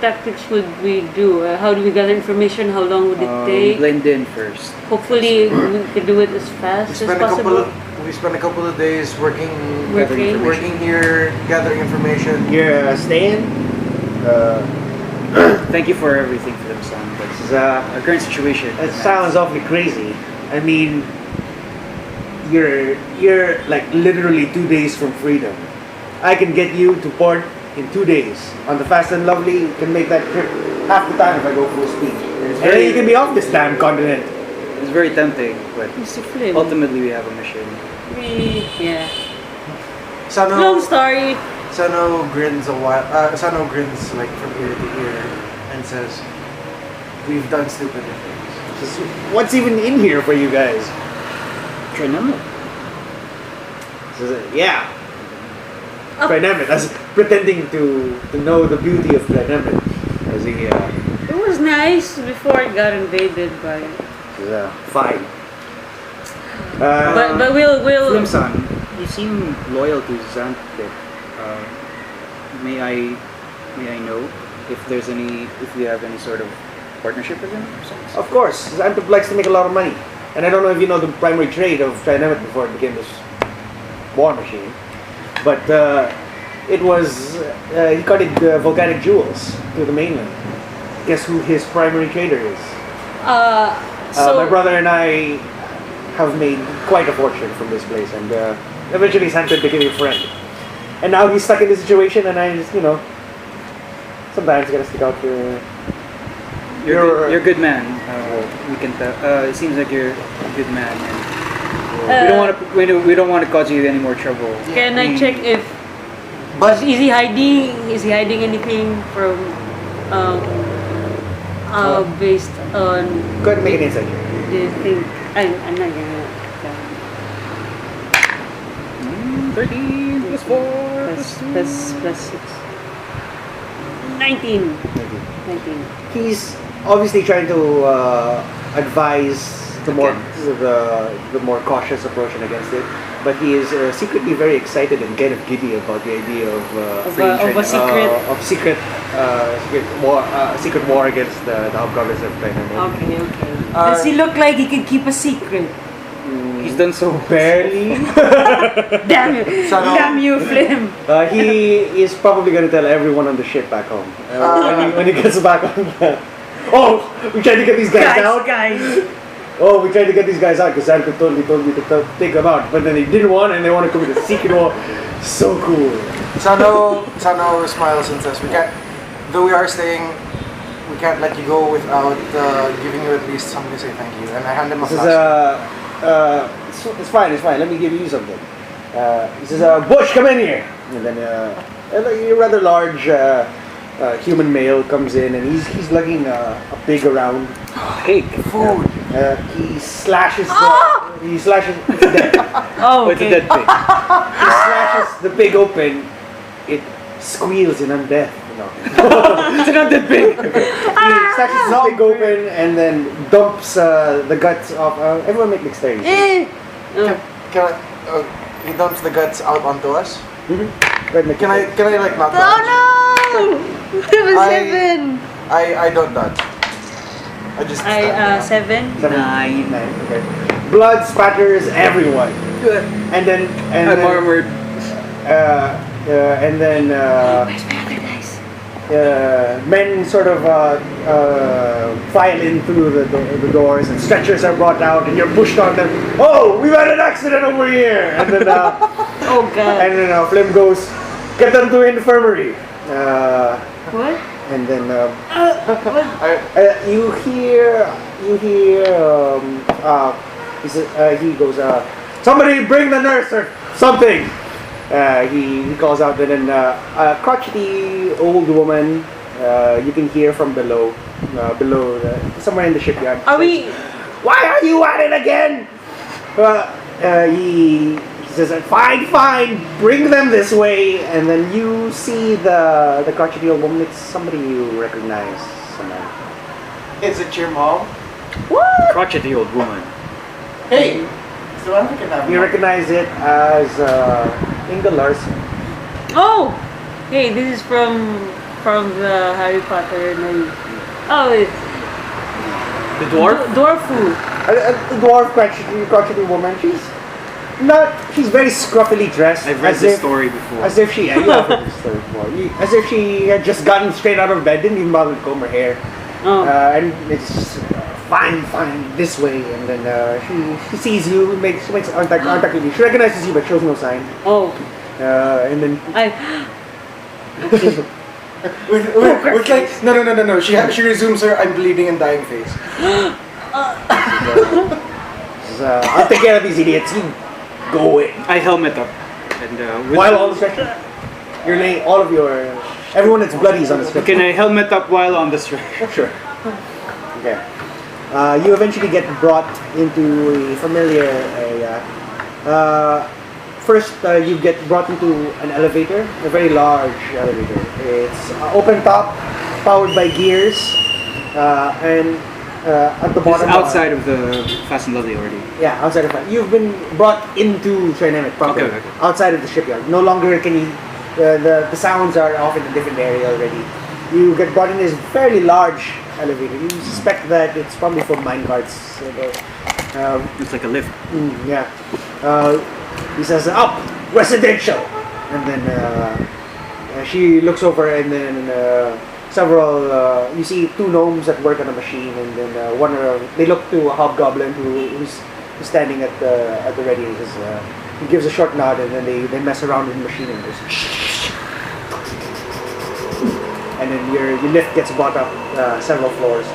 tactics would we do? How do we gather information? How long would it take? Blend in first. Hopefully we can do it as fast as possible. We We spent a couple of days working Working. here, gathering information. You're staying? Thank you for everything, Philip-san. But This is, our current situation. it sounds awfully crazy. I mean, you're like literally 2 days from freedom. I can get you to port in 2 days. On the Fast and Lovely, you can make that trip half the time if I go full speed. And then you can be off this damn continent. It's very tempting, but It's a flip. ultimately we have a mission. Yeah. Sano, Long story. Sano grins a while. Sano grins like from ear to ear and says, "We've done stupider things." Just, what's even in here for you guys? Trinemet. Yeah. Oh. Trinemet. As pretending to know the beauty of Trinemet. As he It was nice before it got invaded by. fine. But we'll Philip-san, you seem loyal to Xanthe. May I know if you have any sort of partnership with him or something? Of course, Xanthe likes to make a lot of money. And I don't know if you know the primary trade of Trinemet before it became this war machine. But it was, he carted volcanic jewels to the mainland. Guess who his primary trader is? So My brother and I have made quite a fortune from this place, and eventually Xanthe became a friend. And now he's stuck in this situation, and I just, sometimes gotta stick out for... You're a good man. We can tell. It seems like you're a good man. And we don't want to cause you any more trouble. can I check if But is he hiding anything from based on Go ahead and make an insight check. the thing? I'm not gonna 13 plus 4 plus 6. 19. 19. He's obviously trying to advise the more cautious approach against it, but he is secretly very excited and kind of giddy about the idea of secret war against the hobgoblins of Trinemet. Okay. Does he look like he can keep a secret? He's done so Barely. Damn you! Sano. Damn you, Flim! He is probably going to tell everyone on the ship back home when he gets back on. Oh, we tried to get these guys out. Guys. Oh, we tried to get these guys out because Santa told me to take them out, but then they didn't want it and they want to commit a secret war. So cool. Sano smiles and says, though we are staying, we can't let you go without giving you at least something to say thank you." And I hand him a He flask. says, it's fine. Let me give you something. He says, Bush, come in here. And then a rather large human male comes in, and he's lugging a pig around. Pig. Food. He slashes it's dead. Oh, It's a dead pig. He slashes the pig open. It squeals in undeath. It's an undead pig. He slashes the pig open and then dumps the guts of. Everyone make dexterity. He dumps the guts out onto us. Mm-hmm. Can I like not dodge? Oh no! It was 7. I don't dodge. I just stand there. 7. 9. Okay. Blood spatters everyone. And then I'm armored. and then Where's my other dice? men sort of file in through the doors, and stretchers are brought out, and you're pushed on them. Oh, we've had an accident over here! And then Oh god. and then Flim goes, get them to the infirmary. What? And then What? you hear he goes, somebody bring the nurse or something. He calls out, and then a crotchety old woman you can hear from below somewhere in the shipyard. Are we? Why are you at it again? He says, fine, bring them this way. And then you see the crotchety old woman. It's somebody you recognize, Samantha. Is it your mom? What? Crotchety old woman. Hey! Samantha can have You mom. recognize it as Inga Larson. Oh! Hey, this is from the Harry Potter. Oh, it's The dwarf? Dwarf food. A dwarf crotchety woman. She's She's very scruffily dressed. I've read as this if- story before. As if she, you have heard this story before. As if she had just gotten straight out of bed, didn't even bother to comb her hair. Oh. And it's just, fine, this way. And then she sees you, makes contact with you. She recognizes you but shows no sign. Oh. And then With like no. She resumes her I'm bleeding and dying face. I'll take care of these idiots. You go away. I helmet up. And with While on the stretcher, you're laying all of everyone that's bloody is on the stretcher. Can I helmet up while on the stretcher? Sure. Okay. You eventually get brought into a familiar area. First, you get brought into an elevator, a very large elevator. It's open top, powered by gears, and at the It's bottom. outside of the Fast and Lovely already. Yeah, outside of that. You've been brought into Trinemet proper. Okay. Outside of the shipyard. No longer can you. The sounds are off in a different area already. You get brought in this fairly large elevator. You suspect that it's probably for minecarts. It's like a lift. Yeah. He says, up! Residential! And then she looks over and then you see two gnomes that work on a machine and then they look to a hobgoblin who's standing at the ready and he gives a short nod and then they mess around with the machine and goes and then your lift gets brought up several floors.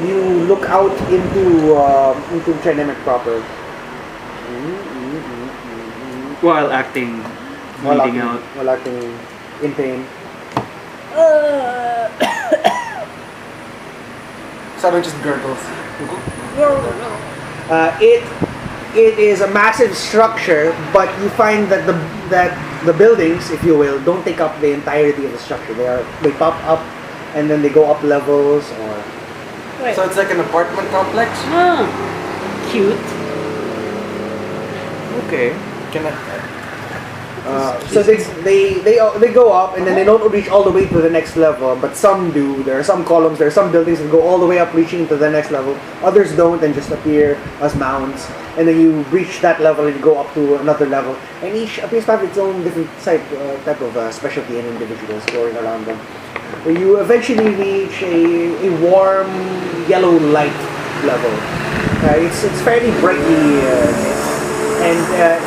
You look out into Trinemet proper. While acting, bleeding out. While acting in pain. Sano just gurgles. It is a massive structure, but you find that the buildings, if you will, don't take up the entirety of the structure. They pop up and then they go up levels or. Wait. So it's like an apartment complex? Oh. Cute. Okay. Can I... So they go up and then they don't reach all the way to the next level, but some do. There are some columns, there are some buildings that go all the way up, reaching to the next level. Others don't and just appear as mounds. And then you reach that level and you go up to another level. And each appears to have its own different type of specialty and individuals going around them. You eventually reach a warm yellow light level. It's fairly brightly lit. And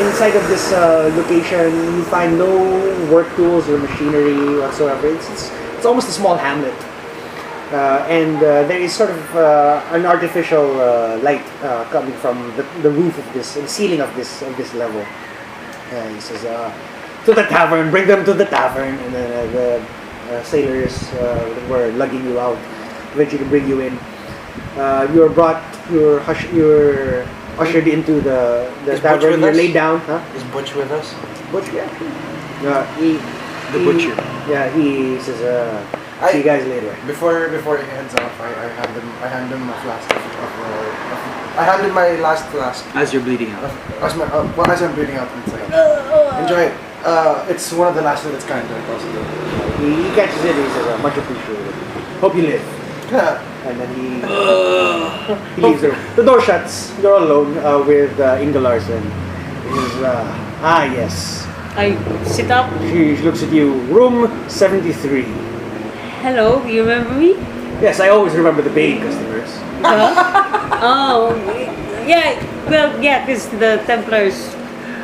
inside of this location, you find no work tools or machinery whatsoever. It's almost a small hamlet. And there is sort of an artificial light coming from the roof of the ceiling of this level. He says, to the tavern, bring them to the tavern. And then the sailors were lugging you out, eventually bring you in. You're ushered into the tavern. You're laid down. Huh? Is Butch with us? Butch, yeah. The butcher. Yeah, he says, see you guys later. Before he heads off, I hand him a flask I handed my last flask. As you're bleeding out. As I'm bleeding out inside. Enjoy it. It's one of the last of its kind, possibly. He catches it and he says, much appreciated. Hope you live. And then he leaves the room. The door shuts. You're alone with Inga Larson. He says, yes. I sit up. She looks at you. Room 73. Hello, you remember me? Yes, I always remember the paying customers. Oh, yeah. Well, yeah, because the Templars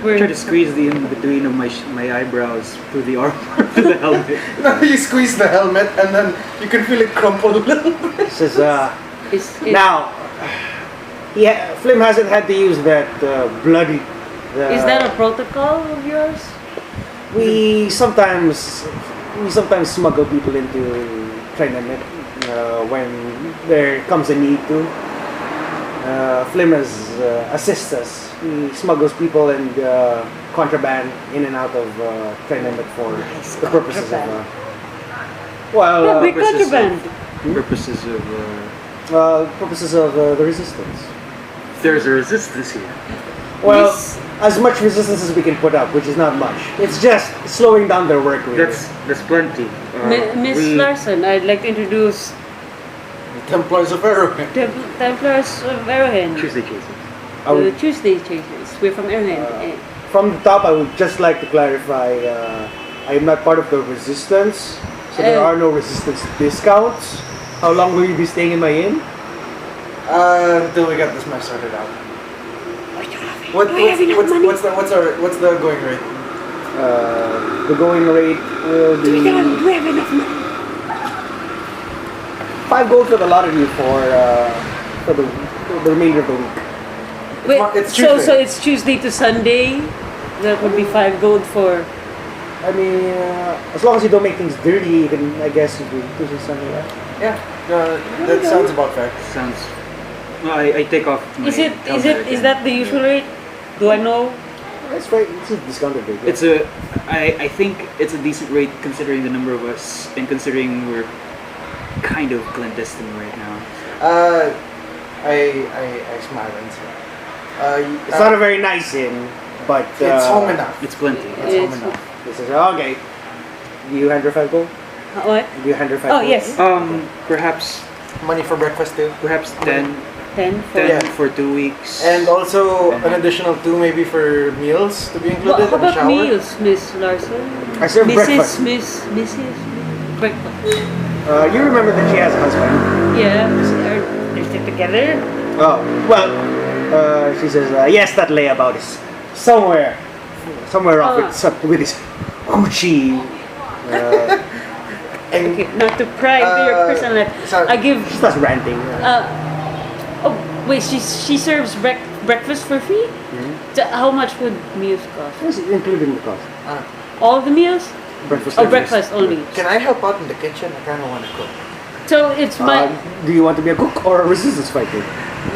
were. Try to squeeze the in between of my eyebrows through the armor to the helmet. You squeeze the helmet and then you can feel it crumple a little bit. He says, Now, Flim hasn't had to use that bloody... is that a protocol of yours? We sometimes smuggle people into Trinemet when there comes a need to. Flim assists us. He smuggles people and contraband in and out of Trinemet for the purposes of... Contraband. Purposes of the resistance. There's a resistance here. Well, as much resistance as we can put up, which is not much. It's just slowing down their work rate. That's plenty. Miss Larson, I'd like to introduce Templars of Arrowhead. Templars of Arrowhead. Tuesday cases. I The would- Tuesday changes. We're from Ireland. From the top, I would just like to clarify, I am not part of the resistance, so there are no resistance discounts. How long will you be staying in my inn? Until we get this mess sorted out. What's the going rate? The going rate will be We have enough money. 5 gold for the lot of you for the remainder of the week. Wait, It's so Tuesday. it's Tuesday to Sunday. That would be 5 gold for. I mean, as long as you don't make things dirty, you can, I guess, you can do something like that. Yeah, that sounds about fair. Sounds. No, I take off. My Is helmet is again. that the usual rate? Do I know? That's right. It's a discounted rate. It's I think it's a decent rate considering the number of us and considering we're kind of clandestine right now. I smile and say, It's not a very nice inn, but it's home enough. It's plenty. It's home It's- enough. This is okay. Do you hand her 5 gold? What? Do you hand her 5 Oh gold? yes, Perhaps Money for breakfast too. 10, 10 for. 10 Yeah. for 2 weeks. And also an additional 2 maybe for meals to be included How and a about shower. meals, Miss Larson? I serve breakfast. Mrs. Breakfast. You remember that she has a husband. Yeah, they're still together. Oh, well, she says, yes, that layabout is somewhere off with his Gucci. Okay, not to pry into your personal life. so- I give. She starts ranting. Oh wait, she serves breakfast for free. How much would meals cost? What's it included in the cost? All the meals? Breakfast. Oh, service. breakfast only. Can I help out in the kitchen? I kind of want to cook. So it's my. Do you want to be a cook or a resistance fighter?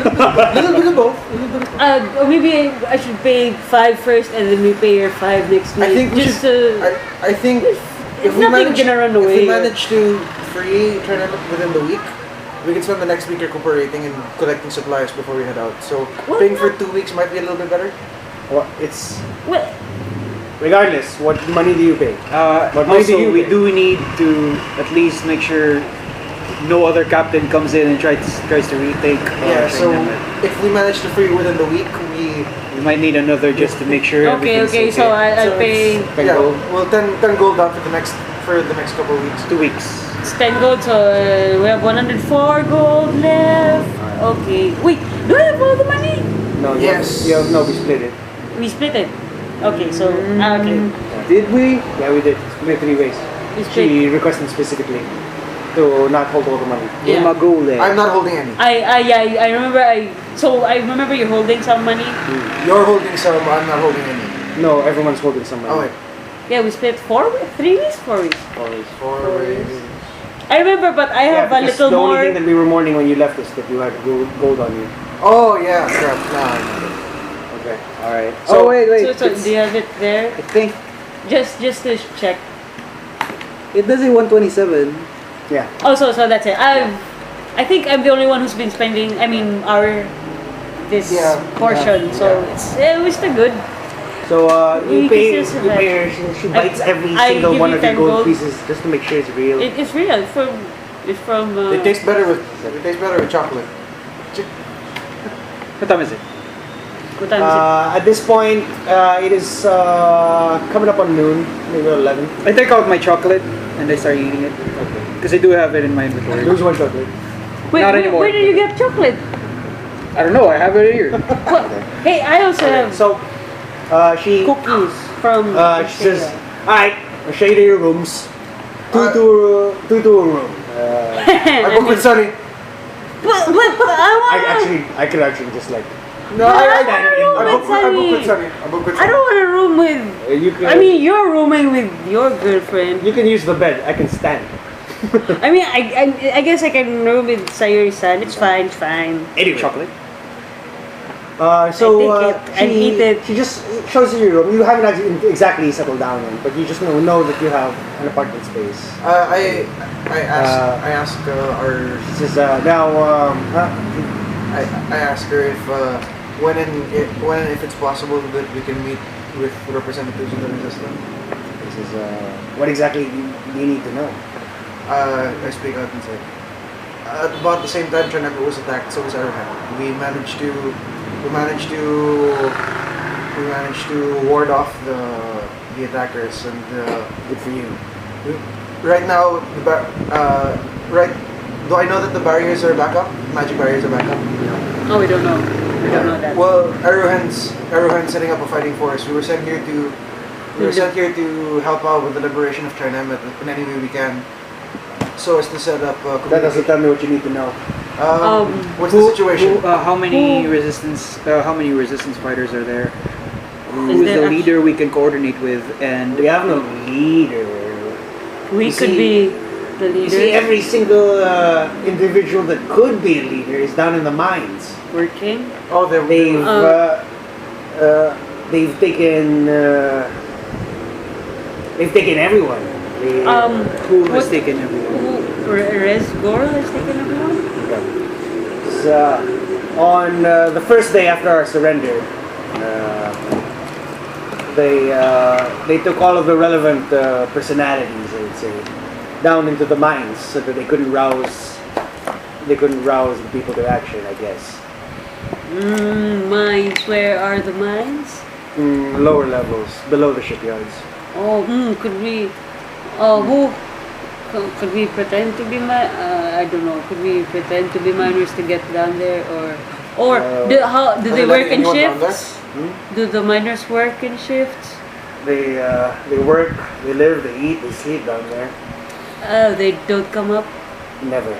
Little bit of both. Little bit of both. Or maybe I should pay 5 first, and then we pay your 5 next week. I think we just should. I think if we nothing manage, gonna run if away. we manage to free Trinemet within the week, we can spend the next week recuperating and collecting supplies before we head out. So What? paying for 2 weeks might be a little bit better. Well, it's well, regardless. What money do you pay? But Also, maybe we do need to at least make sure no other captain comes in and tries to retake. Yeah. So Trinemet. if we manage to free within the week, We might need another just to make sure okay, everything's so I'll so pay. it's- 10 yeah, gold. well 10 gold down for the next couple of weeks. 2 weeks. It's 10 gold, so we have 104 gold left. Okay. Wait, do I have all the money? No. Yes. No, we split it. We split it. Okay, so okay. Did we? Yeah, we did. Split 3 ways. We split. She requested specifically to not hold all the money. Yeah. Magole. I'm not holding any. I remember I remember you're holding some money. You're holding some. I'm not holding any. No, everyone's holding some money. Oh wait. Yeah, we split 3 weeks, 4 weeks. Always. 4 ways. I remember, but I have a because little the more. only thing that we were mourning when you left is that you had gold on you. Oh yeah. Crap. No, I got it. Okay. All right. Oh wait. So do you have it there? I think Just to check. it does say 127. Yeah. Oh, so that's it. I think I'm the only one who's been spending. I mean, this Yeah, portion. yeah, So we're still good. So you We pay. can just You pay her. She bites every I single give one you of your 10 gold gold. pieces just to make sure it's real. It's real. It's from. It tastes better with chocolate. What time is it? What time is it? At this point, it is coming up on noon, maybe 11. I take out my chocolate and I start eating it. Okay. Because I do have it in my inventory. Lose one chocolate. Wait, not anymore. where did you get chocolate? I don't know. I have it here. What? Hey, I also have So, she cookies from. she says, "Alright, I'll show you to your rooms. Two to a room." I book with Sunny. But I could actually just like. No, I I don't book know with Sunny. I book with I Sunny. don't want to room with. You can. I mean, you're rooming with your girlfriend. you can use the bed. I can stand. I mean, I guess I can room with Sayuri-san. It's fine. It's fine. Anyway. Chocolate. So I take it. I eat it. She just shows you your room. You haven't actually exactly settled down in, but you just know that you have an apartment space. I ask our She says, now, I ask her if when if it's possible that we can meet with representatives of the resistance. This is what exactly do you need to know? I speak out and say, at about the same time Trinemet was attacked, so was Arrowhead. We managed to We managed to ward off the attackers, and Good for you. right now, right. Do I know that the barriers are back up? Magic barriers are back up. Oh, we don't know. We don't know that. Well, Arrowhand's setting up a fighting force. We were sent here to help out with the liberation of Trinemet in any way we can. So as to set up. That doesn't tell me what you need to know. What's the situation? How many resistance fighters are there? Who's there the leader we can coordinate with? And We have no leader. We You could see- be the You leaders. see, every single individual that could be a leader is down in the mines. Working. Oh, They've taken everyone. who has what- taken everyone? Rez Gorl has taken everyone? So, on the first day after our surrender, they took all of the relevant personalities, I would say, down into the mines so that they couldn't rouse the people to action, I guess. Mines. Where are the mines? Lower levels, below the shipyards. Oh, could we? Could we pretend to be I don't know. Could we pretend to be miners to get down there, or do they Are they work in letting anyone down shifts? Do the miners work in shifts? They work, they live, they eat, they sleep down there. Oh, they don't come up. Never.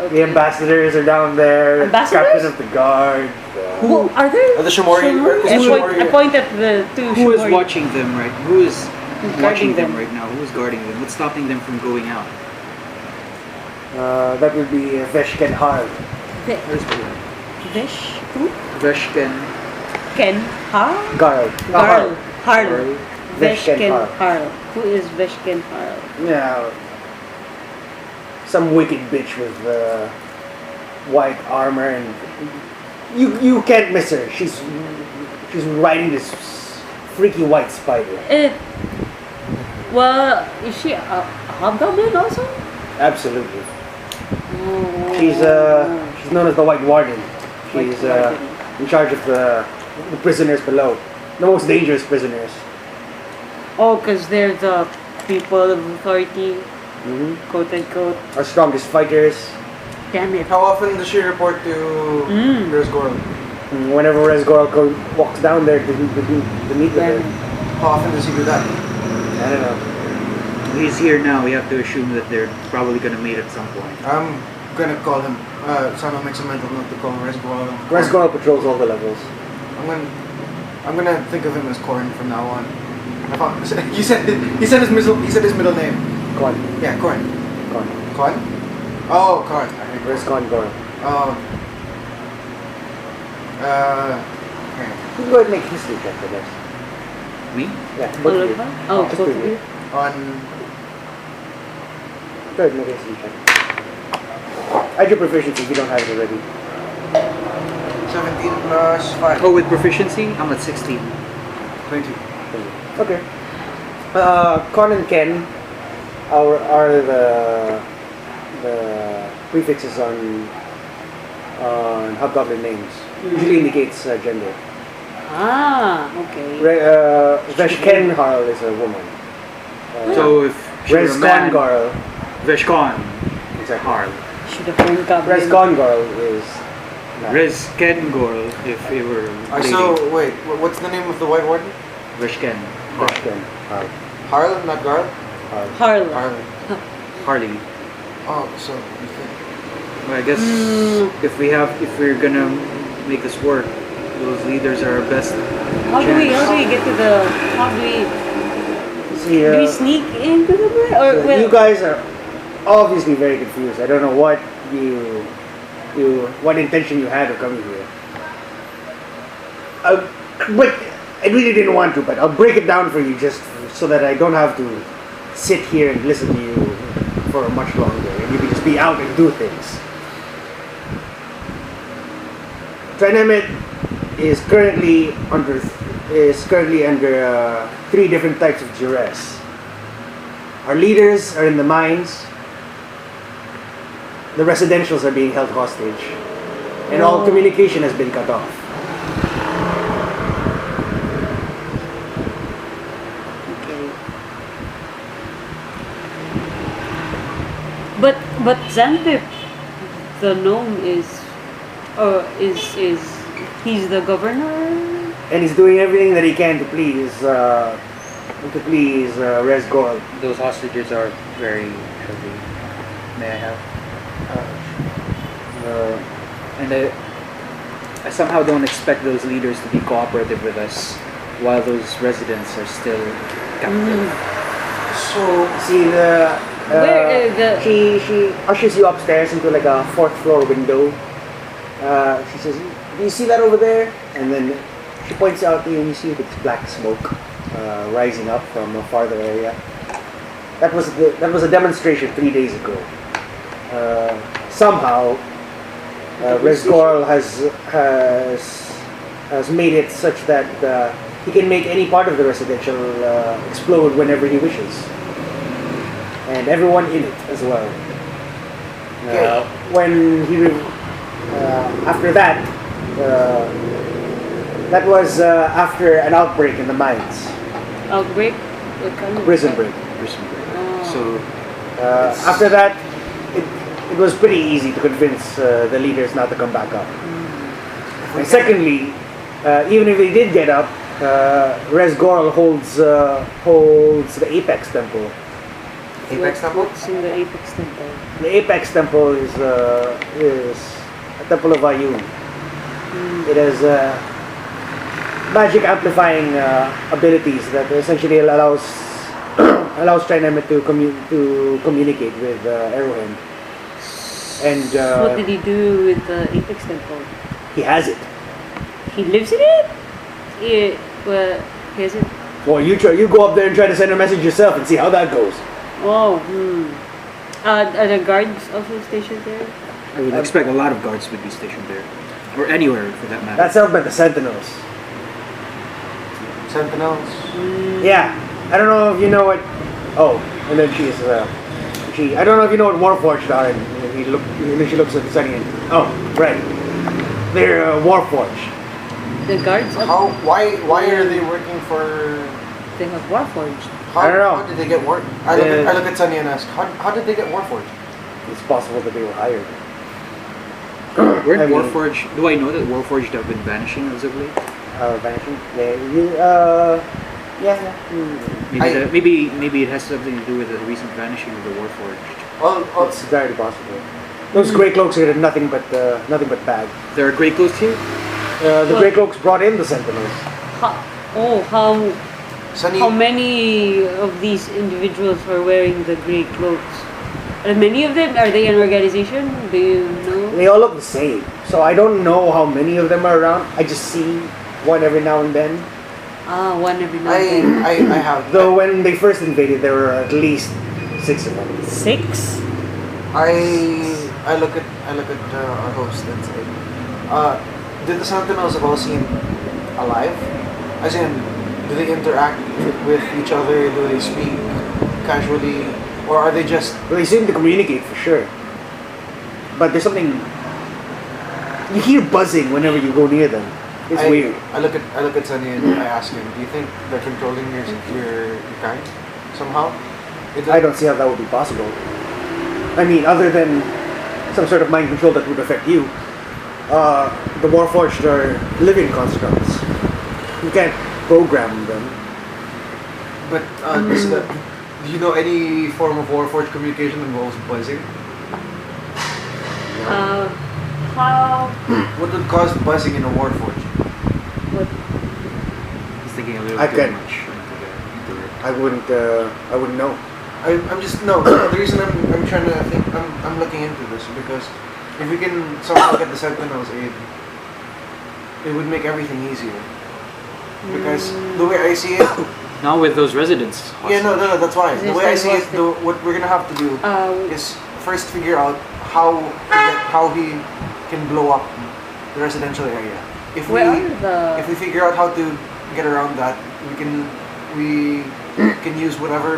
The Okay. ambassadors are down there. Ambassadors? Captain of the guard. Who are there? The Shouri? I point at the two Who is Shouri. watching them right? Who is Who's watching guarding them them? right now? Who is guarding them? What's stopping them from going out? That would be Veshken Harl. Vish? Who? Veshken. Ken Harl? Garl. Harl. Harl. Harl. Veshken Veshken Harl. Harl. Who is Veshken Harl? Yeah. Some wicked bitch with white armor, and you can't miss her. She's riding this freaky white spider. Well, is she a hobgoblin also? Absolutely. Oh. She's known as the White Warden. White She's Warden. in charge of the prisoners below, the most dangerous prisoners. Oh, because they're the people of authority, quote unquote. Our strongest fighters. Damn it. How often does she report to Rez Gorl? Whenever Rez Gorl walks down there to meet with her. Damn it. How often does he do that? I don't know. He's here now. We have to assume that they're probably gonna meet at some point. I'm gonna call him. Sano makes a mental note to call Rez Gorl. Rez Gorl patrols all the levels. I'm gonna think of him as Corn from now on. He said his middle name. Con. Yeah, Corn. Con. Corn? Oh, Corn. Rez Gorl. Oh. Okay. You can go ahead and make history check for this. Me? Yeah, both of you. Oh, Just both with of you. you. On Go ahead and make a history check. Add your proficiency if you don't have it already. 17 plus 5. Oh, with proficiency, I'm at 16. 20. Okay. Con and Ken are the prefixes on hobgoblin names. Usually indicates gender. Ah, okay. Veshken Harl is a woman. So if Rez you're a man, Gorl Veshkon is a Harl. Should have been goblin. Rez Gorl is Rez Gorl if it were lady. So, wait, what's the name of the White Warden? Veshken. Veshken Harl. Harl, not Garl? Harl. Harl. Harley. Oh, so you think. Well, I guess if we're gonna make this work, those leaders are our best. How do we get to the? See, Do we sneak into the or well, you guys are obviously very confused. I don't know what what intention you had of coming here. But I really didn't want to, but I'll break it down for you just so that I don't have to sit here and listen to you for much longer, and you can just be out and do things. Trinemet is currently under 3 different types of duress. Our leaders are in the mines. The residentials are being held hostage. and all communication has been cut off. Okay. But Xantip, the gnome, is he's the governor? And he's doing everything that he can to please Rez Gorl. Those hostages are very heavy. May I have? And I somehow don't expect those leaders to be cooperative with us while those residents are still captive. So see she ushers you upstairs into like a 4th floor window. She says, "Do you see that over there?" And then she points out to you, and you see this black smoke rising up from a farther area. That was a demonstration 3 days ago. Somehow, Rez Gorl has made it such that he can make any part of the residential explode whenever he wishes, and everyone in it as well. When he after that, that was after an outbreak in the mines. Outbreak? What kind of Prison break. Oh. So after that, it was pretty easy to convince the leaders not to come back up. And secondly, even if they did get up, Rez Gorl holds the Apex Temple. Apex Temple? What's in the Apex Temple? The Apex Temple is a temple of Ayun. It has magic amplifying abilities that essentially allows Trinemet to communicate with Arrowhead. And What did he do with the Apex Temple? he has it. He lives in it? He has it? Well, you go up there and try to send a message yourself and see how that goes. Oh, are the guards also stationed there? I would expect a lot of guards would be stationed there, or anywhere for that matter. That's held by the Sentinels. Sentinels. Yeah, I don't know if you know what. Oh, and then she's I don't know if you know what Warforged are. And then she looks at Sunny and right, they're Warforged. The guards? Why are they working for? They have Warforged. I don't know. How did they get work? I look at Sunny and ask, how did they get Warforged? It's possible that they were hired. Weren't Warforged? Do I know that Warforged have been vanishing as of late? Vanishing? Yeah. Maybe it has something to do with the recent vanishing of the Warforged. Well, It's very possible. Those Grey Cloaks are nothing but bad. There are Grey Cloaks here. The Grey Cloaks brought in the Sentinels. Sunny, How many of these individuals are wearing the grey cloaks? Are many of them? Are they an organization? Do you know? They all look the same, so I don't know how many of them are around. I just see one every now and then. One every now and then. I have. Though when they first invaded, there were at least 6 of them. 6? I look at our host and say, did the Sentinels have all seem alive? As in, do they interact with each other? Do they speak casually? Or are they just... Well, they seem to communicate for sure. But there's something... You hear buzzing whenever you go near them. It's weird. I look at Sunny and I ask him, do you think they're controlling your kind somehow? I don't see how that would be possible. I mean, other than some sort of mind control that would affect you, the Warforged are living constructs. You can't program them. But do you know any form of Warforged communication involves buzzing? How? What would cause buzzing in a Warforged? What? He's thinking a little I too can't. much into it. I wouldn't know. I'm just the reason I'm trying to think I'm looking into this because if we can somehow get the Sentinels aid, it would make everything easier. Because the way I see it, Not with those residents. yeah, no, that's why. The way I see it, Hostage. what we're gonna have to do is first figure out how he can blow up the residential area. If we figure out how to get around that, we can use whatever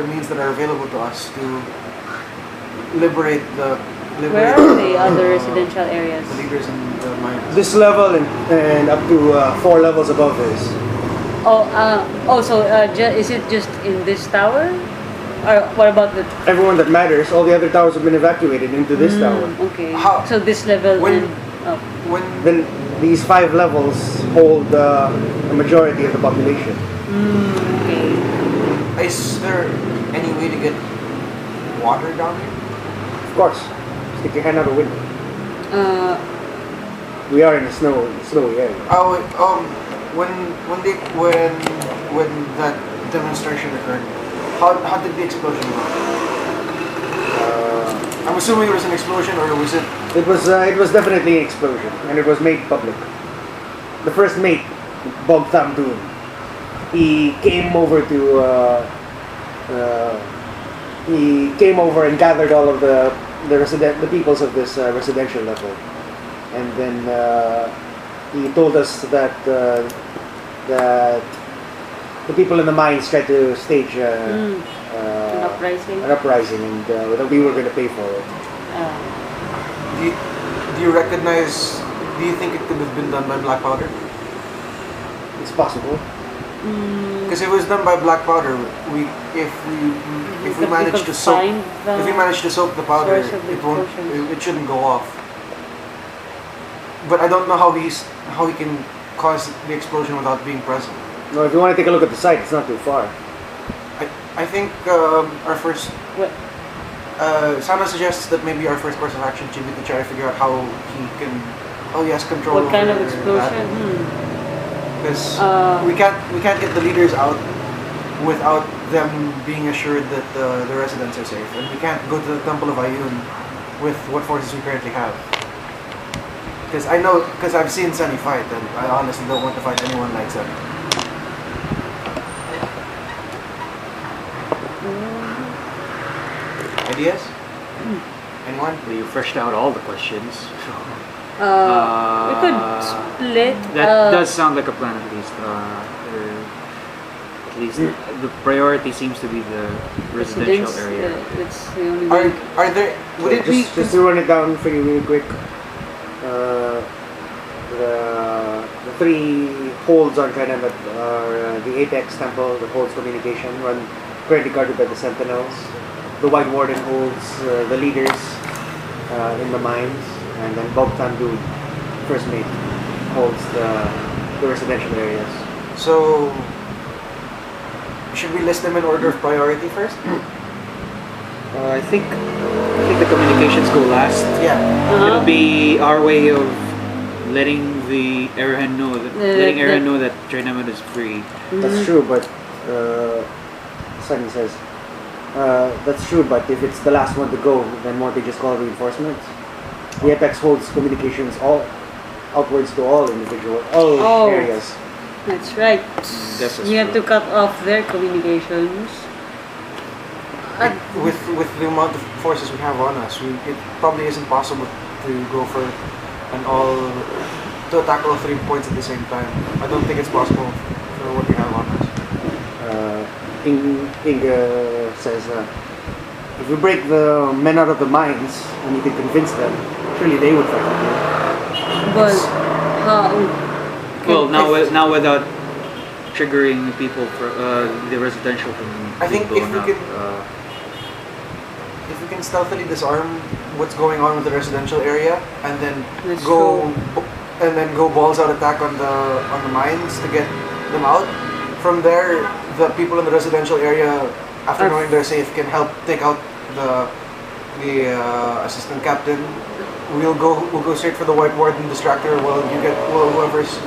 means that are available to us to liberate the Where are the other residential areas? the leaders in the mines. This level and up to 4 levels above this. Is it just in this tower? Or what about the... Everyone that matters, all the other towers have been evacuated into this tower. Okay. How- So this level when- and... Oh. When Then these 5 levels hold the majority of the population. Okay. is there any way to get water down here? Of course, stick your hand out a window. Uh, We are in a snowy area. Oh, when that demonstration occurred, how did the explosion go? I'm assuming it was an explosion, or was it? It was definitely an explosion, and it was made public. The first mate, Bog Tham Doon, he came over and gathered all of the peoples of this residential level, and then he told us that the people in the mines tried to stage an uprising. an uprising, and that we were going to pay for it. Do you recognize? Do you think it could have been done by black powder? It's possible. Because if it was done by black powder, if we manage to soak the powder, source of the it shouldn't go off. But I don't know how he can cause the explosion without being present. No, if you want to take a look at the site, it's not too far. I think our first. What? Sano suggests that maybe our first course of action should be to try to figure out how he can. Oh, he has control. What kind of over explosion? Because we can't get the leaders out without them being assured that the residents are safe, and we can't go to the Temple of Ayun with what forces we currently have. Because I've seen Sunny fight, and I honestly don't want to fight anyone like Sunny. Ideas? Anyone? Well, you freshed out all the questions. We could split. That does sound like a plan at least. At least the priority seems to be the residential residents, area. That's the only way. Are there? Would it be? Just to run it down for you really quick. The 3 holds on Trinemet are the Apex Temple that holds communication, currently guarded by the Sentinels. The White Warden holds the leaders in the mines, and then Bog Tham Doon, first mate, holds the residential areas. So, should we list them in order of priority first? I think the communications go last. Yeah. It'll be our way of letting the Arahan know that Trinemet is free. That's true, but Sunny says that's true, but if it's the last one to go, then won't they just call reinforcements? The Apex holds communications outwards to all areas. That's right. We have to cut off their communications. With the amount of forces we have on us, it probably isn't possible to go for to attack all 3 points at the same time. I don't think it's possible for what we have on us. Inga says, if we break the men out of the mines and you can convince them, surely they would fight with you. But how? Well, now without triggering the people for the residential from I think being if blown we up, can- If we can stealthily disarm what's going on with the residential area, and then That's go balls out attack on the mines to get them out. From there, the people in the residential area, after knowing they're safe, can help take out the assistant captain. We'll go straight for the White Warden distractor. Whoever's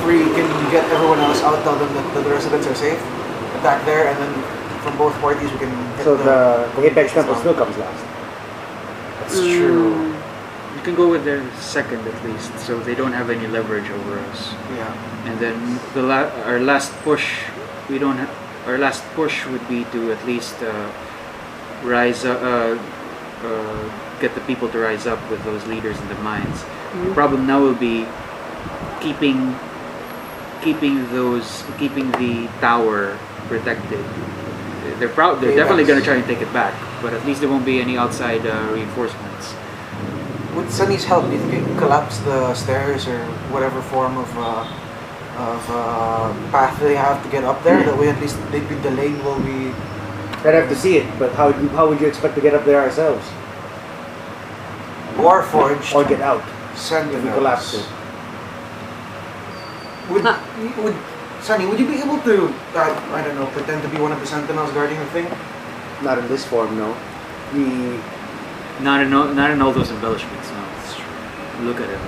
free can get everyone else out. Tell them that the residents are safe. Attack there, and then from both parties we can. Get So the Apex Temple still comes last. That's true. you can go with their second at least, so they don't have any leverage over us. Yeah. And then our last push, our last push would be to at least rise up, get the people to rise up with those leaders in the mines. Mm-hmm. The problem now will be keeping the tower protected. They're definitely going to try and take it back, but at least there won't be any outside reinforcements. with Sunny's help, do you think you can collapse the stairs or whatever form of path they have to get up there? That way, at least they'd be delayed while we. I'd have to see it, but how would you expect to get up there ourselves? Warforged. Or get out Sentinels. if we collapse it? Would Sunny, would you be able to, I don't know, pretend to be one of the Sentinels guarding the thing? Not in this form, no. We Not in all those embellishments. No, it's true. Look at it.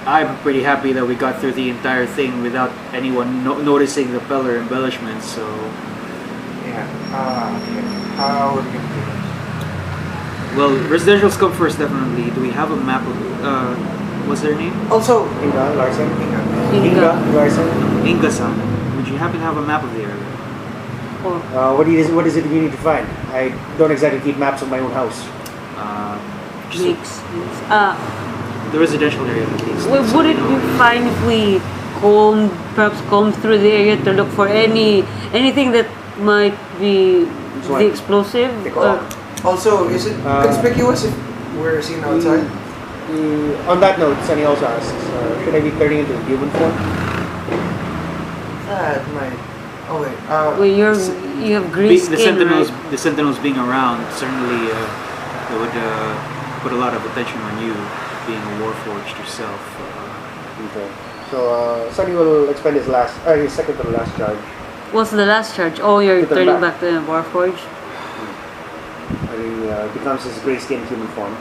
I'm pretty happy that we got through the entire thing without anyone noticing the pillar embellishments. So Yeah. Okay. How would we do this? well, residentials come first definitely. Do we have a map of what's their name? Also, Inga Larson. Inga. Larson. Inga-san. Would you happen to have a map of the area? Or What is it you need to find? I don't exactly keep maps of my own house. Just mix. the residential area at least. Would it be fine if we perhaps comb through the area to look for anything that might be one? the explosive? Take all. also, is it conspicuous if we're seen outside? On that note, Sunny also asks, should I be turning into human form? That might. Oh wait. Well, you have green skin, The sentinels being around certainly it would put a lot of attention on you, being a warforged yourself. Okay. So Sunny will expend his second to the last charge. What's the last charge? Oh, you're To turn turning back. back to Warforged? And he becomes his gray-skinned human form.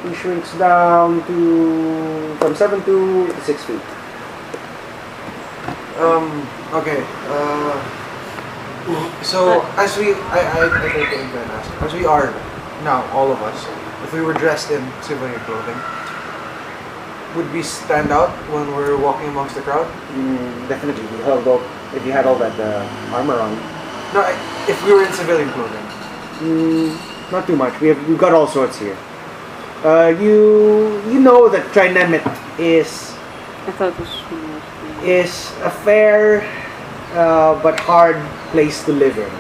He shrinks down from 7 to 6 feet. Okay. So as we, as we are now, all of us, if we were dressed in civilian clothing, would we stand out when we're walking amongst the crowd? Definitely. If you had all that armor on. No, if we were in civilian clothing. Not too much. We've got all sorts here. You know that Trinemet is I thought it was a fair but hard place to live in.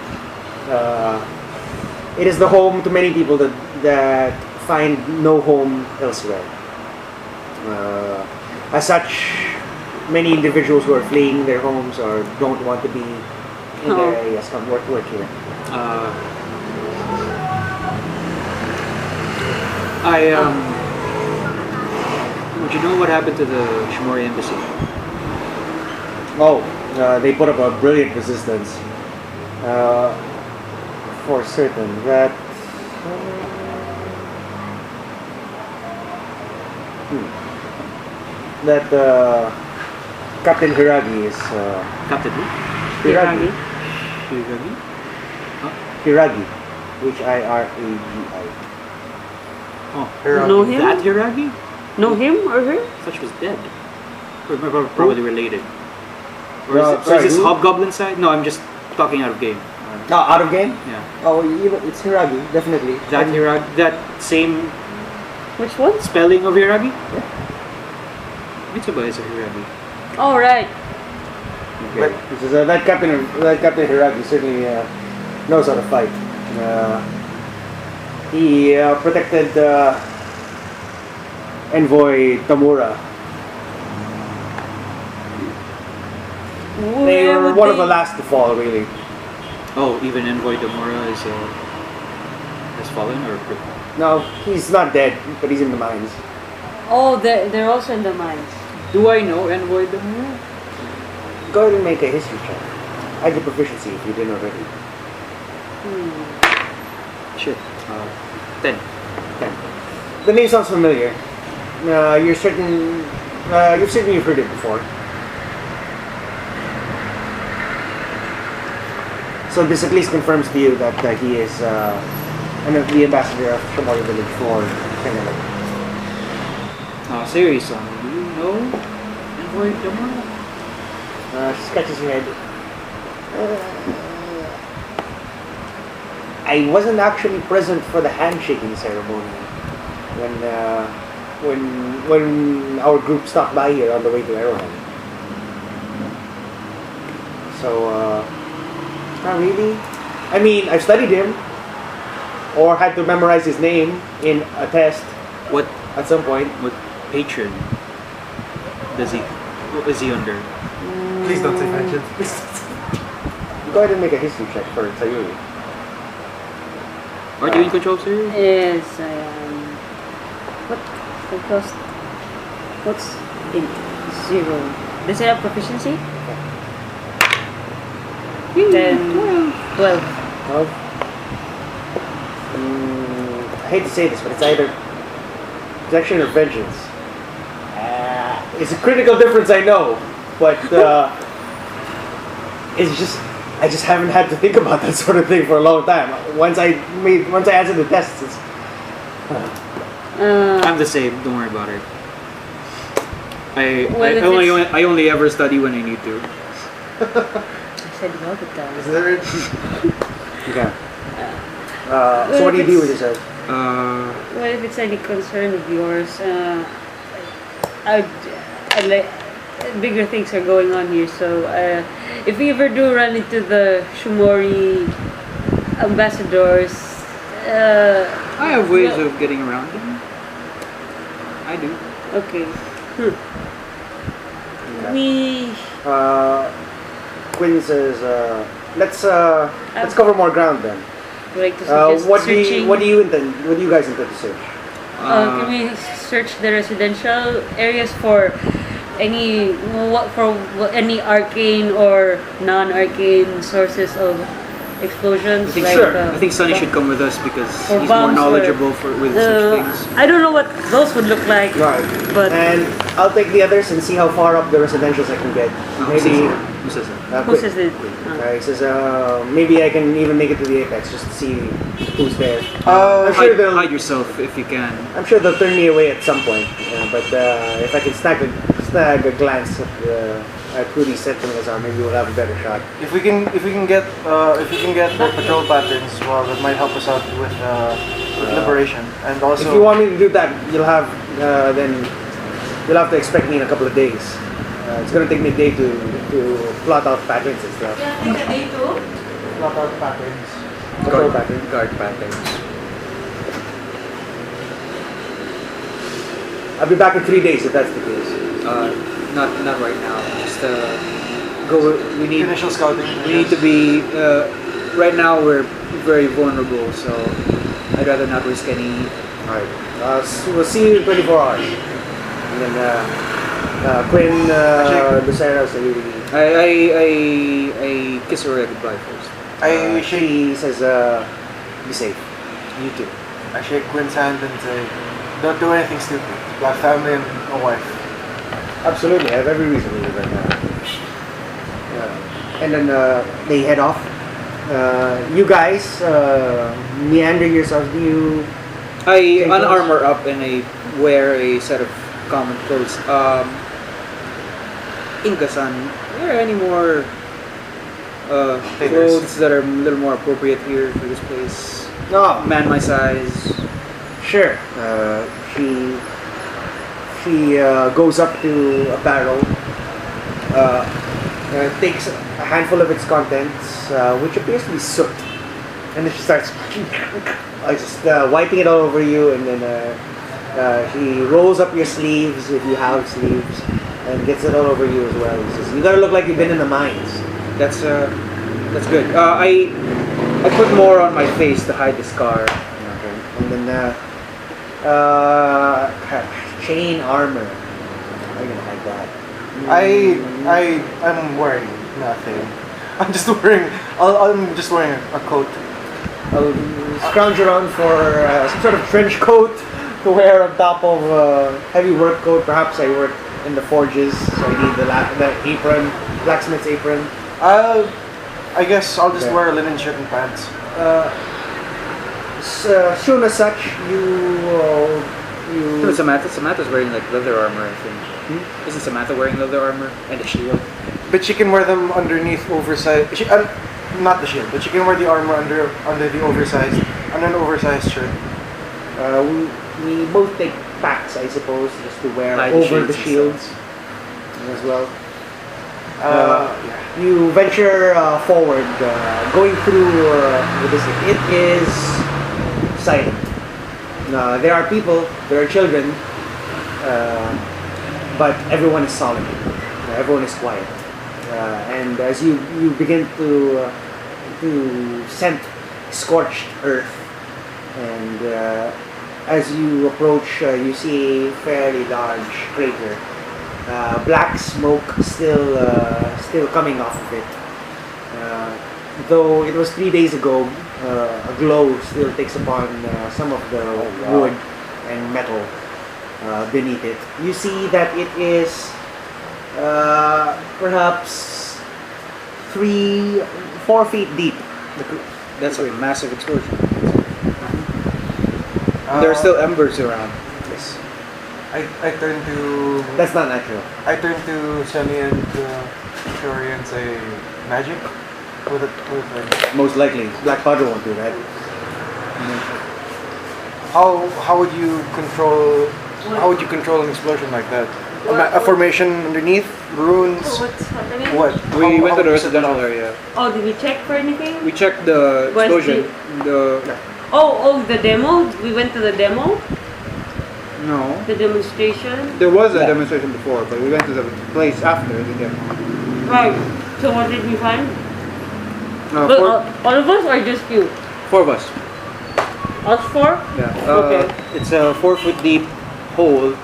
It is the home to many people that find no home elsewhere. As such, many individuals who are fleeing their homes or don't want to be in their areas come work here. Would you know what happened to the Shouri embassy? They put up a brilliant resistance. For certain. That Captain Hiragi is Captain who? Hiragi. Hiragi? Hiragi. Hiragi. Oh, Know him? that Hiragi? Know him or her? I thought she was dead. Or probably related. Or No, is sorry, this who? Hobgoblin side? No, I'm just talking out of game. No, out of game? Yeah. Oh, it's Hiragi, definitely. That Hiragi, that same Which one? spelling of Hiragi? Mitsuba is a Hiragi. Oh, right. Okay. Because, that Captain Hiragi certainly knows how to fight. He protected Envoy Tamura. They Where were would one of they- the last to fall, really. Oh, even Envoy Demora has fallen, or No, he's not dead, but he's in the mines. Oh, they're also in the mines. do I know Envoy Demora? Go ahead and make a history check. Add your proficiency if you didn't already. Shit. 10. 10. The name sounds familiar. You've certainly heard it before. So this at least confirms to you that he is the ambassador of Shouri village for Trinemet. Serious-san, do you know Envoy Demora? She scratches her head. I wasn't actually present for the handshaking ceremony when our group stopped by here on the way to Arrowhead. So, not really. I mean, I've studied him. or had to memorize his name in a test What at some point. patron is he under? Please don't say vengeance. Go ahead and make a history check for Sayuri. Are you in control, sir? Yes, I am. What? The cost? What's in 0? Does it have proficiency? 10, 12. 12. I hate to say this, but it's either protection or vengeance. It's a critical difference, I know, but it's just I just haven't had to think about that sort of thing for a long time. Once I answered the tests, it's I'm the same. Don't worry about it. Well, if I only ever study when I need to. I said all the time. Is there? okay. So what do you do with yourself? Well, if it's any concern of yours, I'd like bigger things are going on here. So if we ever do run into the Shumori ambassadors, I have ways of getting around them. I do. okay. We Quinn says, let's cover more ground then. like to suggest searching. What do you guys intend to search? Can we search the residential areas for any arcane or non-arcane sources of explosions? I think Sunny should come with us because or he's more bombs knowledgeable with such things. I don't know what those would look like. Right. But And I'll take the others and see how far up the residentials I can get. Maybe. Who says that? who Quinn. says it? He says, maybe I can even make it to the apex just to see who's there. Uh, I'm sure they'll. Hide yourself if you can. I'm sure they'll turn me away at some point. But if I can snag a glance at who these sentinels are, maybe we'll have a better shot. if we can get their patrol patterns, well, that might help us out with liberation. And also, If you want me to do that, you'll have to expect me in a couple of days. It's gonna take me a day to plot out patterns and stuff. Plot out patterns. Patrol patterns. Guard patterns. I'll be back in 3 days if that's the case. Not right now. Just go. We need initial scouting. We need to be. Right now we're very vulnerable, so I'd rather not risk any. Alright. We'll see you in 24 hours. And then Quinn, Lucero, Sayuri. I kiss her goodbye first. She says, be safe. You too. I shake Quinn's hand and say, don't do anything stupid. You got family and a wife. Absolutely, I have every reason to live right now. And then they head off. You guys, meander yourselves. Do you? I unarmor up and I wear a set of common clothes. Inka-san, are there any more clothes that are a little more appropriate here for this place? No, Man my size. sure. She goes up to a barrel, takes a handful of its contents, which appears to be soot, and then she starts just wiping it all over you, and then she rolls up your sleeves if you have sleeves, and gets it all over you as well. He says, "You gotta look like you've been in the mines." That's good. I put more on my face to hide the scar. Okay. And then chain armor. How are you gonna hide that? I'm wearing nothing. I'm just wearing a coat. I'll scrounge around for some sort of trench coat to wear on top of a heavy work coat. Perhaps I work in the forges, so I need the apron, blacksmith's apron. I guess I'll just Okay. wear a linen shirt and pants. Soon as such, No, Samantha's wearing like leather armor, I think. Isn't Samantha wearing leather armor and a shield? But she can wear them underneath oversized. Not the shield, but she can wear the armor under an oversized shirt. we both take packs, I suppose, just to wear Hide the over the shields shields as well. You venture forward, going through. What is it? It is silent. There are people, there are children, but everyone is solemn. Everyone is quiet. And as you begin to scent scorched earth, and as you approach, you see a fairly large crater. Black smoke still coming off of it. Though it was 3 days ago, a glow still takes upon some of the wood and metal beneath it. You see that it is perhaps 3-4 feet deep. That's a massive explosion. There are still embers around. Yes. I turn to That's not natural. I turn to Shelly and Shouri and say magic with a Most likely, black powder won't do that. how would you control an explosion like that? A formation underneath, runes. So what's happening? What? We How- went how to the would you set that residential up? area. Oh, did we check for anything? We checked the What's explosion. The demo? We went to the demo? No. The demonstration? There was a Yeah. demonstration before, but we went to the place after the demo. Right. So what did we find? No, But, four, all of us or just you? four of us. Us four? Yeah. Okay. It's a 4-foot deep hole,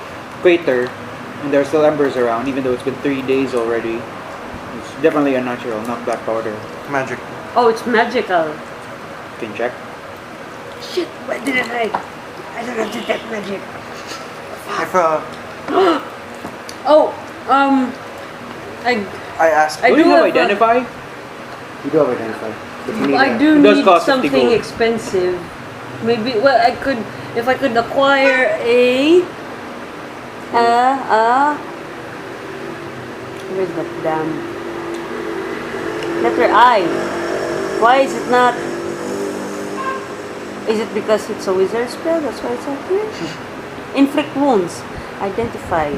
crater, and there are still embers around, even though it's been 3 days already. It's definitely unnatural, not black powder. Magic. Oh, it's magical. You can check. Shit, why didn't I? I don't have detect magic. If Oh, I ask, I Do you do have have a- identify? You do have identify. But you need I a- do It does need cost 50 something gold. expensive. Maybe, well, if I could acquire where's the damn letter I? Why is it not? Is it because it's a wizard spell? That's why it's up here. Inflict wounds. Identify.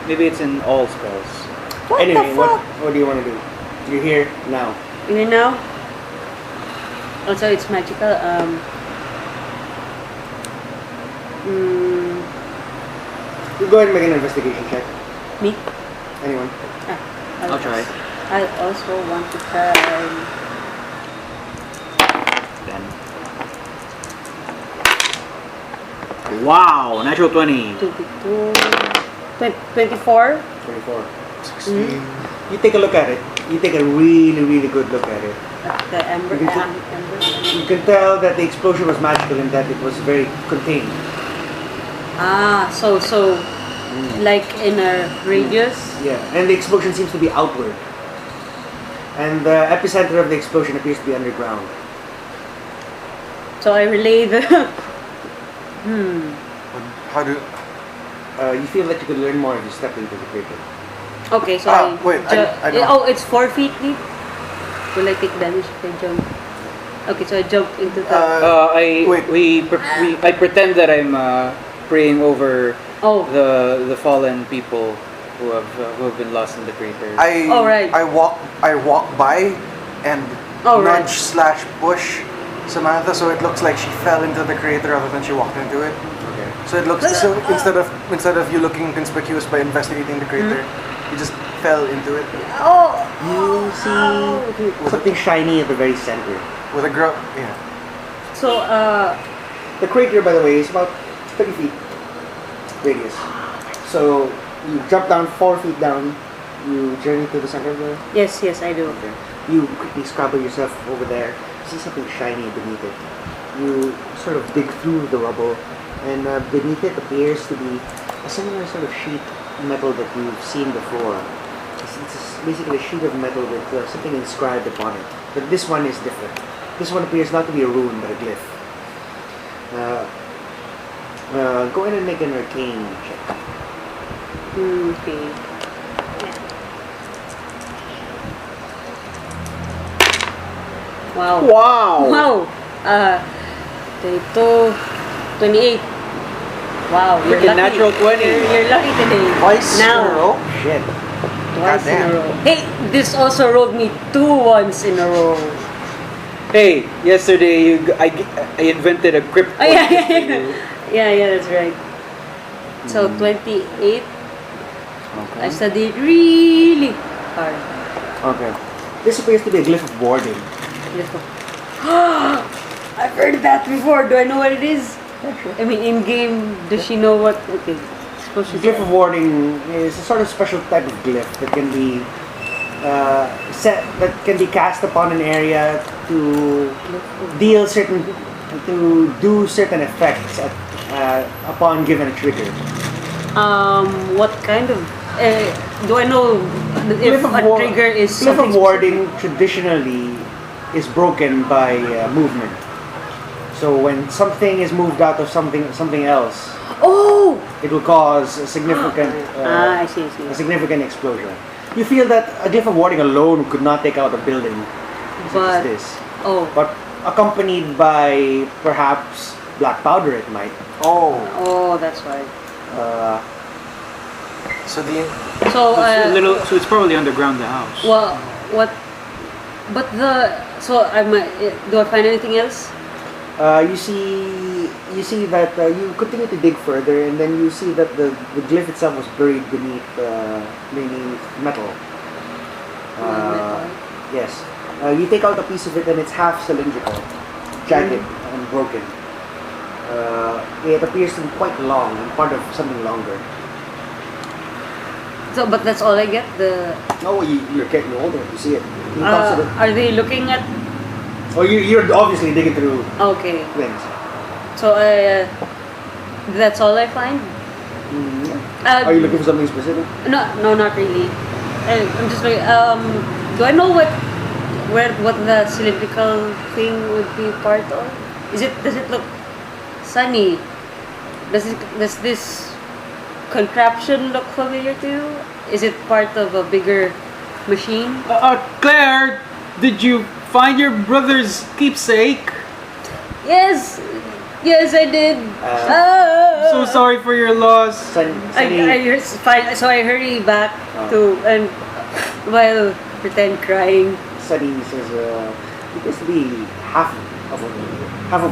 Maybe it's in all spells. What Anyway, the fuck? what do you want to do? You're here now. You know? Also, it's magical. You go ahead and make an investigation check. Me? Anyone? I'll try. I also want to try. Then. Wow, natural 20. 22, 24. 24. 16. You take a look at it. You take a really, really good look at it. The ember. You can You can tell that the explosion was magical in that it was very contained. So like in a radius. Yeah, and the explosion seems to be outward. And the epicenter of the explosion appears to be underground. So I relay the. How do? You feel that you could learn more if you step into the crater. Okay, so wait, I don't- oh, it's 4 feet deep. Will I take damage if I jump? Okay, so I jump into the. I pretend that I'm praying over Oh. the fallen people who have been lost in the crater. Right. I walk by and Right. nudge slash push Samantha, so it looks like she fell into the crater rather than she walked into it. Okay. So it looks so instead of you looking conspicuous by investigating the crater, you just fell into it Oh. You see something shiny at the very center. with a girl. Yeah. So The crater, by the way, is about 30 feet radius. So you jump down 4 feet down. You journey to the center of the. yes, I do. Okay. You quickly scrabble yourself over there. You see something shiny beneath it. You sort of dig through the rubble, and beneath it appears to be a similar sort of sheet metal that you've seen before. It's basically a sheet of metal with something inscribed upon it. But this one is different. This one appears not to be a rune, but a glyph. Go ahead and make an arcane check. Okay. Wow. Wow! Wow. 22, 28. Wow. You're Freaking lucky. natural 20. You're lucky today. Twice now. in a row. Shit. Twice in a Goddamn. row. Hey, this also rolled me 2 ones in a row. Hey, yesterday I invented a crypt. Oh, yeah, yeah, that's right. So 28, Okay. I studied really hard. Okay. This appears to be a glyph of warding. I've heard that before. Do I know what it is? I mean, in game, does she know what? Okay, suppose The she's glyph of warding is a sort of special type of glyph that can be cast upon an area to do certain effects upon given a trigger. What kind of? Do I know if a trigger is Glyph something of warding traditionally is broken by movement. So when something is moved out of something else, specific? Oh! it will cause a significant I see. a significant explosion. You feel that a glyph of warding alone could not take out a building such as But this, oh, but accompanied by perhaps black powder, it might. oh, that's why. So the So So it's probably underground the house. well, what? But so do I find anything else? You see that you continue to dig further, and then you see that the glyph itself was buried beneath metal. Yes. You take out a piece of it, and it's half cylindrical, jagged and broken. It appears to be quite long and part of something longer. So, but that's all I get. Oh, you're getting older. You see it. You consider. Are they looking at? Oh, you're obviously digging through Okay. things. So that's all I find. Are you looking for something specific? No, not really. I'm just like, do I know what the cylindrical thing would be part of? Does it look sunny? Does this contraption look familiar to you? Is it part of a bigger machine? Claire, did you find your brother's keepsake? Yes, I did. So sorry for your loss. So I hurry back and while pretend crying. Sunny says, it used to be half of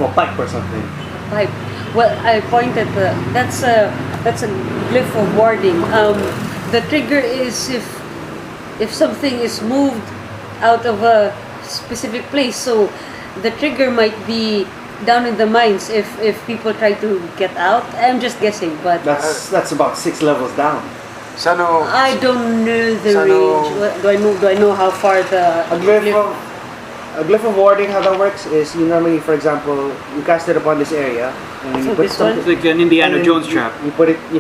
a pipe or something. Pipe. Well, I pointed. That's a glyph of warding. The trigger is if something is moved out of a specific place. So the trigger might be down in the mines if people try to get out. I'm just guessing, but That's about 6 levels down. Sano. I don't know the Sano. range. Do I know how far the A glyph of warding, how that works is you normally, for example, you cast it upon this area, and then So you put this one? something. It's like an Indiana and then Jones trap. You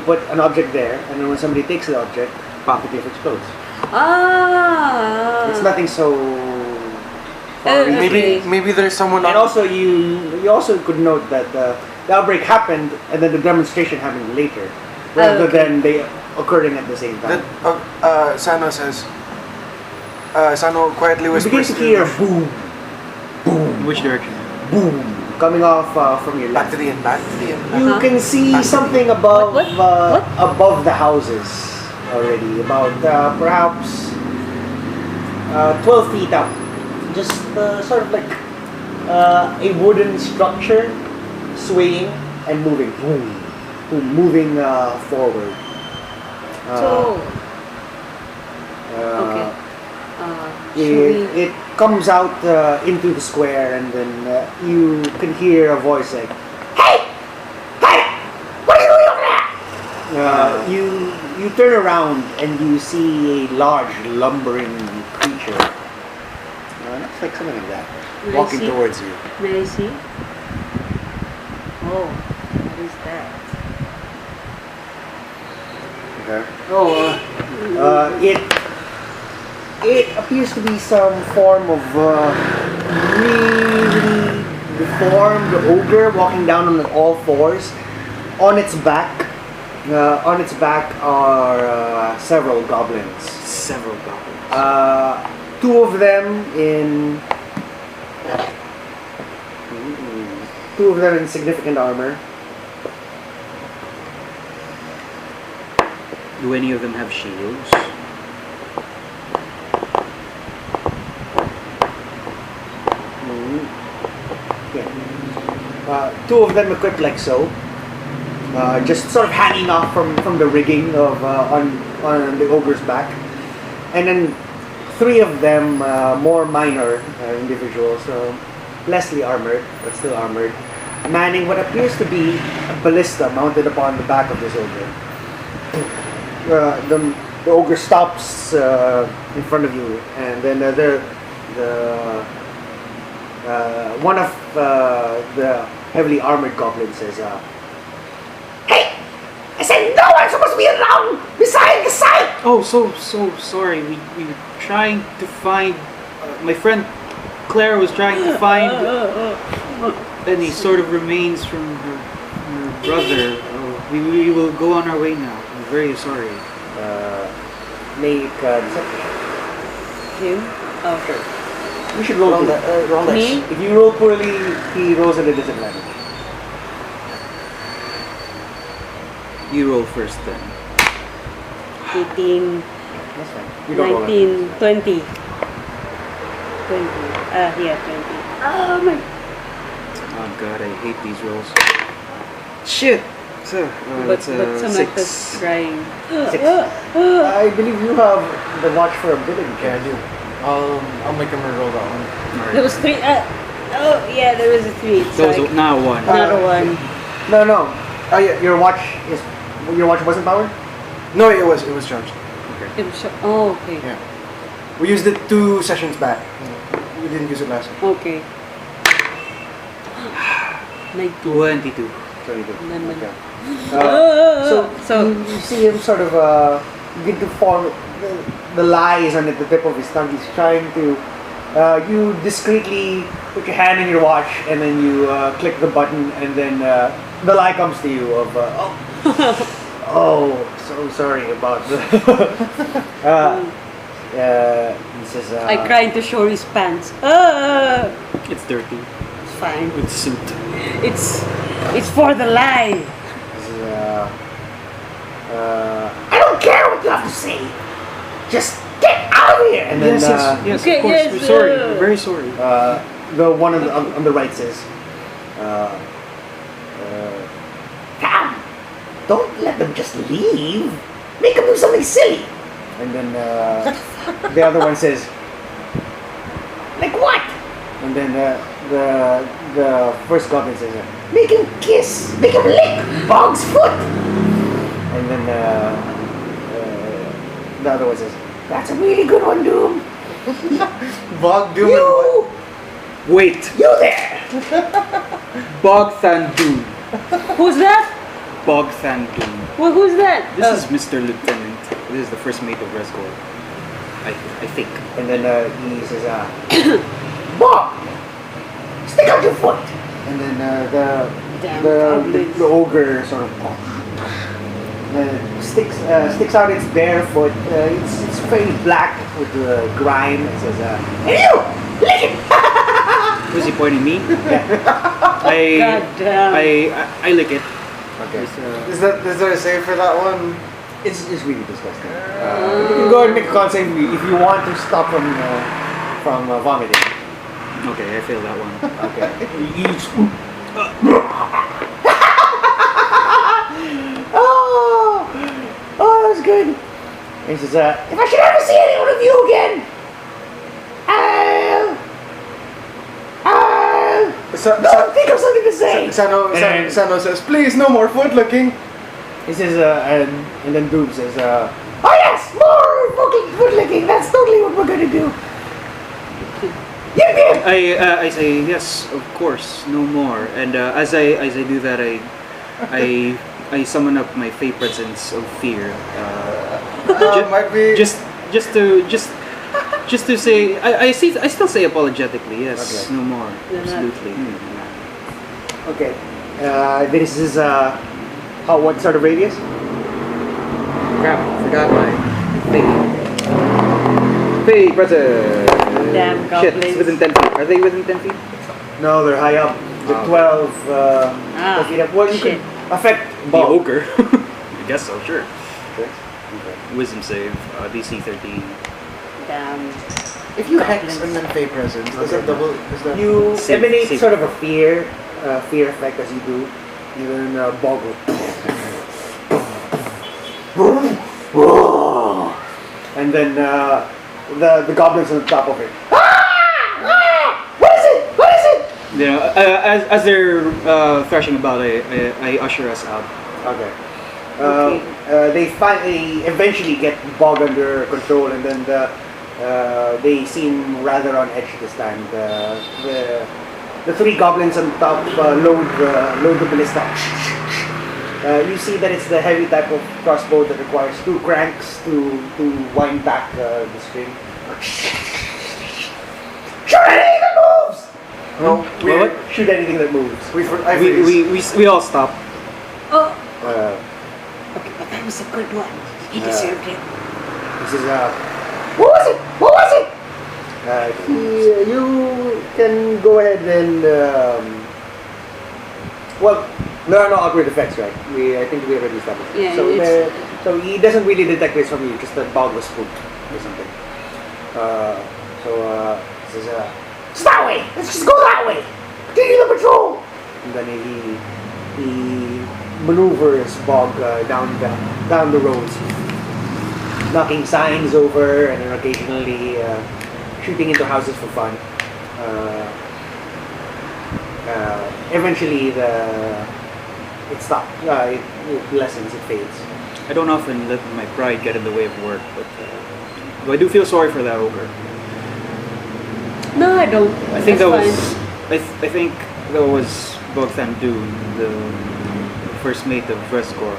put an object there, and then when somebody takes the object, pop, the glyph explodes. Ah. It's nothing so. Okay. Maybe there's someone And on. also you also could note that the outbreak happened and then the demonstration happened later, rather Okay. than they occurring at the same time. Sano says. Sano quietly You begin whispers to hear boom, In which direction? boom coming off from your left. battery and battery and You Uh-huh. can see something above What? above the houses already, about perhaps 12 feet up. Just sort of like a wooden structure swaying and moving, boom, boom, moving forward. So okay. Should we- It comes out into the square, and then you can hear a voice like, "Hey, what are you doing over there?" You turn around and you see a large lumbering creature. Looks like something like that, May I walking see? towards you. May I see? Oh, what is that? Okay. Oh, It appears to be some form of really deformed ogre walking down on all fours. On its back are several goblins. several goblins. Two of them in significant armor. Do any of them have shields? Two of them equipped like so, just sort of hanging off from the rigging of on the ogre's back, and then three of them more minor individuals, lessly armored but still armored, manning what appears to be a ballista mounted upon the back of this ogre. The ogre stops in front of you, and then one of the heavily armored goblins says, "Hey! I said no one's supposed to be around beside the site!" Oh, so sorry. We were trying to find. My friend Claire was trying to find any sort of remains from her brother. We will go on our way now. I'm very sorry. Make deception. Him? Oh, sure. You should roll Roll roll Me? If you roll poorly, he rolls at a disadvantage. You roll first then. 18, That's fine. You don't roll 19, 20. 20. Yeah, 20. Oh my. Oh god, I hate these rolls. Shit! So, But it's Samantha's 6. crying. Six. I believe you have the watch for ability. Yeah, I do. I'll make him roll that one. There was 3. Oh, yeah, there was a 3. It's That was like now 1. another one. No. Oh yeah, your watch wasn't powered? No, it was charged. It was oh, okay. Yeah. We used it 2 sessions back. We didn't use it last time. Okay. 19. 22. Sorry, dude. Naman. Okay. So- you see him sort of begin to form the lies on the tip of his tongue. He's trying to. You discreetly put your hand in your watch and then you click the button, and then the lie comes to you of oh, so sorry about the. He says. I cry into Shouri's pants. It's dirty. It's fine. With suit. It's for the lie. I don't care what you have to say. Just get out of here. And then Yes, Okay, of course. yes, We're sorry. uh, We're very sorry. the one on the right says, "Come, don't let them just leave. Make them do something silly." And then the other one says, "Like what?" And then the first goblin says, "Make him kiss, make him lick Bog's foot." And then the other one says, "That's a really good one, Doom. Bog Doom and what? You, Wait. you there." Bogthan Doom. Who's that? Bogthan Doom. Well, who's that? This is Mr. Lieutenant. This is the first mate of Rez Gorl. I think. And then he says, "Bog, stick out your foot." And then Damn the goblins. ogre sort of sticks out its bare foot. It's very black with grime. It says, "Hey you, lick it." Who's he pointing me? Yeah. I, God damn. I lick it. Okay. Is there a save for that one? It's really disgusting. You can go ahead and make a con save if you want to stop from vomiting. Okay, I failed that one. Okay. Oh, that was good. And he says, "If I should ever see any one of you again, don't think of something to say." Sano says, "Please, no more foot licking." He says, and then Doom says, "Oh yes, more foot licking. That's totally what we're gonna do." Yeah. I say yes, of course, no more. And as I do that, I summon up my fey presence of fear. Might be. Just to say, I still say apologetically, yes, Okay. no more, Yeah. absolutely. Okay. This is what sort of radius? Crap, forgot my fey presence. Damn Shit, goblins. it's within 10 feet. Are they within 10 feet? No, they're high up. They're Oh. 12 feet up. Well, you shit. could affect The Bob. ogre. I guess so, sure. Okay. Wisdom save, DC 13. Damn. If you hex and then Fey Presence, does that double? Does that? You Same- emanate same. sort of a fear effect as you do. You then boggle. And then the goblins on the top of it. What is it? What is it? You know, as they're thrashing about, I usher us out. Okay. They finally eventually get Bog under control, and then they seem rather on edge this time. The three goblins on top load the ballista. You see that it's the heavy type of crossbow that requires 2 cranks to wind back the string. Shoot anything that moves! No, What? Shoot anything that moves. I freeze. We all stop. Oh, Uh, okay, but that was a good one. He deserved it. This is what was it? What was it? You can go ahead and well, there are no outward effects, right? I think we already established. Yeah, So it's- so he doesn't really detect this from you. Just that Bog was spooked or something. He says, "It's that way. Let's just go that way. Continue the patrol." And then he maneuvers Bog down the roads, knocking signs over and then occasionally shooting into houses for fun. Eventually, it stops. It lessens. It fades. I don't often let my pride get in the way of work, but I do feel sorry for that ogre. No, I don't. I think That's that was fine. I think that was Bogthan Dune, the first mate of Rez Gorl.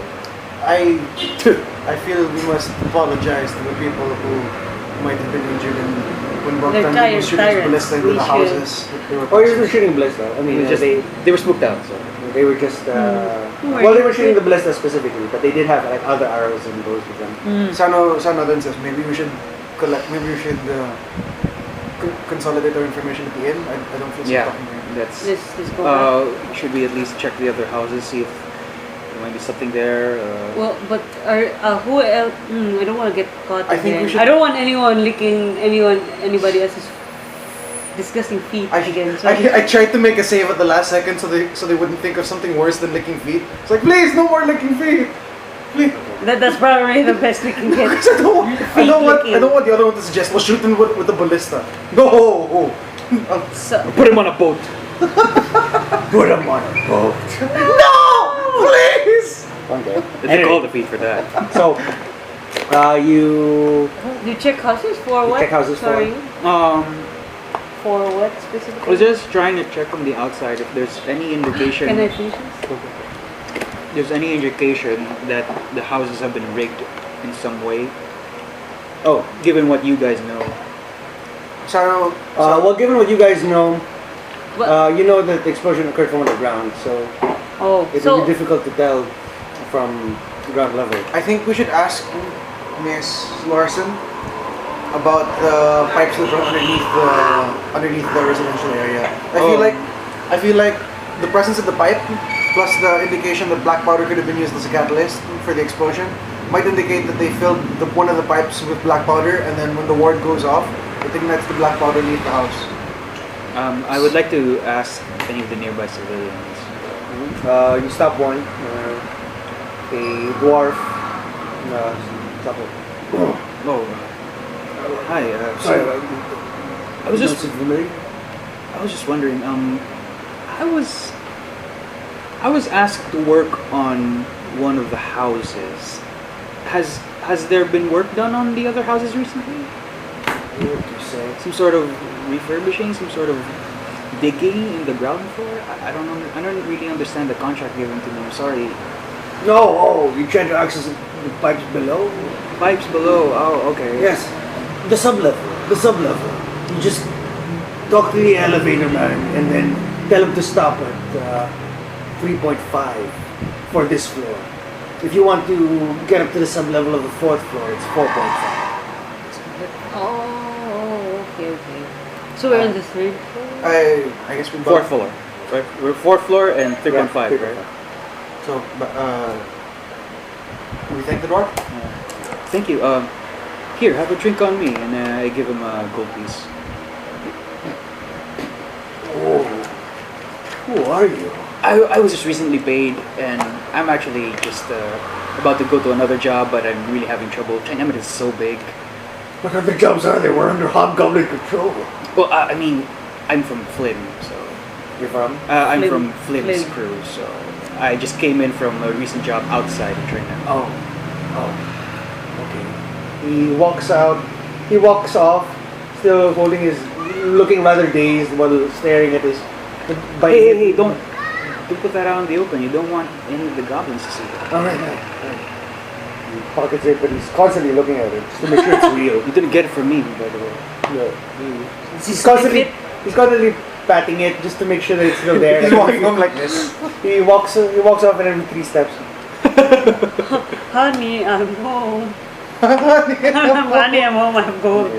I feel we must apologize to the people who might have been injured when They're Bogtan was shooting his tyrants. ballista into We the should- houses. They were Or you're shooting ballista. I mean, They were spooked out. So. they were just well, they were shooting the ballista specifically, but they did have like other arrows and bows with them. Sano then says maybe we should consolidate our information at the inn. I don't feel so Yeah, talking here. that's. Let's go back. Should we at least check the other houses, see if there might be something there? Well, but who else? I don't want to get caught I think again. we should- I don't want anyone licking anybody else's disgusting feet again. So I tried to make a save at the last second so they wouldn't think of something worse than licking feet. It's like, please, no more licking feet. Please. that's probably the best we can get. I don't want the other one to suggest, well, shoot him with the ballista. No. So, Put him on a boat. Put them on a boat. No! Please! Okay. They call the feet for that. So, you you check houses for what? check houses for Sorry, for what I specifically? was just trying to check from the outside if there's any indication. Can I finish this? There's any indication that the houses have been rigged in some way. oh, Given what you guys know. Sano, well, given what you guys know, Well, you know that the explosion occurred from underground, so oh, it so will be difficult to tell from ground level. I think we should ask Miss Larson about the pipes that run underneath the residential area. I feel like the presence of the pipe plus the indication that black powder could have been used as a catalyst for the explosion might indicate that they filled one of the pipes with black powder, and then when the ward goes off, it ignites the black powder beneath the house. I would like to ask any of the nearby civilians. You stop one, a dwarf. Oh, hi. Sorry, I was just familiar. I was just wondering. I was asked to work on one of the houses. Has there been work done on the other houses recently? What do you say? Some sort of refurbishing, some sort of digging in the ground floor? I don't know. I don't really understand the contract given to me. I'm sorry. No, you trying to access the pipes below? Pipes below. Oh, okay. Yes, the sublevel. You just talk to the elevator man and then tell him to stop at 3.5 for this floor. If you want to get up to the sublevel of the 4th floor, it's 4.5. oh, okay. So we're on the 3rd floor. I guess we Fourth floor. Right. We're 4th floor and 3.5. Yeah, Right. So, we thank the dwarf. Thank you. Here, have a drink on me, and I give him a gold piece. Who are you? I was just recently paid, and I'm actually just about to go to another job, but I'm really having trouble. Trinemet is so big. What other jobs are there? We're under hobgoblin control. Well, I mean, I'm from Flynn, so You're from? I'm Flynn. from Flynn's Flynn. crew, so I just came in from a recent job outside of Trinemet. Oh. Okay. He walks out. He walks off, still holding his, looking rather dazed while staring at his. Hey, don't put that out in the open. You don't want any of the goblins to see that. Alright. He pockets it, but he's constantly looking at it just to make sure it's real. You didn't get it from me, by the way. Yeah. He's constantly patting it just to make sure that it's still there. He's walking home like this. He walks off in every 3 steps. Honey, I'm home. Honey, I'm home. I'm home.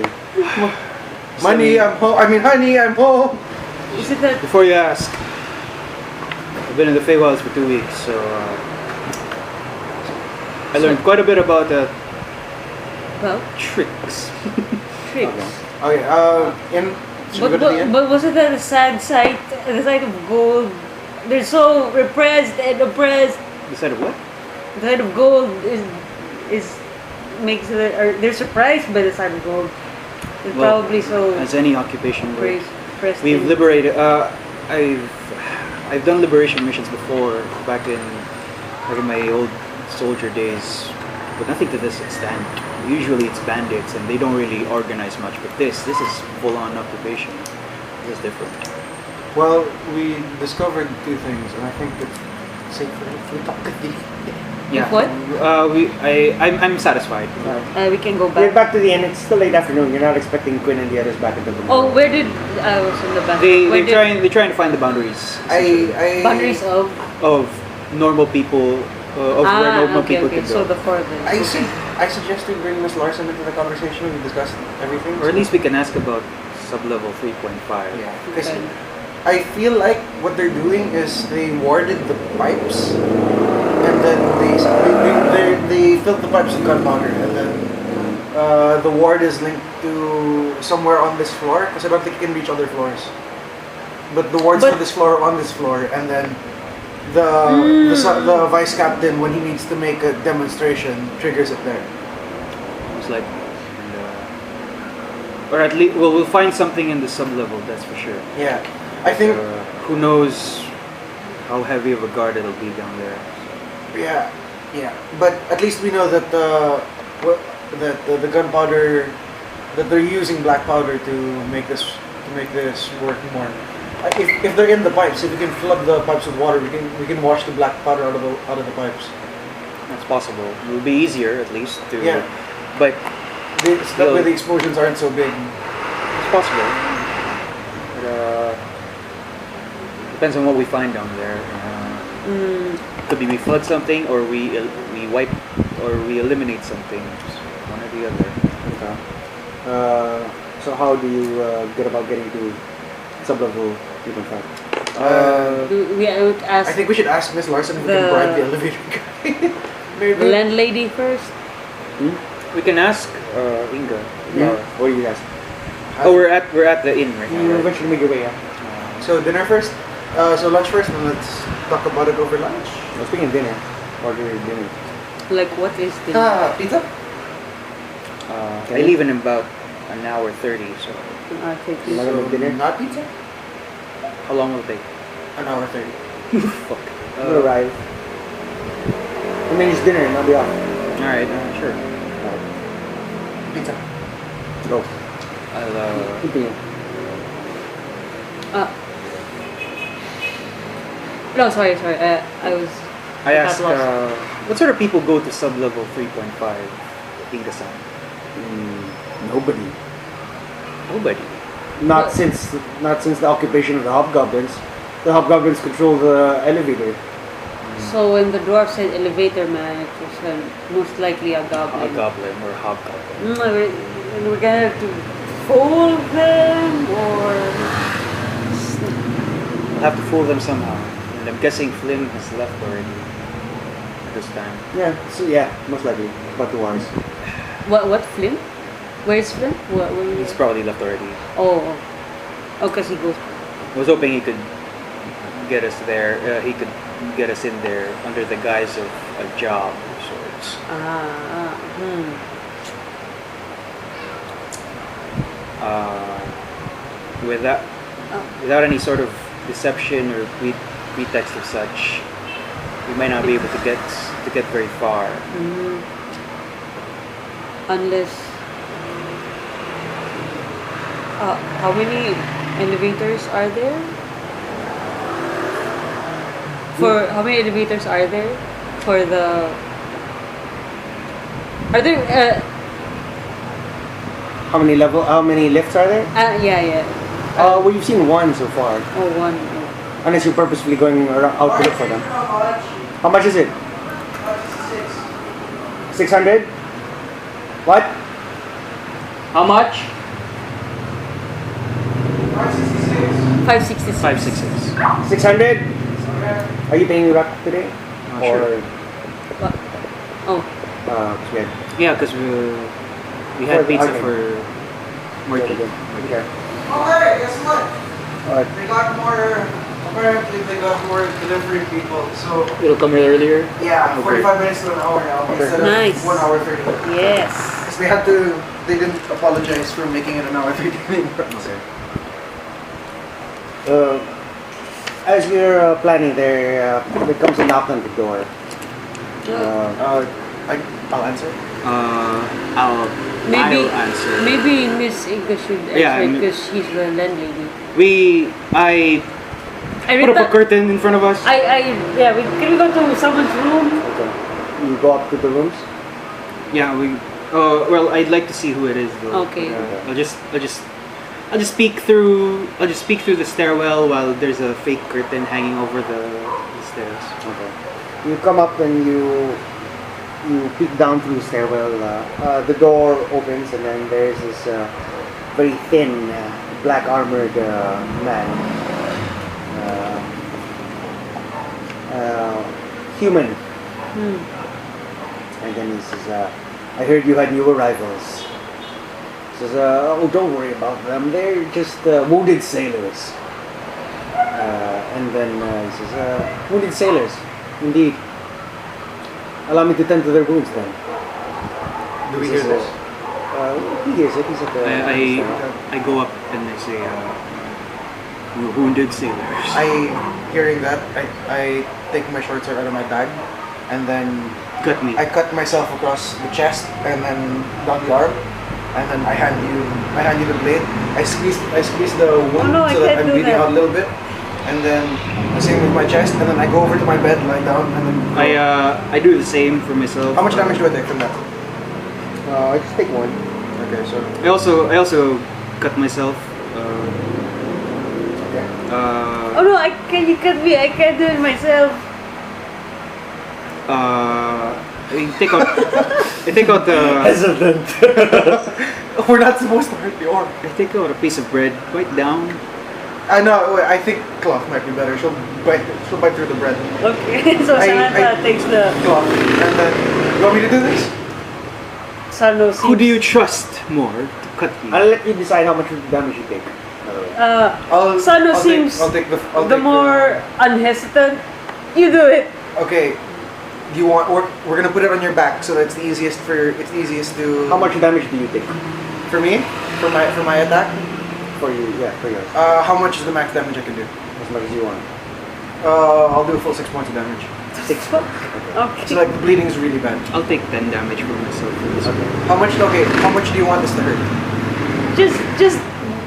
Money, I'm home. I mean, honey, I'm home. Is it that? Before you ask, I've been in the Feywilds for 2 weeks, so I learned quite a bit about Well, tricks. tricks. Okay, should we go to the end? But wasn't that a sad sight? The sight of gold. They're so repressed and oppressed. You said what? The sight of gold is makes it, or they're surprised by the sight of gold. It's Well, probably so As any occupation would. pressed. We've liberated. I've done liberation missions before, back in my old soldier days, but nothing to this extent. Usually it's bandits, and they don't really organize much. But this is full-on occupation. This is different. Well, we discovered 2 things, and I think it's safe if we talk at the Yeah. What? I'm satisfied. We can go We're back. back to the end. It's still late afternoon. You're not expecting Quinn and the others back until Oh, tomorrow. where did I was in the back? They're trying to find the boundaries. I boundaries of Of normal people, of where normal okay, people okay. can So go. the 4 of them. I see. I suggest we bring Miss Larson into the conversation when we discuss everything. Or at least we can ask about sub-level 3.5. Yeah, because Okay. I feel like what they're doing is they warded the pipes, and then they filled the pipes with gunpowder, and then the ward is linked to somewhere on this floor, because I don't think you can reach other floors. But the ward's But- for this floor, on this floor, and then the vice captain, when he needs to make a demonstration, triggers it there. It's like, or at least we'll find something in the sub-level. That's for sure. Yeah, I think. Who knows how heavy of a guard it'll be down there. Yeah. But at least we know that the gunpowder, that they're using black powder to make this work more. If they're in the pipes, if we can flood the pipes with water, we can wash the black powder out of the pipes. That's possible. It will be easier at least to. Yeah. But That way the explosions aren't so big. it's possible. But, depends on what we find down there. Could be we flood something, or we wipe, or we eliminate something. One or the other. Okay. So how do you get about getting to sub-level 3.5? I would ask I think we should ask Miss Larson if we can The- bribe the elevator guy. the Maybe. landlady first. We can ask Inga. What do you guys? Oh, we're at the inn right You now. Right? eventually make your way, yeah. So dinner first. So lunch first, and let's talk about it over lunch. Well, speaking of dinner, order dinner. Like what is the Pizza. I leave in about an hour 30. So take You're not gonna make dinner? Not pizza. how long will it take? An hour 30. Fuck. You'll arrive. And then it's dinner and I'll be off. All right. Sure. Pizza. Go. I'll. Continue. No, sorry. I was. I asked, lost. what sort of people go to sub-level 3.5 Inga-san? Nobody. Nobody. Not since the occupation of the hobgoblins. The hobgoblins control the elevator. So when the dwarf said elevator man, it was most likely a A goblin. goblin or hobgoblin. We're gonna have to fool them, or We'll have to fool them somehow. And I'm guessing Flynn has left already at this time. Yeah, so yeah, most likely. About 2 hours. what? Flynn? Where's Flynn? Where He's probably left already. Oh, because he goes. I was hoping he could get us there. He could get us in there under the guise of a job of sorts. Without any sort of deception or pretext of such, we might not be able to get very far. Unless. How many elevators are there? How many elevators are there? For the. Are there? How many lifts are there? Yeah. Well, you've seen one so far. Oh, one. Oh. Unless you're purposefully going out to look for them. How much is it? 600? What? How much? 566. 566. 600? Are you paying Rock today? Sure. What? Oh. Yeah. Yeah, because we had pizza Okay. for Marty. Okay. Oh, hey, guess what? What? They got more. Apparently, they got more delivery people. So It'll come here earlier. yeah, Okay. 45 minutes to an hour now instead Nice. of 1 hour 30. Yes. Because they didn't apologize for making it an hour 30 anymore. Okay. As you're planning there comes a knock on the door. I'll answer. I'll answer. Maybe Miss Inga should Yeah, answer because she's the landlady. I I put up a curtain in front of us. can we go to someone's room? Okay. You go up to the rooms. Yeah, well, I'd like to see who it is though. Okay. I'll just peek through the stairwell while there's a fake curtain hanging over the stairs. Okay. You come up and you peek down through the stairwell. The door opens and then there's this very thin, black armored man. Human. And then he says, I heard you had new arrivals. He says, oh, don't worry about them. They're just wounded sailors. And then he says, wounded sailors, indeed. Allow me to tend to their wounds then. Do we hear this? He hears it. He's at the. I go up and I say, wounded sailors. Hearing that, I take my short sword out of my bag, and then Cut me. I cut myself across the chest and then down the arm, and then I hand you the blade. I squeeze the wound no, I so that can't I'm do bleeding that. out a little bit, and then the same with my chest, and then I go over to my bed, lie down, and then go. I do the same for myself. How much damage do I take from that? I just take one. Okay, so I also cut myself. Okay. Oh no, you cut me. I can't do it myself. I take out the. Hesitant. we're not supposed to hurt the orc. I take out a piece of bread, bite down. I know. I think cloth might be better. She'll bite through the bread. Okay, so Samantha takes the Cloth, and then you want me to do this? Sano. Who do you trust more to cut me? I'll let you decide how much damage you take. By the way. Sano seems I'll take the more unhesitant. You do it. Okay. Do you want? We're gonna put it on your back, so that's the easiest to. How much damage do you take? For me? For my attack? For you, yeah, for yours. How much is the max damage I can do? As much as you want. I'll do a full 6 points of damage. 6 points. Okay. Okay. So like the bleeding is really bad. I'll take 10 damage for myself for this one. How much? Okay. How much do you want this to hurt?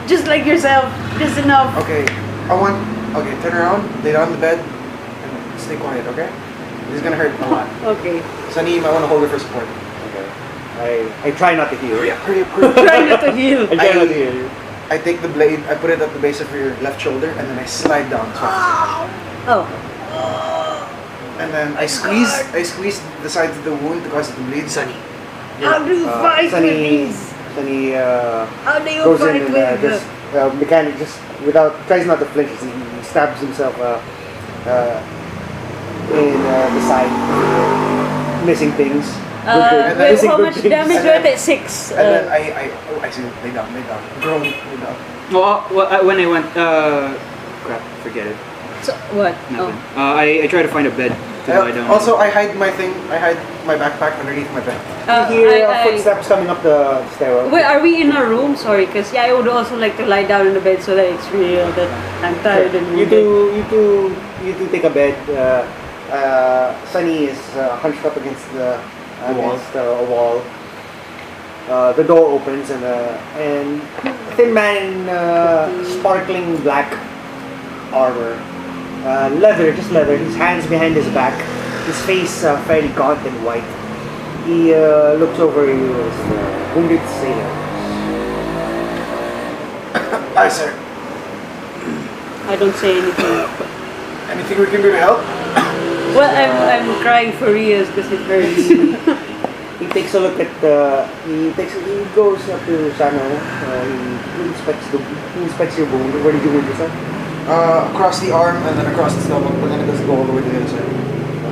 Just like yourself, just enough. Okay. Okay. Turn around. Lay down on the bed. And stay quiet. Okay. This is gonna hurt a lot. Okay. Sunny, you might want to hold it for support. Okay. I try not to heal. Hurry up. Hurry up. Hurry up. Try not to heal. I try not to heal. I take the blade. I put it at the base of your left shoulder, and then I slide down. Oh. And then I squeeze the sides of the wound to cause it to bleed. Sunny. How do you fight with these? Sunny How do you goes fight in with and just mechanic just tries not to flinch. He stabs himself in the side, missing things. And then- Wait, how much damage was it? 6. And then I see, lay down. Groan, lay down. When I went, crap, forget it. So, what? Nothing. I try to find a bed to lie down. Also, I hide my backpack underneath my bed. You hear footsteps coming up the stairwell. Wait, are we in a room? Sorry, because I would also like to lie down in the bed so that it's real that I'm tired and You wounded. do take a bed. Sunny is hunched up against a wall. The door opens and a thin man in sparkling black armor, just leather. His hands behind his back, his face fairly gaunt and white. He looks over you as the wounded sailor. Hi, sir. I don't say anything. Anything we can do to help? Well, I'm crying for Rios because it hurts. He takes a look at he goes up to Sano. He inspects your wound. Where did you wound yourself? Across the arm and then across the stomach, but then it doesn't go all the way to the other side.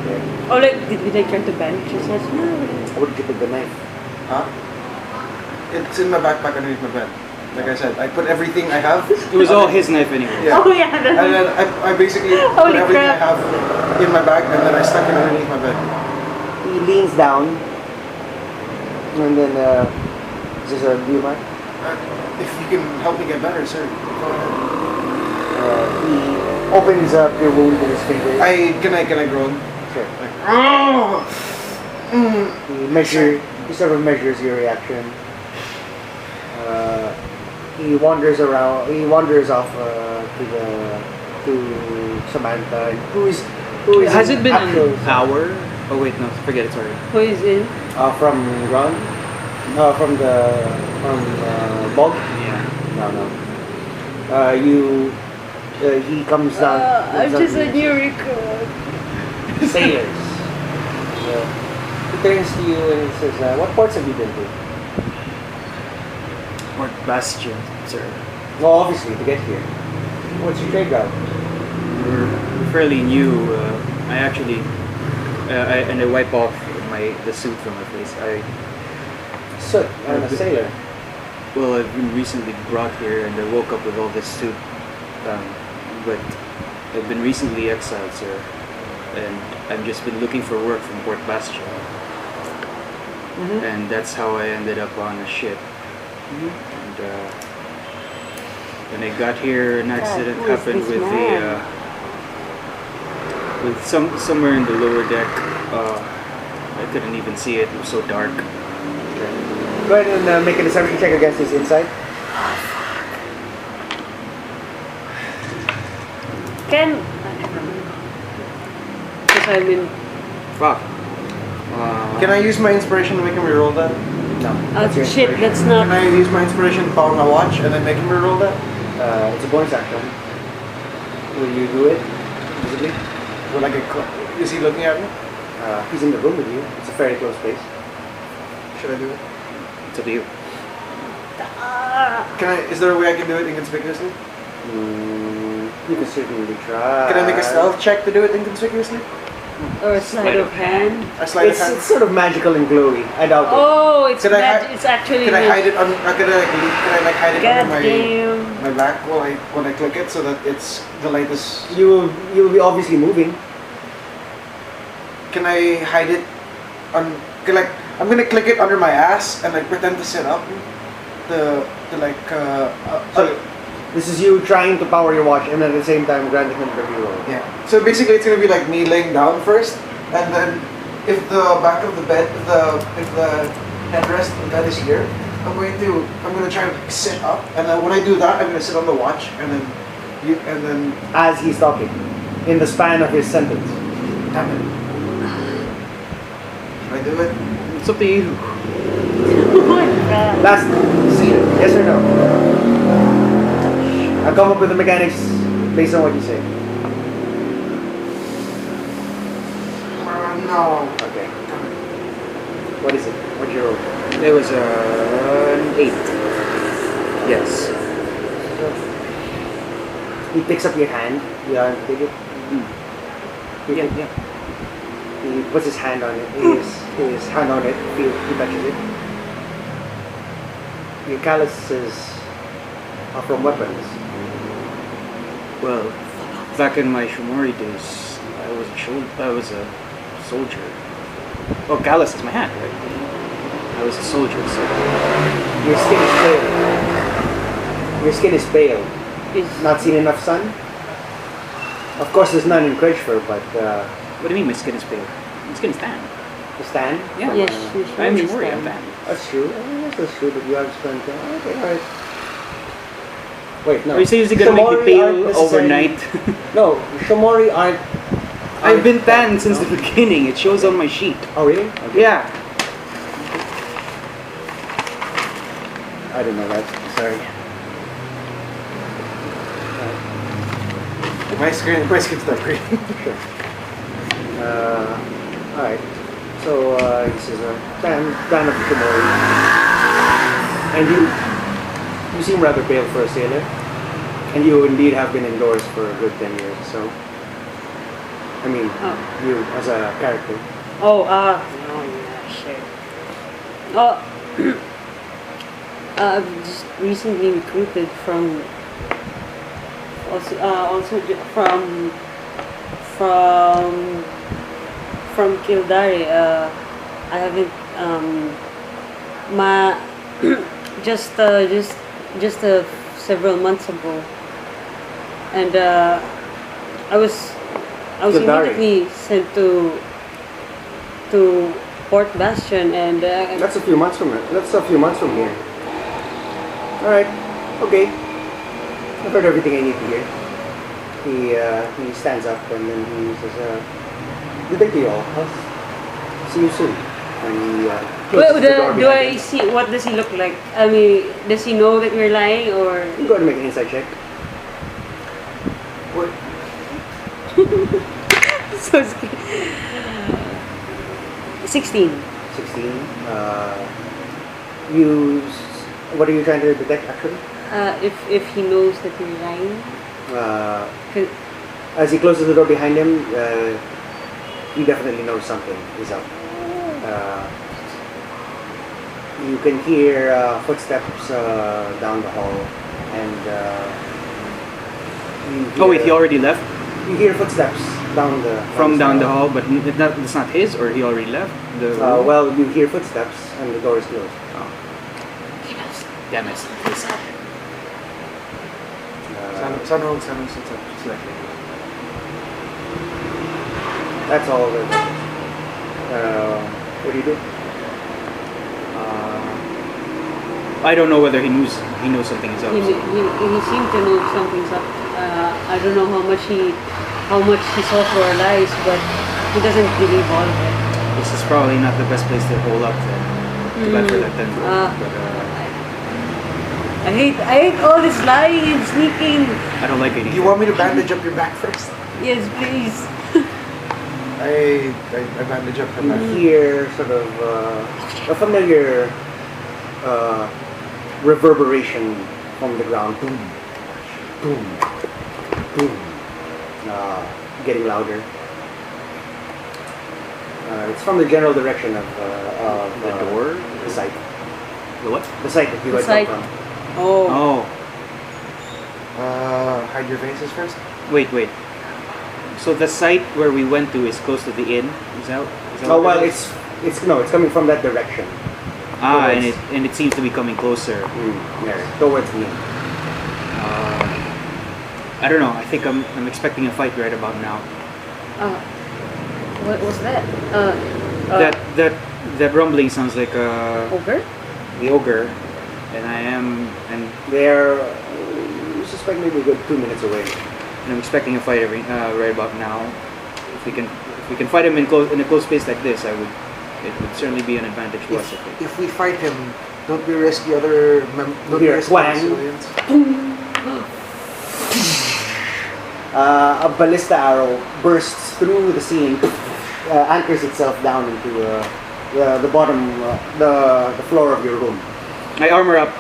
Okay. Oh, like, did we try to bandage? She says, no. Where did you put the knife? Huh? It's in my backpack underneath my bed. Like I said, I put everything I have. It was all his knife anyway. Yeah. Oh, yeah. And then I basically put Holy everything crap. I have in my bag and then I stuck it underneath my bed. He leans down and then says, "Do you mind?" If you can help me get better, sir. Go ahead. He opens up your wound with his fingers. Can I groan? Sure. Like, oh! He sort of measures your reaction. He wanders around. He wanders off to Samantha, who is Has it been actual- an hour? Oh wait, no, forget it. Sorry. Who is in? from ground? No, from bog. Yeah. No. He comes down. I'm just a new recruit. Sailors. He turns to you and he says, "What ports have you been to?" Port Bastion, sir. Well, obviously to get here. What's your trade route? We're fairly new. I actually, I wipe off the suit from my face. Soot. I'm a sailor. Well, I've been recently brought here and I woke up with all this suit. But I've been recently exiled, sir, and I've just been looking for work from Port Bastion. And that's how I ended up on a ship. And when I got here, an accident who is happened this with man? somewhere in the lower deck. I couldn't even see it; it was so dark. Go ahead and make a deception check against his insight. Because I'm in. Fuck. Can I use my inspiration to make him reroll that? No. Oh, That's your shit, inspiration. that's Can not. I use my inspiration to power my watch and then make him reroll that? It's a bonus action. Will you do it? Visibly? Will I get is he looking at me? He's in the room with you. It's a fairly close space. Should I do it? It's up to you. Is there a way I can do it inconspicuously? You can certainly try. Can I make a stealth check to do it inconspicuously? Or a sleight of hand. A sleight of hand? It's sort of magical and glowy. I doubt it. Oh, it's Can I hi- it's actually. Can I hide it on? Can I like hide it God under damn. my back when I click it so that it's the light is? You will be obviously moving. Can I hide it on? I'm gonna click it under my ass and like pretend to sit up. So this is you trying to power your watch and at the same time granting him the reroll. Yeah. So basically, it's gonna be like me laying down first, and then if the back of the bed, if the headrest of the bed is here, I'm gonna try to sit up, and then when I do that, I'm gonna sit on the watch, and then As he's talking, in the span of his sentence. damn it. Should I do it? It's up to you. Oh my god. Last scene. Yes or no? I'll come up with the mechanics based on what you say. No. Okay. What is it? What's your roll? It was an 8. Yes. He picks up your hand. You take it. Yeah. He puts his hand on it. His hand on it. He touches it. The calluses are from weapons. Well, back in my Shouri days, I was a soldier. Oh, callus is my hand, right? I was a soldier, so Your skin is pale. Your skin is pale. Is Not seen enough sun. Of course, there's none in Krishfur, but what do you mean my skin is pale? My skin is tan. the stand. Yeah. yes, you I'm should Shouri, I'm understand. tan. That's true. Yes, that's true. But you have spent. Okay, alright. Wait, no. Are you seriously gonna make me Shomori pale aren't necessarily- overnight? No, Shomori aren't. I've been tan since the beginning. It shows on my sheet. Oh really? Okay. Yeah. I didn't know that. Sorry. My skin's not green. Sure. Alright. So this is a fan of Shomori, and you seem rather pale for a sailor, and you indeed have been indoors for a good 10 years. So, I mean, you as a character. Oh, yeah, sure. Oh, I've just recently recruited from from Kildare. I haven't just several months ago, and I was Kildare. immediately sent to Port Bastion, and That's a few months from it. That's a few months from here. All right. Okay. I've heard everything I need to hear. He stands up and then he says, "Good day to you all. I'll see you soon." And he closes the door do behind I him. see? What does he look like? I mean, does he know that we're lying, or? You go ahead and make an insight check. What? So scared. 16. 16. What are you trying to detect actually? If he knows that we're lying. 'Cause- As he closes the door behind him, he definitely knows something is up. You can hear footsteps down the hall, and Oh wait, he already left you hear footsteps down the from down the hall, but it's not his, or he already left. Well, you hear footsteps, and the door is closed. Oh. Damn it! Sano sits up. That's all. What do you do? I don't know whether he knows something is up. He seemed to know something's up. I don't know how much he saw through our lies, but he doesn't believe all of it. This is probably not the best place to hold up then. Too bad for that then. But I hate all this lying and sneaking. I don't like it either. You want me to bandage up your back first? Yes, please. I bandage up her You back. hear sort of a familiar reverberation from the ground. Boom, boom, boom. Getting louder. It's from the general direction of The door? the site. The what? The site that you The had come site. from. Oh. Oh, Hide your faces first. wait. So the site where we went to is close to the inn. Is that Oh what well, it is? it's coming from that direction. and it seems to be coming closer. Yes, towards the end. I don't know. I think I'm expecting a fight right about now. What was that? That rumbling sounds like Ogre? the ogre, and They're you suspect maybe a good 2 minutes away. I'm expecting a fight right about now. If we can fight him in a close space like this, it would certainly be an advantage for us. I think. If we fight him, don't we risk the other don't we Here, risk the twang. civilians? A ballista arrow bursts through the ceiling, anchors itself down into the bottom, the floor of your room. I armor up.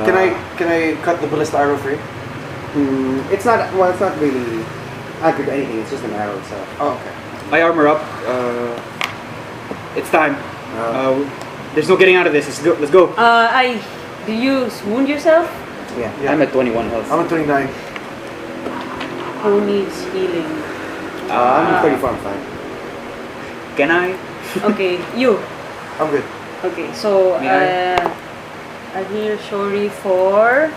Can I cut the ballista arrow free? It's not. Well, it's not really. anchored to anything. It's just an arrow itself. Oh, okay. I armor up. It's time. There's no getting out of this. Let's go. Do you wound yourself? Yeah. I'm at 21 health. I'm at 29. Who needs healing? I'm 34. I'm fine. Can I? Okay, you. I'm good. Okay, so May I heal Shouri for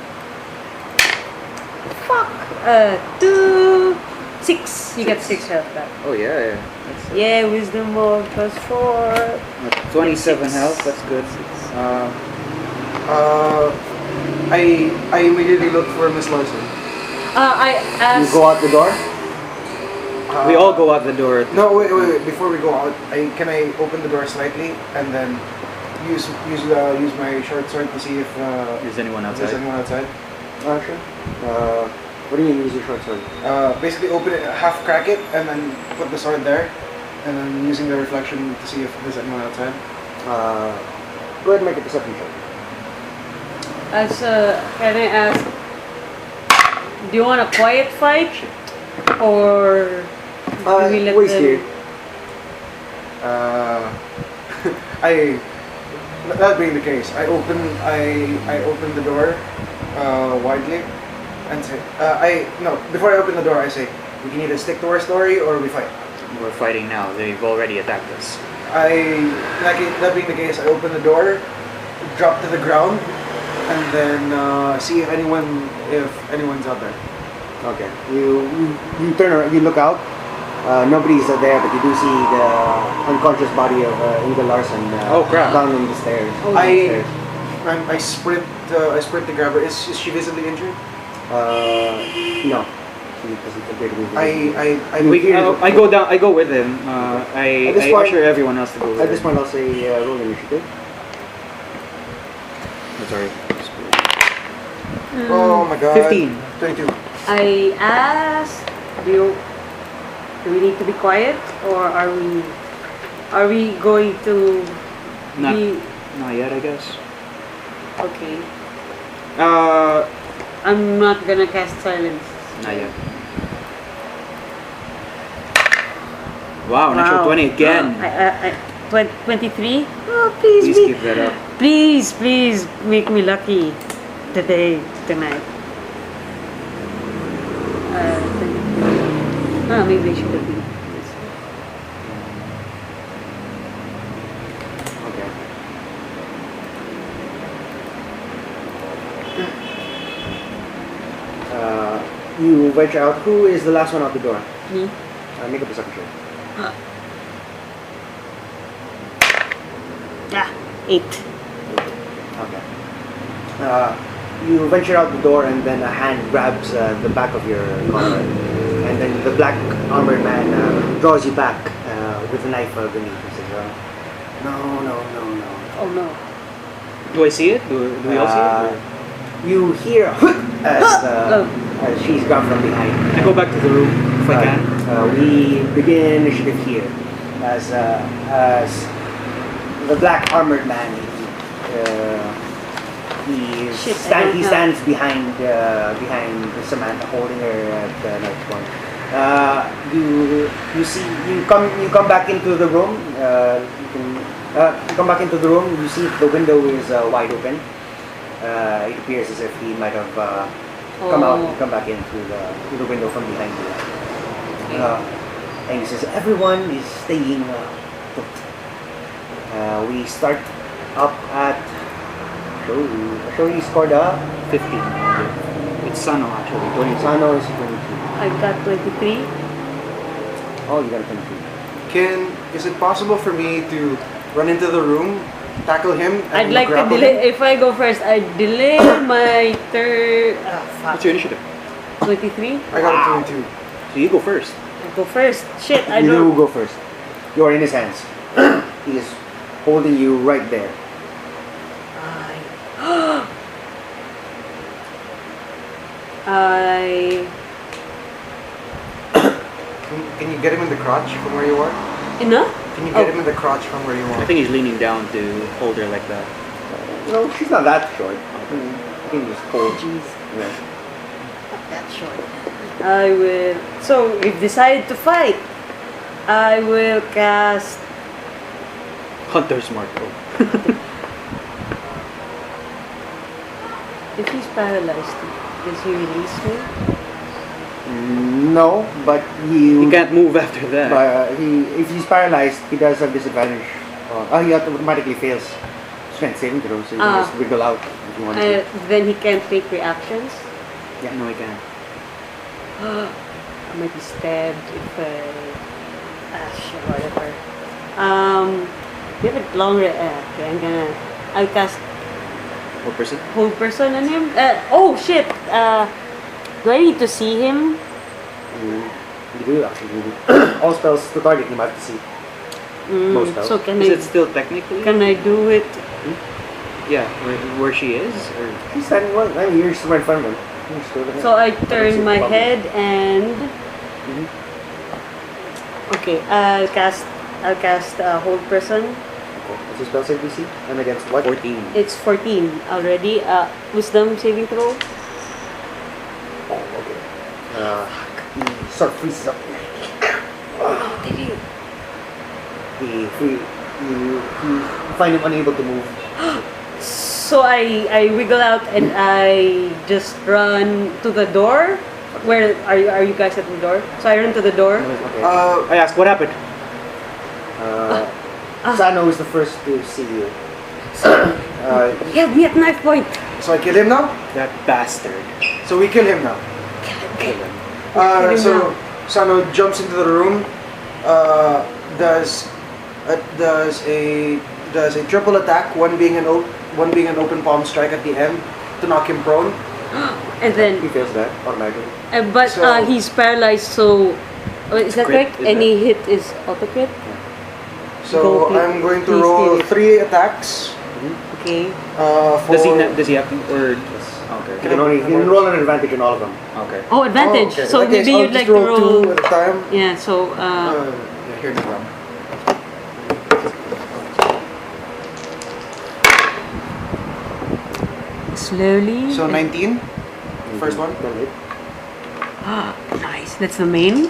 6. You get 6 health back. Oh yeah. That's, Yeah, wisdom mode plus 4. 27 6. health. That's good. I immediately look for Miss Larson. I You asked. go out the door. We all go out the door. No, wait. Before we go out, can I open the door slightly and then use my short sword to see if Is anyone outside? there's anyone outside? Sure. What do you mean use your short sword? Basically, open it, half crack it, and then put the sword there, and then using the reflection to see if there's anyone outside. Go ahead and make a perception check. Can I ask? Do you want a quiet fight, or do we let Waste them? here. That being the case, I open the door widely and say, before I open the door, I say, we can either stick to our story or we fight. We're fighting now. They've already attacked us. That being the case, I open the door, drop to the ground, and then see if anyone's out there. Okay. You turn around. You look out. Nobody's there, but you do see the unconscious body of Inga Larson. Oh, crap. Down on the stairs. Oh, I sprint to grab her. Is she visibly injured? No. She doesn't appear to be. I go down. I go with him. I At this point- usher everyone else to go with At this him. point, I'll say roll initiative. I'm sorry. Oh my god. 15. 22. I asked, do we need to be quiet, or are we going to Not, be not yet, I guess. okay? Uh, I'm not gonna cast silence. not yet. Wow, natural 20 again. 23. Oh, please, Please keep that up. please make me lucky tonight. 23. Maybe I should have been. Okay. You venture out. Who is the last one out the door? Me. Make a perception check. 8. Okay. You venture out the door, and then a hand grabs the back of your collar, and then the black armored man draws you back with a knife beneath. He says, "No. Oh no. Do I see it? Do we all see it? You hear as she's grabbed from behind. I go back to the room if I can. We begin initiative here as the black armored man. He stands behind Samantha, holding her at knife point. You come back into the room. You come back into the room. You see the window is wide open. It appears as if he might have come out and come back in through the window from behind you. And he says, "Everyone is staying put. We start up at Shouri scored a 15. It's Sano actually. 22. Sano is 22. I got 23. Oh, you got a 23. Is it possible for me to run into the room, tackle him, and I'd like to grapple delay. him? If I go first, I delay my third. What's your initiative? 23. I got a 22. So you go first. I go first. Shit, I You don't. go first. You are in his hands. He is holding you right there. I. Can you get him in the crotch from where you are? Enough? Can you get him in the crotch from where you I are? think he's leaning down to hold her like that. No, she's not that short. You can just hold. Jeez, Yeah. not that short. I will. So we've decided to fight. I will cast. Hunter's Mark. If he's paralyzed, does he release me? No, but He can't move after that. if he's paralyzed, he does have disadvantage. He automatically fails strength saving throws, so you can just wiggle out if you want to. Then he can't take reactions. Yeah, no, he can't. I might be stabbed if I. Shit, whatever. You have a long okay, I'll cast What person? hold person on him. Oh shit. Do I need to see him? You do actually. All spells to target him have to see. Most spells. So can Is I? it still technically? Can I do it? Yeah, where she is? Or He's standing well. I mean, you're just right in front of him. You're still there. So I turn my head and. Okay, I'll cast hold person. Okay. What's your spell save DC? And against what? 14. It's 14 already. Wisdom saving throw. Oh, okay. He sort of freezes up. You find him unable to move. So I wiggle out and I just run to the door. Where are you guys at the door? So I run to the door. Okay. I asked, what happened? Sano is the first to see you. Help me at knife point. So I kill him now? That bastard. So we kill him now. Kill him So Sano jumps into the room, does a triple attack, one being an open palm strike at the end to knock him prone. And then, He fails that automatically. but So- he's paralyzed. So is that Crit, correct? is Any hit is auto crit. So Go, I'm going to please roll do it. 3 attacks. Okay. For Does he have to, or You can roll an advantage on all of them. okay. Oh, advantage. okay. So In that case, maybe I'll you'd just like to roll. 2 at a time. Yeah. So Yeah, here's the round. slowly. So 19, first one. Nice. That's the main.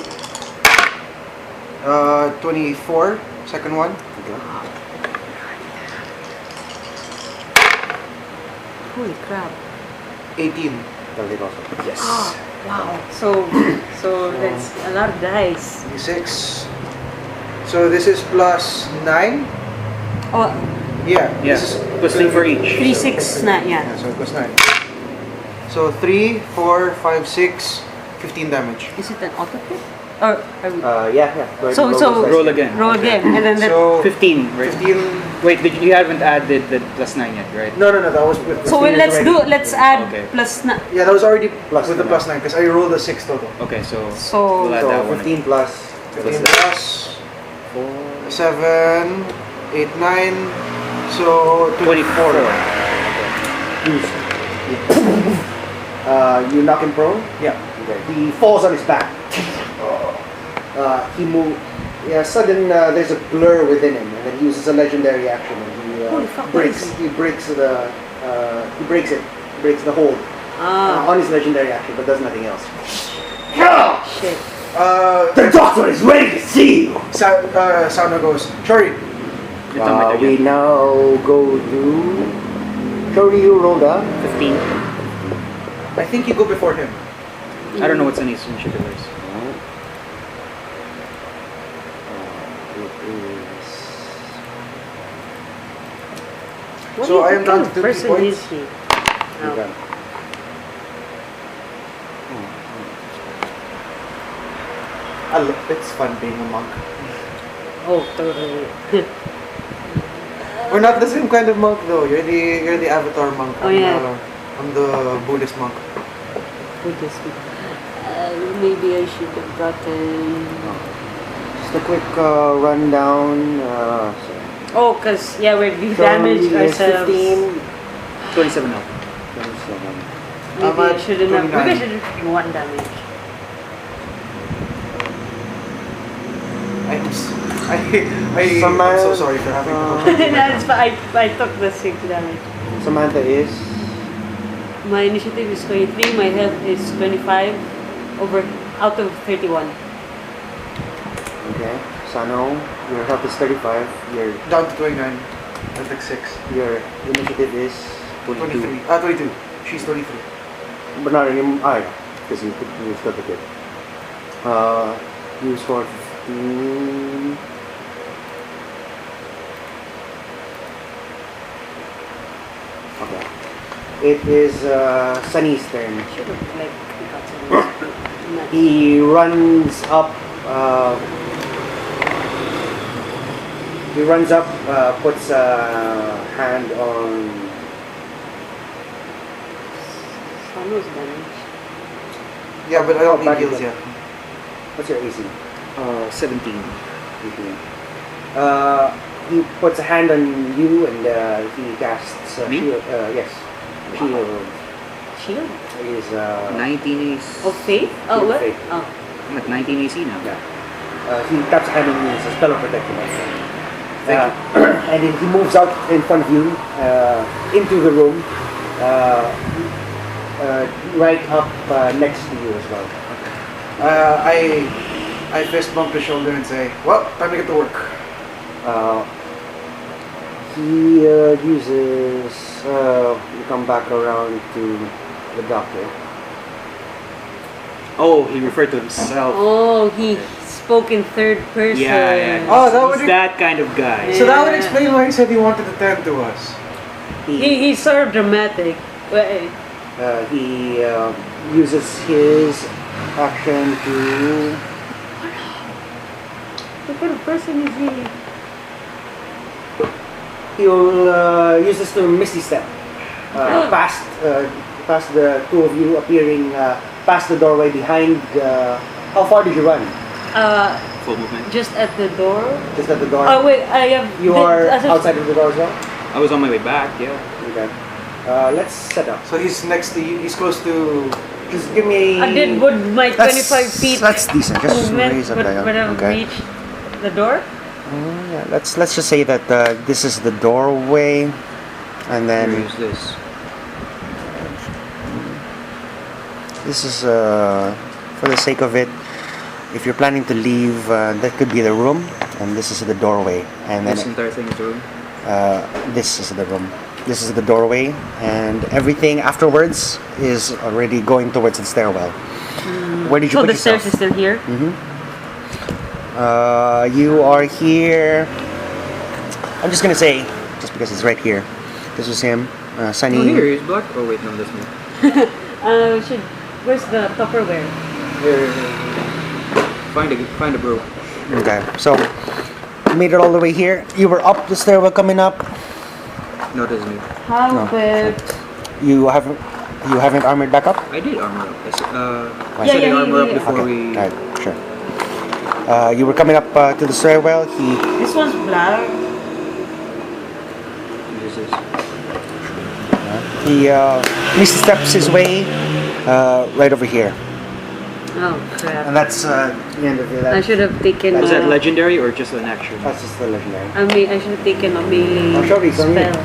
24, second one. Holy crap. 18. Yes. Wow. So that's a lot of dice. 6. So this is plus 9. Oh, Yeah. Yeah. This is Plus 3 for each. 3, 6, 9. Yeah. Yeah, so plus 9. So 3, 4, 5, 6, 15 damage. Is it an auto crit? Or are we, Yeah. Go ahead So- and so- those dice. Roll again. roll again, and then that. So 15, right? 15. Wait, you haven't added the plus 9 yet, right? No, that was with. So 15 let's already. let's add Okay. plus. Yeah, that was already Plus with the nine. plus 9 because I rolled a 6 total. Okay, so So- we'll add that So one. 15 plus 15 that? plus 7, 8, 9. So 24. you knock him prone. Yeah. Okay. He falls on his back. He moves. Yeah, sudden there's a blur within him, and then he uses a legendary action, and Holy fuck, what is he breaks the hold on his legendary action, but does nothing else. Shit. The doctor is ready to see you. Sano goes, Shouri. We now go to Shouri. You rolled up 15. I think you go before him. I don't know what's in his initiative is. What So I am what down kind to of 2 person points. is he? Okay. It's fun being a monk. Oh, totally. We're not the same kind of monk though. You're the avatar monk. Oh, yeah. I'm the Buddhist monk. Buddhist. Maybe I should have gotten. Just a quick rundown. Oh, cause yeah, we Shouri damaged is ourselves. 15. 27 now. 27. Maybe I shouldn't have. Maybe I 29. should have taken 1 damage. I'm so sorry for having to. That's fine. I took the 6 damage. Samantha is My initiative is 23. My health is 25. over out of 31. Okay. Sano, your health is 35. Your Down to 29. I took 6. your initiative is 23. 22. She's 23. but not anymore. Because you got the kid. You scored 15. Okay. It is Sunny's turn. Should have like got some. He runs up. Puts a hand on. Sano's damage. Yeah, but I don't back need heals to- yet. What's your AC? 17. He puts a hand on you and he casts Me? shield. Yes, shield Shield? is 19 AC. Of faith? Oh, Shield what? faith. Oh. I'm at 19 AC now. yeah. He taps a hand on you. It's a spell of protection. Thank And then he moves out in front of you into the room, right up next to you as well. I fist bump his shoulder and say, well, time to get to work. He uses. You come back around to the doctor. Oh, he referred to himself. Oh, he spoke in third person. Yeah. Oh, that He's would that kind of guy. So that would explain why he said he wanted to tend to us. He's sort of dramatic. Wait. He uses his action to. What kind of person is he? He'll use this to Misty Step past the two of you, appearing past the doorway behind. How far did you run? Full movement. Just at the door. Just at the door. Oh wait, I have. You are as of- outside of the door as well. I was on my way back, yeah. Okay. Let's set up. So he's next to you, he's close to... Just give me. I did would my 25 feet That's decent. Just movement raise up would there. have Okay. reached the door. Yeah, let's just say that this is the doorway, and Where then is this? this is for the sake of it. If you're planning to leave, that could be the room, and this is the doorway, and then This entire thing is room. this is the room. This is the doorway, and everything afterwards is already going towards the stairwell. Where did you So put the yourself? stairs is still here. You are here. I'm just gonna say, just because it's right here. This was him, Sunny. Oh, here, he's black. Oh, wait, no, that's me. Where's the Tupperware? Here. Find a bro. Okay, so you made it all the way here. You were up the stairwell coming up. No, that's me. How No. about? You haven't armored back up. I did armor up. I Yeah, said I yeah, armor up yeah. before Okay, we... alright, sure. You were coming up to the stairwell. This one's black. This is... He steps his way right over here, Oh crap! and that's the end of it. I should have taken. Is that legendary or just an action? That's just the legendary. I should have taken a melee Oh, Shouri, it's on you. spell.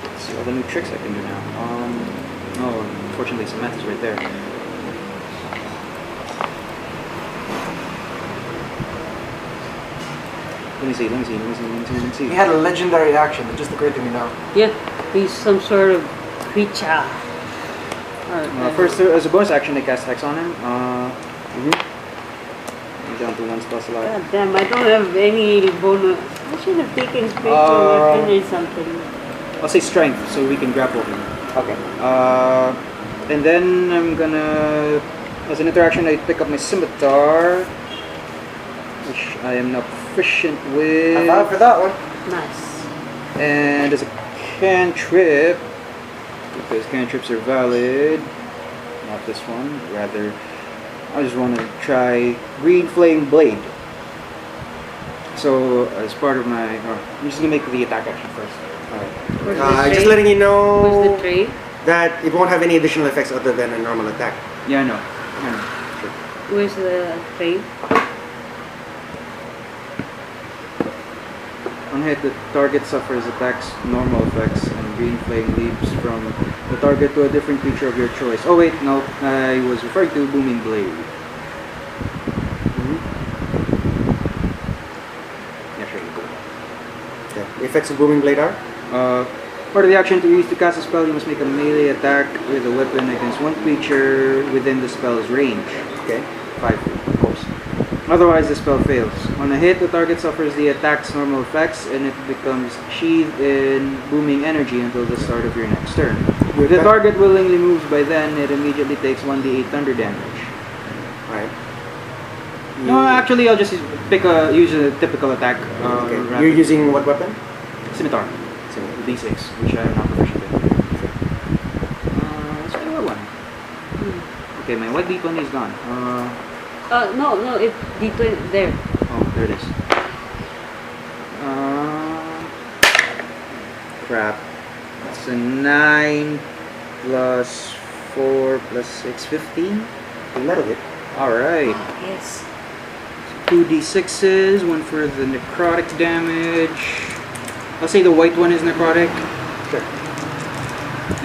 Let's see all the new tricks I can do now. Oh, unfortunately Samantha's right there. Let me see. He had a legendary action, it just occurred to me now. Yeah, he's some sort of creature. First, as a bonus action, I cast Hex on him. I'm down to one spell slot. God damn, I don't have any bonus. I should have taken spiritual weapon or something. I'll say Strength, so we can grapple him. Okay. And then I'm gonna, as an interaction, I pick up my scimitar, which I am now proficient with. I'm out for that one. Nice. And as a cantrip, because cantrips are valid, not this one, rather, I just want to try Green Flame Blade. So, as part of my, I'm just going to make the attack action first. Where's the Just tray? letting you know Where's the tray? that it won't have any additional effects other than a normal attack. Yeah, I know. Sure. Where's the tray? On hit, the target suffers attacks normal effects and green flame leaps from the target to a different creature of your choice. Oh wait, no, I was referring to Booming Blade. Yeah, sure, you go. Okay. The effects of Booming Blade are? Part of the action to use to cast a spell, you must make a melee attack with a weapon against one creature within the spell's range. Okay. 5 feet, of course. Otherwise, the spell fails. On a hit, the target suffers the attack's normal effects, and it becomes sheathed in booming energy until the start of your next turn. If the target willingly moves by then, it immediately takes 1d8 thunder damage. Alright. No, actually, I'll just use a typical attack. Okay. rather- You're using what weapon? Scimitar. D6, which I am not proficient in. Let's try one. Okay, my white d20 is gone. No, it D20 there. Oh, there it is. Crap. It's a 9 plus 4 plus 6, 15. The metal hit. Alright. Yes. 2d6s, one for the necrotic damage. I'll say the white one is necrotic. Sure.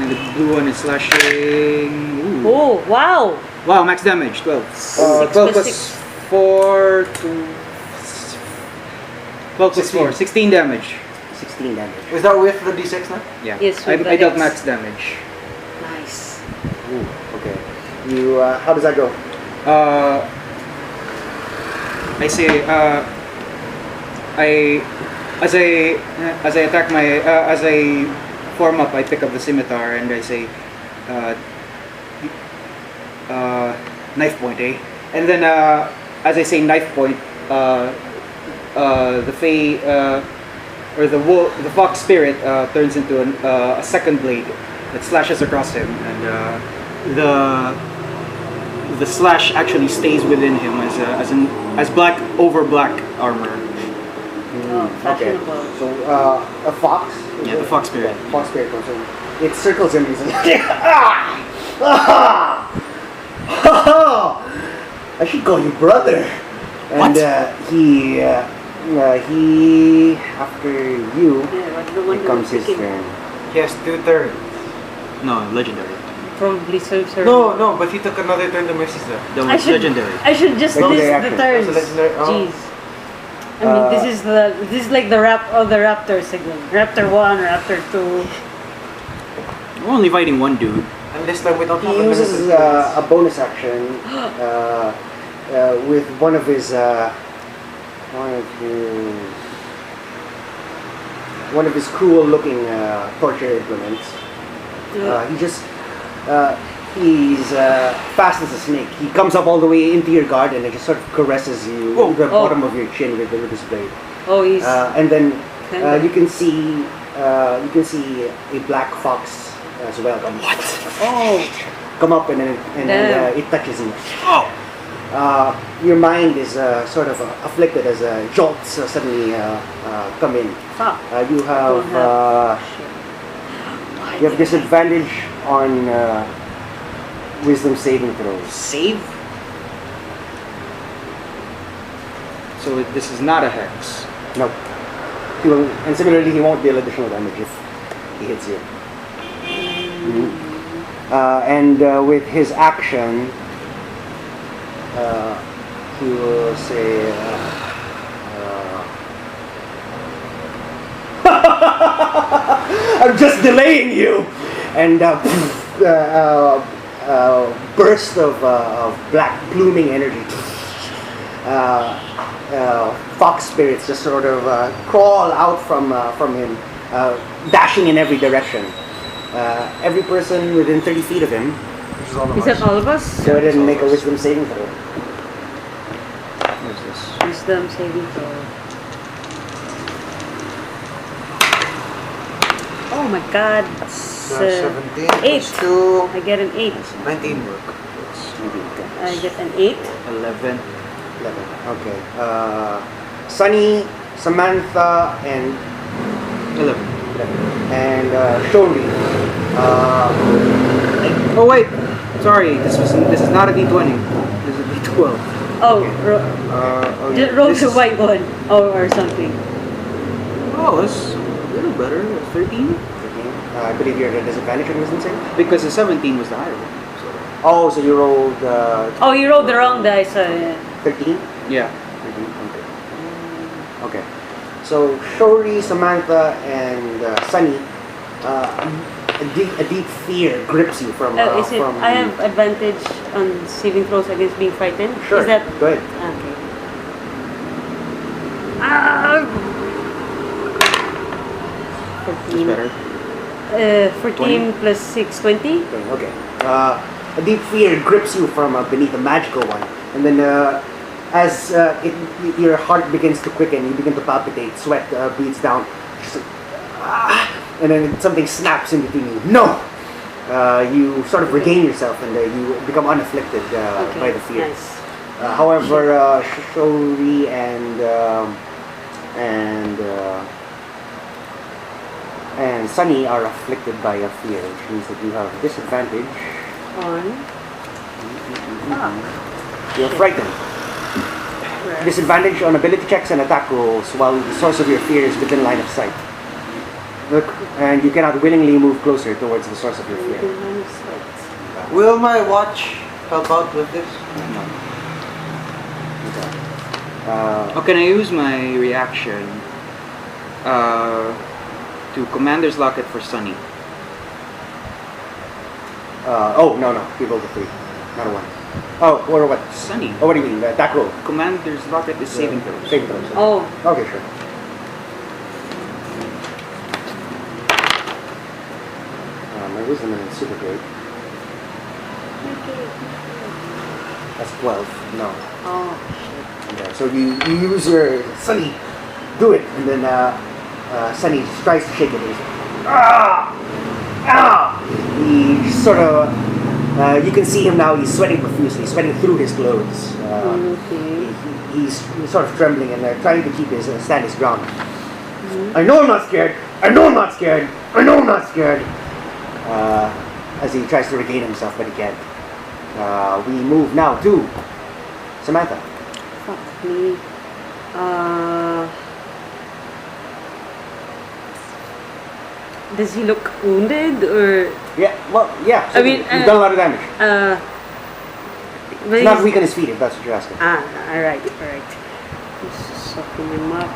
And the blue one is slashing. Ooh. Oh, wow! Wow, max damage, 12. 12 plus plus 6. 4 to 12 plus 4, 16 damage. 16 damage. Is that with the D6 now? Yeah. Yes, I with the dealt X. max damage. Nice. Ooh, okay. You, how does that go? I say, as I attack as I form up, I pick up the scimitar and I say, knife point, eh? And then, as I say knife point, the Fey, or the fox spirit turns into a second blade that slashes across him, and the slash actually stays within him as black over black armor. Oh, Okay. fashionable. So, a fox? Yeah, the fox spirit. Yeah, fox spirit comes in. It circles him and says, ah! Ah! I should call you brother. And he after you, Yeah, what the one it comes who his was turn. He has 2 turns. No, legendary. Probably so, sir. No, but he took another turn to miss that. That I was should, legendary. I should just Legendary list the action. turns. That's a legendary- oh. Jeez. I mean, this is like the Raptors again. Raptor 1, Raptor 2. We're only fighting one dude. And this time we don't have He uses a bonus action with one of his cruel-looking torture implements. He's fast as a snake. He comes up all the way into your guard and it just sort of caresses you Oh. the bottom of your chin with his blade. Oh, he's And then kinda- you can see a black fox as well. oh, Come up and then Damn. it touches you. Your mind is sort of afflicted as jolts suddenly come in. fuck. You have Shit. disadvantage on wisdom saving throws. Save? So this is not a hex. No. He will, and similarly, he won't deal additional damage if he hits you. And with his action, he will say, I'm just delaying you! And burst of black pluming energy. Fox spirits just sort of crawl out from him, dashing in every direction. Every person within 30 feet of him, Which is all of Is that us. all of us? go ahead and make a wisdom saving throw. What's this? Wisdom saving throw. Oh my god. It's, 17 8. plus 2, I get an 8. 19 work. I get an 8. 11. 11. Okay. Sunny, Samantha, and 11. Shouri. Oh wait, sorry. This is not a d20. This is a d12. Oh, Okay. roll This the is- white one. Or something. Oh, that's a little better. 13. I believe you're at a disadvantage on wisdom save. Because the 17 was the higher one. Oh, so you rolled Oh, you rolled the wrong dice. 13? Yeah. 13, okay. Okay. So, Shouri, Samantha, and Sunny, a deep fear grips you from... is it? from I have advantage on saving throws against being frightened. Sure. Is that? Go ahead. Okay. Ah! 14. Better. 14 plus 6, 20. Okay. A deep fear grips you from beneath a magical one, and then as your heart begins to quicken, you begin to palpitate, sweat beads down, just like, and then something snaps in between you. No! You sort of regain yourself, and you become unafflicted by the fear. Nice. However, Shouri and Sunny are afflicted by a fear, which means that you have disadvantage. On. You're frightened. Right. Disadvantage on ability checks and attack rolls while the source of your fear is within line of sight. Look, and you cannot willingly move closer towards the source of your fear. Will my watch help out with this? Oh, can I use my reaction to Commander's Locket for Sunny? No. You rolled a 3, not a 1. Oh, or what? Sunny. Oh, what do you mean? Attack roll. Commander's Locket is saving throws. Saving throws. Oh. Okay, sure. My wisdom isn't super great. That's 12. No. Oh, Yeah, so you use your Sunny, do it, and then Sunny tries to shake it. And he's like, ah! He sort of, you can see him now. He's sweating profusely, sweating through his clothes. He's sort of trembling and trying to keep stand his ground. I know I'm not scared. I know I'm not scared. I know I'm not scared. As he tries to regain himself, but he can't. We move now to Samantha. fuck me. Does he look wounded or? Yeah, well, yeah. I mean, you've done a lot of damage. But He's not he's- weak on his feet, if that's what you're asking. alright. Just sucking him up.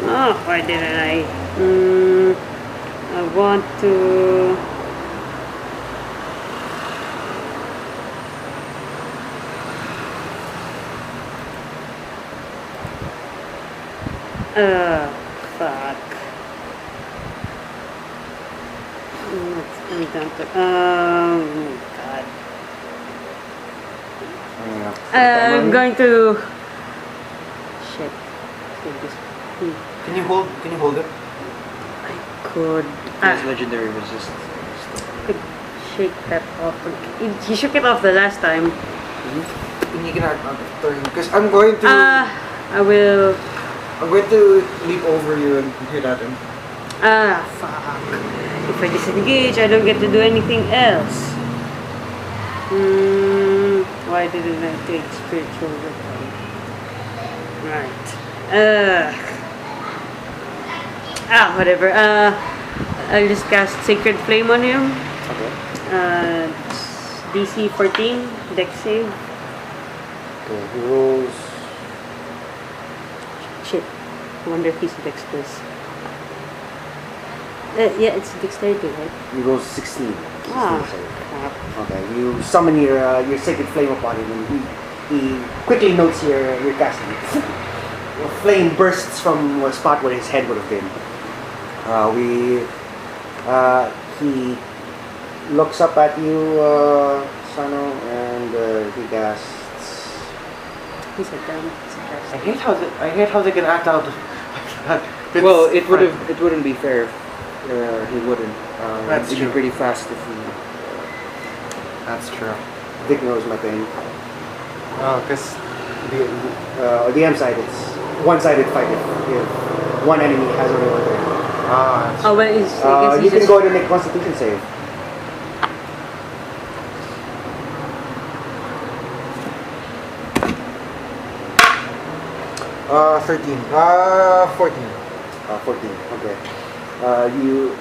Oh, why didn't I? I want to. Fuck. I'm done to. God. I'm going to. Shit. Can you hold it? I could. Has legendary resist. Could shake that off. He shook it off the last time. Hindi ka na turn. Because I'm going to I will. I'm going to leap over you and hit at him. Fuck. If I disengage, I don't get to do anything else. Why didn't I take spiritual weapon? Right. Whatever. I'll just cast Sacred Flame on him. Okay. DC 14, Dex save. Okay, he rolls. Shit. I wonder if he's Dex plus. Yeah, it's Dexterity, right? He rolls 16. 16 Ah, save. crap. Okay, you summon your sacred flame upon him, and he quickly notes your casting. A flame bursts from a spot where his head would have been. He looks up at you, Sano, and he casts. He's a dumb. I hate how they can act out. Well, it wouldn't be fair if he wouldn't. That's It'd true. be pretty fast if he. That's true. Vic knows my pain. Oh, because The M side, it's one-sided fight. If one enemy has only one turn. that's Oh, well, he's, I guess You he's can just. go ahead and make Constitution save. 13. 14. 14. Okay. You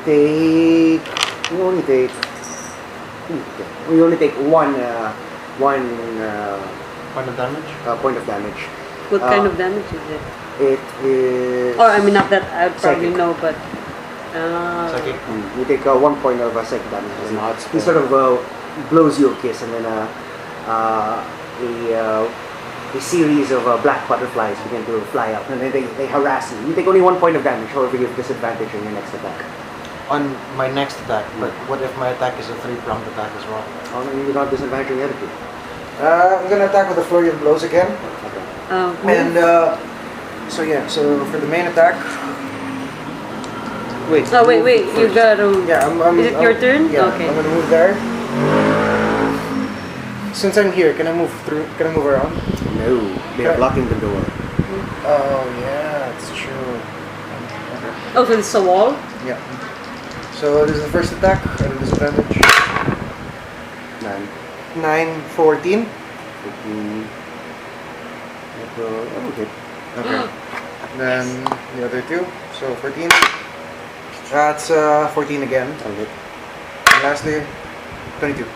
take. You only take. Okay. You only take one Point of damage? point of damage. What kind of damage is it? It is. Or I mean, not that I would probably Psychic. know, but. Psychic. You take 1 point of psychic damage. It's an odd He spell. sort of blows you a kiss, and then a series of black butterflies begin to fly up, and then they harass you. You take only 1 point of damage, however, you have disadvantage on your next attack. On my next attack, but what if my attack is a 3-pronged attack as well? Oh, no, you don't have disadvantage on the other two. I'm gonna attack with a flurry of blows again. Okay. And so for the main attack. Wait. Oh wait, you gotta. Yeah, Is it your turn? Yeah, Okay. I'm gonna move there. Since I'm here, can I move through? Can I move around? No, they are blocking the door. Oh yeah, it's true. Oh, so it's a wall? Yeah. So this is the first attack at a disadvantage. 9, 9, 14. 15. Okay. Okay. Then the other two. So 14. That's 14 again. Okay. And lastly, 22.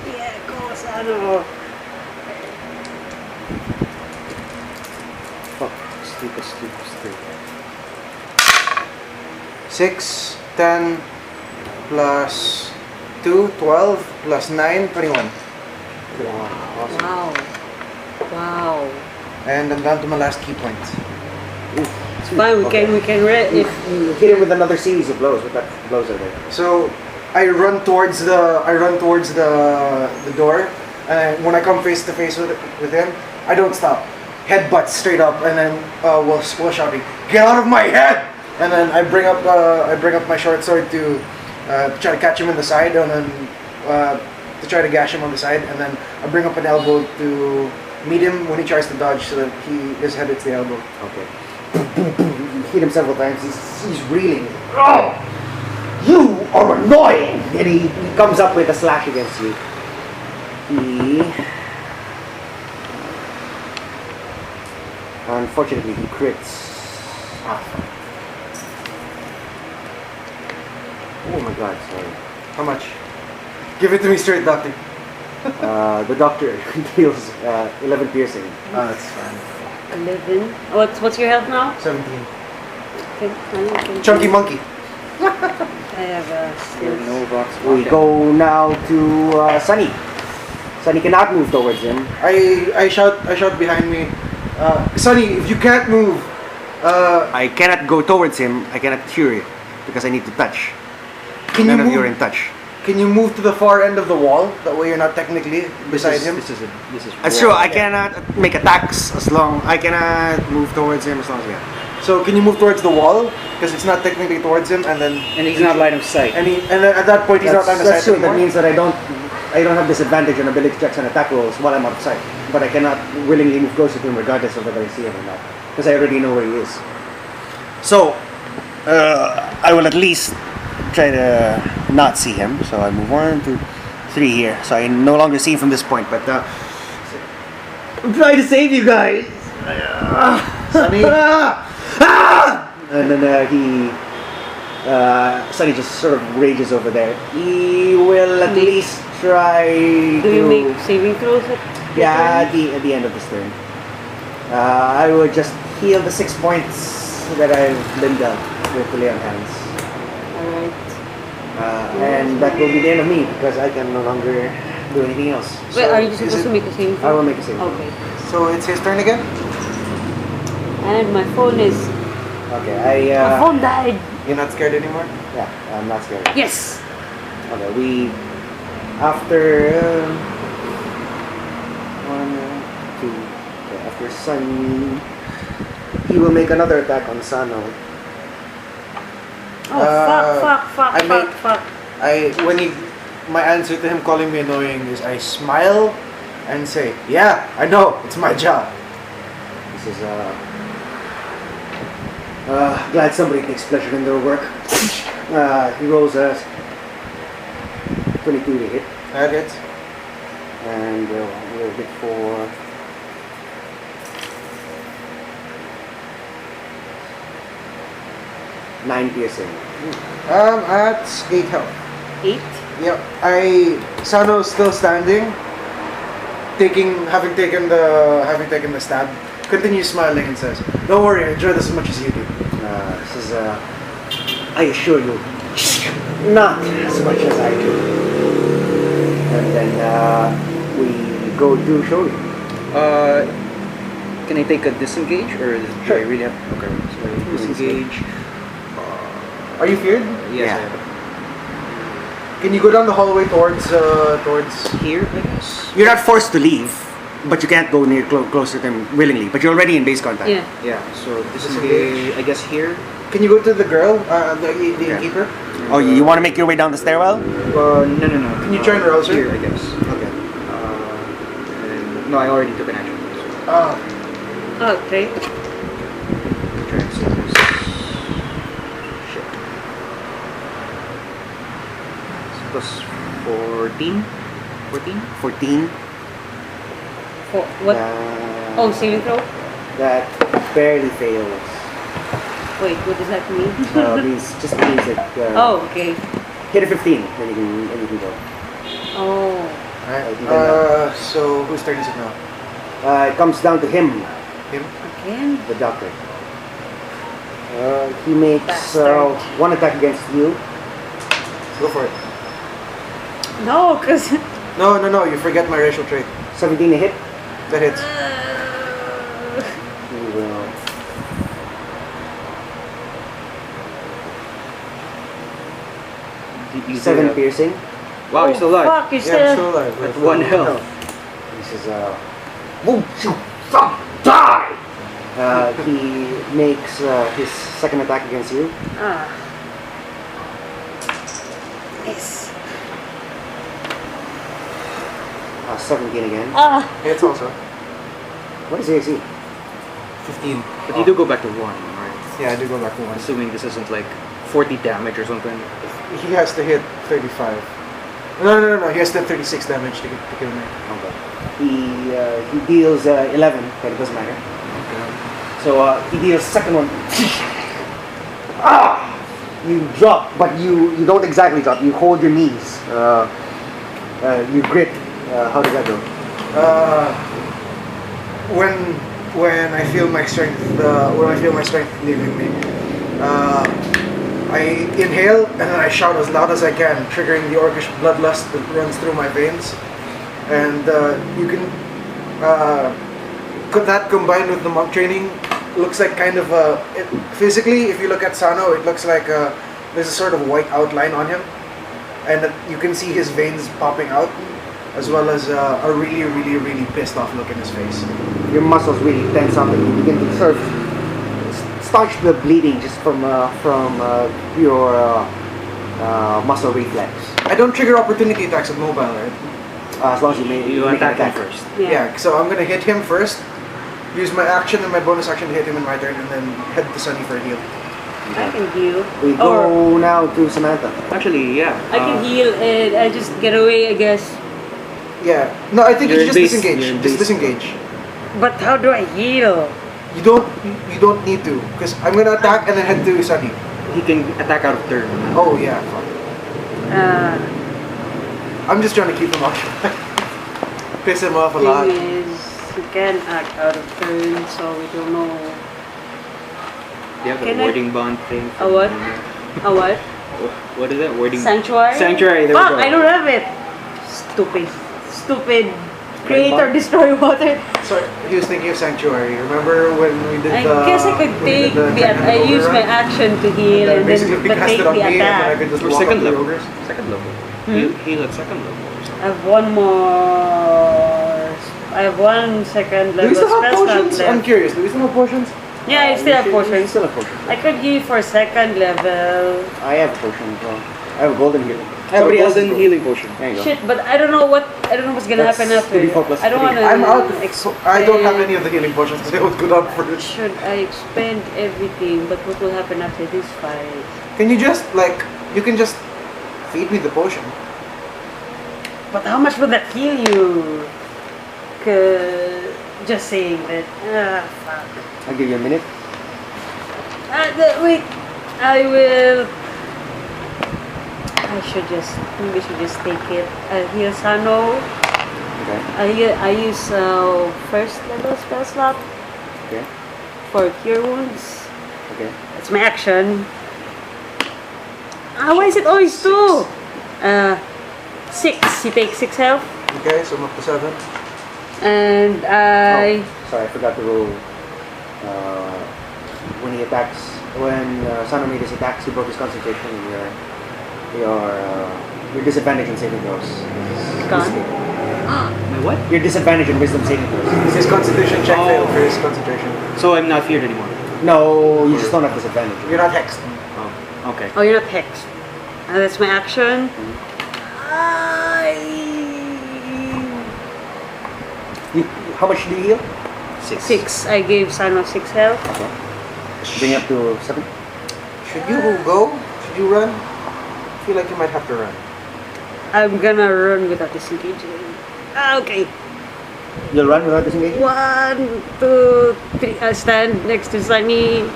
Yeah, go Sano. Fuck. Sleep. 6, 10, plus 2, 12, plus 9, 21. Wow. Wow. And I'm down to my last key point. It's fine. We can if You hit him with another series of blows. What that blows are there? So I run towards the door, and when I come face to face with him, I don't stop. Headbutt straight up, and then while shouting, "Get out of my head!" And then I bring up my short sword to try to catch him in the side, and then to try to gash him on the side, and then I bring up an elbow to meet him when he tries to dodge, so that his head hits the elbow. Okay. You hit him several times. He's reeling. Oh, you are annoying! And he comes up with a slash against you. Unfortunately, he crits. Oh my god, sorry. How much? Give it to me straight, doctor. The doctor deals 11 piercing. Oh, that's fine. 11. What's your health now? 17. Okay, fine. Chunky monkey. I have a skill. No box. We go now to Sunny. Sunny cannot move towards him. I shout behind me, Sonny, if you can't move, I cannot go towards him. I cannot cure it because I need to touch. can you None of you are in move? touch. Can you move to the far end of the wall? That way you're not technically beside him. This is That's true. I cannot make attacks as long. I cannot move towards him as long as I can. So can you move towards the wall? Because it's not technically towards him, and then and he's not line of sight. and then at that point he's not on the That's side true. That anymore. means that I don't have disadvantage on ability checks and attack rolls while I'm out of sight. But I cannot willingly move closer to him regardless of whether I see him or not, because I already know where he is. So I will at least try to not see him. So I move 1, 2, 3 here. So I no longer see him from this point. But I'm trying to save you guys. Sonny, And then Sunny just sort of rages over there. He will at least try Do you make saving throws at at the end of this turn. I would just heal the 6 points that I've been dealt with the lay on hands. Alright. And that will be the end of me because I can no longer do anything else. Wait, are you is supposed it- to make a saving I throw? will make a save. Okay. so it's his turn again. And my phone is. Okay, My phone died! You're not scared anymore. yeah, I'm not scared. Yes! Okay, after 1, 2, okay, after Sun, he will make another attack on Sano. Oh, fuck. My answer to him calling me annoying is I smile and say, "Yeah, I know, it's my job." This is glad somebody takes pleasure in their work. He rolls a 22 to hit, That hits. and we'll hit for 9 piercing. At 8 health. 8. Yep. Sano's still standing. Having taken the stab, continues smiling and says, "Don't worry, I enjoy this as much as you do." Says, I assure you, not as much as I do. And then we go to Shouri. Can I take a disengage or do Sure. I really have? Okay, so disengage. Are you feared? Yes, Yeah. I have. Can you go down the hallway towards Here, I guess. You're not forced to leave, but you can't go closer to him willingly. But you're already in base contact. Yeah. Yeah. So disengage. I guess here. Can you go to the girl, the Yeah. innkeeper? Oh, you want to make your way down the stairwell? No. Can you try and rouse her? Here, I guess. Okay. No, I already took an action. So Ah, Okay. try and save this. Shit. Plus 14. 14. 14. What? Uh, Oh, saving throw? That barely fails. Wait, what does that mean? Means that Oh, okay. hit a 15, then you can go. Oh. alright. So whose turn is it now? It comes down to him, Him? Again? the doctor. He makes Bastard. one attack against you. Go for it. No, because... No. You forget my racial trait. 17 a hit. That hits. He will. You 7 say, piercing. wow, you're still alive. Fuck, you're Yeah, I'm still... still alive. At 1 health. He says, "Won't you fuck die?" He makes his second attack against you. Ah. Yes. 17 again. Ah. Hits also. What is AC? 15. But you do go back to 1, right? Yeah, I do go back to 1. Assuming this isn't like 40 damage or something. He has to hit 35. No. He has to hit 36 damage to kill me. Okay. He deals 11, but it doesn't matter. So he deals second one. You drop, but you don't exactly drop. You hold your knees. You grit. How does that go? When I feel my strength leaving me, I inhale and then I shout as loud as I can, triggering the orcish bloodlust that runs through my veins. And you can that combined with the monk training looks like kind of physically, if you look at Sano, it looks like there's a sort of white outline on him, and you can see his veins popping out, as well as a really pissed off look in his face. Your muscles really tense up, and you begin to sort of staunch the bleeding just from your muscle reflex. I don't trigger opportunity attacks at mobile, right? As long as you make You an attack him first. Yeah, so I'm gonna hit him first, use my action and my bonus action to hit him in my turn, and then head to Sunny for a heal. I can heal. We go now to Samantha. Actually, yeah. I can heal and I just get away, I guess. Yeah. No, I think You're it's just in base- disengage. you're in Just base. disengage. But how do I heal? You don't need to, because I'm gonna attack and then head to Sunny. He can attack out of turn. Oh yeah, fuck. I'm just trying to keep him occupied. Piss him off a lot. Thing is, you can act out of turn, so we don't know. You have Can the I- warding bond thing. A what? A what? What is that? Warding. Sanctuary? Sanctuary. There Fuck, we go. I don't have it. Stupid. Create or bond? destroy water. Sorry, he was thinking of Sanctuary. Remember when we did I the... guess I could when we did take the the. Trinemet I use my overrun? action to heal and then basically but cast take it on the me, and then I attack. could just Or walk second up the level. ogres. Second level. Hmm? Heal at second level or I something. have one more. I have 1 second Do we level still have spell slot potions? I'm left. curious. Do we still have potions? Yeah, I still have You potions. still have potions. I could heal for second level. I have a potion as well. I have a golden healing. Somebody else golden in healing potion. There you go. Shit, but I don't know what's gonna That's happen after. 2d4 plus I don't 3. wanna. I'm out. expend, I don't have any of the healing potions, so I would go down first. Should I expend everything? But what will happen after this fight? Can you just, you can just feed me the potion? But how much will that heal you? Just saying that. Fuck. I'll give you a minute. Wait. I will. Maybe should just take it. Heal Sano. Okay. I use first level spell slot Okay. for cure wounds. Okay. That's my action. Why is it always 2? 6. You take 6 health. Okay, so I'm up to 7. And I. Sorry, I forgot to roll. When he attacks, when Sano made his attacks, he broke his concentration, and your disadvantage in saving throws. Gone. My what? Your disadvantage in wisdom saving throws. Is his constitution check Oh. failed for his concentration? So I'm not feared anymore. No, you just don't have disadvantage. You're not hexed. Oh, okay. Oh, you're not hexed. That's my action. How much do you heal? 6. I gave Sano 6 health. Okay. Bring it up to 7. Should you go? Should you run? I feel like you might have to run. I'm gonna run without disengaging. Okay. You'll run without disengaging? 1, 2, 3. I stand next to Sunny.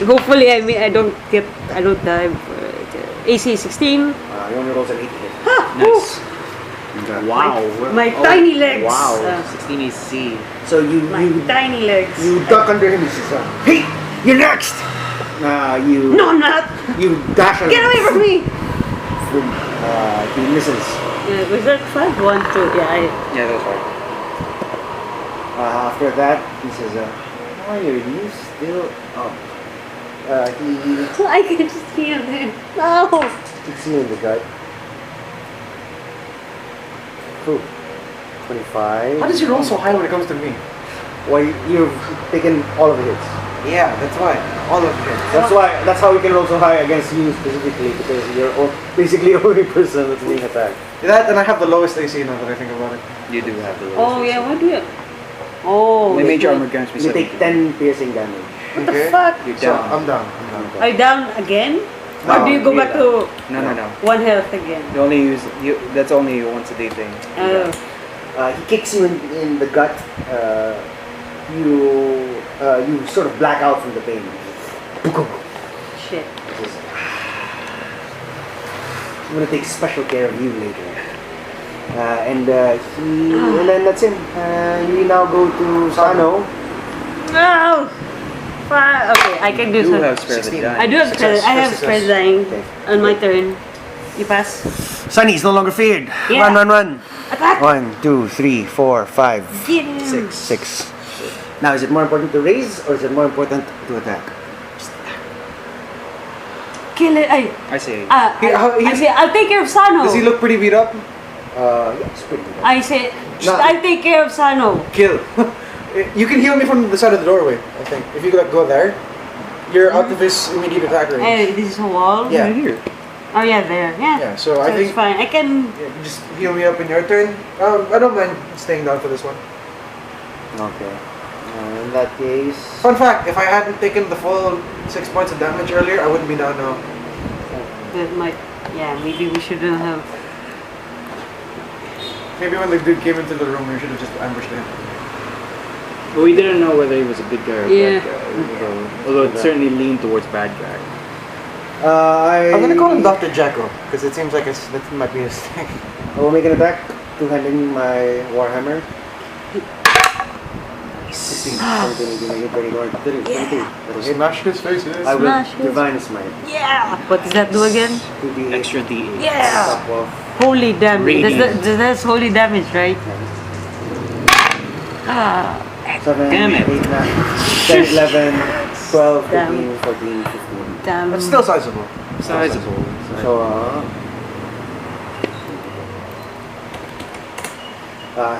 Hopefully, I don't die. AC 16. He only rolls an 8 hit. Nice. Okay. Wow. My tiny legs. Wow. 16 AC. So you Tiny legs. you duck under him. He says, "Hey, you're next." You No, I'm not. you dash at Get him. away from me. He misses. Was that 5? 1, 2. Yeah. Yeah, that was hard. After that, he says, "Why are you still up?" He I can just heal him. No. kicks you in the gut. Cool. 25. How does he roll so high when it comes to me? Well, you've taken all of the hits. Yeah, that's why. All of it. That's how we can roll so high against you specifically, because you're basically the only person that's being attacked. That, and I have the lowest AC now that I think about it. You do have the lowest. Oh yeah. What do you? Oh. The major shit. armor grants me You 7. take 10 piercing damage. What the fuck? You're So down. I'm down. Are you down again? No, Or do you go back to No. 1 health again? You only use that's only a once a day thing. Oh. He kicks you in the gut. You sort of black out from the pain. Shit. I'm gonna take special care of you later. And then that's him. We now go to Sano. No. Fuck. Okay, I can do You do something. have spare the 16. die. I do have Success, spell. I have success. spell dying Okay. on my turn. You pass. Sunny is no longer feared. Yeah. Run. Attack. 1, 2, 3, 4, 5, Get him. 6. Now, is it more important to raise or is it more important to attack? Kill it. I say I say I'll take care of Sano. Does he look pretty beat up? Yeah, it's pretty good. I say No. I'll take care of Sano. Kill. You can heal me from the side of the doorway, I think. If you like go there, you're out of his immediate attack range. Hey, this is a wall. Yeah. right here. Oh yeah, there. Yeah. Yeah, so I it's think fine. I can. yeah, just heal me up in your turn. I don't mind staying down for this one. Okay. In that case... Fun fact, if I hadn't taken the full 6 points of damage earlier, I wouldn't be down now. That might. Yeah, maybe we shouldn't have. Maybe when the dude came into the room, we should have just ambushed him. But we didn't know whether he was a good guy or a Yeah. bad guy. Although it certainly leaned towards bad guy. I'm gonna call him Dr. Jekyll, because it seems like that might be his thing. I will make an attack, two-handing my Warhammer. 16, 17, 18, 19, 20, 22. That is it. Smash his face. I will Smash his- divine smite. Yeah. What does that do again? 2d8 Extra D8. Yeah. top of Holy damage. Radiant. That's holy damage, right? Ah. 7, Damn 8, it. 9, 10, 11, 12, Damn. 13, 14, 15. Damn. That's still sizable. Sizable. So,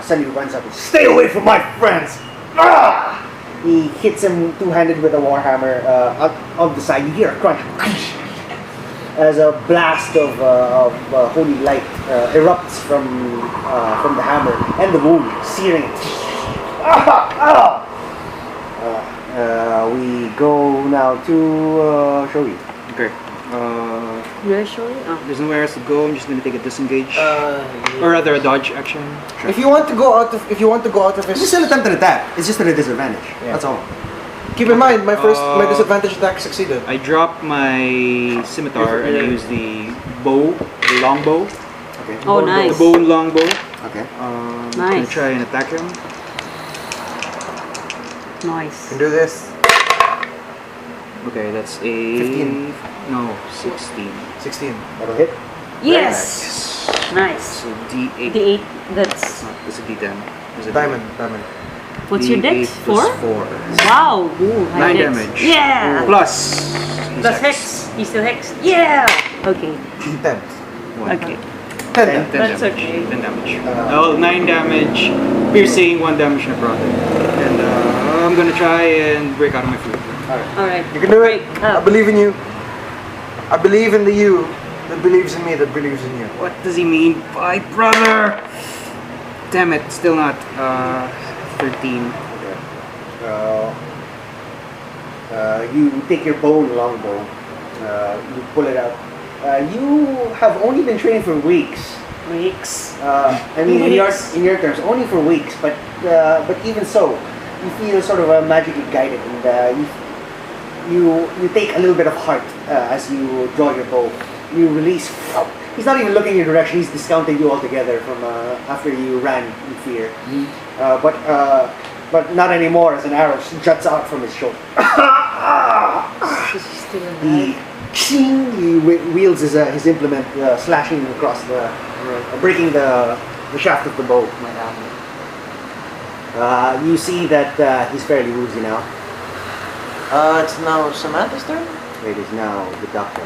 Sunny runs up and stay away from my friends! Ah! He hits him two-handed with a warhammer out of the side. You hear a crunch as a blast of holy light erupts from the hammer and the wound, searing it. We go now to Shouri. Okay. You're sure? Oh. There's nowhere else to go. I'm just gonna take a disengage, or rather a dodge action. If you want to go out of his, It's still attempt an attack. It's just at a disadvantage. Yeah. That's all. Keep in mind, my disadvantage attack succeeded. I drop my scimitar and I use the bow, the long bow. Okay. Oh, nice. The bow and long bow. Okay. Gonna try and attack him. Nice. Can do this. Okay, that's a 15. No, 16. 16. That'll hit. Yes. Nice. So D8. D8. That's. It's a D10. It's a Diamond. What's your dex? D8 4? plus 4. Wow. Ooh, high 9 dex. damage. Yeah. Plus. Plus hex. You still hex? Yeah. Okay. 10. 1. Okay. 10. That's damage. okay. 10 damage. 9 damage. Piercing, 1 damage necrotic. And I'm gonna try and break out of my food. Alright. You can do it. Oh. I believe in you. I believe in the you that believes in me that believes in you. What does he mean by brother? Damn it, still not. 13. Okay. You take your bow and longbow. You pull it out. You have only been training for weeks. Weeks. I mean, in your terms, only for weeks. But even so, you feel sort of magically guided, and you take a little bit of heart as you draw your bow. You release. He's not even looking in your direction. He's discounting you altogether from after you ran in fear. But not anymore. As an arrow juts out from his shoulder. He wields his implement, slashing across breaking the shaft of the bow. You see that he's fairly woozy now. It's now Samantha's turn? It is now the doctor.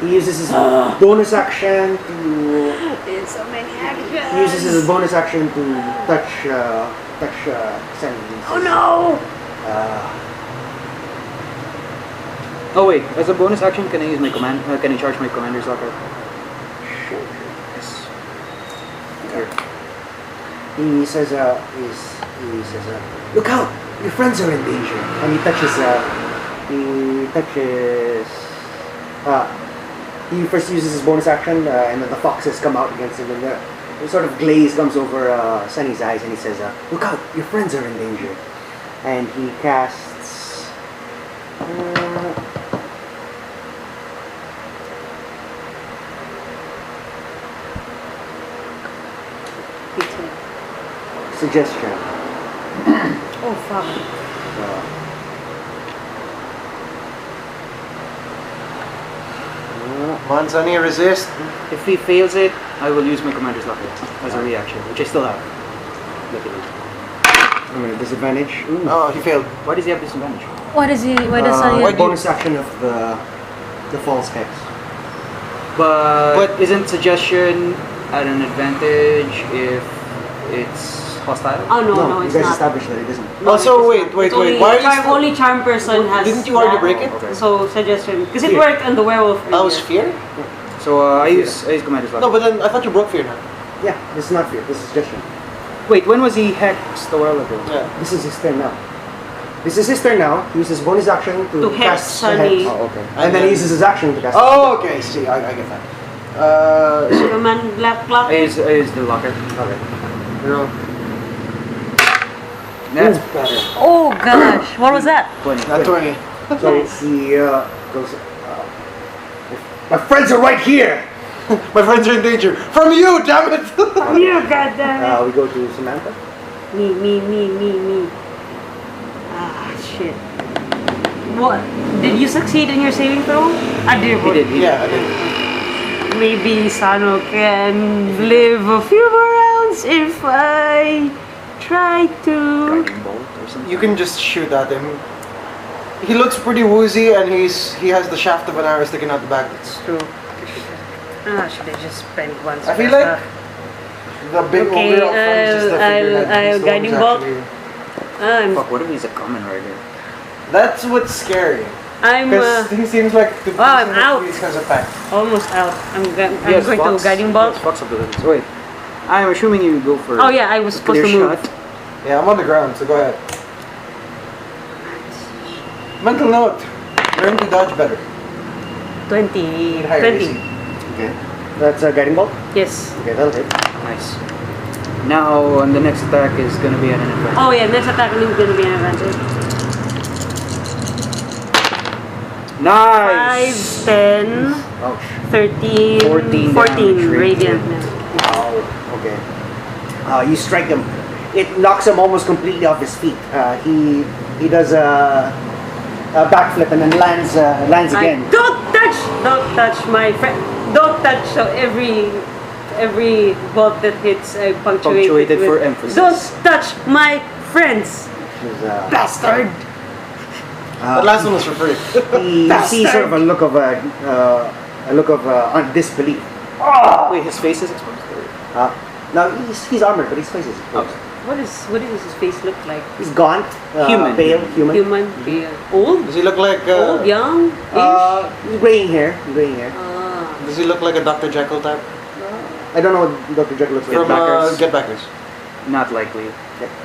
He uses his bonus action to. It's so many actions. He uses his bonus action to touch Sandy. Oh no! Oh wait, as a bonus action, can I use my command? Can I charge my commander's locker? Sure. Yes. He says, "Look out! Your friends are in danger." And he touches. He first uses his bonus action, and then the foxes come out against him, and the sort of glaze comes over Sunny's eyes, and he says, "Look out! Your friends are in danger." And he casts. Suggestion. Oh fuck. Come on, Sunny, resist. If he fails it, I will use my commander's locker as a reaction, which I still have. Luckily. I'm at a disadvantage. Ooh. Oh, he failed. Why does he have disadvantage? What is he? Why does he? Bonus action of the false hex. But isn't suggestion at an advantage if it's hostile? Oh no, you it's guys not. established that it isn't. Also, wait. It's only, Why are you only charm person has. Didn't you already that. break it? Okay. So suggestion, because it Fear. worked on the werewolf. That was earlier. fear? So I use commander's locker. No, but then I thought you broke fear now. Yeah, this is not fear. This is suggestion. Wait, when was he hexed a while ago? Yeah. This is his turn now. This is his turn now. He uses bonus action to To cast hex the Sunny. hex. Oh, okay. And then he uses his action to cast. Oh, okay. See, I get that. Command black clock. I use the locker. Okay. Zero. That's better. Oh gosh, what was that? 20. Not 20. So Nice. he goes. My friends are right here. My friends are in danger. From you, damn it! You goddamn We go to Samantha. it. Me. Ah shit. What? Did you succeed in your saving throw? I did. He did. Yeah, I did. Maybe Sano can live a few more rounds if I try to. Guiding bolt or something. You can just shoot at him. He looks pretty woozy, and he has the shaft of an arrow sticking out the back. It's true. Ah, should I just spend one? I feel like the big Okay, ogre up front is just the figurehead. I'll He's the one guiding who's bolt. actually- Fuck, what if he's a common rider? That's what's scary. I'm Because he seems like the I'm person out. that these kinds of pack. almost out. I'm going Yes, to Fox. guiding bolt. Yes, Fox abilities. Wait, I'm assuming you go for. Oh yeah, I was a supposed to clear move. shot. Yeah, I'm on the ground, so go ahead. Mental note: learn to dodge better. 20. Need higher 20. AC. Okay. That's a guiding bolt. Yes. Okay, that'll hit. Nice. Now, on the next attack is gonna be an advantage. Oh yeah, next attack is gonna be an advantage. Nice! 5, 10, Ouch. 13, 14 damage, radiant. Wow. Okay. You strike him. It knocks him almost completely off his feet. He does a backflip and then lands again. Don't touch my friend. Don't touch. So every bolt that hits, I Punctuated with, for emphasis. Don't touch my friends. He's, Bastard. The last one was for free. you see sort of a look of disbelief. Wait, his face is exposed? Now he's armored, but his face is exposed. What does his face look like? He's gaunt, Human. pale, human. Human, pale, old, Does he look like old, young, Graying hair. Does he look like a Dr. Jekyll type? I don't know what Dr. Jekyll looks like. From Get Backers. Not likely.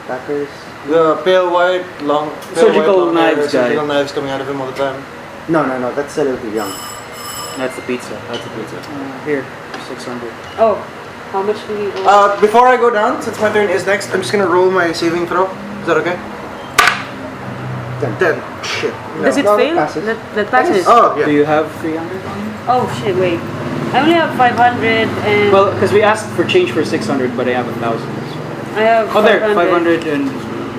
Backers. The pale white, long Surgical long hair, knives guy. surgical knives coming out of him all the time. No, that's a little too young. That's the pizza. Here, 600. Oh, how much do we owe? Before I go down, since my turn is next, I'm just gonna roll my saving throw. Is that okay? 10. Shit. Does it No, fail? that passes. That passes. Oh, yeah. Do you have 300 on you? Oh shit! Wait, I only have 500 and Well, because we asked for change for 600, but I have 1,000. I have. Oh, there, 500, and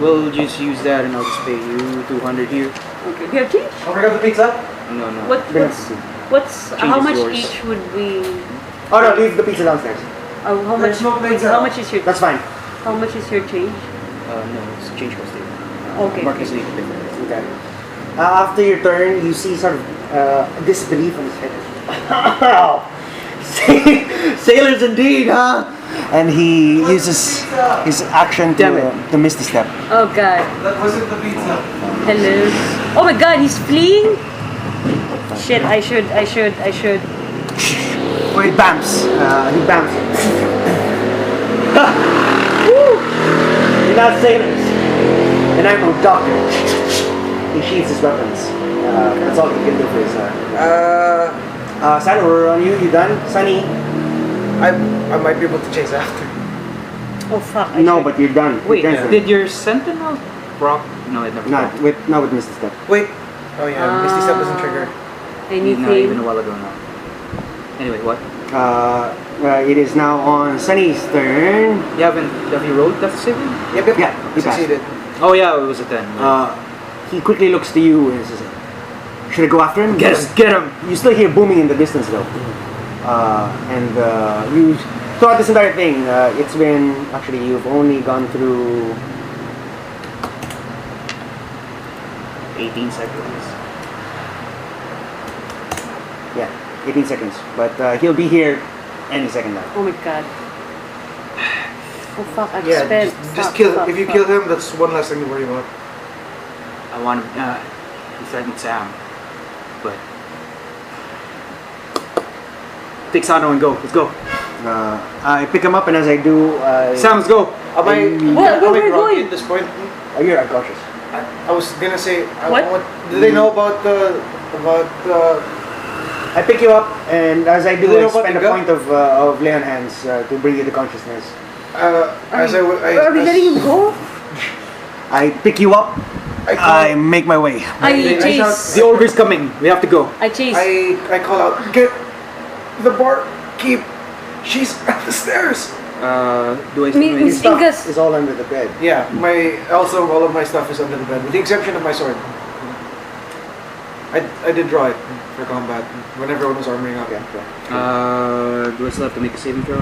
we'll just use that, and I'll just pay you 200 here. Okay. Do you have change? Oh, forgot the pizza? No. What's Change how is much yours. each would we? Oh no, leave the pizza downstairs. How much? There's no pizza. How much is your? That's fine. How much is your change? No, it's change was there. Okay. Marcus need to pay for it. Okay. After your turn, you see sort of disbelief on his head. Sailors indeed, huh? And he uses his action to Misty Step. Oh god. That wasn't the pizza. Hello. Oh my god, he's fleeing. Shit! I should. He bamps. He bamps. Woo! You're not sailors. And I'm no doctor. He sheathes his weapons. That's all he can do for his Sano, we're on you. You done? Sunny? I might be able to chase after. Oh fuck. No, but you're done. Wait, Your turn's done. did your sentinel proc? No, it never Not with Misty Step. Wait. Oh yeah, Misty Step doesn't trigger. Anything? No, even a while ago now. Anyway, what? It is now on Sunny's turn. Have you rolled death saving? Yep. Yeah, he passed. Succeeded. Oh yeah, it was a 10. He quickly looks to you and says, "Should I go after him?" Get him! You still hear booming in the distance though. And you throughout this entire thing, it's been actually you've only gone through 18 seconds. Yeah, 18 seconds. But he'll be here any second now. Oh my god. Oh fuck! I've Yeah, spent. just kill. If you kill him, that's one less thing to worry about. I want him. He threatened Sam, but take Sano and go. Let's go. I pick him up, and as I do, Sam, let's go. Am I Where we groggy going? at this point? Oh, you're unconscious. I was gonna say. What? Do they know about the I pick you up, and as I Do they do, I know about spend the a gun? point of lay on hands to bring you to consciousness. Are we letting him go? I pick you up. I make my way. I I chase. shout- The ogre's coming. We have to go. I chase. I call out, get the bar keep. She's at the stairs. Do I? Me- do I- me- Stuff Ingus. is all under the bed. Yeah, all of my stuff is under the bed, with the exception of my sword. I did draw it for combat when everyone was armoring up. Okay. do I still have to make a saving throw?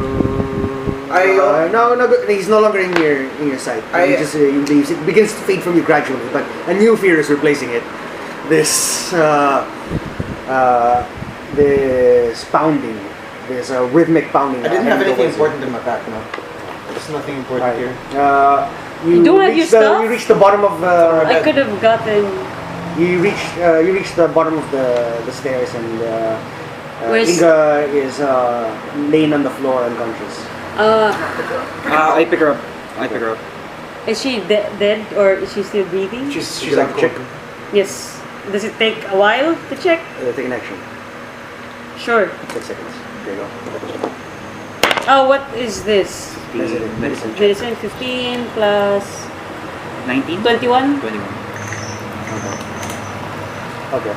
No, he's no longer in your sight. He just he leaves. It begins to fade from you gradually, but a new fear is replacing it. This pounding, this rhythmic pounding. I didn't have anything towards you. important in my pack, no. There's nothing important Right. here. You don't have your stuff? You reach the bottom of the. I could have gotten. You reach the bottom of the stairs, and Where's- Inga is laying on the floor unconscious. I pick her up. Is she dead or is she still breathing? She's Would you like out to check? cold. Yes. Does it take a while to check? Take an action. Sure. 6 seconds. There you go. Oh, what is this? Medicine. Medicine 15 plus 19? 21? 21. Okay.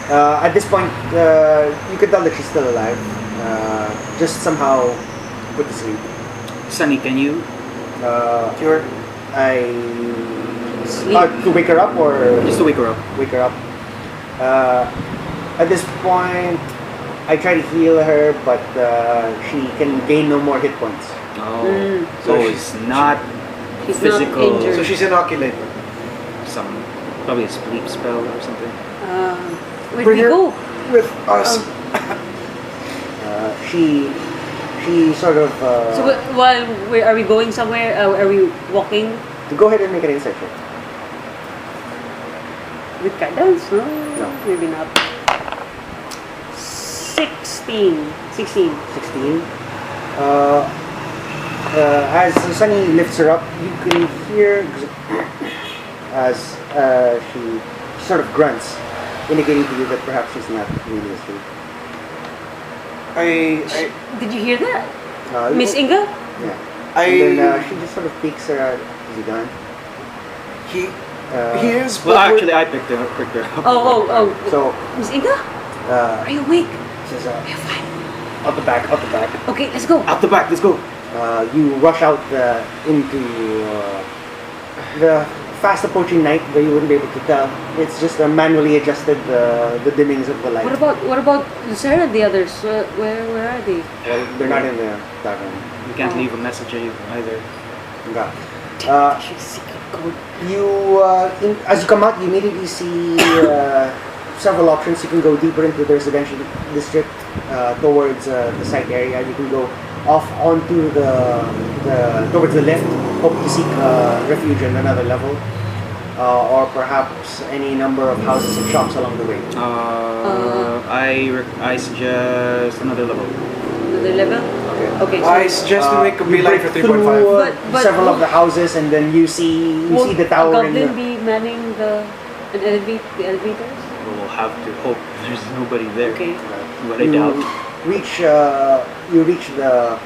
At this point, you can tell that she's still alive. Just somehow put to sleep. Sunny, can you? Cure. Sleep. To wake her up or Just to wake her up. wake her up. At this point, I try to heal her, but she can gain no more hit points. Oh. So So she's- it's not She's physical. not injured. So she's inoculated. some probably a sleep spell or something. Where do Bring we her go? with us. She sort of So while are we going somewhere? Are we walking go ahead and make an insight check. with guidance? No, No. maybe not. 16. 16. 16. As Sunny lifts her up, you can hear as she sort of grunts, indicating to you that perhaps she's not really asleep. I Did you hear that? You- Miss Inga? Yeah. I And then she just sort of peeks her out. Is he done? he Uh, he is. Well, but we're- actually, I picked her up. Oh. So, Miss Inga? Are you awake? says, You're fine. out the back. Okay, let's go. Out the back, let's go. You rush out into the fast approaching night, but you wouldn't be able to tell. It's just a manually adjusted the dimmings of the light. What about Sarah and the others? Where are they? Well, they're not in the tavern. You can't Oh. leave a message either. Yeah. She's secret code. As you come out, you immediately see several options. You can go deeper into the residential district towards the site area. You can go off onto towards the left, hope to seek refuge in another level, or perhaps any number of houses and shops along the way. I suggest another level. Another level? Okay, so I suggest to make a You beeline break for through 3.5. But several of the houses, and then you see won't the tower. a in goblin the, be manning the elevators? We'll have to hope there's nobody there. Okay. But I doubt. reach you reach the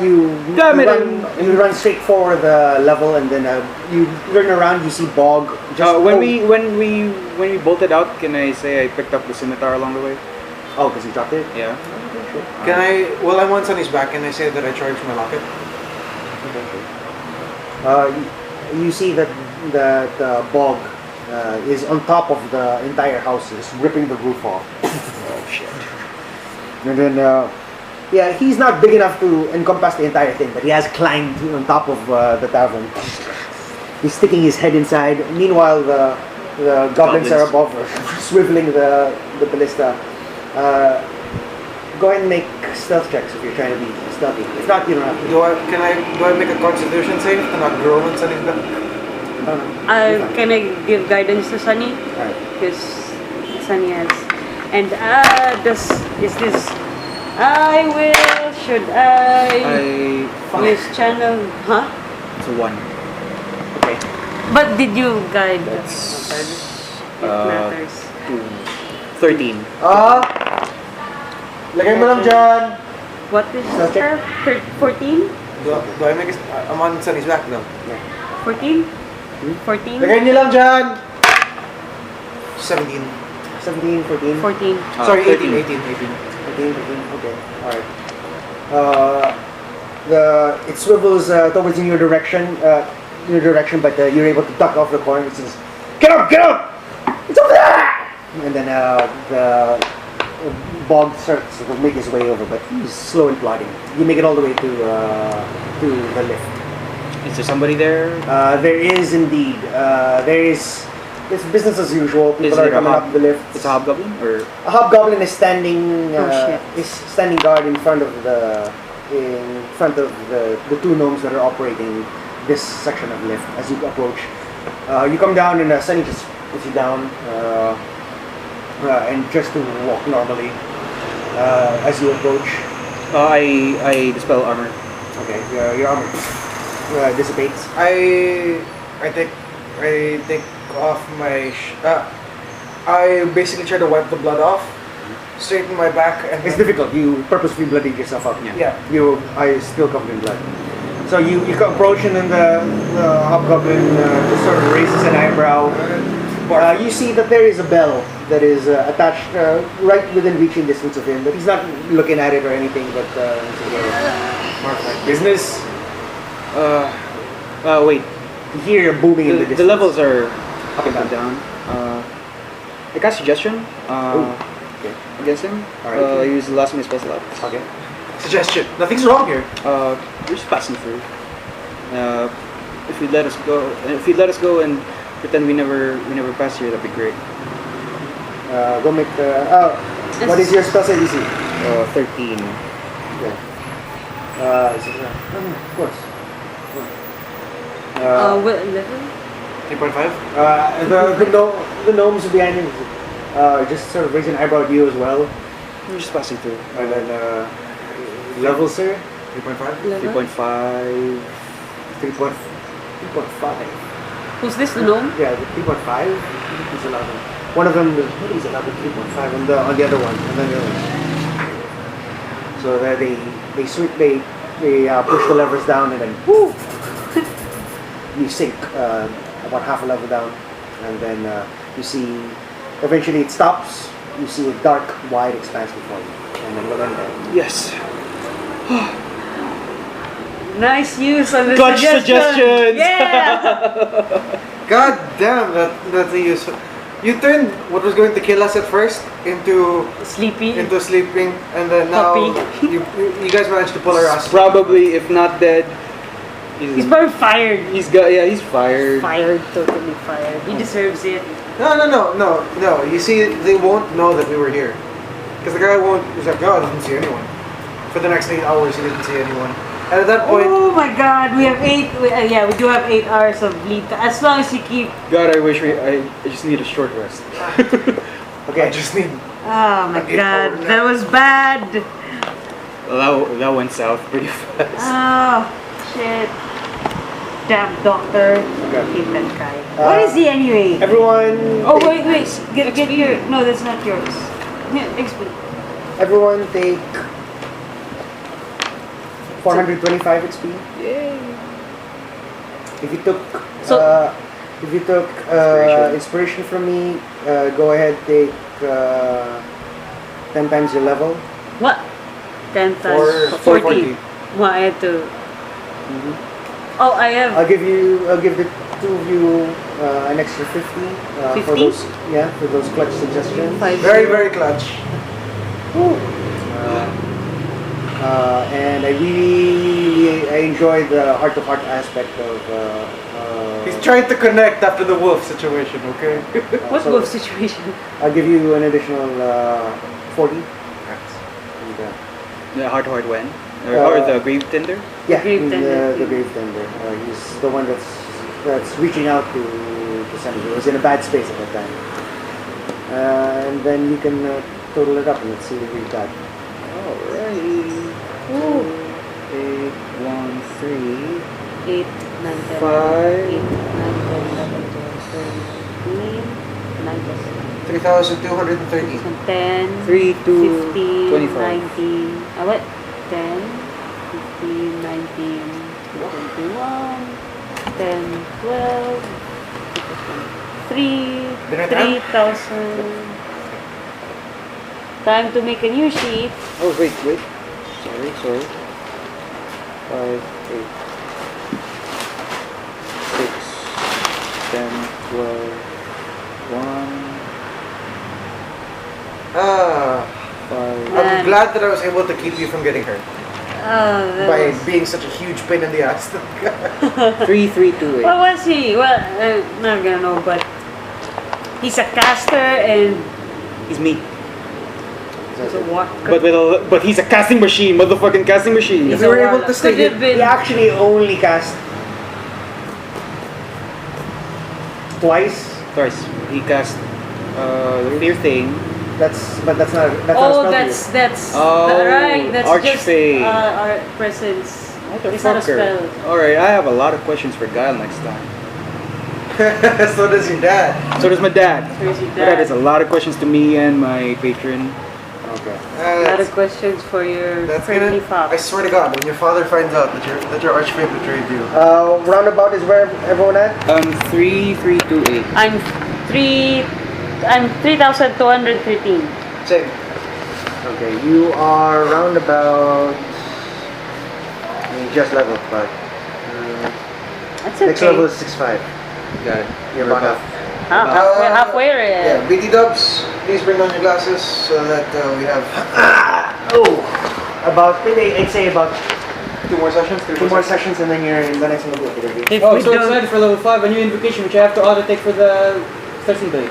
you Damn it. you run straight for the level, and then you turn around, you see bog When we bolted out, can I say I picked up the scimitar along the way? because you dropped it. Yeah. Can I? Well, I'm on Sunny's back. Can I say that I charged my locket? You see that the bog is on top of the entire house, just ripping the roof off. Oh shit. And then, yeah, he's not big enough to encompass the entire thing, but he has climbed on top of the tavern. He's sticking his head inside. Meanwhile, the goblins are above, swiveling the ballista. Go ahead and make stealth checks if you're trying to be stealthy. If not, you don't have to. Do I make a Constitution save to not grow on Sunny's back? No, no. Can I give guidance to Sunny? Alright. Because Sunny has. And is this? I will. Should I use channel? Huh? It's a 1. Okay. But did you guide? That's It matters. 13. Lagay mo lang dyan. What is Okay. 14? Do I make a? I'm on Sunny's back though. 14? 14? Lagay niyo lang dyan. 17. 17, 14. 14. Sorry, 13. 18. 18. Okay. Alright. It swivels towards your direction, but you're able to duck off the corner. It says, "Get up! Get up! It's over there!" And then the bog starts to make his way over, but he's slow and plodding. You make it all the way to the lift. Is there somebody there? There is indeed. It's business as usual. People Is are it a coming up the lift. It's a hobgoblin or A hobgoblin is standing shit. guard in front of the two gnomes that are operating this section of lift. As you approach, you come down, and Sunny just puts you down, and just to walk normally as you approach. I dispel armor. Okay, your armor dissipates. I take off my. I basically try to wipe the blood off, straighten my back, and It's difficult. You purposefully bloodied yourself up. Yeah. I still covered in blood. So you approach and then the hobgoblin just sort of raises an eyebrow. You see that there is a bell that is attached right within reaching distance of him, but he's not looking at it or anything. But mark my business. Wait. You hear a booming in the distance. The levels are up and down. I cast suggestion Okay. against him. Alright. Use the last minute spell slot. Okay. suggestion. Nothing's wrong here. We're just passing through. If you let us go, and pretend we never passed here, that'd be great. Go make the. What is your spell save DC? 13. Okay. Of course. What level? 3.5? The gnomes behind him just sort of raise an eyebrow at you as well. We're just passing through. And then level, sir? 3.5? Level? 3.5. 3.5. Who's this, the gnome? Yeah, the 3.5. He's allowed. One of them is allowed 3.5 on the other one, and then the other one. So that they push the levers down, and then whoo, you sink about half a level down, and then you see eventually it stops. You see a dark, wide expanse before you, and then we'll end there. Yes. Nice use of the Clutch suggestion. suggestions. Yeah. God damn, that's a useful. You turned what was going to kill us at first into Sleepy. sleeping, and then now Puppy. you guys managed to pull our ass. Probably, if not dead, He's probably fired. he's fired. Fired, totally fired. He deserves it. No. You see, they won't know that we were here. Because the guy won't, he's like, oh, I didn't see anyone. For the next 8 hours, he didn't see anyone. And at that point, Oh my God, we have 8. We do have 8 hours of bleed. As long as you keep. God, I just need a short rest. I just need. Oh my Okay, God, over that was bad. Well, that went south pretty fast. Oh shit. Damn doctor. Okay. Hate that guy. What is he anyway? Everyone. Oh wait. Get your. No, that's not yours. Yeah, explain. Everyone take 425 XP. Yay. If you took Inspiration. inspiration from me, go ahead take 10 times your level. What? 10 times. 40. Well, I had to. Oh, I have. I'll give the two of you an extra 50 for 50? those clutch suggestions. Very, very clutch. And I enjoy the heart-to-heart aspect of. He's trying to connect after the wolf situation, okay? What so wolf situation? I'll give you an additional 40. And, The hard when? Or the grave tender? yeah, Grave tender. the grave tender. He's the one that's reaching out to Sano. He was in a bad space at that time. And then you can total it up and let's see what we've got. Alrighty. 8, 1, 3. 8, 9, 10, 5. 8, 9, 10, 11, 12, 13, 9 plus 3,230. 10, 3, 2, 15, 25. 19, what? 10, 15, 19, 21, 10, 12, 3,000. Time to make a new sheet. Oh, wait. Sorry. 5, 8, 6, 10, 12, 1, 5. I'm glad that I was able to keep you from getting hurt Oh, by being such a huge pain in the ass. 3, 3, 2, 8. What was he? Well, I'm not gonna know, but he's a caster and He's me. he's a what? But he's a casting machine, motherfucking casting machine. If we were able to stay Could have here, He been. actually only cast twice. Twice. He cast Clear Thing. That's not a Oh, spell that's Oh, right. That's just Archfey. our presence. It's not a spell. Alright, I have a lot of questions for Guile next time. so does your dad. So does my dad. So is your My dad dad. has a lot of questions to me and my patron. A lot of questions for your That's friendly gonna. fox. I swear to God, when your father finds out that your archfave betrayed you. Roundabout is where everyone at? 3328. I'm 3,213. Same. Okay, you are roundabout. You just leveled, but That's next okay. level is 6'5". Got it. You're about half. Halfway Yeah, already. BT Dubs, please bring down your glasses so that we have About maybe I'd say about 2 more sessions. 2 more sessions, and then you're in the next level. If Oh, we so don't- excited for level 5, a new invocation which I have to auto take for the 13 blade.